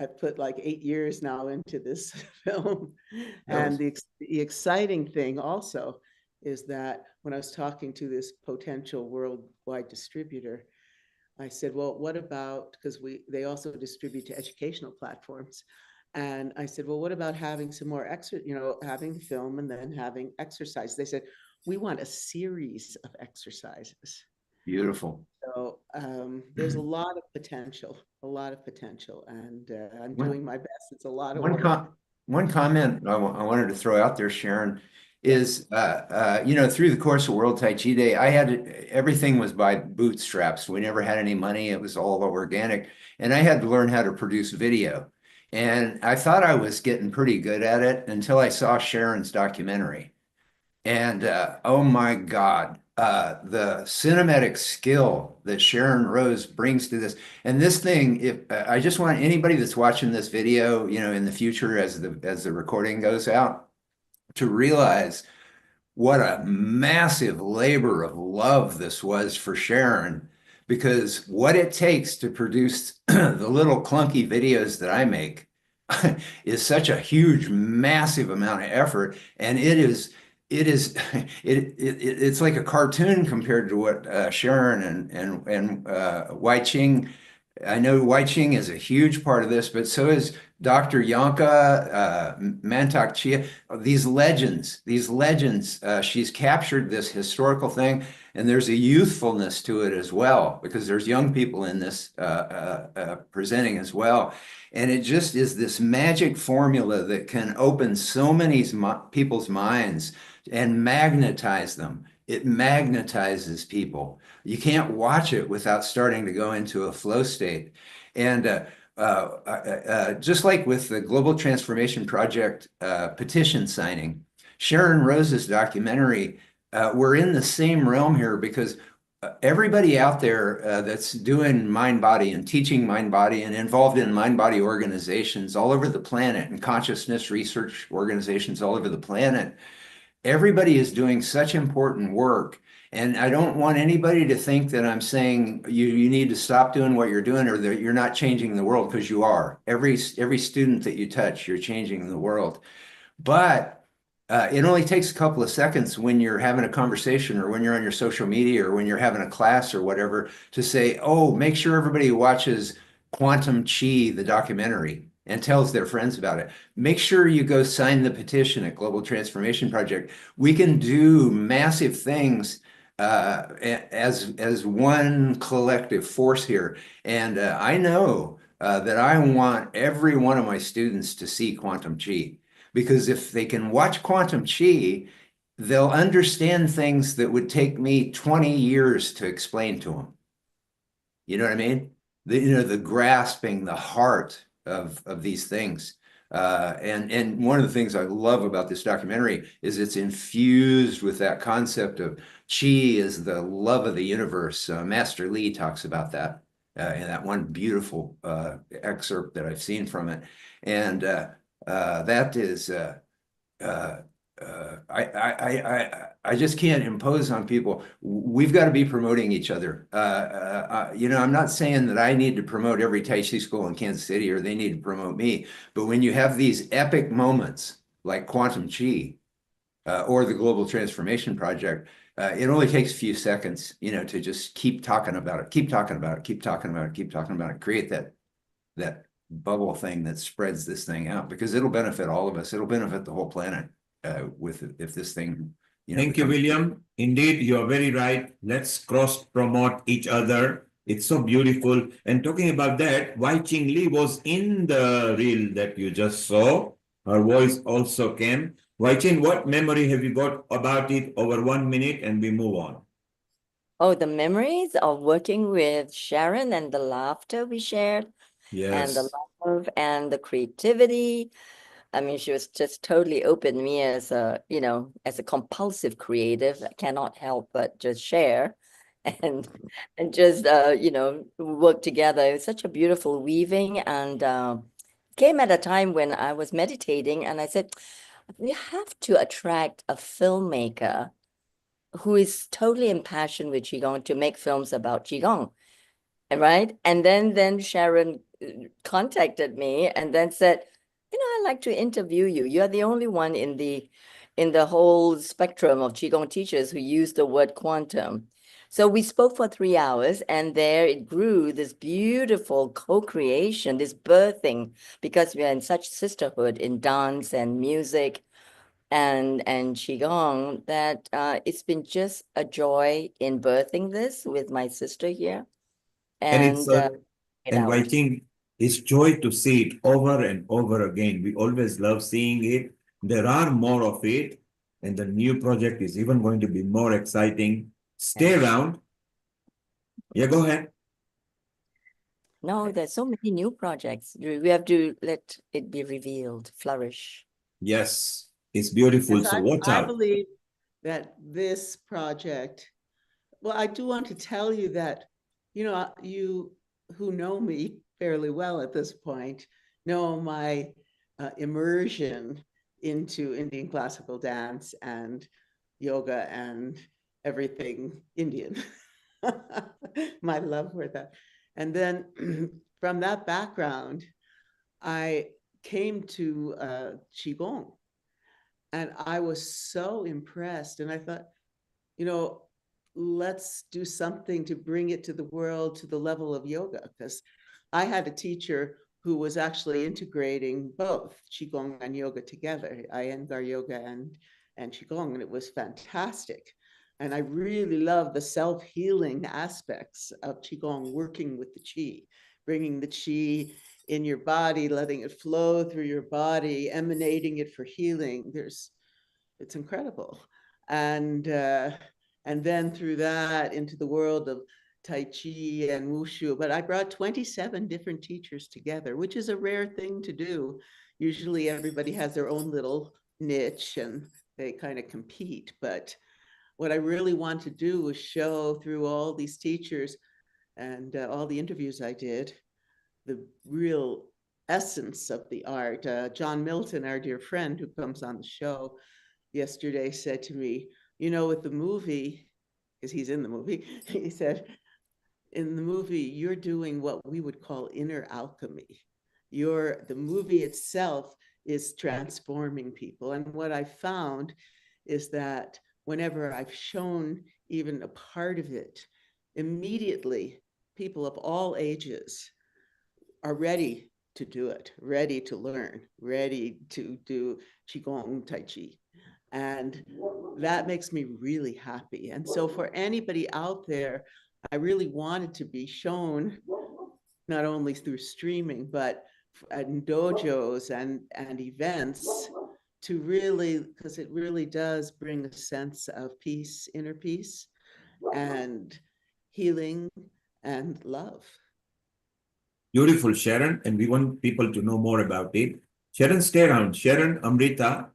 I've put like 8 years now into this film. And the exciting thing also is that when I was talking to this potential worldwide distributor, I said, well, what about, because they also distribute to educational platforms. And I said, well, what about having some more having the film and then having exercise? They said, we want a series of exercises. Beautiful. So there's a lot of potential, and I'm doing my best. It's a lot of work. One comment I wanted to throw out there, Sharon, is through the course of World Tai Chi Day, everything was by bootstraps. We never had any money. It was all organic, and I had to learn how to produce video. And I thought I was getting pretty good at it until I saw Sharon's documentary. And oh my God, the cinematic skill that Sharon Rose brings to this. And this thing, I just want anybody that's watching this video, in the future as the recording goes out, to realize what a massive labor of love this was for Sharon, because what it takes to produce the little clunky videos that I make is such a huge, massive amount of effort. And it's like a cartoon compared to what Sharon and Wai Ching. I know Wai Ching is a huge part of this, but so is Dr. Yonka, Mantak Chia, these legends. She's captured this historical thing, and there's a youthfulness to it as well, because there's young people in this presenting as well. And it just is this magic formula that can open so many people's minds and magnetize them. It magnetizes people. You can't watch it without starting to go into a flow state. And just like with the Global Transformation Project petition signing, Sharon Rose's documentary, we're in the same realm here, because everybody out there that's doing mind body and teaching mind body and involved in mind body organizations all over the planet and consciousness research organizations all over the planet, everybody is doing such important work. And I don't want anybody to think that I'm saying you need to stop doing what you're doing or that you're not changing the world, because you are. Every student that you touch, you're changing the world. But it only takes a couple of seconds when you're having a conversation or when you're on your social media or when you're having a class or whatever to say, oh, make sure everybody watches Quantum Chi, the documentary, and tells their friends about it. Make sure you go sign the petition at Global Transformation Project. We can do massive things as one collective force here. And I know that I want every one of my students to see Quantum Chi, because if they can watch Quantum Chi, they'll understand things that would take me 20 years to explain to them. You know what I mean? The grasping the heart of these things. And one of the things I love about this documentary is it's infused with that concept of Qi is the love of the universe. Master Li talks about that in that one beautiful excerpt that I've seen from it. And that is I just can't impose on people. We've got to be promoting each other. I'm not saying that I need to promote every Tai Chi school in Kansas City or they need to promote me. But when you have these epic moments like Quantum Chi or the Global Transformation Project, it only takes a few seconds, to just keep talking about it, keep talking about it, keep talking about it, keep talking about it, create that bubble thing that spreads this thing out, because it'll benefit all of us. It'll benefit the whole planet if this thing, Thank you, William. Indeed, you are very right. Let's cross promote each other. It's so beautiful. And talking about that, Wai Ching Lee was in the reel that you just saw. Her voice also came. Wai Ching, what memory have you got about it over 1 minute and we move on? Oh, the memories of working with Sharon and the laughter we shared. And the Yes. love and the creativity. I mean, she was just totally open. Me as as a compulsive creative, I cannot help but just share and just work together. It was such a beautiful weaving, and came at a time when I was meditating, and I said, we have to attract a filmmaker who is totally impassioned with Qigong to make films about Qigong. Right? And then Sharon contacted me and then said, I'd like to interview you. You're the only one in the whole spectrum of Qigong teachers who use the word quantum. So we spoke for 3 hours, and there it grew, this beautiful co-creation, this birthing, because we are in such sisterhood in dance and music and Qigong, that it's been just a joy in birthing this with my sister here. And it's And I think it's joy to see it over and over again. We always love seeing it. There are more of it, and the new project is even going to be more exciting. Stay around. Yeah, go ahead. No, there's so many new projects. We have to let it be revealed, flourish. Yes, it's beautiful. Yes, So watch I out. believe that this project, well, I do want to tell you that, you who know me fairly well at this point know my immersion into Indian classical dance and yoga and everything Indian. My love for that. And then from that background, I came to Qigong, and I was so impressed. And I thought, let's do something to bring it to the world to the level of yoga, because I had a teacher who was actually integrating both Qigong and yoga together, Iyengar yoga and Qigong, and it was fantastic. And I really love the self-healing aspects of Qigong, working with the Qi, bringing the Qi in your body, letting it flow through your body, emanating it for healing. It's incredible. And then through that into the world of Tai Chi and Wushu. But I brought 27 different teachers together, which is a rare thing to do. Usually everybody has their own little niche and they kind of compete. But what I really want to do was show through all these teachers and all the interviews I did, the real essence of the art. John Milton, our dear friend who comes on the show yesterday, said to me, with the movie, because he's in the movie, he said, in the movie, you're doing what we would call inner alchemy. The movie itself is transforming people. And what I found is that whenever I've shown even a part of it, immediately people of all ages are ready to do it, ready to learn, ready to do Qigong, Tai Chi. And that makes me really happy. And so for anybody out there, I really wanted to be shown not only through streaming, but in dojos and events to really, because it really does bring a sense of peace, inner peace, and healing and love. Beautiful, Sharon, and we want people to know more about it. Sharon, stay around. Sharon, Amrita,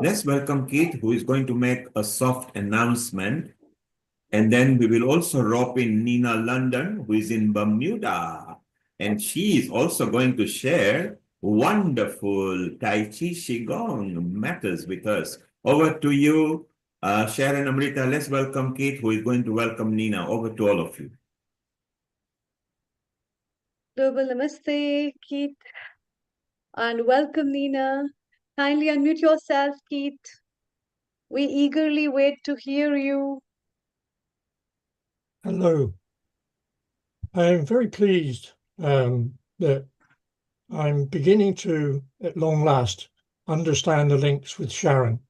let's welcome Keith, who is going to make a soft announcement. And then we will also rope in Nina London, who is in Bermuda. And she is also going to share wonderful Tai Chi Qigong matters with us. Over to you, Sharon, Amrita. Let's welcome Keith, who is going to welcome Nina. Over to all of you. Global Namaste, Keith, and welcome, Nina. Kindly unmute yourself, Keith. We eagerly wait to hear you. Hello. I am very pleased that I'm beginning to, at long last, understand the links with Sharon.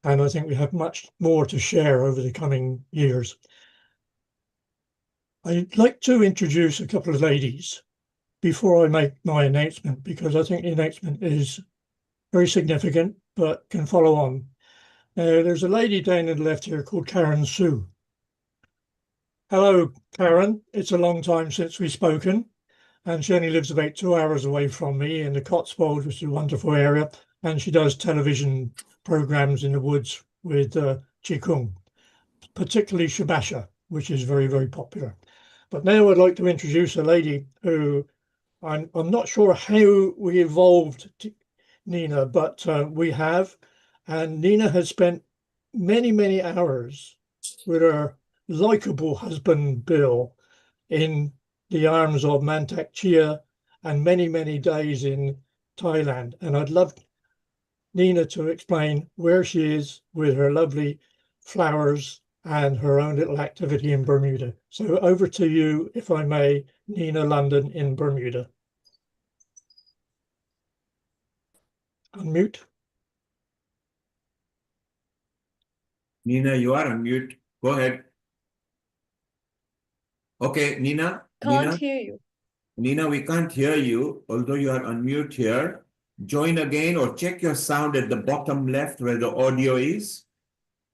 And I think we have much more to share over the coming years. I'd like to introduce a couple of ladies before I make my announcement, because I think the announcement is very significant, but can follow on. There's a lady down on the left here called Karen Sue. Hello, Karen. It's a long time since we've spoken, and she only lives about 2 hours away from me in the Cotswolds, which is a wonderful area, and she does television programs in the woods with Qigong, particularly Shabasha, which is very, very popular. But now I'd like to introduce a lady who I'm not sure how we evolved, Nina, but we have, and Nina has spent many, many hours with her likable husband, Bill, in the arms of Mantak Chia and many, many days in Thailand. And I'd love Nina to explain where she is with her lovely flowers and her own little activity in Bermuda. So over to you, if I may, Nina London in Bermuda. Unmute. Nina, you are on mute. Go ahead. Okay, Nina. Can't hear you. Nina, we can't hear you, although you are on mute here. Join again or check your sound at the bottom left where the audio is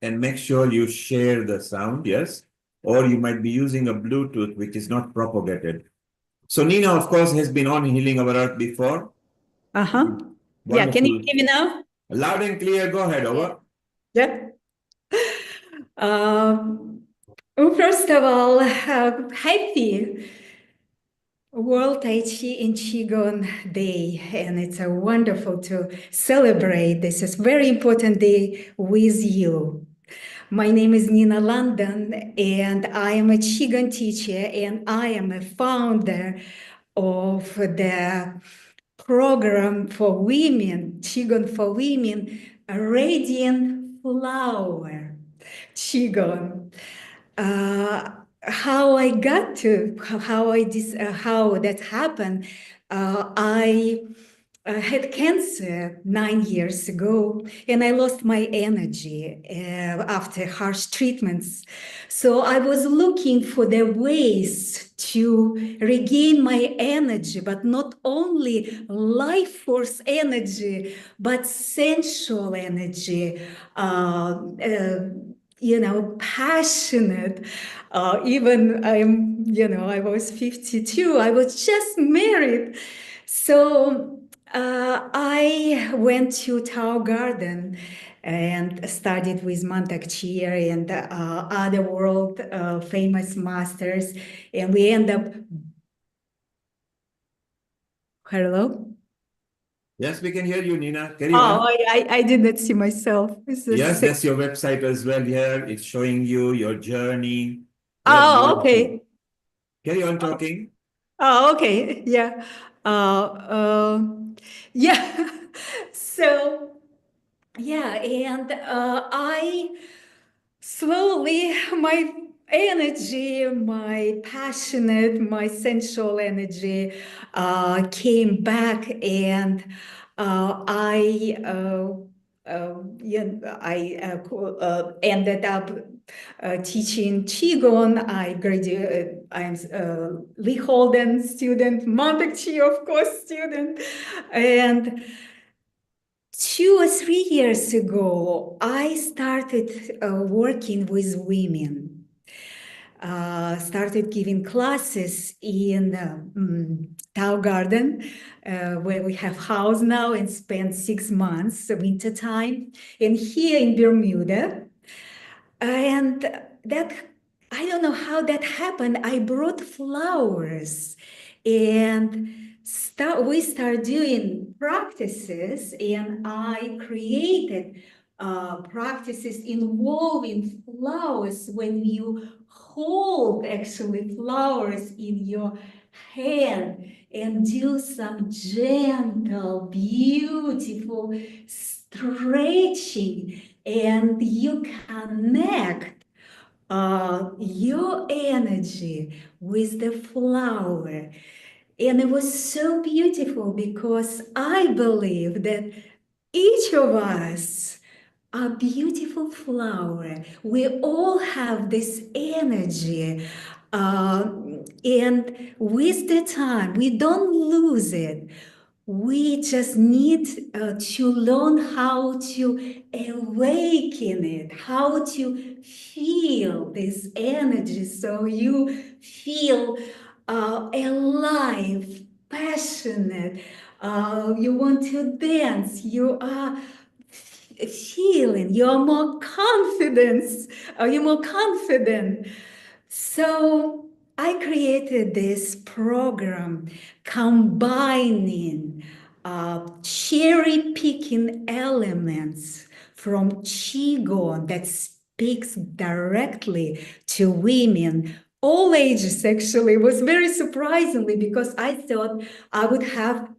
and make sure you share the sound, yes? Or you might be using a Bluetooth, which is not propagated. So Nina, of course, has been on Healing Our Earth before. Uh-huh. Yeah, can you hear me now? Loud and clear, go ahead, over. Yeah. First of all, happy World Tai Chi and Qigong Day, and it's wonderful to celebrate this is very important day with you. My name is Nina London, and I am a Qigong teacher, and I am a founder of the program for women, Qigong for Women, a Radiant Flower Qigong. How I got to how that happened. I had cancer 9 years ago, and I lost my energy after harsh treatments. So I was looking for the ways to regain my energy, but not only life force energy, but sensual energy. Passionate. Even I was 52. I was just married. So I went to Tao Garden and studied with Mantak Chia and other world famous masters. And we end up... Hello? Yes, we can hear you, Nina. Carry Oh, on. I did not see myself. Yes, that's your website as well here. It's showing you your journey. Oh, okay. Carry on talking. Oh, okay. Yeah. Yeah. So, yeah, and I slowly, my energy, my passionate, my sensual energy came back, and ended up teaching Qigong. I graduated. I'm Lee Holden student, Montauk Chi, of course, student, and 2 or 3 years ago, I started working with women. Started giving classes in Tao Garden, where we have house now, and spent 6 months winter time. And here in Bermuda, and that, I don't know how that happened. I brought flowers, and we start doing practices, and I created practices involving flowers. When you hold actually flowers in your hand and do some gentle, beautiful stretching, and you connect your energy with the flower. And it was so beautiful, because I believe that each of us are beautiful flower. We all have this energy. And with the time, we don't lose it. We just need to learn how to awaken it, how to feel this energy, so you feel alive, passionate. You want to dance. You are feeling. You are more confident. You're more confident. So I created this program combining cherry picking elements from Qigong that speaks directly to women, all ages. Actually, it was very surprisingly, because I thought I would have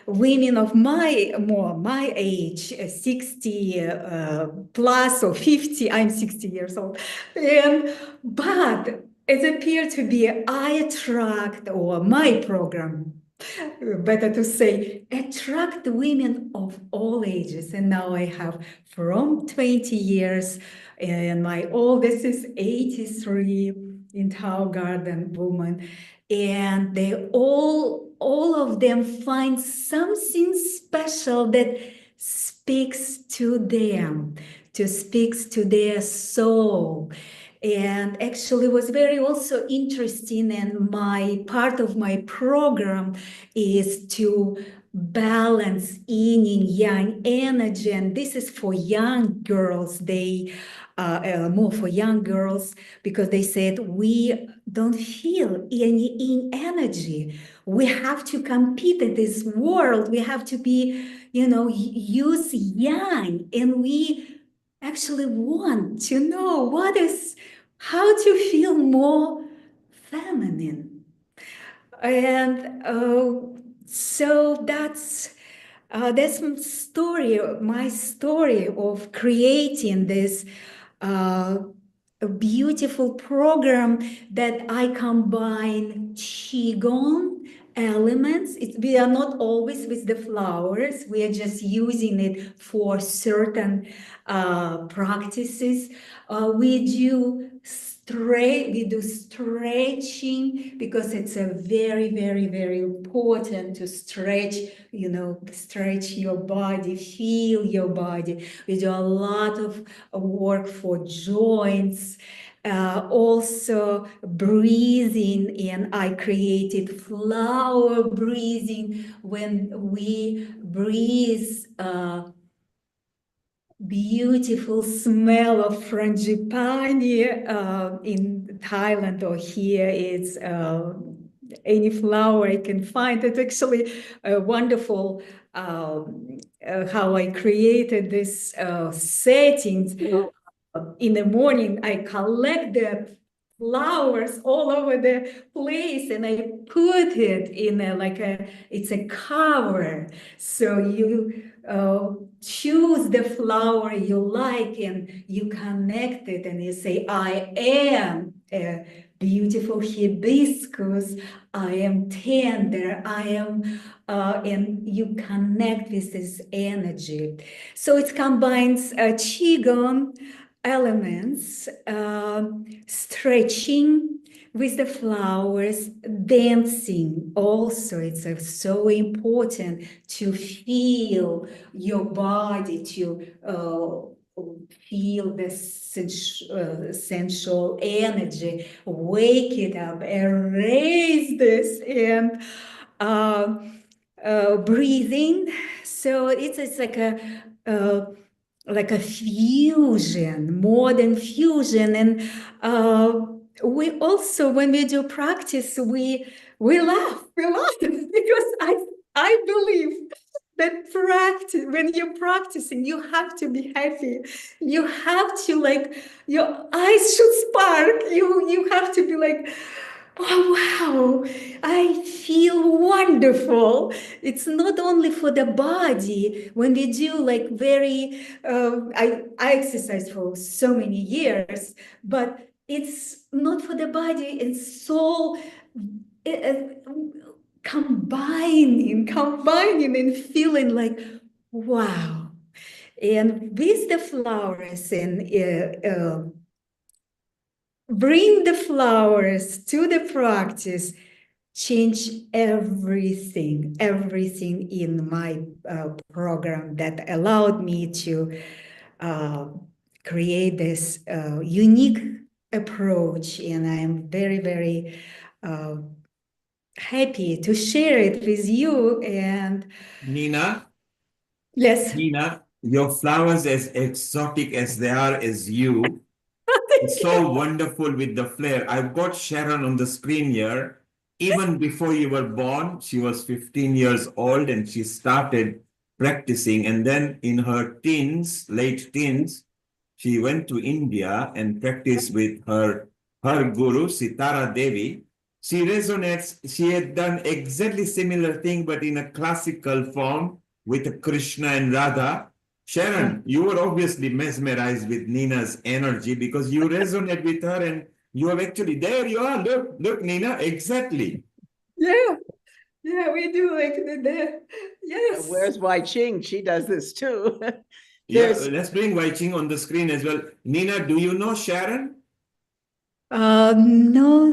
women of my age, 60 plus or 50. I'm 60 years old, but it appeared to be I attract, or my program, better to say, attract women of all ages. And now I have from 20 years, and my oldest is 83, in Tao Garden woman. And they all of them find something special that speaks to them, to speaks to their soul. And actually was very also interesting, and my part of my program is to balance yin and yang energy, and this is for young girls. They more for young girls, because they said we don't feel any yin energy. We have to compete in this world. We have to be, use yang, and we actually want to know how to feel more feminine. And so that's my story of creating this a beautiful program that I combine Qigong elements. We are not always with the flowers. We are just using it for certain practices. We do stretching, because it's a very, very, very important to stretch, stretch your body, feel your body. We do a lot of work for joints. Also breathing, and I created flower breathing. When we breathe beautiful smell of frangipani in Thailand, or here it's any flower I can find. It's actually wonderful how I created this settings. In the morning, I collect the flowers all over the place and I put it in it's a cover. So you choose the flower you like and you connect it and you say, I am a beautiful hibiscus, I am tender, I am, and you connect with this energy. So it combines Qigong elements, stretching with the flowers, dancing. Also, it's so important to feel your body, to feel the sensual energy, wake it up, erase this, and breathing. So it's like a fusion, modern fusion. And we also, when we do practice, we laugh because I believe that practice, when you're practicing, you have to be happy. You have to your eyes should spark. You have to be like, oh, wow, I feel wonderful. It's not only for the body. When we do I exercise for so many years, but it's not for the body and soul. Combining and feeling like, wow. And with the flowers and bring the flowers to the practice, change everything in my program that allowed me to create this unique approach. And I'm very, very happy to share it with you. And Nina? Yes. Nina, your flowers, as exotic as they are, as you, it's so wonderful with the flair. I've got Sharon on the screen here. Even before you were born, she was 15 years old and she started practicing. And then in her teens, late teens, she went to India and practiced with her guru, Sitara Devi. She resonates, she had done exactly similar thing, but in a classical form with Krishna and Radha. Sharon, you were obviously mesmerized with Nina's energy because you resonate with her and you have actually, there you are, look, Nina, exactly. Yeah, we do yes. Where's Wai Ching? She does this too. Yeah, let's bring Wai Ching on the screen as well. Nina, do you know Sharon? No,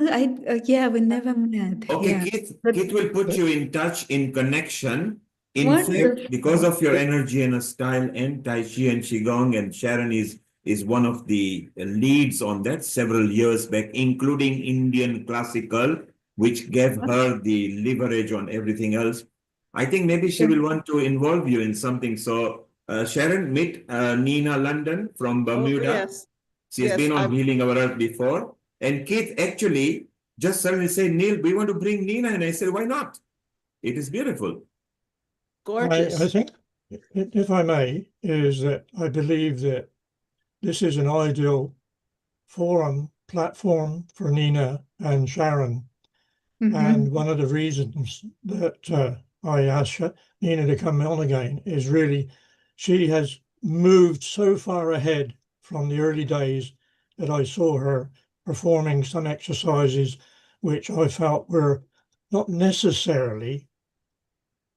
we never met. Okay, Yeah. Kit will put you in touch, in connection. In Wonderful. fact, because of your energy and style and Tai Chi and Qigong, and Sharon is one of the leads on that several years back, including Indian classical, which gave her the leverage on everything else. I think maybe she will want to involve you in something. So Sharon, meet Nina London from Bermuda. Oh, yes. She has been on Healing Our Earth before. And Kit actually just suddenly said, Neil, we want to bring Nina. And I said, why not? It is beautiful. Gorgeous. I think, if I may, is that I believe that this is an ideal platform for Nina and Sharon. And one of the reasons that I asked Nina to come on again is really she has moved so far ahead from the early days that I saw her performing some exercises which I felt were not necessarily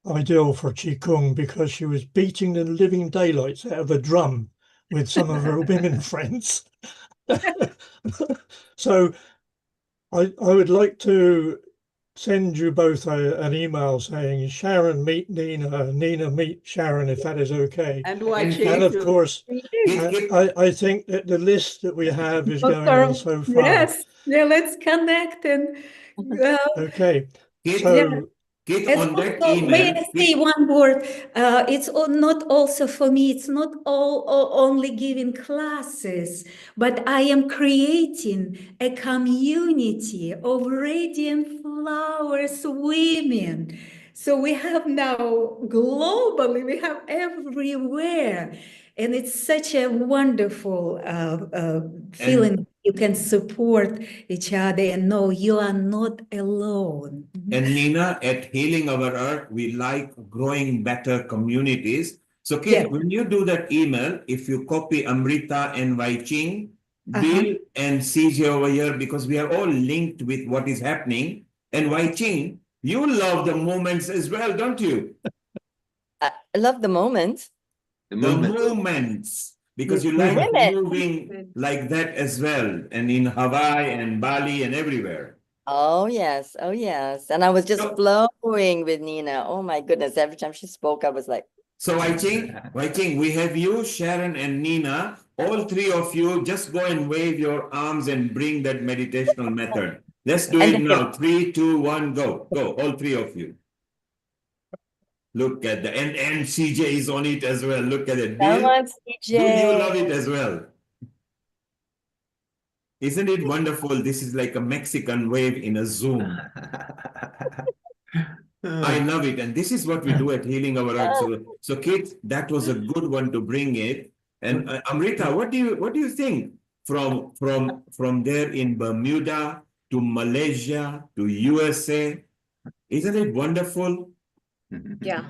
ideal for Qigong, because she was beating the living daylights out of a drum with some of her women friends. So I would like to send you both an email saying, Sharon, meet Nina, Nina, meet Sharon, if that is okay. And Wai Ching. And of course, I think that the list that we have is going on so far. Yes, let's connect and Okay, Kit, so Kate, It's on that also, may email, I say one word? It's not also for me, it's not only giving classes, but I am creating a community of radiant flowers women. So we have now globally, we have everywhere. And it's such a wonderful feeling. You can support each other and know you are not alone. And Nina, at Healing Our Earth, we like growing better communities. So, Kate, when you do that email, if you copy Amrita and Wai Ching, Bill and CJ over here, because we are all linked with what is happening. And Wai Ching, you love the moments as well, don't you? I love the moments. The movements, because you like moving like that as well, and in Hawaii and Bali and everywhere. Oh yes, oh yes. And I was just flowing with Nina. Oh my goodness, every time she spoke, I was like. So Wai Ching, we have you, Sharon, and Nina. All three of you, just go and wave your arms and bring that meditational method. Let's do it now. 3, 2, 1, go. Go, all three of you. Look at that. And CJ is on it as well. Look at it. Bill, Come on, CJ. Do you love it as well? Isn't it wonderful? This is like a Mexican wave in a Zoom. I love it. And this is what we do at Healing Our Earth. So Kate, that was a good one to bring it. And Amrita, what do you think from there in Bermuda to Malaysia to USA? Isn't it wonderful? Yeah.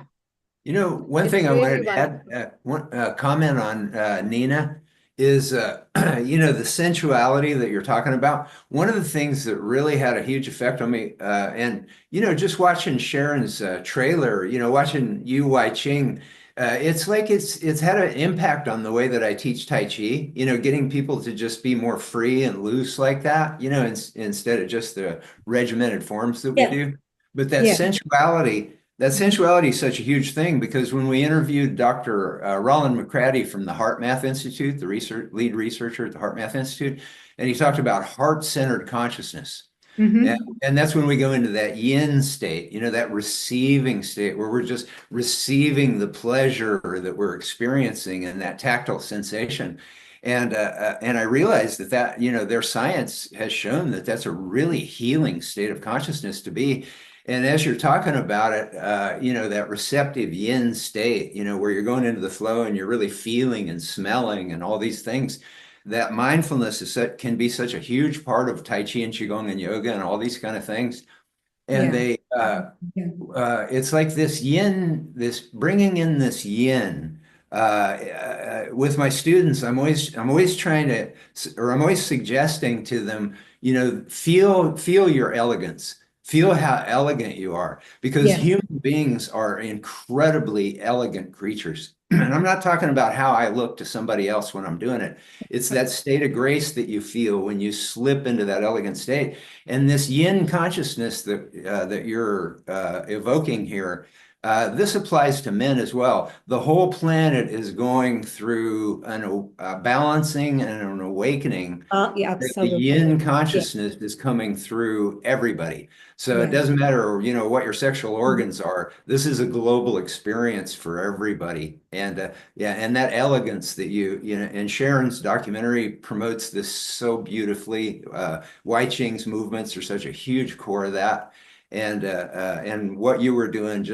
You know, one thing I wanted to add, one comment on Nina is, you know, the sensuality that you're talking about. One of the things that really had a huge effect on me, and, you know, just watching Sharon's trailer, you know, watching you, Wai Ching, it's like it's had an impact on the way that I teach Tai Chi, you know, getting people to just be more free and loose like that, you know, instead of just the regimented forms that we do. But that sensuality is such a huge thing, because when we interviewed Dr. Roland McCratty from the Heart Math Institute, the lead researcher at the Heart Math Institute, and he talked about heart-centered consciousness. And that's when we go into that yin state, you know, that receiving state where we're just receiving the pleasure that we're experiencing and that tactile sensation. And I realized that, you know, their science has shown that that's a really healing state of consciousness to be. And as you're talking about it, you know, that receptive yin state, you know, where you're going into the flow and you're really feeling and smelling and all these things, that mindfulness can be such a huge part of Tai Chi and Qigong and yoga and all these kind of things. And it's like this yin, this bringing in this yin. With my students, I'm always trying to, or I'm always suggesting to them, you know, feel your elegance. Feel how elegant you are, because human beings are incredibly elegant creatures. And I'm not talking about how I look to somebody else when I'm doing it. It's that state of grace that you feel when you slip into that elegant state. And this yin consciousness that you're evoking here, this applies to men as well. The whole planet is going through a balancing and an awakening. The yin consciousness is coming through everybody. So it doesn't matter, you know, what your sexual organs are. This is a global experience for everybody. And and that elegance that you know, and Sharon's documentary promotes this so beautifully. Wai Ching's movements are such a huge core of that. And what you were doing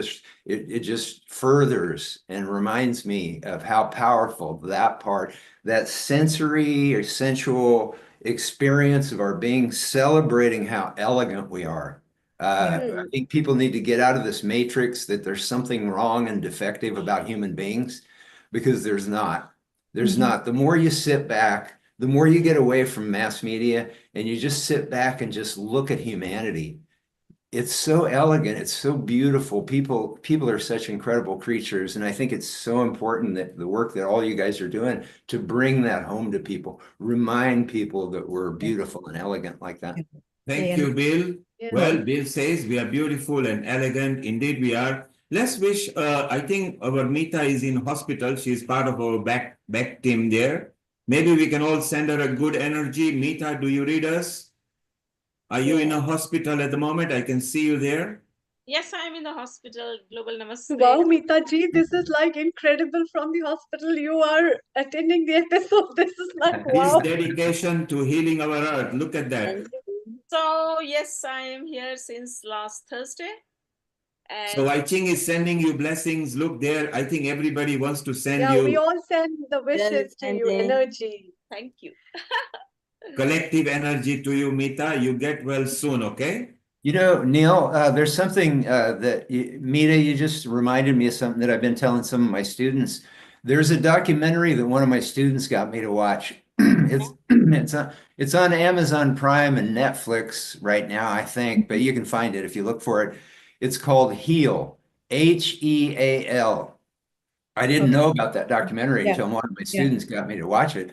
it just furthers and reminds me of how powerful that part, that sensory or sensual experience of our being, celebrating how elegant we are. I think people need to get out of this matrix that there's something wrong and defective about human beings, because there's not. There's not. The more you sit back, the more you get away from mass media and you just sit back and just look at humanity. It's so elegant. It's so beautiful. People are such incredible creatures. And I think it's so important that the work that all you guys are doing to bring that home to people, remind people that we're beautiful and elegant like that. Thank you, Bill. Well, Bill says we are beautiful and elegant. Indeed, we are. Let's wish, I think our Mita is in hospital. She's part of our back team there. Maybe we can all send her a good energy. Mita, do you read us? Are you in a hospital at the moment? I can see you there. Yes, I'm in the hospital. Global namaste. Wow, Meeta ji, this is like incredible from the hospital. You are attending the episode. This is like His wow. dedication to healing our earth. Look at that. So yes, I am here since last Thursday. So And I Ching is sending you blessings. Look there. I think everybody wants to send Yeah, we you all send the wishes to you, energy. thank you. collective energy to you, Meeta. You get well soon, okay? You know, Neil, there's something Mita, you just reminded me of something that I've been telling some of my students. There's a documentary that one of my students got me to watch. It's on Amazon Prime and Netflix right now, I think, but you can find it if you look for it. It's called Heal, Heal. I didn't know about that documentary Yeah. until one of my Yeah. students got me to watch it.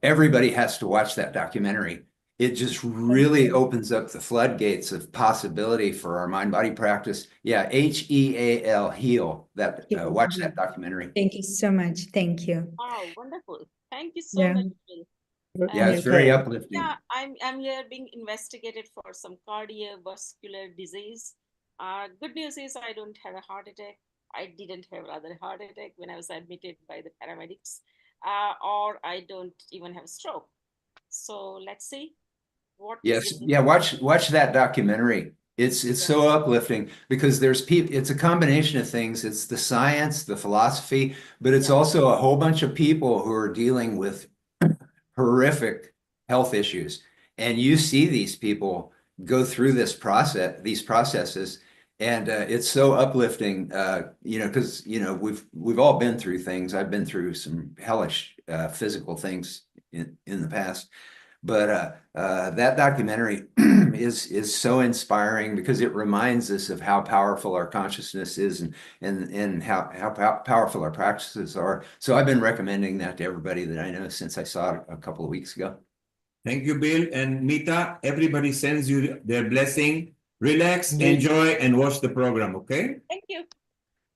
Everybody has to watch that documentary. It just really opens up the floodgates of possibility for our mind-body practice. Yeah, Heal, heal. That watch that documentary. Thank you so much. Thank you. Wow, wonderful. Thank you so Yeah. much, Bill. Yeah, it's very uplifting. Yeah, I'm here being investigated for some cardiovascular disease. Good news is I don't have a heart attack. I didn't have another heart attack when I was admitted by the paramedics, or I don't even have a stroke. So let's see what. Yes, yeah, watch that documentary. It's so uplifting because there's people, it's a combination of things. It's the science, the philosophy, but it's also a whole bunch of people who are dealing with horrific health issues. And you see these people go through these processes, and it's so uplifting, because we've all been through things. I've been through some hellish physical things in the past. But that documentary is so inspiring because it reminds us of how powerful our consciousness is and how powerful our practices are. So I've been recommending that to everybody that I know since I saw it a couple of weeks ago. Thank you, Bill. And Meeta, everybody sends you their blessing. Relax, enjoy, and watch the program, okay? Thank you.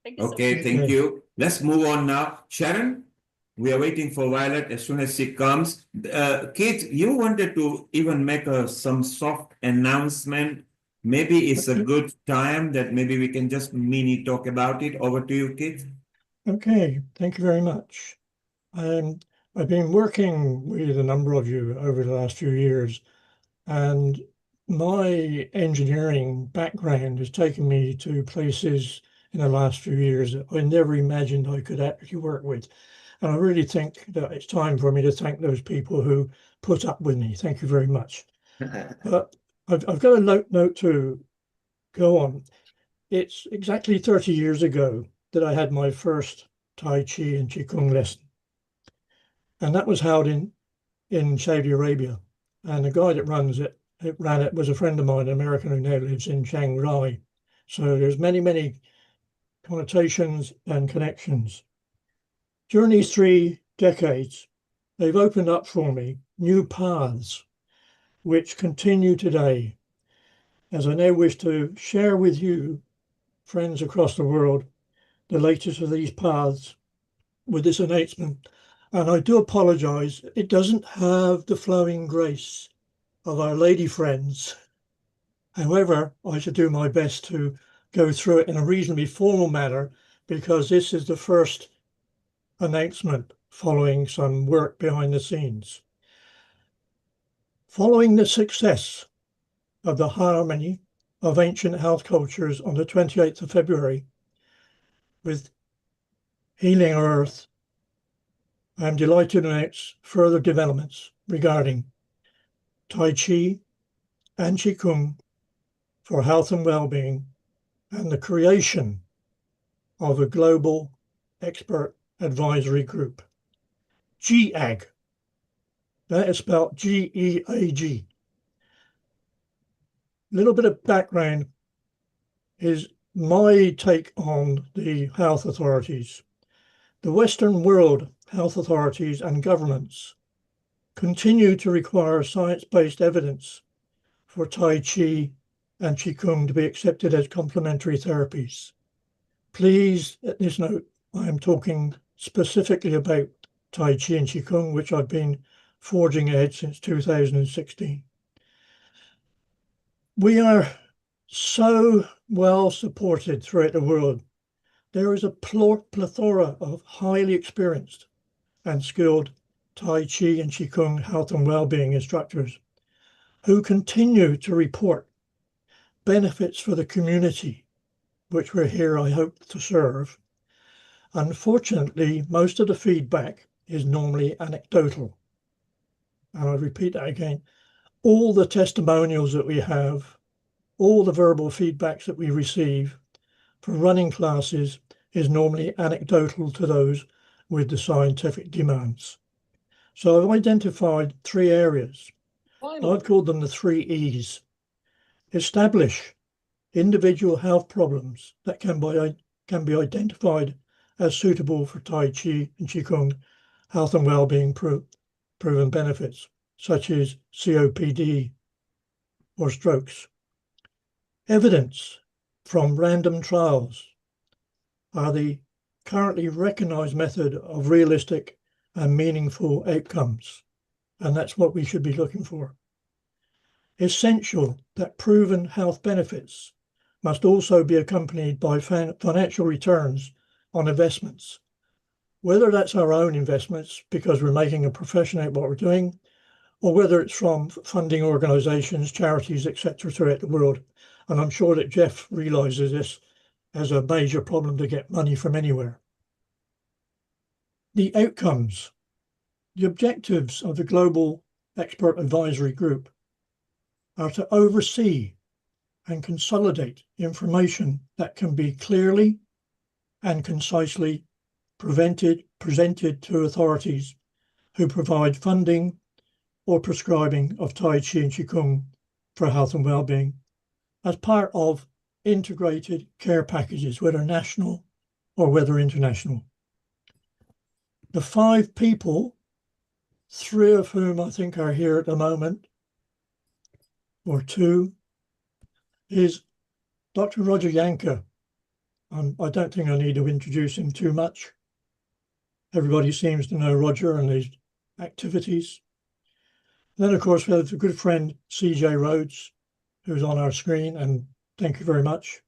Thank you so Okay, much. thank you. Let's move on now. Sharon, we are waiting for Violet as soon as she comes. Kate, you wanted to even make some soft announcement. Maybe it's a good time that maybe we can just mini talk about it. Over to you, Kate. Okay, thank you very much. I've been working with a number of you over the last few years, and my engineering background has taken me to places in the last few years that I never imagined I could actually work with. And I really think that it's time for me to thank those people who put up with me. Thank you very much. But I've got a note to go on. It's exactly 30 years ago that I had my first Tai Chi and Qigong lesson. And that was held in Saudi Arabia. And the guy that ran it was a friend of mine, an American who now lives in Shanghai. So there's many, many connotations and connections. During these 3 decades, they've opened up for me new paths, which continue today, as I now wish to share with you, friends across the world, the latest of these paths with this announcement. And I do apologize, it doesn't have the flowing grace of our lady friends. However, I should do my best to go through it in a reasonably formal manner, because this is the first announcement following some work behind the scenes. Following the success of the Harmony of Ancient Health Cultures on the 28th of February with Healing Earth, I am delighted to announce further developments regarding Tai Chi and Qigong for health and well-being, and the creation of a global expert advisory group, GEAG. That is spelled G-E-A-G. A little bit of background is my take on the health authorities. The Western world health authorities and governments continue to require science-based evidence for Tai Chi and Qigong to be accepted as complementary therapies. Please, at this note, I am talking specifically about Tai Chi and Qigong, which I've been forging ahead since 2016. We are so well supported throughout the world. There is a plethora of highly experienced and skilled Tai Chi and Qigong health and well-being instructors who continue to report benefits for the community, which we're here, I hope, to serve. Unfortunately, most of the feedback is normally anecdotal. And I repeat that again. All the testimonials that we have, all the verbal feedbacks that we receive for running classes is normally anecdotal to those with the scientific demands. So I've identified 3 areas. I've called them the 3 E's. Establish individual health problems that can be identified as suitable for Tai Chi and Qigong health and well-being proven benefits, such as COPD or strokes. Evidence from random trials are the currently recognized method of realistic and meaningful outcomes, and that's what we should be looking for. Essential that proven health benefits must also be accompanied by financial returns on investments, whether that's our own investments because we're making a profession at what we're doing, or whether it's from funding organizations, charities, etc. throughout the world. And I'm sure that Jeff realizes this as a major problem to get money from anywhere. The outcomes, the objectives of the Global Expert Advisory Group are to oversee and consolidate information that can be clearly and concisely presented to authorities who provide funding or prescribing of Tai Chi and Qigong for health and well-being as part of integrated care packages, whether national or whether international. The 5 people, 3 of whom I think are here at the moment, or 2, is Dr. Roger Yanker. I don't think I need to introduce him too much. Everybody seems to know Roger and his activities. Then, of course, we have a good friend, CJ Rhodes, who's on our screen, and thank you very much.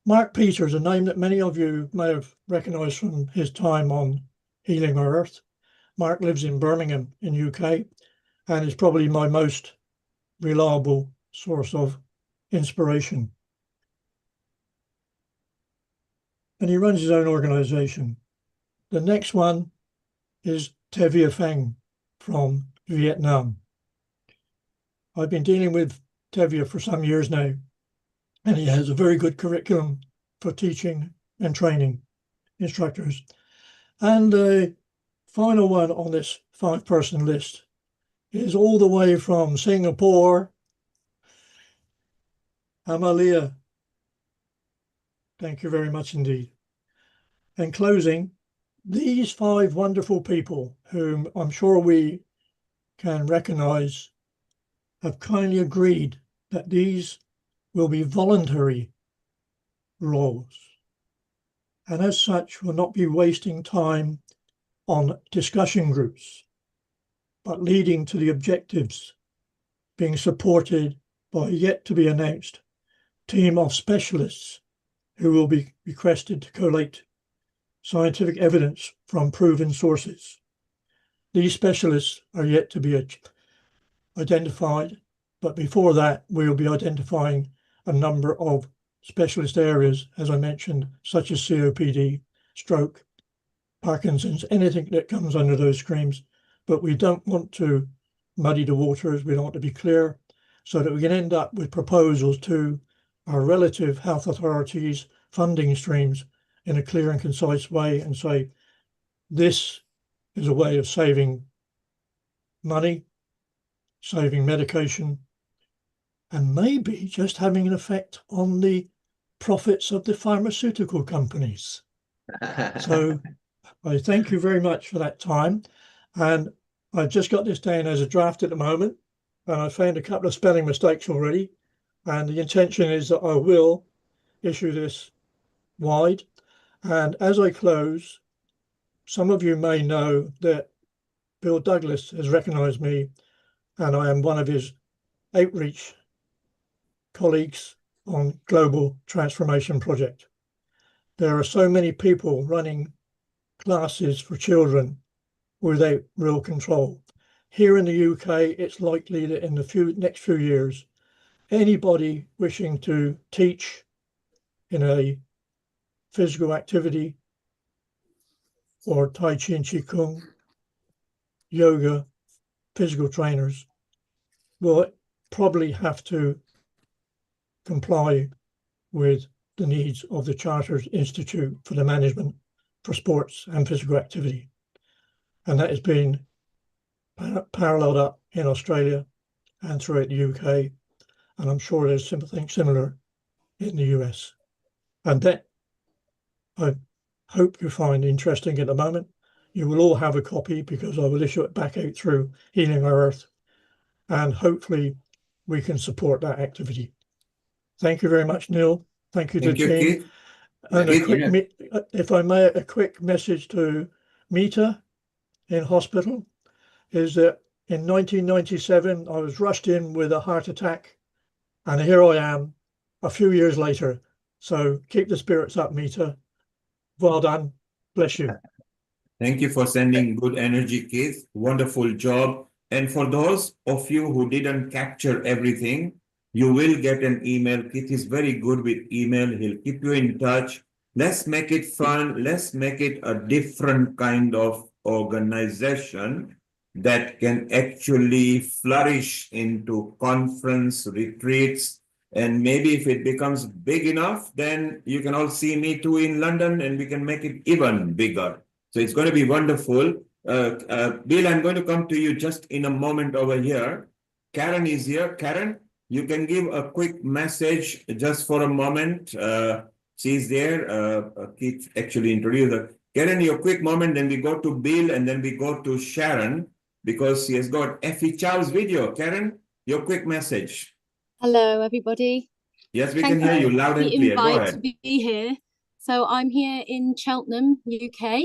Mark Peters, a name that many of you may have recognized from his time on Healing Our Earth. Mark lives in Birmingham in UK and is probably my most reliable source of inspiration. And he runs his own organization. The next one is Tevye Feng from Vietnam. I've been dealing with Tevye for some years now, and he has a very good curriculum for teaching and training instructors. And the final one on this 5-person list is all the way from Singapore, Amalia. Thank you very much indeed. In closing, these 5 wonderful people, whom I'm sure we can recognize, have kindly agreed that these will be voluntary roles, and as such will not be wasting time on discussion groups, but leading to the objectives being supported by a yet-to-be-announced team of specialists who will be requested to collate scientific evidence from proven sources. These specialists are yet to be identified, but before that, we will be identifying a number of specialist areas, as I mentioned, such as COPD, stroke, Parkinson's, anything that comes under those streams. But we don't want to muddy the waters. We don't want to be clear, so that we can end up with proposals to our relative health authorities, funding streams in a clear and concise way, and say, this is a way of saving money, saving medication, and maybe just having an effect on the profits of the pharmaceutical companies. So I thank you very much for that time. And I've just got this down as a draft at the moment, and I found a couple of spelling mistakes already. And the intention is that I will issue this wide. And as I close, some of you may know that Bill Douglas has recognized me, and I am one of his outreach colleagues on global transformation project. There are so many people running classes for children without real control. Here in the UK, it's likely that in the next few years, anybody wishing to teach in a physical activity or Tai Chi and Qigong, yoga, physical trainers will probably have to comply with the needs of the Chartered Institute for the Management for Sports and Physical Activity. And that has been paralleled up in Australia and throughout the UK. And I'm sure there's something similar in the US. And that I hope you find interesting at the moment. You will all have a copy because I will issue it back out through Healing Our Earth. And hopefully we can support that activity. Thank you very much, Neil. Thank you to the team. Keith. And if I may, a quick message to Mita in hospital is that in 1997, I was rushed in with a heart attack, and here I am a few years later. So keep the spirits up, Mita. Well done. Bless you. Thank you for sending good energy, Keith. Wonderful job. And for those of you who didn't capture everything, you will get an email. Keith is very good with email. He'll keep you in touch. Let's make it fun. Let's make it a different kind of organization that can actually flourish into conference retreats. And maybe if it becomes big enough, then you can all see me too in London and we can make it even bigger. So it's going to be wonderful. Bill, I'm going to come to you just in a moment over here. Karen is here. Karen, you can give a quick message just for a moment. She's there. Keith actually introduced her. Karen, your quick moment, then we go to Bill, and then we go to Sharon because she has got Effie Chow's video. Karen, your quick message. Hello, everybody. Yes, we can hear you loud and clear. Go ahead. To be here. So I'm here in Cheltenham, UK,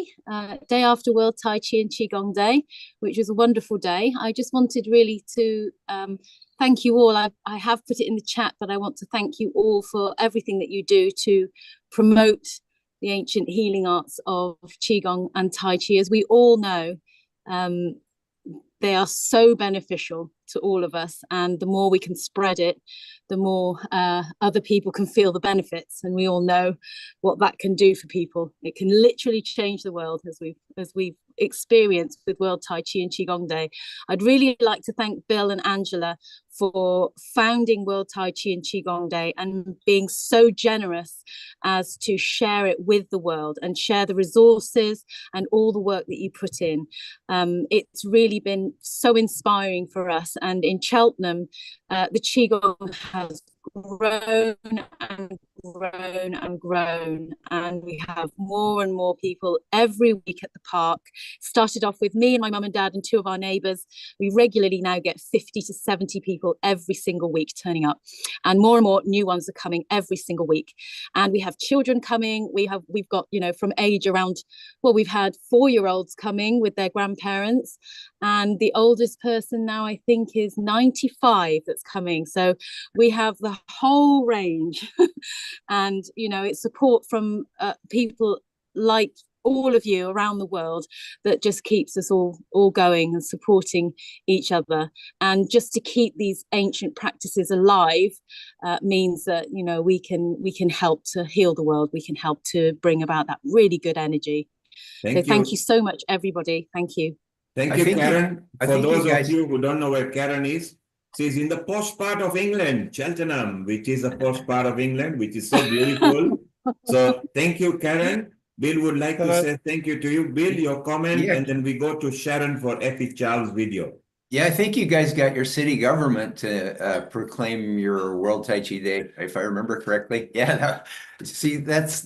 day after World Tai Chi and Qigong Day, which was a wonderful day. I just wanted really to thank you all. I have put it in the chat, but I want to thank you all for everything that you do to promote the ancient healing arts of Qigong and Tai Chi. As we all know, they are so beneficial to all of us, and the more we can spread it, the more other people can feel the benefits, and we all know what that can do for people. It can literally change the world, as we've experienced with World Tai Chi and Qigong Day. I'd really like to thank Bill and Angela for founding World Tai Chi and Qigong Day and being so generous as to share it with the world and share the resources and all the work that you put in. It's really been so inspiring for us. And in Cheltenham, the Qigong has grown and grown and grown, and we have more and more people every week at the park. Started off with me and my mum and dad and two of our neighbours. We regularly now get 50 to 70 people every single week turning up, and more new ones are coming every single week. And we have children coming. We've got, from age around, we've had 4-year-olds coming with their grandparents, and the oldest person now I think is 95 that's coming. So we have the whole range. And it's support from people like all of you around the world that just keeps us all going and supporting each other. And just to keep these ancient practices alive means that we can help to heal the world. We can help to bring about that really good energy. Thank you so much, everybody. Thank you. Thank you, Karen. For those of you who don't know where Karen is, she's in the posh part of England, Cheltenham, which is a posh part of England, which is so beautiful. So thank you, Karen. Bill would like to say thank you to you. Bill, your comment, and then we go to Sharon for Effie Charles' video. Yeah, I think you guys got your city government to proclaim your World Tai Chi Day, if I remember correctly. Yeah, see, that's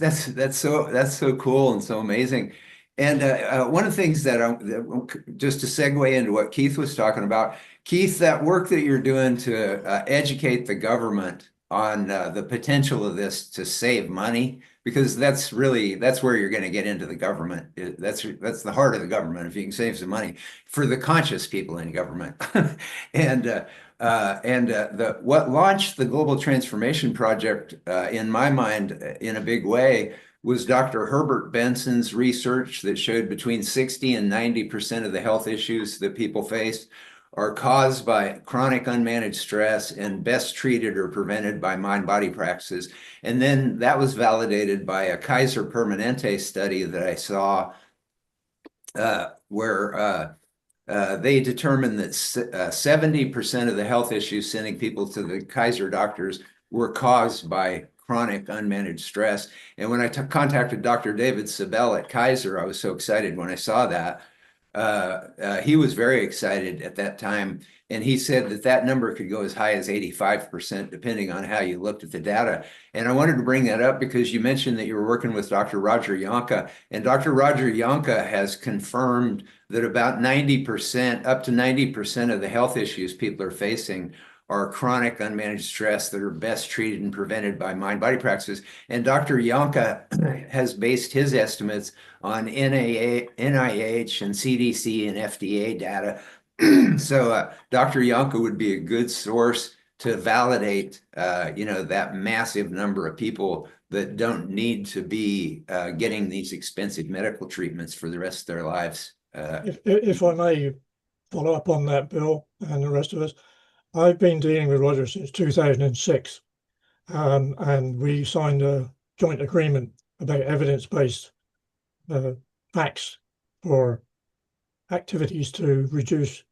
so cool and so amazing. And one of the things that just to segue into what Keith was talking about, Keith, that work that you're doing to educate the government on the potential of this to save money, because that's where you're going to get into the government. That's the heart of the government, if you can save some money for the conscious people in government. And What launched the Global Transformation Project, in my mind, in a big way, was Dr. Herbert Benson's research that showed between 60 and 90% of the health issues that people face are caused by chronic unmanaged stress and best treated or prevented by mind-body practices. And then that was validated by a Kaiser Permanente study that I saw, where they determined that 70% of the health issues sending people to the Kaiser doctors were caused by chronic unmanaged stress. And when I contacted Dr. David Sabel at Kaiser, I was so excited when I saw that. He was very excited at that time. And he said that that number could go as high as 85%, depending on how you looked at the data. And I wanted to bring that up because you mentioned that you were working with Dr. Roger Yonka. And Dr. Roger Yonka has confirmed that about 90%, up to 90% of the health issues people are facing are chronic unmanaged stress that are best treated and prevented by mind-body practices. And Dr. Yonka has based his estimates on NIH and CDC and FDA data. So Dr. Yonka would be a good source to validate, that massive number of people that don't need to be getting these expensive medical treatments for the rest of their lives. If I may follow up on that, Bill, and the rest of us, I've been dealing with Roger since 2006, and we signed a joint agreement about evidence-based facts for activities to reduce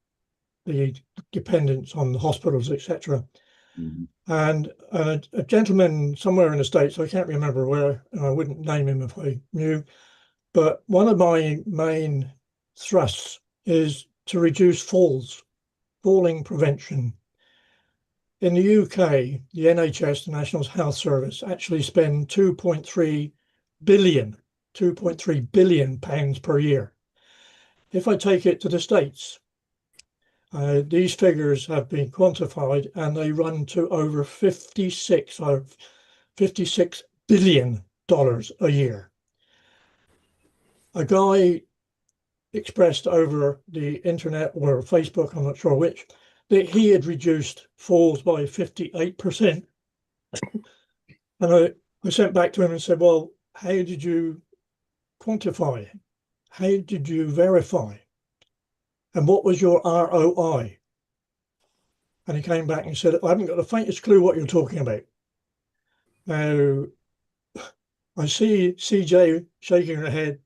the dependence on the hospitals, etc. And a gentleman somewhere in the States, I can't remember where, and I wouldn't name him if I knew, but one of my main thrusts is to reduce falling prevention. In the UK, the NHS, the National Health Service, actually spend 2.3 billion pounds per year. If I take it to the States, these figures have been quantified and they run to over $56 billion a year. A guy expressed over the internet or Facebook, I'm not sure which, that he had reduced falls by 58%. And I sent back to him and said, well, how did you quantify it? How did you verify? And what was your ROI? And he came back and said, I haven't got the faintest clue what you're talking about. Now, I see CJ shaking her head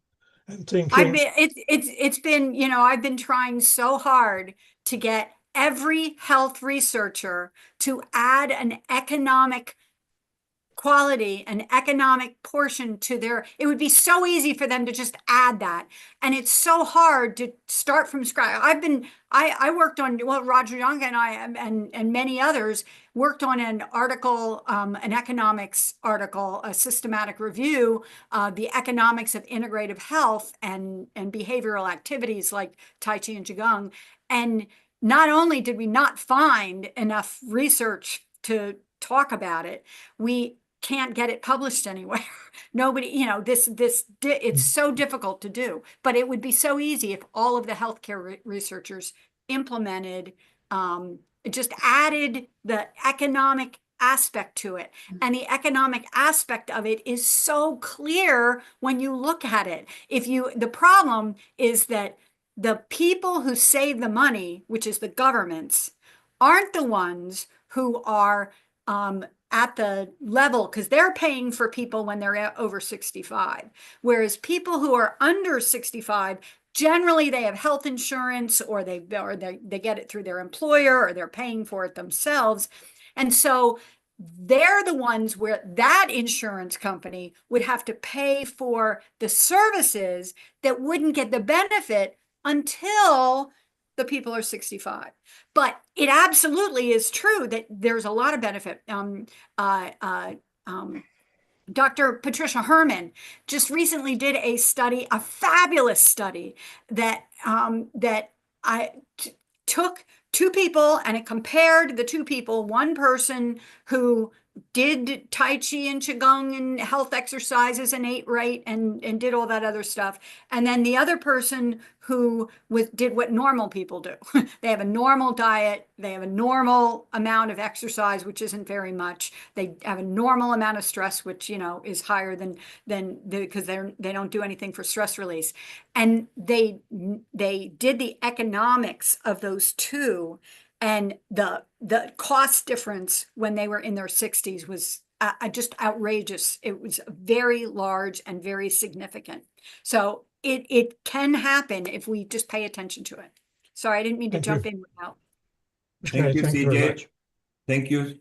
and thinking. It's been, I've been trying so hard to get every health researcher to add an economic quality, an economic portion to it would be so easy for them to just add that. And it's so hard to start from scratch. I worked on, Roger Young and I and many others worked on an article, an economics article, a systematic review, the economics of integrative health and behavioral activities like Tai Chi and Qigong. And not only did we not find enough research to talk about it, we can't get it published anywhere. Nobody, it's so difficult to do, but it would be so easy if all of the healthcare researchers implemented, just added the economic aspect to it. And the economic aspect of it is so clear when you look at it. The problem is that the people who save the money, which is the governments, aren't the ones who are at the level, because they're paying for people when they're over 65. Whereas people who are under 65, generally they have health insurance or they get it through their employer or they're paying for it themselves. And so they're the ones where that insurance company would have to pay for the services that wouldn't get the benefit until the people are 65. But it absolutely is true that there's a lot of benefit. Dr. Patricia Herman just recently did a study, a fabulous study that took two people and it compared the two people, one person who did Tai Chi and Qigong and health exercises and ate right and did all that other stuff. And then the other person who did what normal people do. They have a normal diet. They have a normal amount of exercise, which isn't very much. They have a normal amount of stress, which, you know, is higher than because they don't do anything for stress release. And they did the economics of those two, and the cost difference when they were in their 60s was just outrageous. It was very large and very significant. So it can happen if we just pay attention to it. Sorry, I didn't mean to jump in without. Thank you, CJ. Thank you,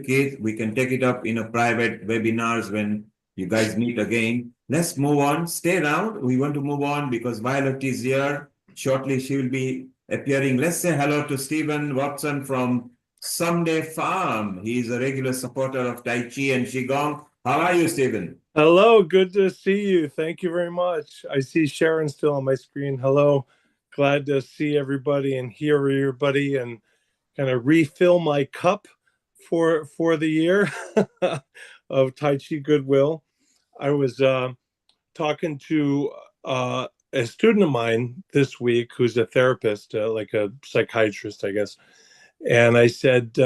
Keith. We can take it up in a private webinars when you guys meet again. Let's move on. Stay around. We want to move on because Violet is here. Shortly, she will be appearing. Let's say hello to Stephen Watson from Someday Farm. He's a regular supporter of Tai Chi and Qigong. How are you, Stephen? Hello, good to see you. Thank you very much. I see Sharon still on my screen. Hello. Glad to see everybody and hear everybody and kind of refill my cup for the year of Tai Chi Goodwill. I was talking to a student of mine this week who's a therapist, like a psychiatrist, I guess. And I said,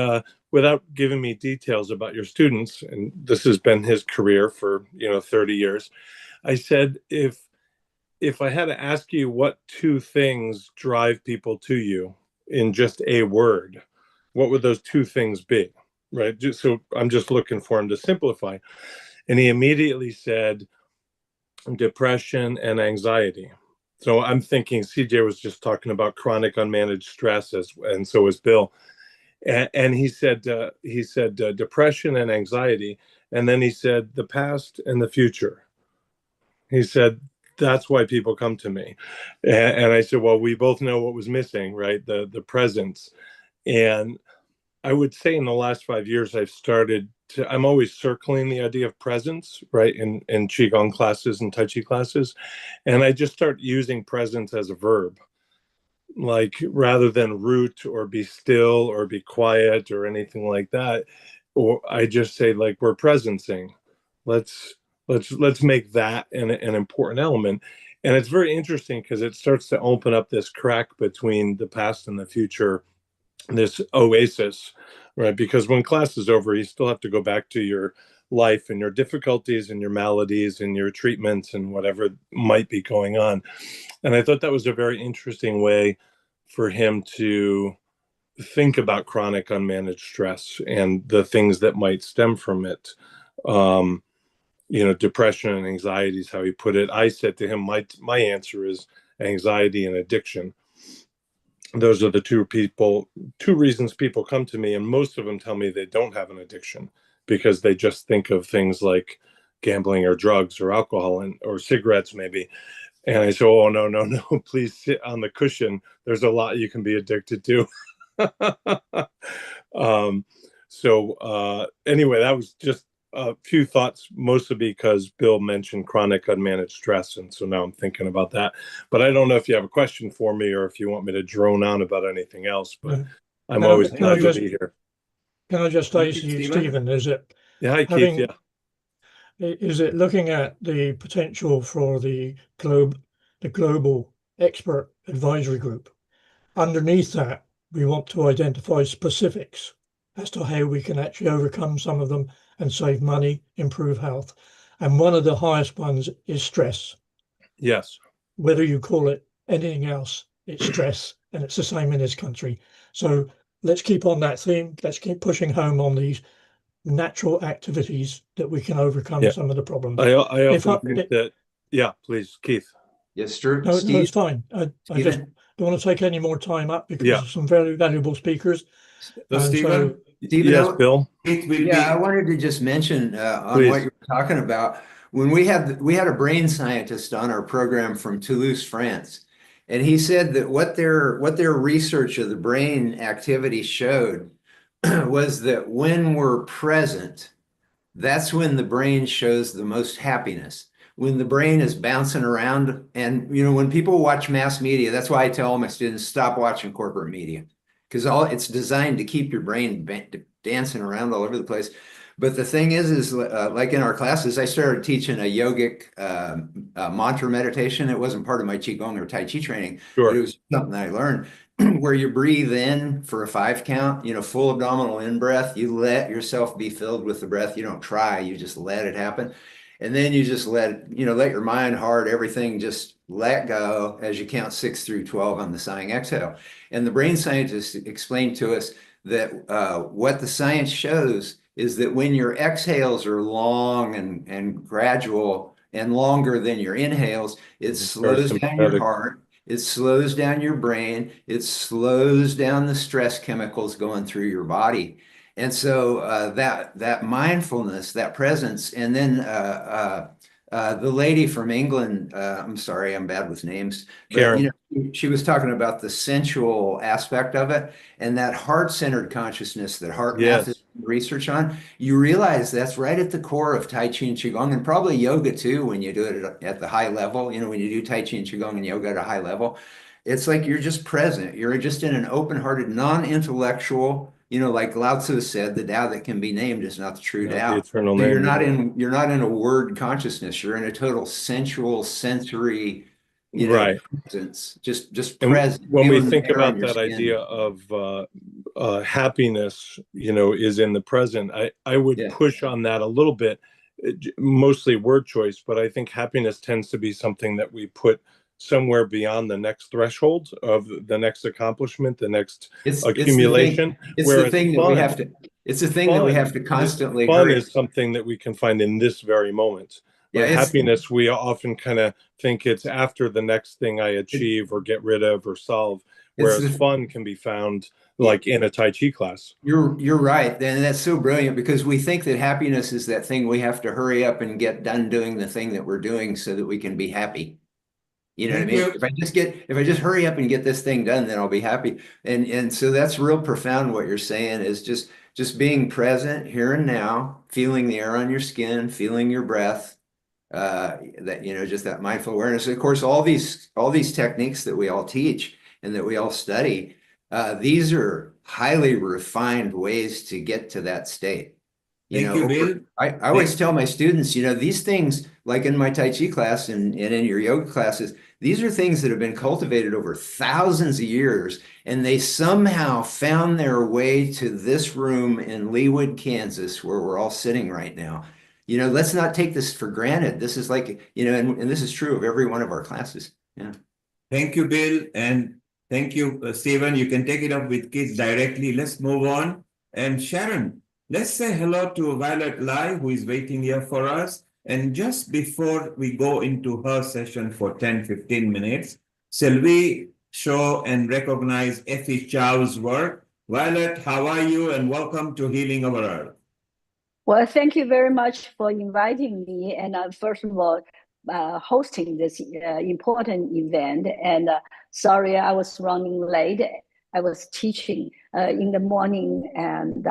without giving me details about your students, and this has been his career for 30 years, I said, if I had to ask you what two things drive people to you in just a word, what would those two things be? Right? So I'm just looking for him to simplify. And he immediately said depression and anxiety. So I'm thinking CJ was just talking about chronic unmanaged stress, and so was Bill. And he said depression and anxiety, and then he said the past and the future. He said that's why people come to me, and I said, well, we both know what was missing, right? The presence. And I would say in the last 5 years, I'm always circling the idea of presence, right? In Qigong classes and Tai Chi classes. And I just start using presence as a verb. Like rather than root or be still or be quiet or anything like that, or I just say like we're presencing. Let's make that an important element. And it's very interesting because it starts to open up this crack between the past and the future, this oasis, right? Because when class is over, you still have to go back to your life and your difficulties and your maladies and your treatments and whatever might be going on. And I thought that was a very interesting way for him to think about chronic unmanaged stress and the things that might stem from it. Depression and anxiety is how he put it. I said to him, my answer is anxiety and addiction. Those are the two reasons people come to me, and most of them tell me they don't have an addiction because they just think of things like gambling or drugs or alcohol or cigarettes maybe. And I say, oh, no, please sit on the cushion. There's a lot you can be addicted to. Anyway, that was just a few thoughts, mostly because Bill mentioned chronic unmanaged stress. And so now I'm thinking about that. But I don't know if you have a question for me or if you want me to drone on about anything else. But I'm always glad to be here. Can I just say to you, Stephen, is it? Yeah, hi, Keith. Yeah. Is it looking at the potential for the global expert advisory group? Underneath that, we want to identify specifics as to how we can actually overcome some of them and save money, improve health. And one of the highest ones is stress. Yes. Whether you call it anything else, it's stress, and it's the same in this country. So let's keep on that theme. Let's keep pushing home on these natural activities that we can overcome some of the problems. I often think that, yeah, please, Keith. Yes, sir. No, it's fine. I just don't want to take any more time up because of some very valuable speakers. Stephen, yes, Bill. I wanted to just mention on what you're talking about. When we had a brain scientist on our program from Toulouse, France, and he said that what their research of the brain activity showed was that when we're present, that's when the brain shows the most happiness. When the brain is bouncing around, and when people watch mass media, that's why I tell all my students, stop watching corporate media. because it's designed to keep your brain dancing around all over the place. But the thing is like in our classes, I started teaching a yogic mantra meditation. It wasn't part of my Qigong or Tai Chi training, but it was something I learned where you breathe in for a 5 count, full abdominal in breath. You let yourself be filled with the breath. You don't try, you just let it happen. And then you just let your mind, heart, everything just let go as you count 6 through 12 on the sighing exhale. And the brain scientists explained to us that what the science shows is that when your exhales are long and gradual and longer than your inhales, it slows down your heart, it slows down your brain, it slows down the stress chemicals going through your body. And so that mindfulness, that presence, and then the lady from England, I'm sorry, I'm bad with names, but she was talking about the sensual aspect of it, and that heart-centered consciousness that HeartMath is research on. You realize that's right at the core of Tai Chi and Qigong, and probably yoga too, when you do it at the high level. When you do Tai Chi and Qigong and yoga at a high level, it's like you're just present. You're just in an open-hearted, non-intellectual, like Lao Tzu said, the Tao that can be named is not the true Tao. Eternal So name. you're not in a word consciousness. You're in a total sensual, sensory, presence. Just present. When we think about that idea of happiness, is in the present, I would push on that a little bit, mostly word choice, but I think happiness tends to be something that we put somewhere beyond the next threshold of the next accomplishment, the next accumulation. It's the thing that we have to. It's the thing that we have to constantly. Fun is something that we can find in this very moment. But happiness, we often kind of think it's after the next thing I achieve or get rid of or solve, whereas fun can be found like in a Tai Chi class. You're right, and that's so brilliant, because we think that happiness is that thing we have to hurry up and get done doing the thing that we're doing so that we can be happy. You know what I mean? If I just hurry up and get this thing done, then I'll be happy. And so that's real profound. What you're saying is just being present here and now, feeling the air on your skin, feeling your breath, just that mindful awareness. Of course, all these techniques that we all teach and that we all study, these are highly refined ways to get to that state. I always tell my students, these things, like in my Tai Chi class and in your yoga classes, these are things that have been cultivated over thousands of years, and they somehow found their way to this room in Leawood, Kansas, where we're all sitting right now. Let's not take this for granted. This is like, and this is true of every one of our classes. Yeah. Thank you, Bill. And thank you, Stephen. You can take it up with kids directly. Let's move on. And Sharon, let's say hello to Violet Lai, who is waiting here for us. And just before we go into her session for 10-15 minutes, shall we show and recognize Effie Chow's work? Violet, how are you? And welcome to Healing Our Earth. Well, thank you very much for inviting me. And first of all, hosting this important event. And sorry, I was running late. I was teaching in the morning, and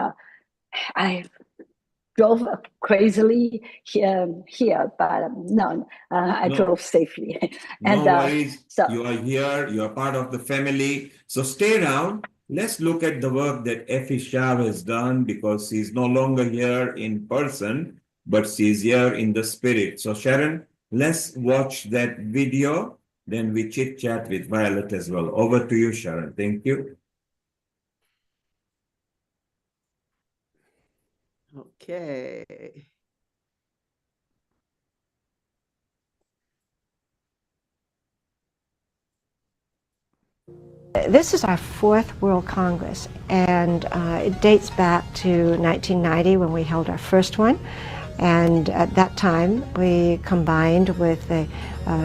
I drove crazily here, but no, I drove safely. And no worries. You are here. You are part of the family. So stay around. Let's look at the work that Effie Shaw has done, because she's no longer here in person, but she's here in the spirit. So Sharon, let's watch that video. Then we chit chat with Violet as well. Over to you, Sharon. Thank you. Okay. This is our 4th World Congress, and it dates back to 1990 when we held our first one. And at that time, we combined with the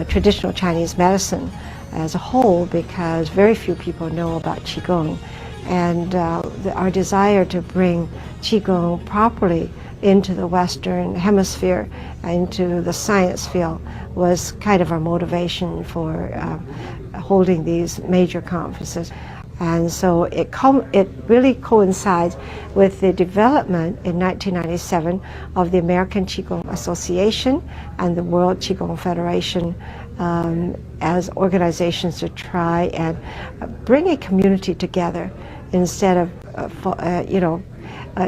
traditional Chinese medicine as a whole, because very few people know about Qigong. And our desire to bring Qigong properly into the Western Hemisphere, into the science field, was kind of our motivation for holding these major conferences. And so it really coincides with the development in 1997 of the American Qigong Association and the World Qigong Federation as organizations to try and bring a community together instead of,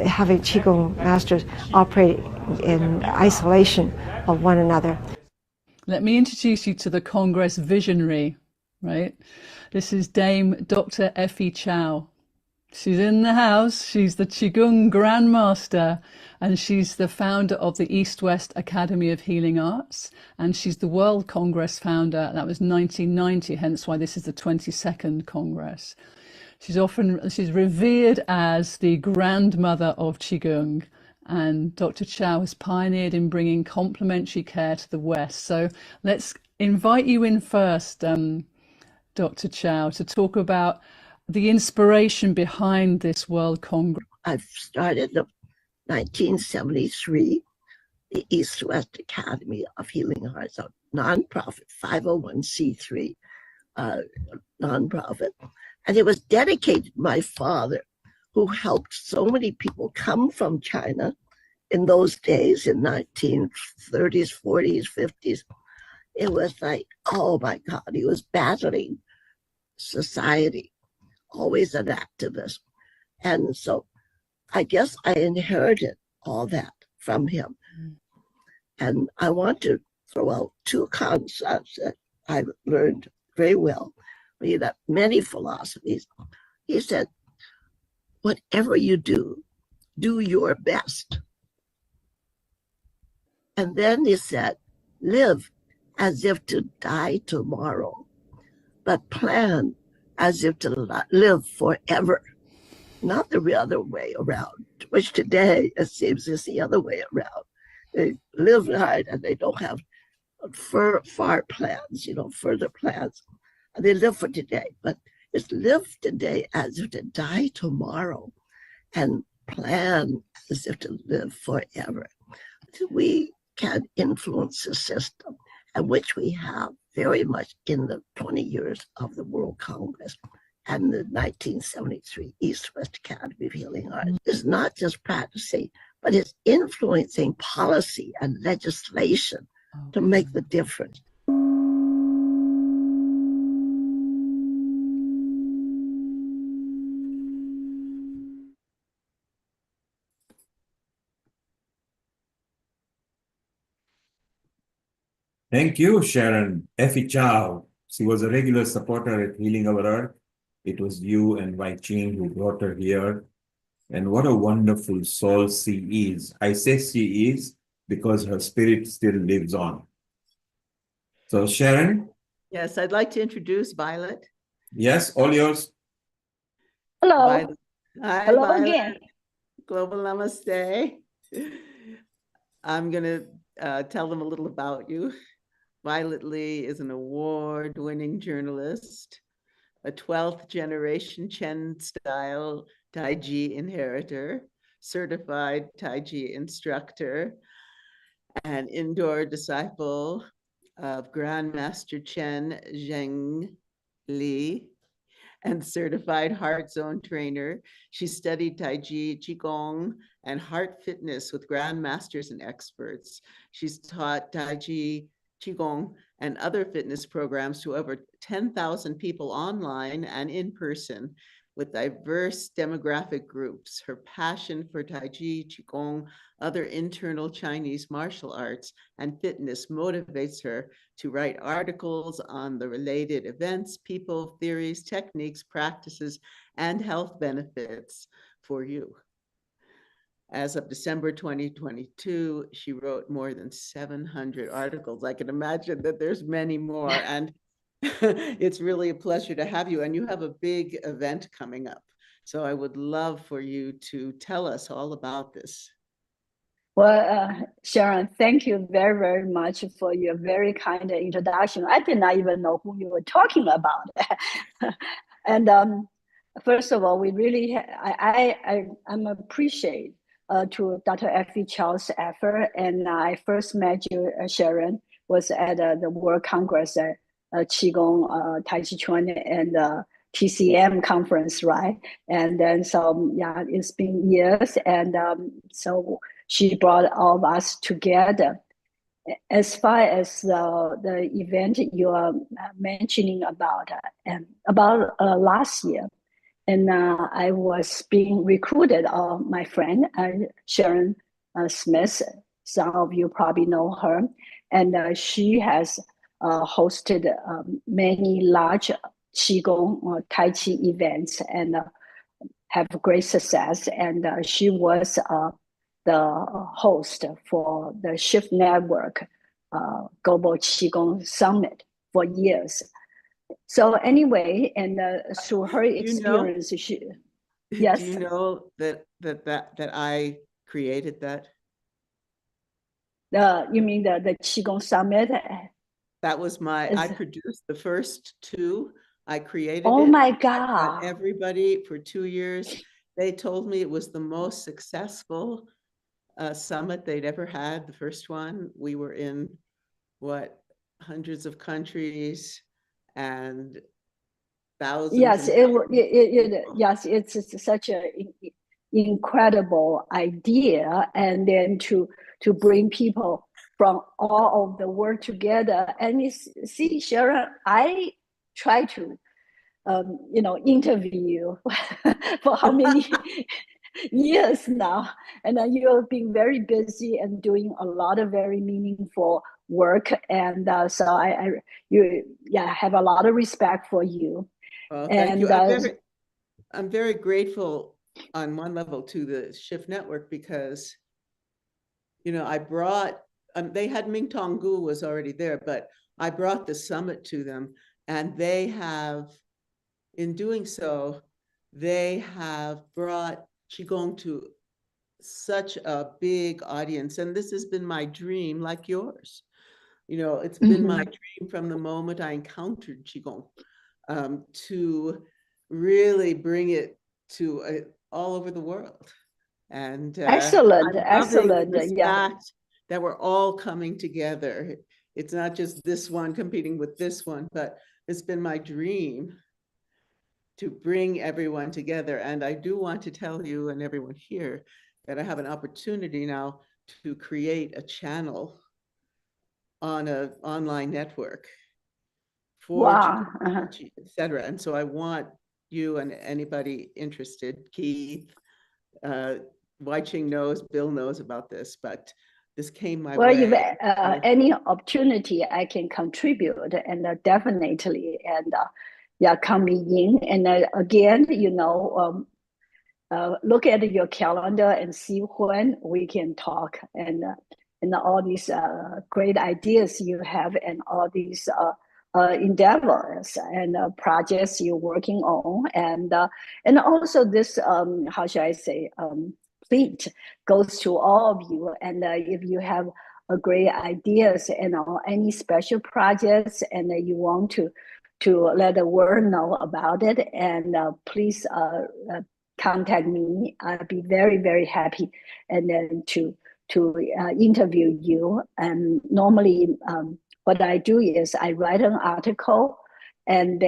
having Qigong masters operate in isolation of one another. Let me introduce you to the Congress visionary, right? This is Dame Dr. Effie Chow. She's in the house. She's the Qigong Grandmaster, and she's the founder of the East-West Academy of Healing Arts, and she's the World Congress founder. That was 1990, hence why this is the 22nd Congress. She's revered as the grandmother of Qigong, and Dr. Chow has pioneered in bringing complementary care to the West. So let's invite you in first, Dr. Chow, to talk about the inspiration behind this World Congress. I've started in 1973, the East-West Academy of Healing Arts, a nonprofit, 501c3 nonprofit. And it was dedicated to my father, who helped so many people come from China in those days, in 1930s, 40s, 50s. It was like, oh my God, he was battling society, always an activist. And so I guess I inherited all that from him. And I want to throw out two concepts that I learned very well. He had many philosophies. He said, whatever you do, do your best. And then he said, live as if to die tomorrow, but plan as if to live forever. Not the other way around, which today it seems is the other way around. They live hard and they don't have far plans, further plans. And they live for today, but it's live today as if to die tomorrow and plan as if to live forever. We can influence the system, and which we have very much in the 20 years of the World Congress and the 1973 East-West Academy of Healing Arts. It's not just practicing, but it's influencing policy and legislation to make the difference. Thank you, Sharon. Effie Chow. She was a regular supporter at Healing Our Earth. It was you and Wai Ching who brought her here. And what a wonderful soul she is. I say she is because her spirit still lives on. So Sharon? Yes, I'd like to introduce Violet. Yes, all yours. Hello. Violet. Hi, Hello Violet. again. Global Namaste. I'm going to tell them a little about you. Violet Lee is an award-winning journalist, a 12th generation Chen style Tai Chi inheritor, certified Tai Chi instructor, and indoor disciple of Grandmaster Chen Zheng Li, and certified heart zone trainer. She studied Tai Chi, Qigong, and heart fitness with grandmasters and experts. She's taught Tai Chi, Qigong, and other fitness programs to over 10,000 people online and in person with diverse demographic groups. Her passion for Tai Chi, Qigong, other internal Chinese martial arts, and fitness motivates her to write articles on the related events, people, theories, techniques, practices, and health benefits for you. As of December 2022, she wrote more than 700 articles. I can imagine that there's many more, and it's really a pleasure to have you. And you have a big event coming up. So I would love for you to tell us all about this. Well, Sharon, thank you very, very much for your very kind introduction. I did not even know who you were talking about. And first of all, we really, I'm appreciate to Dr. Effie Chow's effort. And I first met you, Sharon, was at the World Congress, Qigong, Tai Chi Chuan, and TCM conference, right? And then so, yeah, it's been years. And so she brought all of us together. As far as the event you are mentioning about last year, And I was being recruited, my friend, Sharon Smith. Some of you probably know her. And she has hosted many large Qigong or Tai Chi events and have great success. And she was the host for the Shift Network Global Qigong Summit for years. So anyway, and through her experience, yes. Do you know that I created that? You mean the Qigong Summit? That was I produced the first two. I created it. Oh my God. Everybody for 2 years. They told me it was the most successful summit they'd ever had. The first one, we were in hundreds of countries and thousands. Yes, yes, it's such an incredible idea, and then to bring people from all over the world together. And you see, Sharon, I try to, interview you for how many years now, and you have been very busy and doing a lot of very meaningful work, and so I have a lot of respect for you. Well, thank you. I'm very grateful on one level to the Shift Network because, I brought, they had Ming Tong Gu was already there, but I brought the summit to them, and they have, in doing so, they have brought Qigong to such a big audience. And this has been my dream, like yours. It's been my dream from the moment I encountered Qigong. To really bring it to all over the world. And excellent. The yeah. fact that we're all coming together. It's not just this one competing with this one, but it's been my dream to bring everyone together. And I do want to tell you and everyone here that I have an opportunity now to create a channel on an online network for etc. And so I want you and anybody interested, Keith, Wai-Ching knows, Bill knows about this, but this came my way. Well, any opportunity I can contribute, and definitely, and coming in. And again, look at your calendar and see when we can talk, and all these great ideas you have, and all these endeavors and projects you're working on, and also this how should I say plea goes to all of you. And if you have great ideas and any special projects, and you want to let the world know about it, and please contact me. I'll be very, very happy, and then to interview you. And normally, what I do is I write an article, and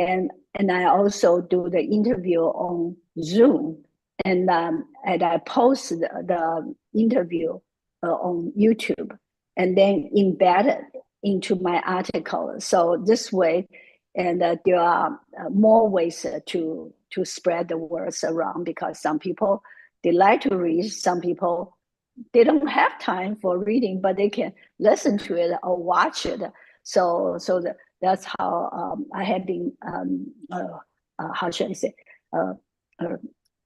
I also do the interview on Zoom, and I post the interview on YouTube, and then embed it into my article. So this way, and there are more ways to spread the words around, because some people, they like to read, some people, they don't have time for reading, but they can listen to it or watch it. So that's how I have been, how should I say,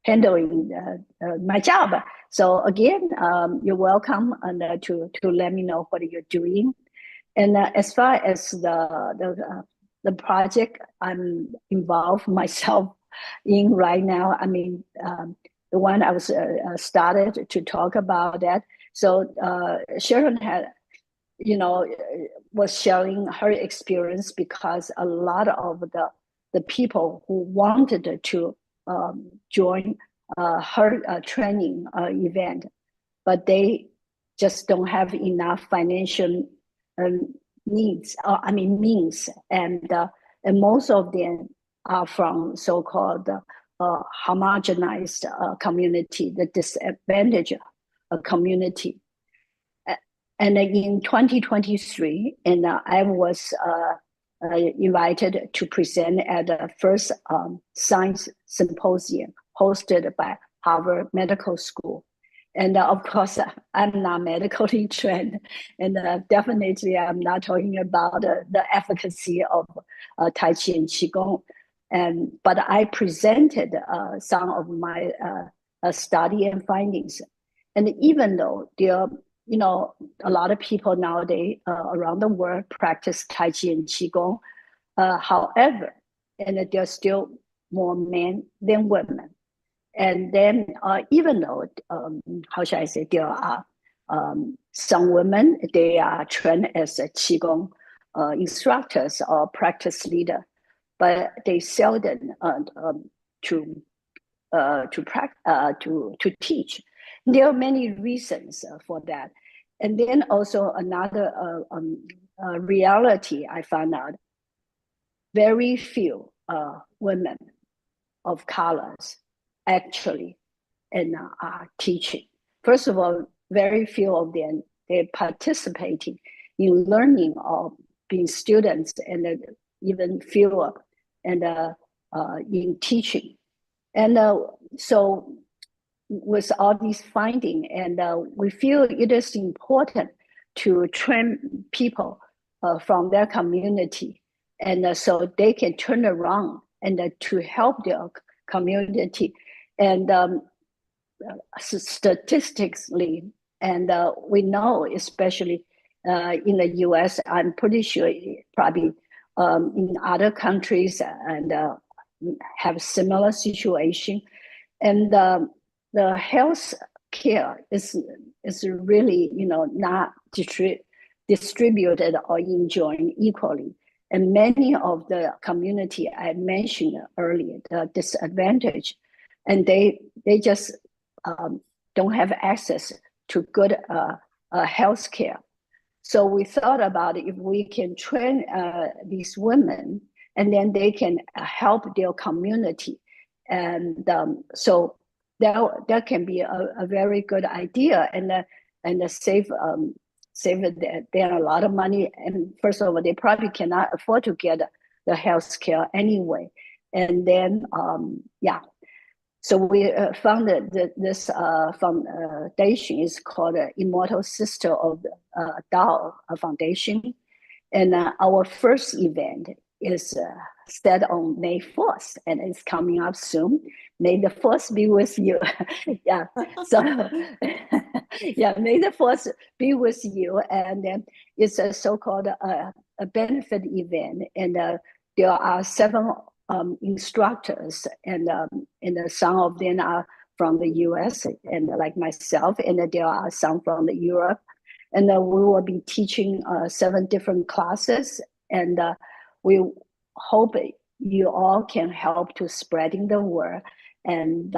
handling my job. So again, you're welcome, and to let me know what you're doing. And as far as the project I'm involved myself in right now, I mean, the one I was started to talk about that. So Sharon had, was sharing her experience, because a lot of the people who wanted to join her training event, but they just don't have enough financial means, and most of them are from so-called homogenized community, the disadvantaged community. And in 2023, and I was invited to present at the first science symposium hosted by Harvard Medical School. And of course, I'm not medically trained, and definitely I'm not talking about the efficacy of Tai Chi and Qigong. But I presented some of my study and findings. And even though there are, a lot of people nowadays around the world practice Tai Chi and Qigong, however, and there's still more men than women. And then even though, how should I say, there are some women, they are trained as a Qigong instructors or practice leader, but they seldom to teach. There are many reasons for that. And then also another reality I found out, very few women of colors actually and are teaching. First of all, very few of them, they're participating in learning or being students, and even fewer and in teaching. And so with all these findings, and we feel it is important to train people from their community, and so they can turn around and to help their community. And statistically, and we know, especially in the US, I'm pretty sure probably in other countries and have similar situation. And the health care is really, not distributed or enjoyed equally. And many of the community I mentioned earlier, the disadvantage, and they just don't have access to good health care. So we thought about if we can train these women, and then they can help their community. And so that can be a very good idea, and save them a lot of money. And first of all, they probably cannot afford to get the health care anyway. And then, so we found that this foundation is called Immortal Sister of Tao Foundation. And our first event is set on May 4th, and it's coming up soon. May the 4th be with you. Yeah, so yeah, May the 4th be with you. And then it's a so-called a benefit event, and there are 7 instructors, and some of them are from the US, and like myself, and there are some from the Europe. And we will be teaching 7 different classes, and we hope you all can help to spreading the word. And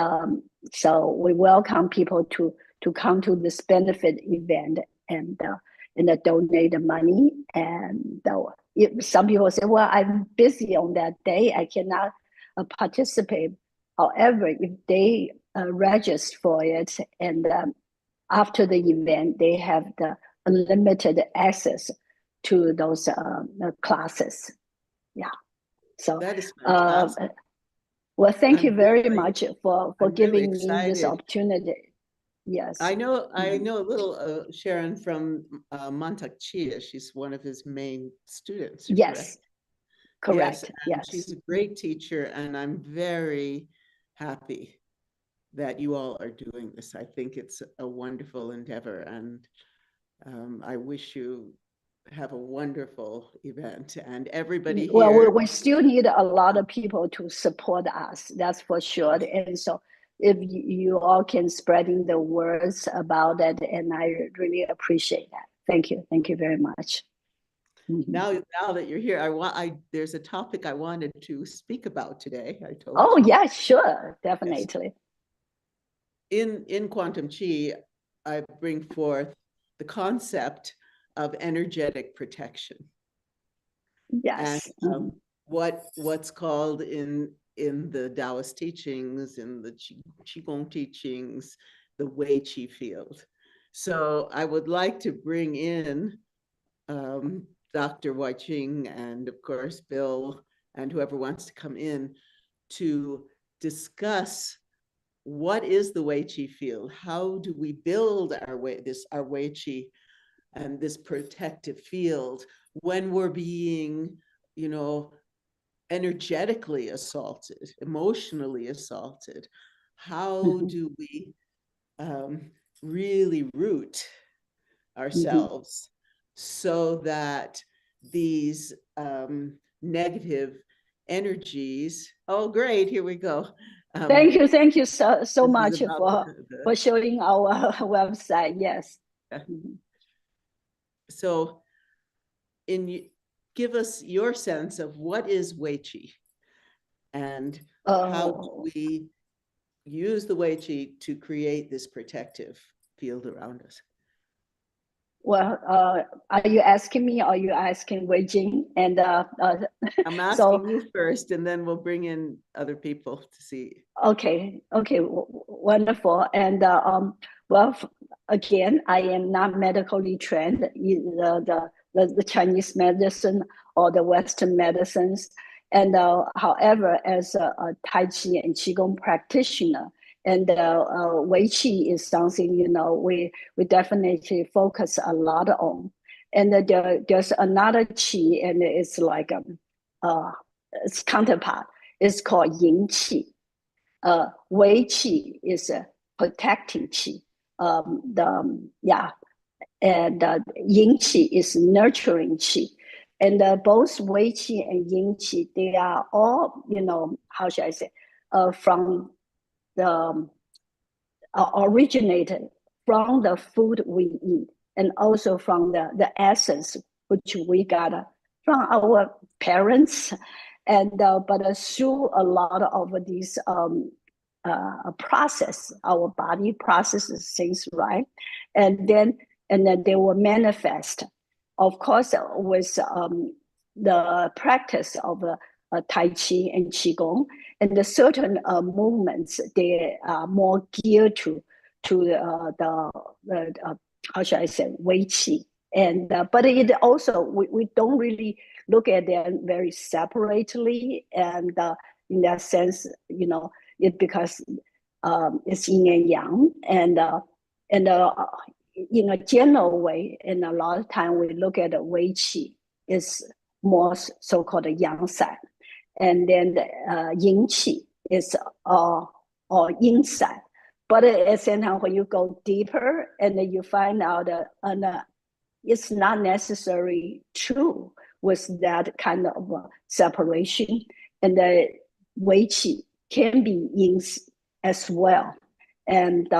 so we welcome people to come to this benefit event and donate the money. And some people say, well, I'm busy on that day, I cannot participate. However, if they register for it, and after the event, they have the unlimited access to those classes. Yeah. So that is fantastic. Well, thank you very much for giving me this opportunity. Yes. I know a little Sharon from Montauk Chia. She's one of his main students. Yes. Correct. Yes. She's a great teacher, and I'm very happy that you all are doing this. I think it's a wonderful endeavor, and I wish you have a wonderful event, and everybody here. Well, we still need a lot of people to support us, that's for sure. And so if you all can spreading the words about it, and I really appreciate that. Thank you very much. Now that you're here, there's a topic I wanted to speak about today. I told you. Yeah, sure, definitely. Yes. In Quantum Chi, I bring forth the concept of energetic protection. Yes. And what's called in the Taoist teachings, in the Qigong teachings, the Wei Qi field. So I would like to bring in Dr. Wai Ching and of course Bill and whoever wants to come in to discuss what is the Wei Qi field? How do we build our Wei Qi and this protective field when we're being, you know, energetically assaulted, emotionally assaulted? How do we really root ourselves so that these negative energies, oh great, here we go. Thank you so much for showing our website. Yes. So give us your sense of what is Wei Qi and how do we use the Wei Qi to create this protective field around us? Well, are you asking me or are you asking Wei Jing? And I'm asking you first, and then we'll bring in other people to see. Okay, wonderful. And well, again, I am not medically trained in the Chinese medicine or the Western medicines. And however, as a Tai Chi and Qigong practitioner, and Wei Qi is something, you know, we definitely focus a lot on. And there's another Qi, and it's like its counterpart. It's called Yin Qi. Wei Qi is a protecting Qi. And Yin Qi is nurturing Qi. And both Wei Qi and Yin Qi, they are all, you know, how should I say, from the originated from the food we eat, and also from the essence which we got from our parents, and but through a lot of these process, our body processes things, right, and then they will manifest, of course, with the practice of Tai Chi and Qigong, and the certain movements, they are more geared to the how should I say, Wei Qi. And but it also, we don't really look at them very separately, and in that sense, you know, it because it's yin and yang, and in a general way, in a lot of time we look at the Wei Qi is more so-called yang side, and then the Yin Qi is all yin side. But at the same time, when you go deeper, and then you find out it's not necessarily true with that kind of separation, and the Wei Qi can be yin as well. And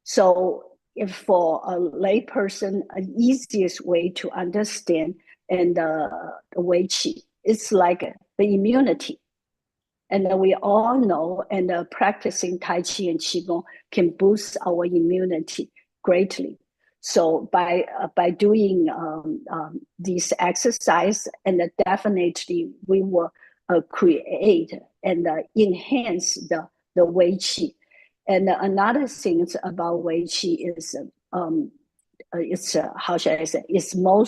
so if for a lay person, an easiest way to understand and the Wei Qi, it's like the immunity. And we all know, and practicing Tai Chi and Qigong can boost our immunity greatly. So by doing these exercise, and definitely we will create and enhance the Wei Qi. And another thing about Wei Qi is it's how should I say? It's more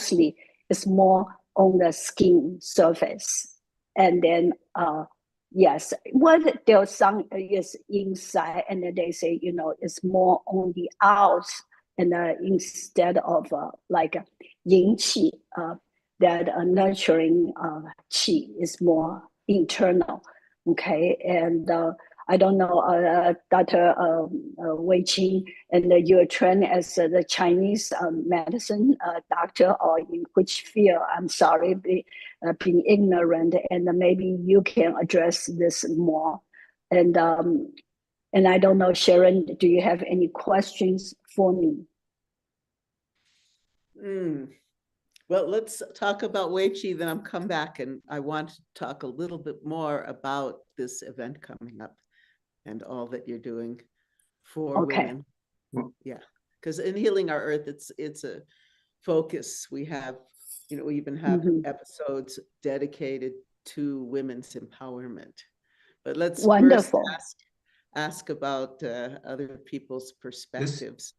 on the skin surface, and then yes, what there's some is inside, and then they say, you know, it's more on the outs, and instead of like yin qi, that nurturing qi is more internal. Okay, and I don't know, Dr. Wei Qing, and you're trained as the Chinese medicine doctor, or in which field? I'm sorry, being ignorant, and maybe you can address this more. And I don't know, Sharon, do you have any questions for me? Well, let's talk about Wei Qi, then I'll come back, and I want to talk a little bit more about this event coming up and all that you're doing for women. Yeah, because in Healing Our Earth, it's a focus. We have, you know, we even have episodes dedicated to women's empowerment. But let's first ask about other people's perspectives.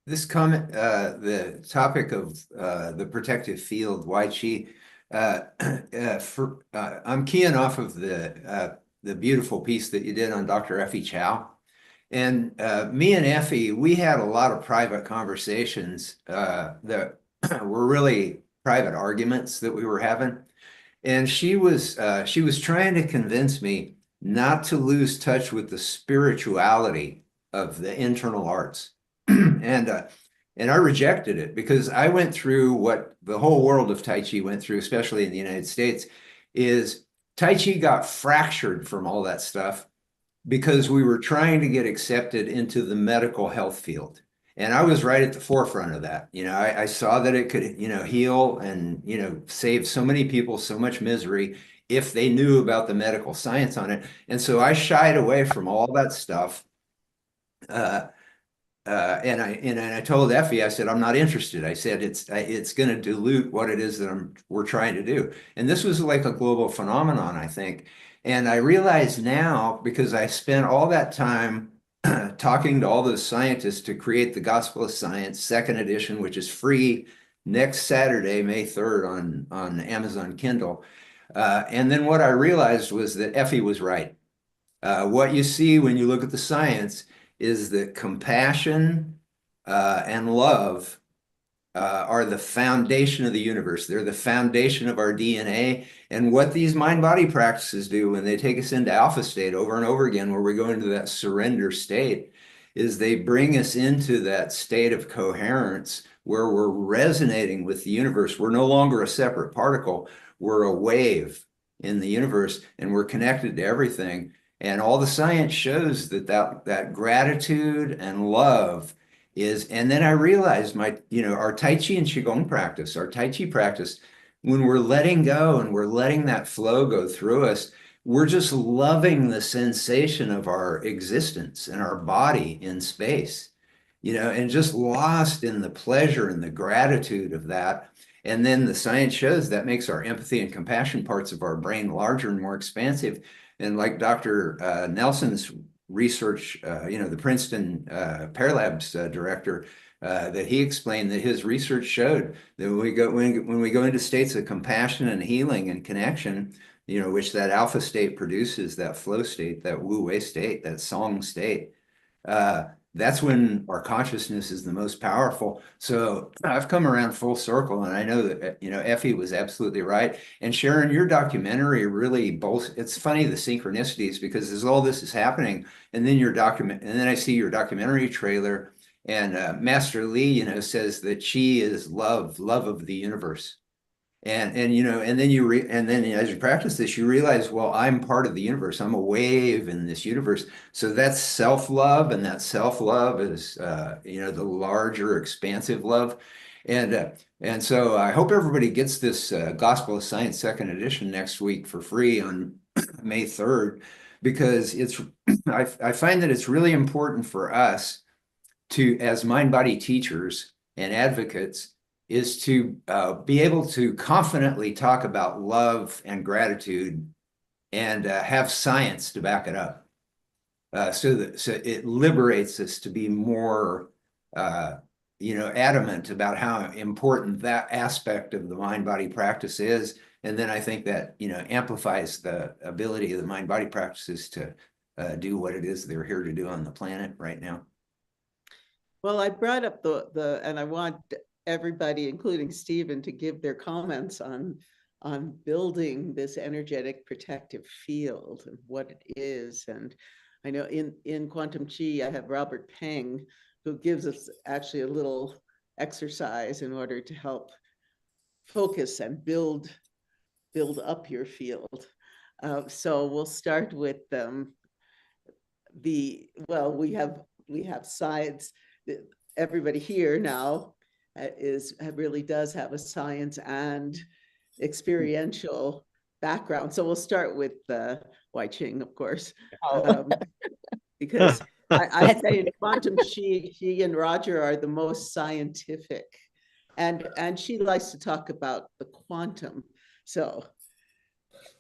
This comment, the topic of the protective field, why Qi, I'm keying off of the beautiful piece that you did on Dr. Effie Chow. And me and Effie, we had a lot of private conversations that were really private arguments that we were having. And she was trying to convince me not to lose touch with the spirituality of the internal arts. And I rejected it because I went through what the whole world of Tai Chi went through, especially in the United States, is Tai Chi got fractured from all that stuff because we were trying to get accepted into the medical health field. And I was right at the forefront of that. You know, I saw that it could, you know, heal and, you know, save so many people so much misery if they knew about the medical science on it. And so I shied away from all that stuff. And I told Effie, I said, I'm not interested. I said, it's going to dilute what it is that we're trying to do. And this was like a global phenomenon, I think. And I realize now, because I spent all that time talking to all those scientists to create the Gospel of Science, second edition, which is free next Saturday, May 3rd on Amazon Kindle. And then what I realized was that Effie was right. What you see when you look at the science is that compassion and love are the foundation of the universe. They're the foundation of our DNA. And what these mind-body practices do when they take us into alpha state over and over again, where we go into that surrender state, is they bring us into that state of coherence where we're resonating with the universe. We're no longer a separate particle. We're a wave in the universe, and we're connected to everything. And all the science shows that gratitude and love is, and then I realized our Tai Chi and Qigong practice, our Tai Chi practice, when we're letting go and we're letting that flow go through us, we're just loving the sensation of our existence and our body in space, you know, and just lost in the pleasure and the gratitude of that. And then the science shows that makes our empathy and compassion parts of our brain larger and more expansive. And like Dr. Nelson's research, the Princeton Paralabs director, that he explained that his research showed that when we go into states of compassion and healing and connection, you know, which that alpha state produces, that flow state, that wu wei state, that song state, that's when our consciousness is the most powerful. So I've come around full circle, and I know that, you know, Effie was absolutely right. And Sharon, your documentary really it's funny, the synchronicities, because as all this is happening, and then and then I see your documentary trailer, and Master Lee, you know, says that Qi is love of the universe. And you know, and then as you practice this, you realize, well, I'm part of the universe. I'm a wave in this universe. So that's self-love, and that self-love is the larger, expansive love. And so I hope everybody gets this Gospel of Science second edition next week for free on May 3rd, because I find that it's really important for us to, as mind-body teachers and advocates, is to be able to confidently talk about love and gratitude and have science to back it up. So it liberates us to be more, adamant about how important that aspect of the mind-body practice is. And then I think that, you know, amplifies the ability of the mind-body practices to do what it is they're here to do on the planet right now. Well, I brought up and I want everybody, including Stephen, to give their comments on building this energetic protective field and what it is. And I know in Quantum Chi, I have Robert Peng, who gives us actually a little exercise in order to help focus and build up your field. So we'll start with we have sides. Everybody here now really does have a science and experiential background. So we'll start with Wai Ching, of course, because I say in Quantum Chi, she and Roger are the most scientific, and she likes to talk about the quantum. So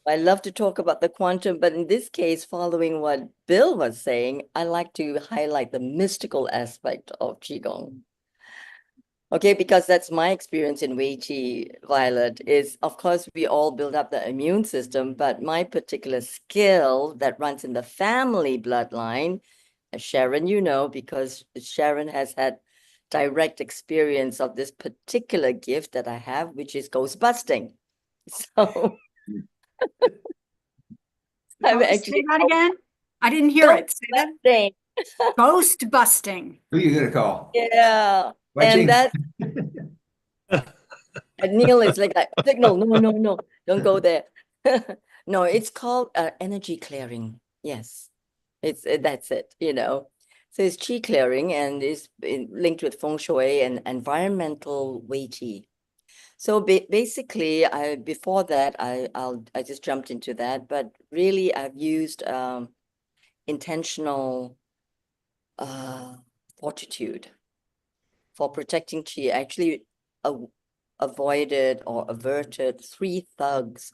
I love to talk about the quantum, but in this case, following what Bill was saying, I like to highlight the mystical aspect of Qigong. Okay, because that's my experience in Wei Qi, Violet, is of course we all build up the immune system, but my particular skill that runs in the family bloodline, Sharon, you know, because Sharon has had direct experience of this particular gift that I have, which is ghost busting. So I'm actually say that again. I didn't hear it. Say that. busting. Ghost busting. Who are you gonna call? Yeah, Watching. and that Neil is like that signal. No, don't go there. No, it's called energy clearing. Yes, it's that's it. You know, so it's chi clearing and is linked with feng shui and environmental Wei Qi. So basically, before that, I just jumped into that, but really I've used intentional fortitude for protecting chi. I actually avoided or averted 3 thugs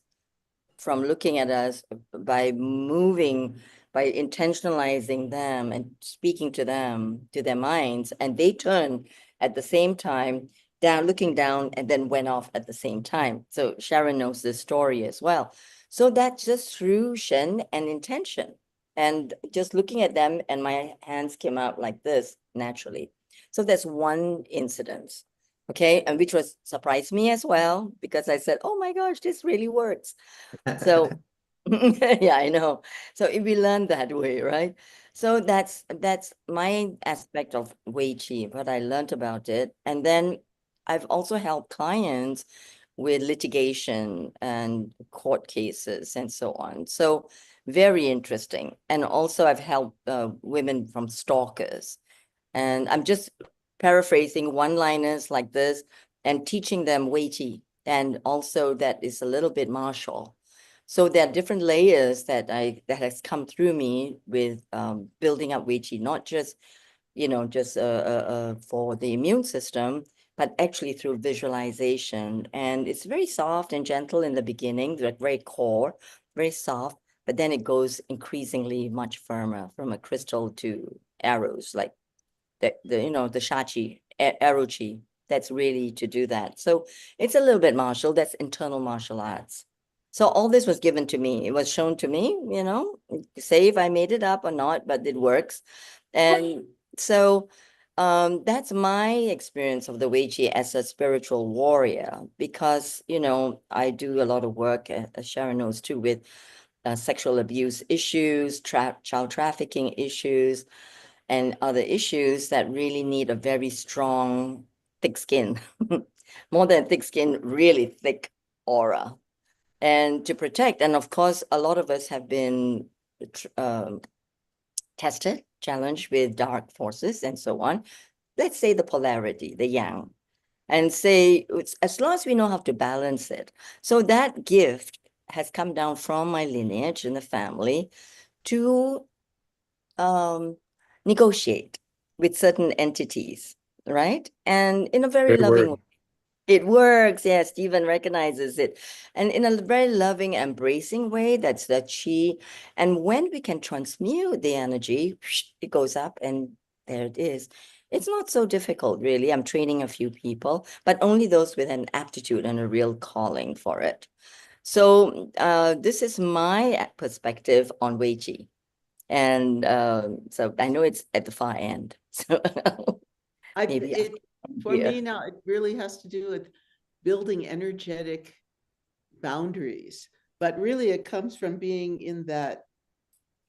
from looking at us by moving, by intentionalizing them and speaking to them, to their minds, and they turned at the same time down, looking down, and then went off at the same time. So Sharon knows this story as well. So that's just through Shen and intention. And just looking at them, and my hands came out like this naturally. So that's one incident. Okay, and which was surprised me as well, because I said, oh my gosh, this really works. So yeah, I know. So we learned that way, right? So that's my aspect of Wei Qi, what I learned about it. And then I've also helped clients with litigation and court cases and so on. So very interesting. And also I've helped women from stalkers. And I'm just paraphrasing one-liners like this and teaching them Wei Qi. And also that is a little bit martial. So there are different layers that has come through me with building up Wei Qi, not just, you know, just for the immune system, but actually through visualization. And it's very soft and gentle in the beginning, like very core, very soft, but then it goes increasingly much firmer, from a crystal to arrows, like the you know, the shachi, arrow chi, that's really to do that. So it's a little bit martial, that's internal martial arts. So all this was given to me. It was shown to me, you know, say if I made it up or not, but it works. And so that's my experience of the Wei Qi as a spiritual warrior, because, you know, I do a lot of work, as Sharon knows too, with sexual abuse issues, child trafficking issues, and other issues that really need a very strong, thick skin, more than thick skin, really thick aura, and to protect. And of course, a lot of us have been tested, challenged with dark forces and so on. Let's say the polarity, the yang, and say, as long as we know how to balance it. So that gift has come down from my lineage in the family to negotiate with certain entities, right? And in a very loving way. It works, yeah, Stephen recognizes it. And in a very loving, embracing way, that's the chi. And when we can transmute the energy, it goes up and there it is. It's not so difficult, really. I'm training a few people, but only those with an aptitude and a real calling for it. So this is my perspective on Wei Qi. And so I know it's at the far end. So for me now, it really has to do with building energetic boundaries. But really, it comes from being in that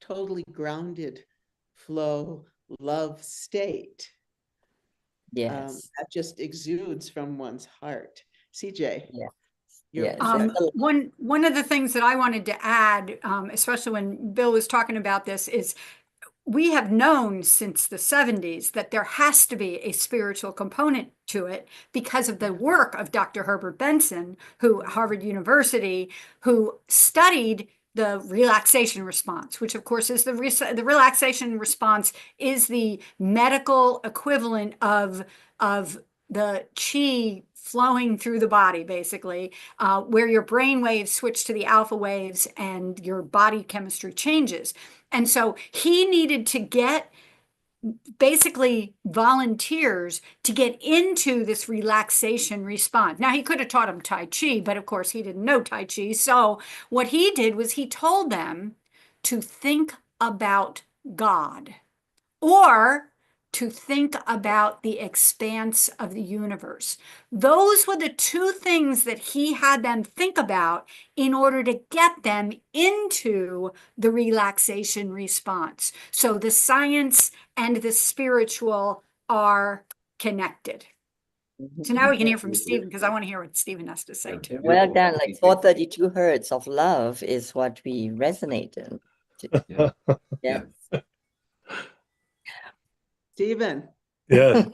totally grounded flow, love state. Yes. That just exudes from one's heart. CJ. Yeah. Yes. One of the things that I wanted to add, especially when Bill was talking about this, is we have known since the 70s that there has to be a spiritual component to it because of the work of Dr. Herbert Benson, who Harvard University, who studied the relaxation response, which of course is the relaxation response is the medical equivalent of the chi flowing through the body, basically, where your brain waves switch to the alpha waves and your body chemistry changes. And so he needed to get basically volunteers to get into this relaxation response. Now, he could have taught them Tai Chi, but of course he didn't know Tai Chi. So what he did was he told them to think about God, or to think about the expanse of the universe. Those were the two things that he had them think about in order to get them into the relaxation response. So the science and the spiritual are connected. So now we can hear from Stephen, because I want to hear what Stephen has to say too. Well done. Like 432 hertz of love is what we resonate in. Yes. Stephen. Yes.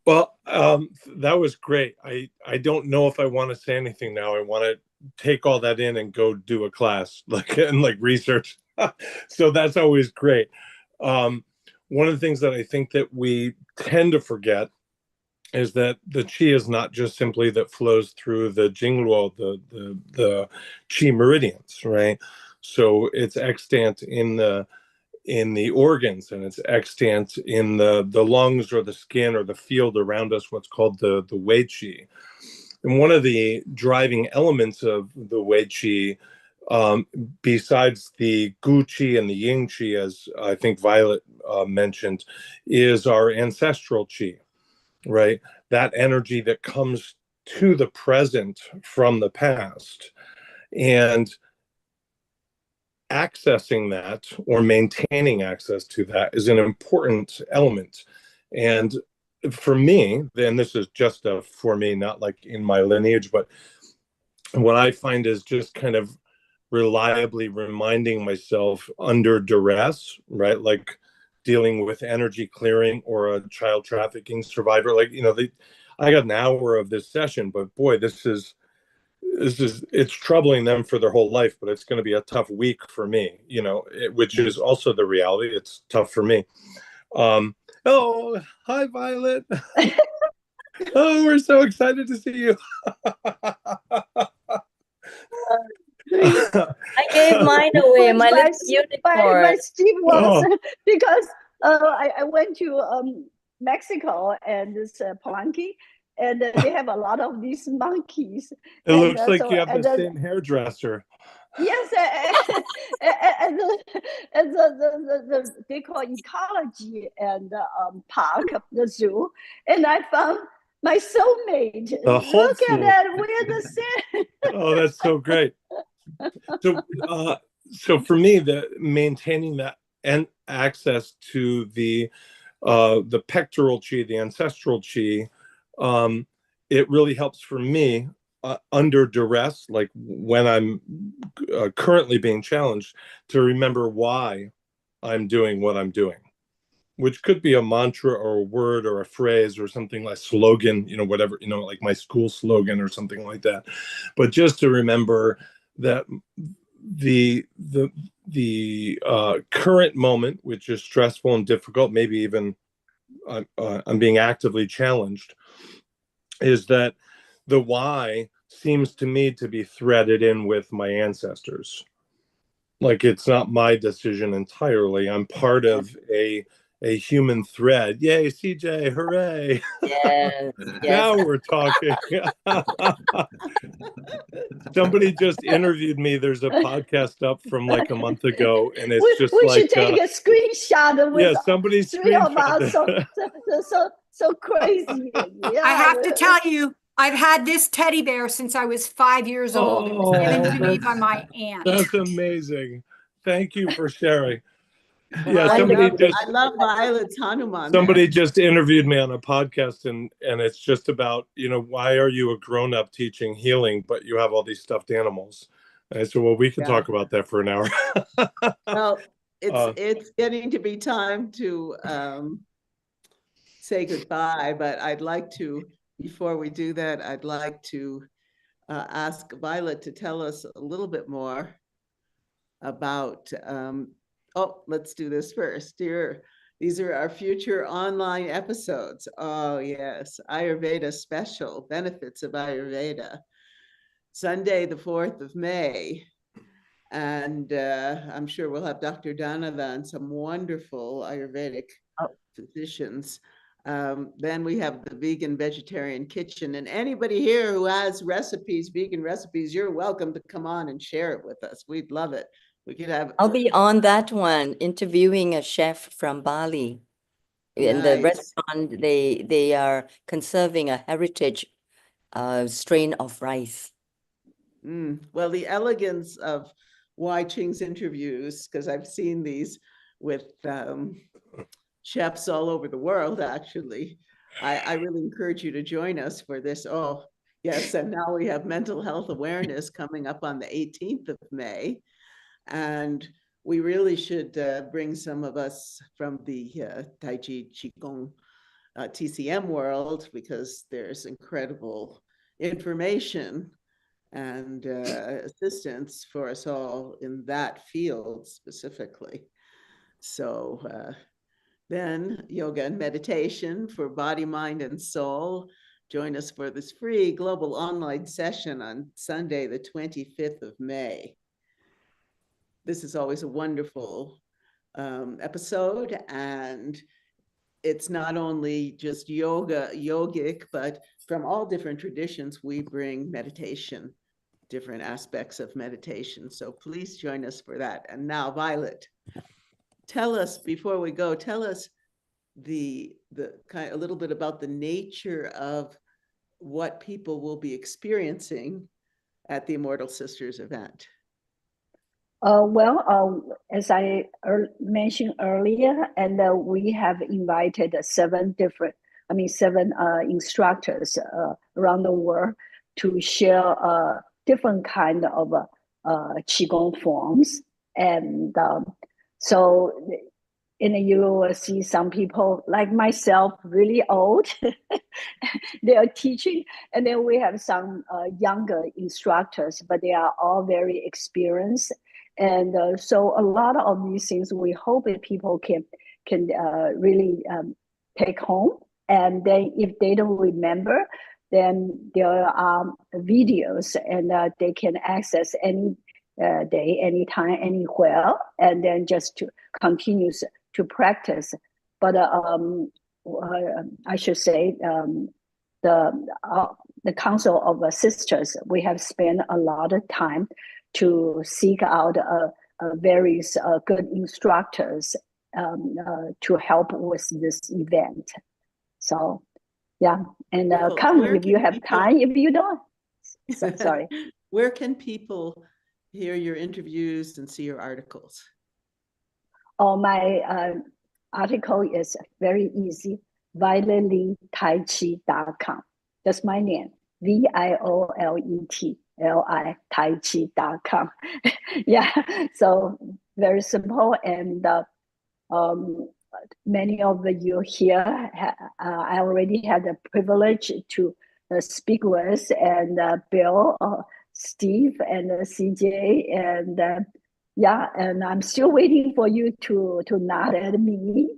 Well, that was great. I don't know if I want to say anything now. I want to take all that in and go do a class, and research. So that's always great. One of the things that I think that we tend to forget is that the qi is not just simply that flows through the jingluo, the qi meridians, right? So it's extant in the organs, and it's extant in the lungs or the skin or the field around us, what's called the wei qi. And one of the driving elements of the wei qi, besides the gu qi and the yin qi, as I think Violet mentioned, is our ancestral qi, right? That energy that comes to the present from the past. And accessing that, or maintaining access to that, is an important element. And for me, and this is just for me, not like in my lineage, but what I find is just kind of reliably reminding myself under duress, right? Like dealing with energy clearing or a child trafficking survivor. I got an hour of this session, but boy, it's troubling them for their whole life, but it's going to be a tough week for me, which is also the reality. It's tough for me. Oh, hi, Violet. Oh, we're so excited to see you. I gave mine away, my little unicorn. My Steve was because I went to Mexico and this Palenque, and they have a lot of these monkeys. It looks like you have the same hairdresser. Yes, and they call ecology and park, the zoo, and I found my soulmate. Look at that, we're the same. Oh, that's so great. So for me, maintaining that and access to the pectoral qi, the ancestral qi, it really helps for me under duress, like when I'm currently being challenged, to remember why I'm doing what I'm doing, which could be a mantra or a word or a phrase or something like slogan, whatever, like my school slogan or something like that. But just to remember that the current moment, which is stressful and difficult, maybe even I'm being actively challenged, is that the why seems to me to be threaded in with my ancestors. Like, it's not my decision entirely. I'm part of a human thread. Yay, CJ, hooray. Yes. Now we're talking. Somebody just interviewed me. There's a podcast up from like a month ago, and it's we should take a screenshot with somebody three of us. So crazy. Yeah, I have to tell you, I've had this teddy bear since I was 5 years old. It was given to me by my aunt. That's amazing. Thank you for sharing. Yeah, I love Violet's Hanuman. Somebody just interviewed me on a podcast, and it's just about, why are you a grown-up teaching healing, but you have all these stuffed animals? And I said, well, we can talk about that for an hour. Well, it's getting to be time to say goodbye, but I'd like to, before we do that, I'd like to ask Violet to tell us a little bit more about let's do this first. These are our future online episodes. Oh yes, Ayurveda special, benefits of Ayurveda. Sunday, the 4th of May. And I'm sure we'll have Dr. Donovan, some wonderful Ayurvedic physicians. Then we have the vegan vegetarian kitchen, and anybody here who has recipes, vegan recipes, you're welcome to come on and share it with us. We'd love it. We could have. I'll be on that one, interviewing a chef from Bali. In the Nice. restaurant, they are conserving a heritage strain of rice. Well, the elegance of Wai Ching's interviews, because I've seen these with chefs all over the world, actually. I really encourage you to join us for this. Oh, yes. And now we have mental health awareness coming up on the 18th of May. And we really should bring some of us from the Tai Chi Qigong TCM world, because there's incredible information and assistance for us all in that field specifically. So then yoga and meditation for body, mind, and soul. Join us for this free global online session on Sunday, the 25th of May. This is always a wonderful episode, and it's not only just yogic, but from all different traditions, we bring meditation, different aspects of meditation. So please join us for that. And now, Violet, tell us, before we go, tell us the kind a little bit about the nature of what people will be experiencing at the Immortal Sisters event. As I mentioned earlier, and we have invited seven instructors around the world to share different kind of Qigong forms. And you will see some people like myself, really old, they are teaching. And then we have some younger instructors, but they are all very experienced. And so a lot of these things, we hope that people can really take home. And then if they don't remember, then there are videos, and they can access any day, anytime, anywhere, and then just to continue to practice. But I should say the Council of Sisters, we have spent a lot of time to seek out various good instructors to help with this event. So, yeah, and come if you have time. If you don't, sorry. Where can people hear your interviews and see your articles? Oh, my article is very easy. VioletTaiChi.com. That's my name. VioletLi TaiChi.com. Yeah, so very simple. And many of you here, I already had the privilege to speak with, and Bill, Steve, and CJ, and yeah, and I'm still waiting for you to nod at me.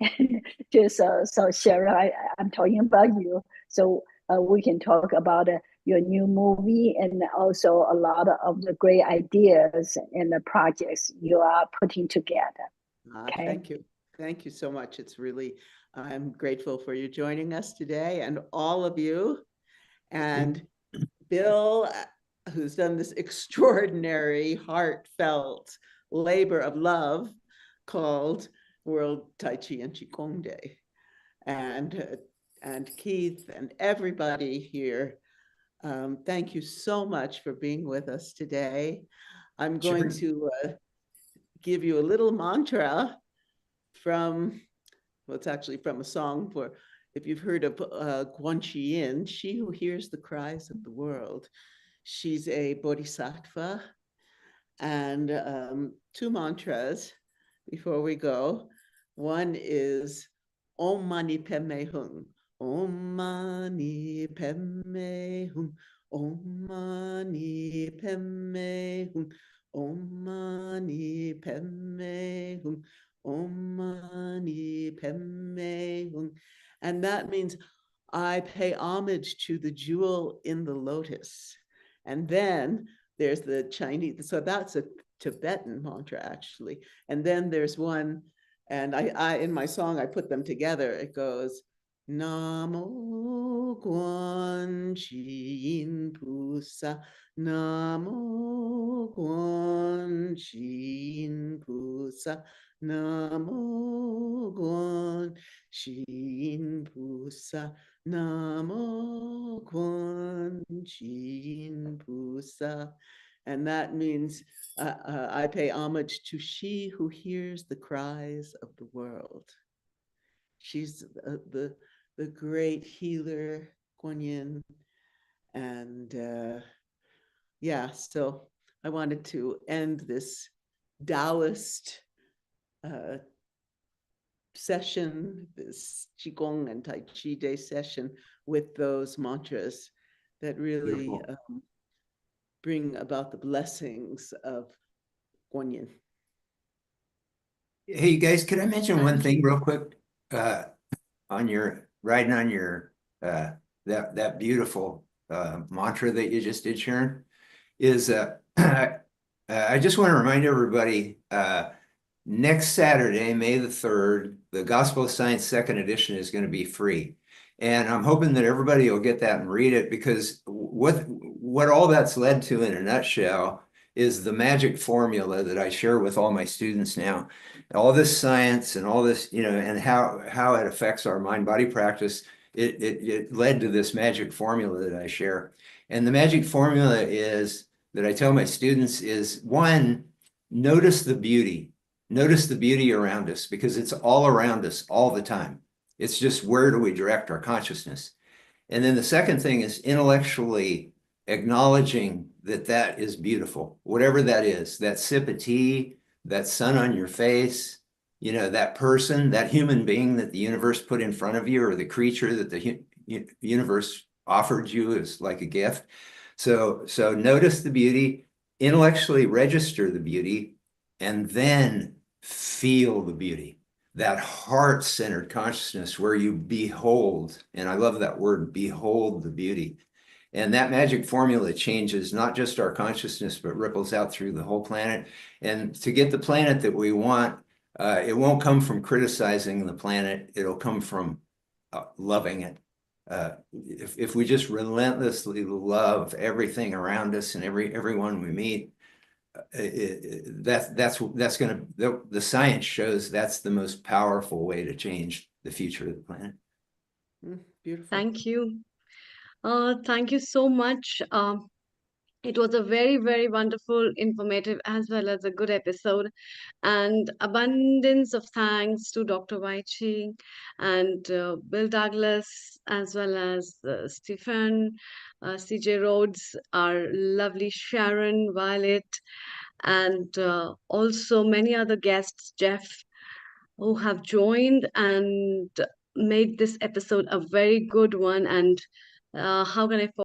Just so Sharon, I'm talking about you, so we can talk about your new movie, and also a lot of the great ideas and the projects you are putting together. Okay. Thank you. Thank you so much. It's really, I'm grateful for you joining us today, and all of you. And Bill, who's done this extraordinary, heartfelt labor of love called World Tai Chi and Qigong Day. And Keith and everybody here, thank you so much for being with us today. I'm going to give you a little mantra from, well, it's actually from a song for, if you've heard of Guan Chi Yin, she who hears the cries of the world. She's a bodhisattva. And two mantras before we go. One is Om Mani Padme Hum. Om Mani Padme Hum. Om Mani Padme Hum. Om Mani Padme Hum. Om Mani Padme Hum. And that means I pay homage to the jewel in the lotus. And then there's the Chinese, so that's a Tibetan mantra actually. And then there's one And I in my song, I put them together. It goes, Namo Guan Chi Yin Pusa, Namo Guan Chi Yin Pusa, Namo Guan Chi Yin Pusa, Namo Guan Chi Yin Pusa. And that means I pay homage to she who hears the cries of the world. She's the great healer, Kuan Yin. And yeah, so I wanted to end this Taoist session, this Qigong and Tai Chi Day session, with those mantras that really bring about the blessings of Kuan Yin. Hey, you guys, could I mention one thing real quick? On your that beautiful mantra that you just did, Sharon, is I just want to remind everybody, next Saturday, May the 3rd, the Gospel of Science 2nd edition is going to be free. And I'm hoping that everybody will get that and read it, because what all that's led to in a nutshell is the magic formula that I share with all my students now. All this science and all this, and how it affects our mind-body practice, it led to this magic formula that I share. And the magic formula is, that I tell my students, is, one, notice the beauty. Notice the beauty around us, because it's all around us all the time. It's just, where do we direct our consciousness? And then the second thing is intellectually acknowledging that that is beautiful, whatever that is, that sip of tea, that sun on your face, that person, that human being that the universe put in front of you, or the creature that the universe offered you as like a gift. So notice the beauty, intellectually register the beauty, and then feel the beauty. That heart-centered consciousness where you behold, and I love that word, behold the beauty. And that magic formula changes not just our consciousness, but ripples out through the whole planet. And to get the planet that we want, it won't come from criticizing the planet. It'll come from loving it. If we just relentlessly love everything around us and everyone we meet, the science shows that's the most powerful way to change the future of the planet. Beautiful. Thank you. Thank you so much. It was a very, very wonderful, informative, as well as a good episode. And abundance of thanks to Dr. Wai Chi and Bill Douglas, as well as Stephen, CJ Rhodes, our lovely Sharon, Violet, and also many other guests, Jeff, who have joined and made this episode a very good one. And how can I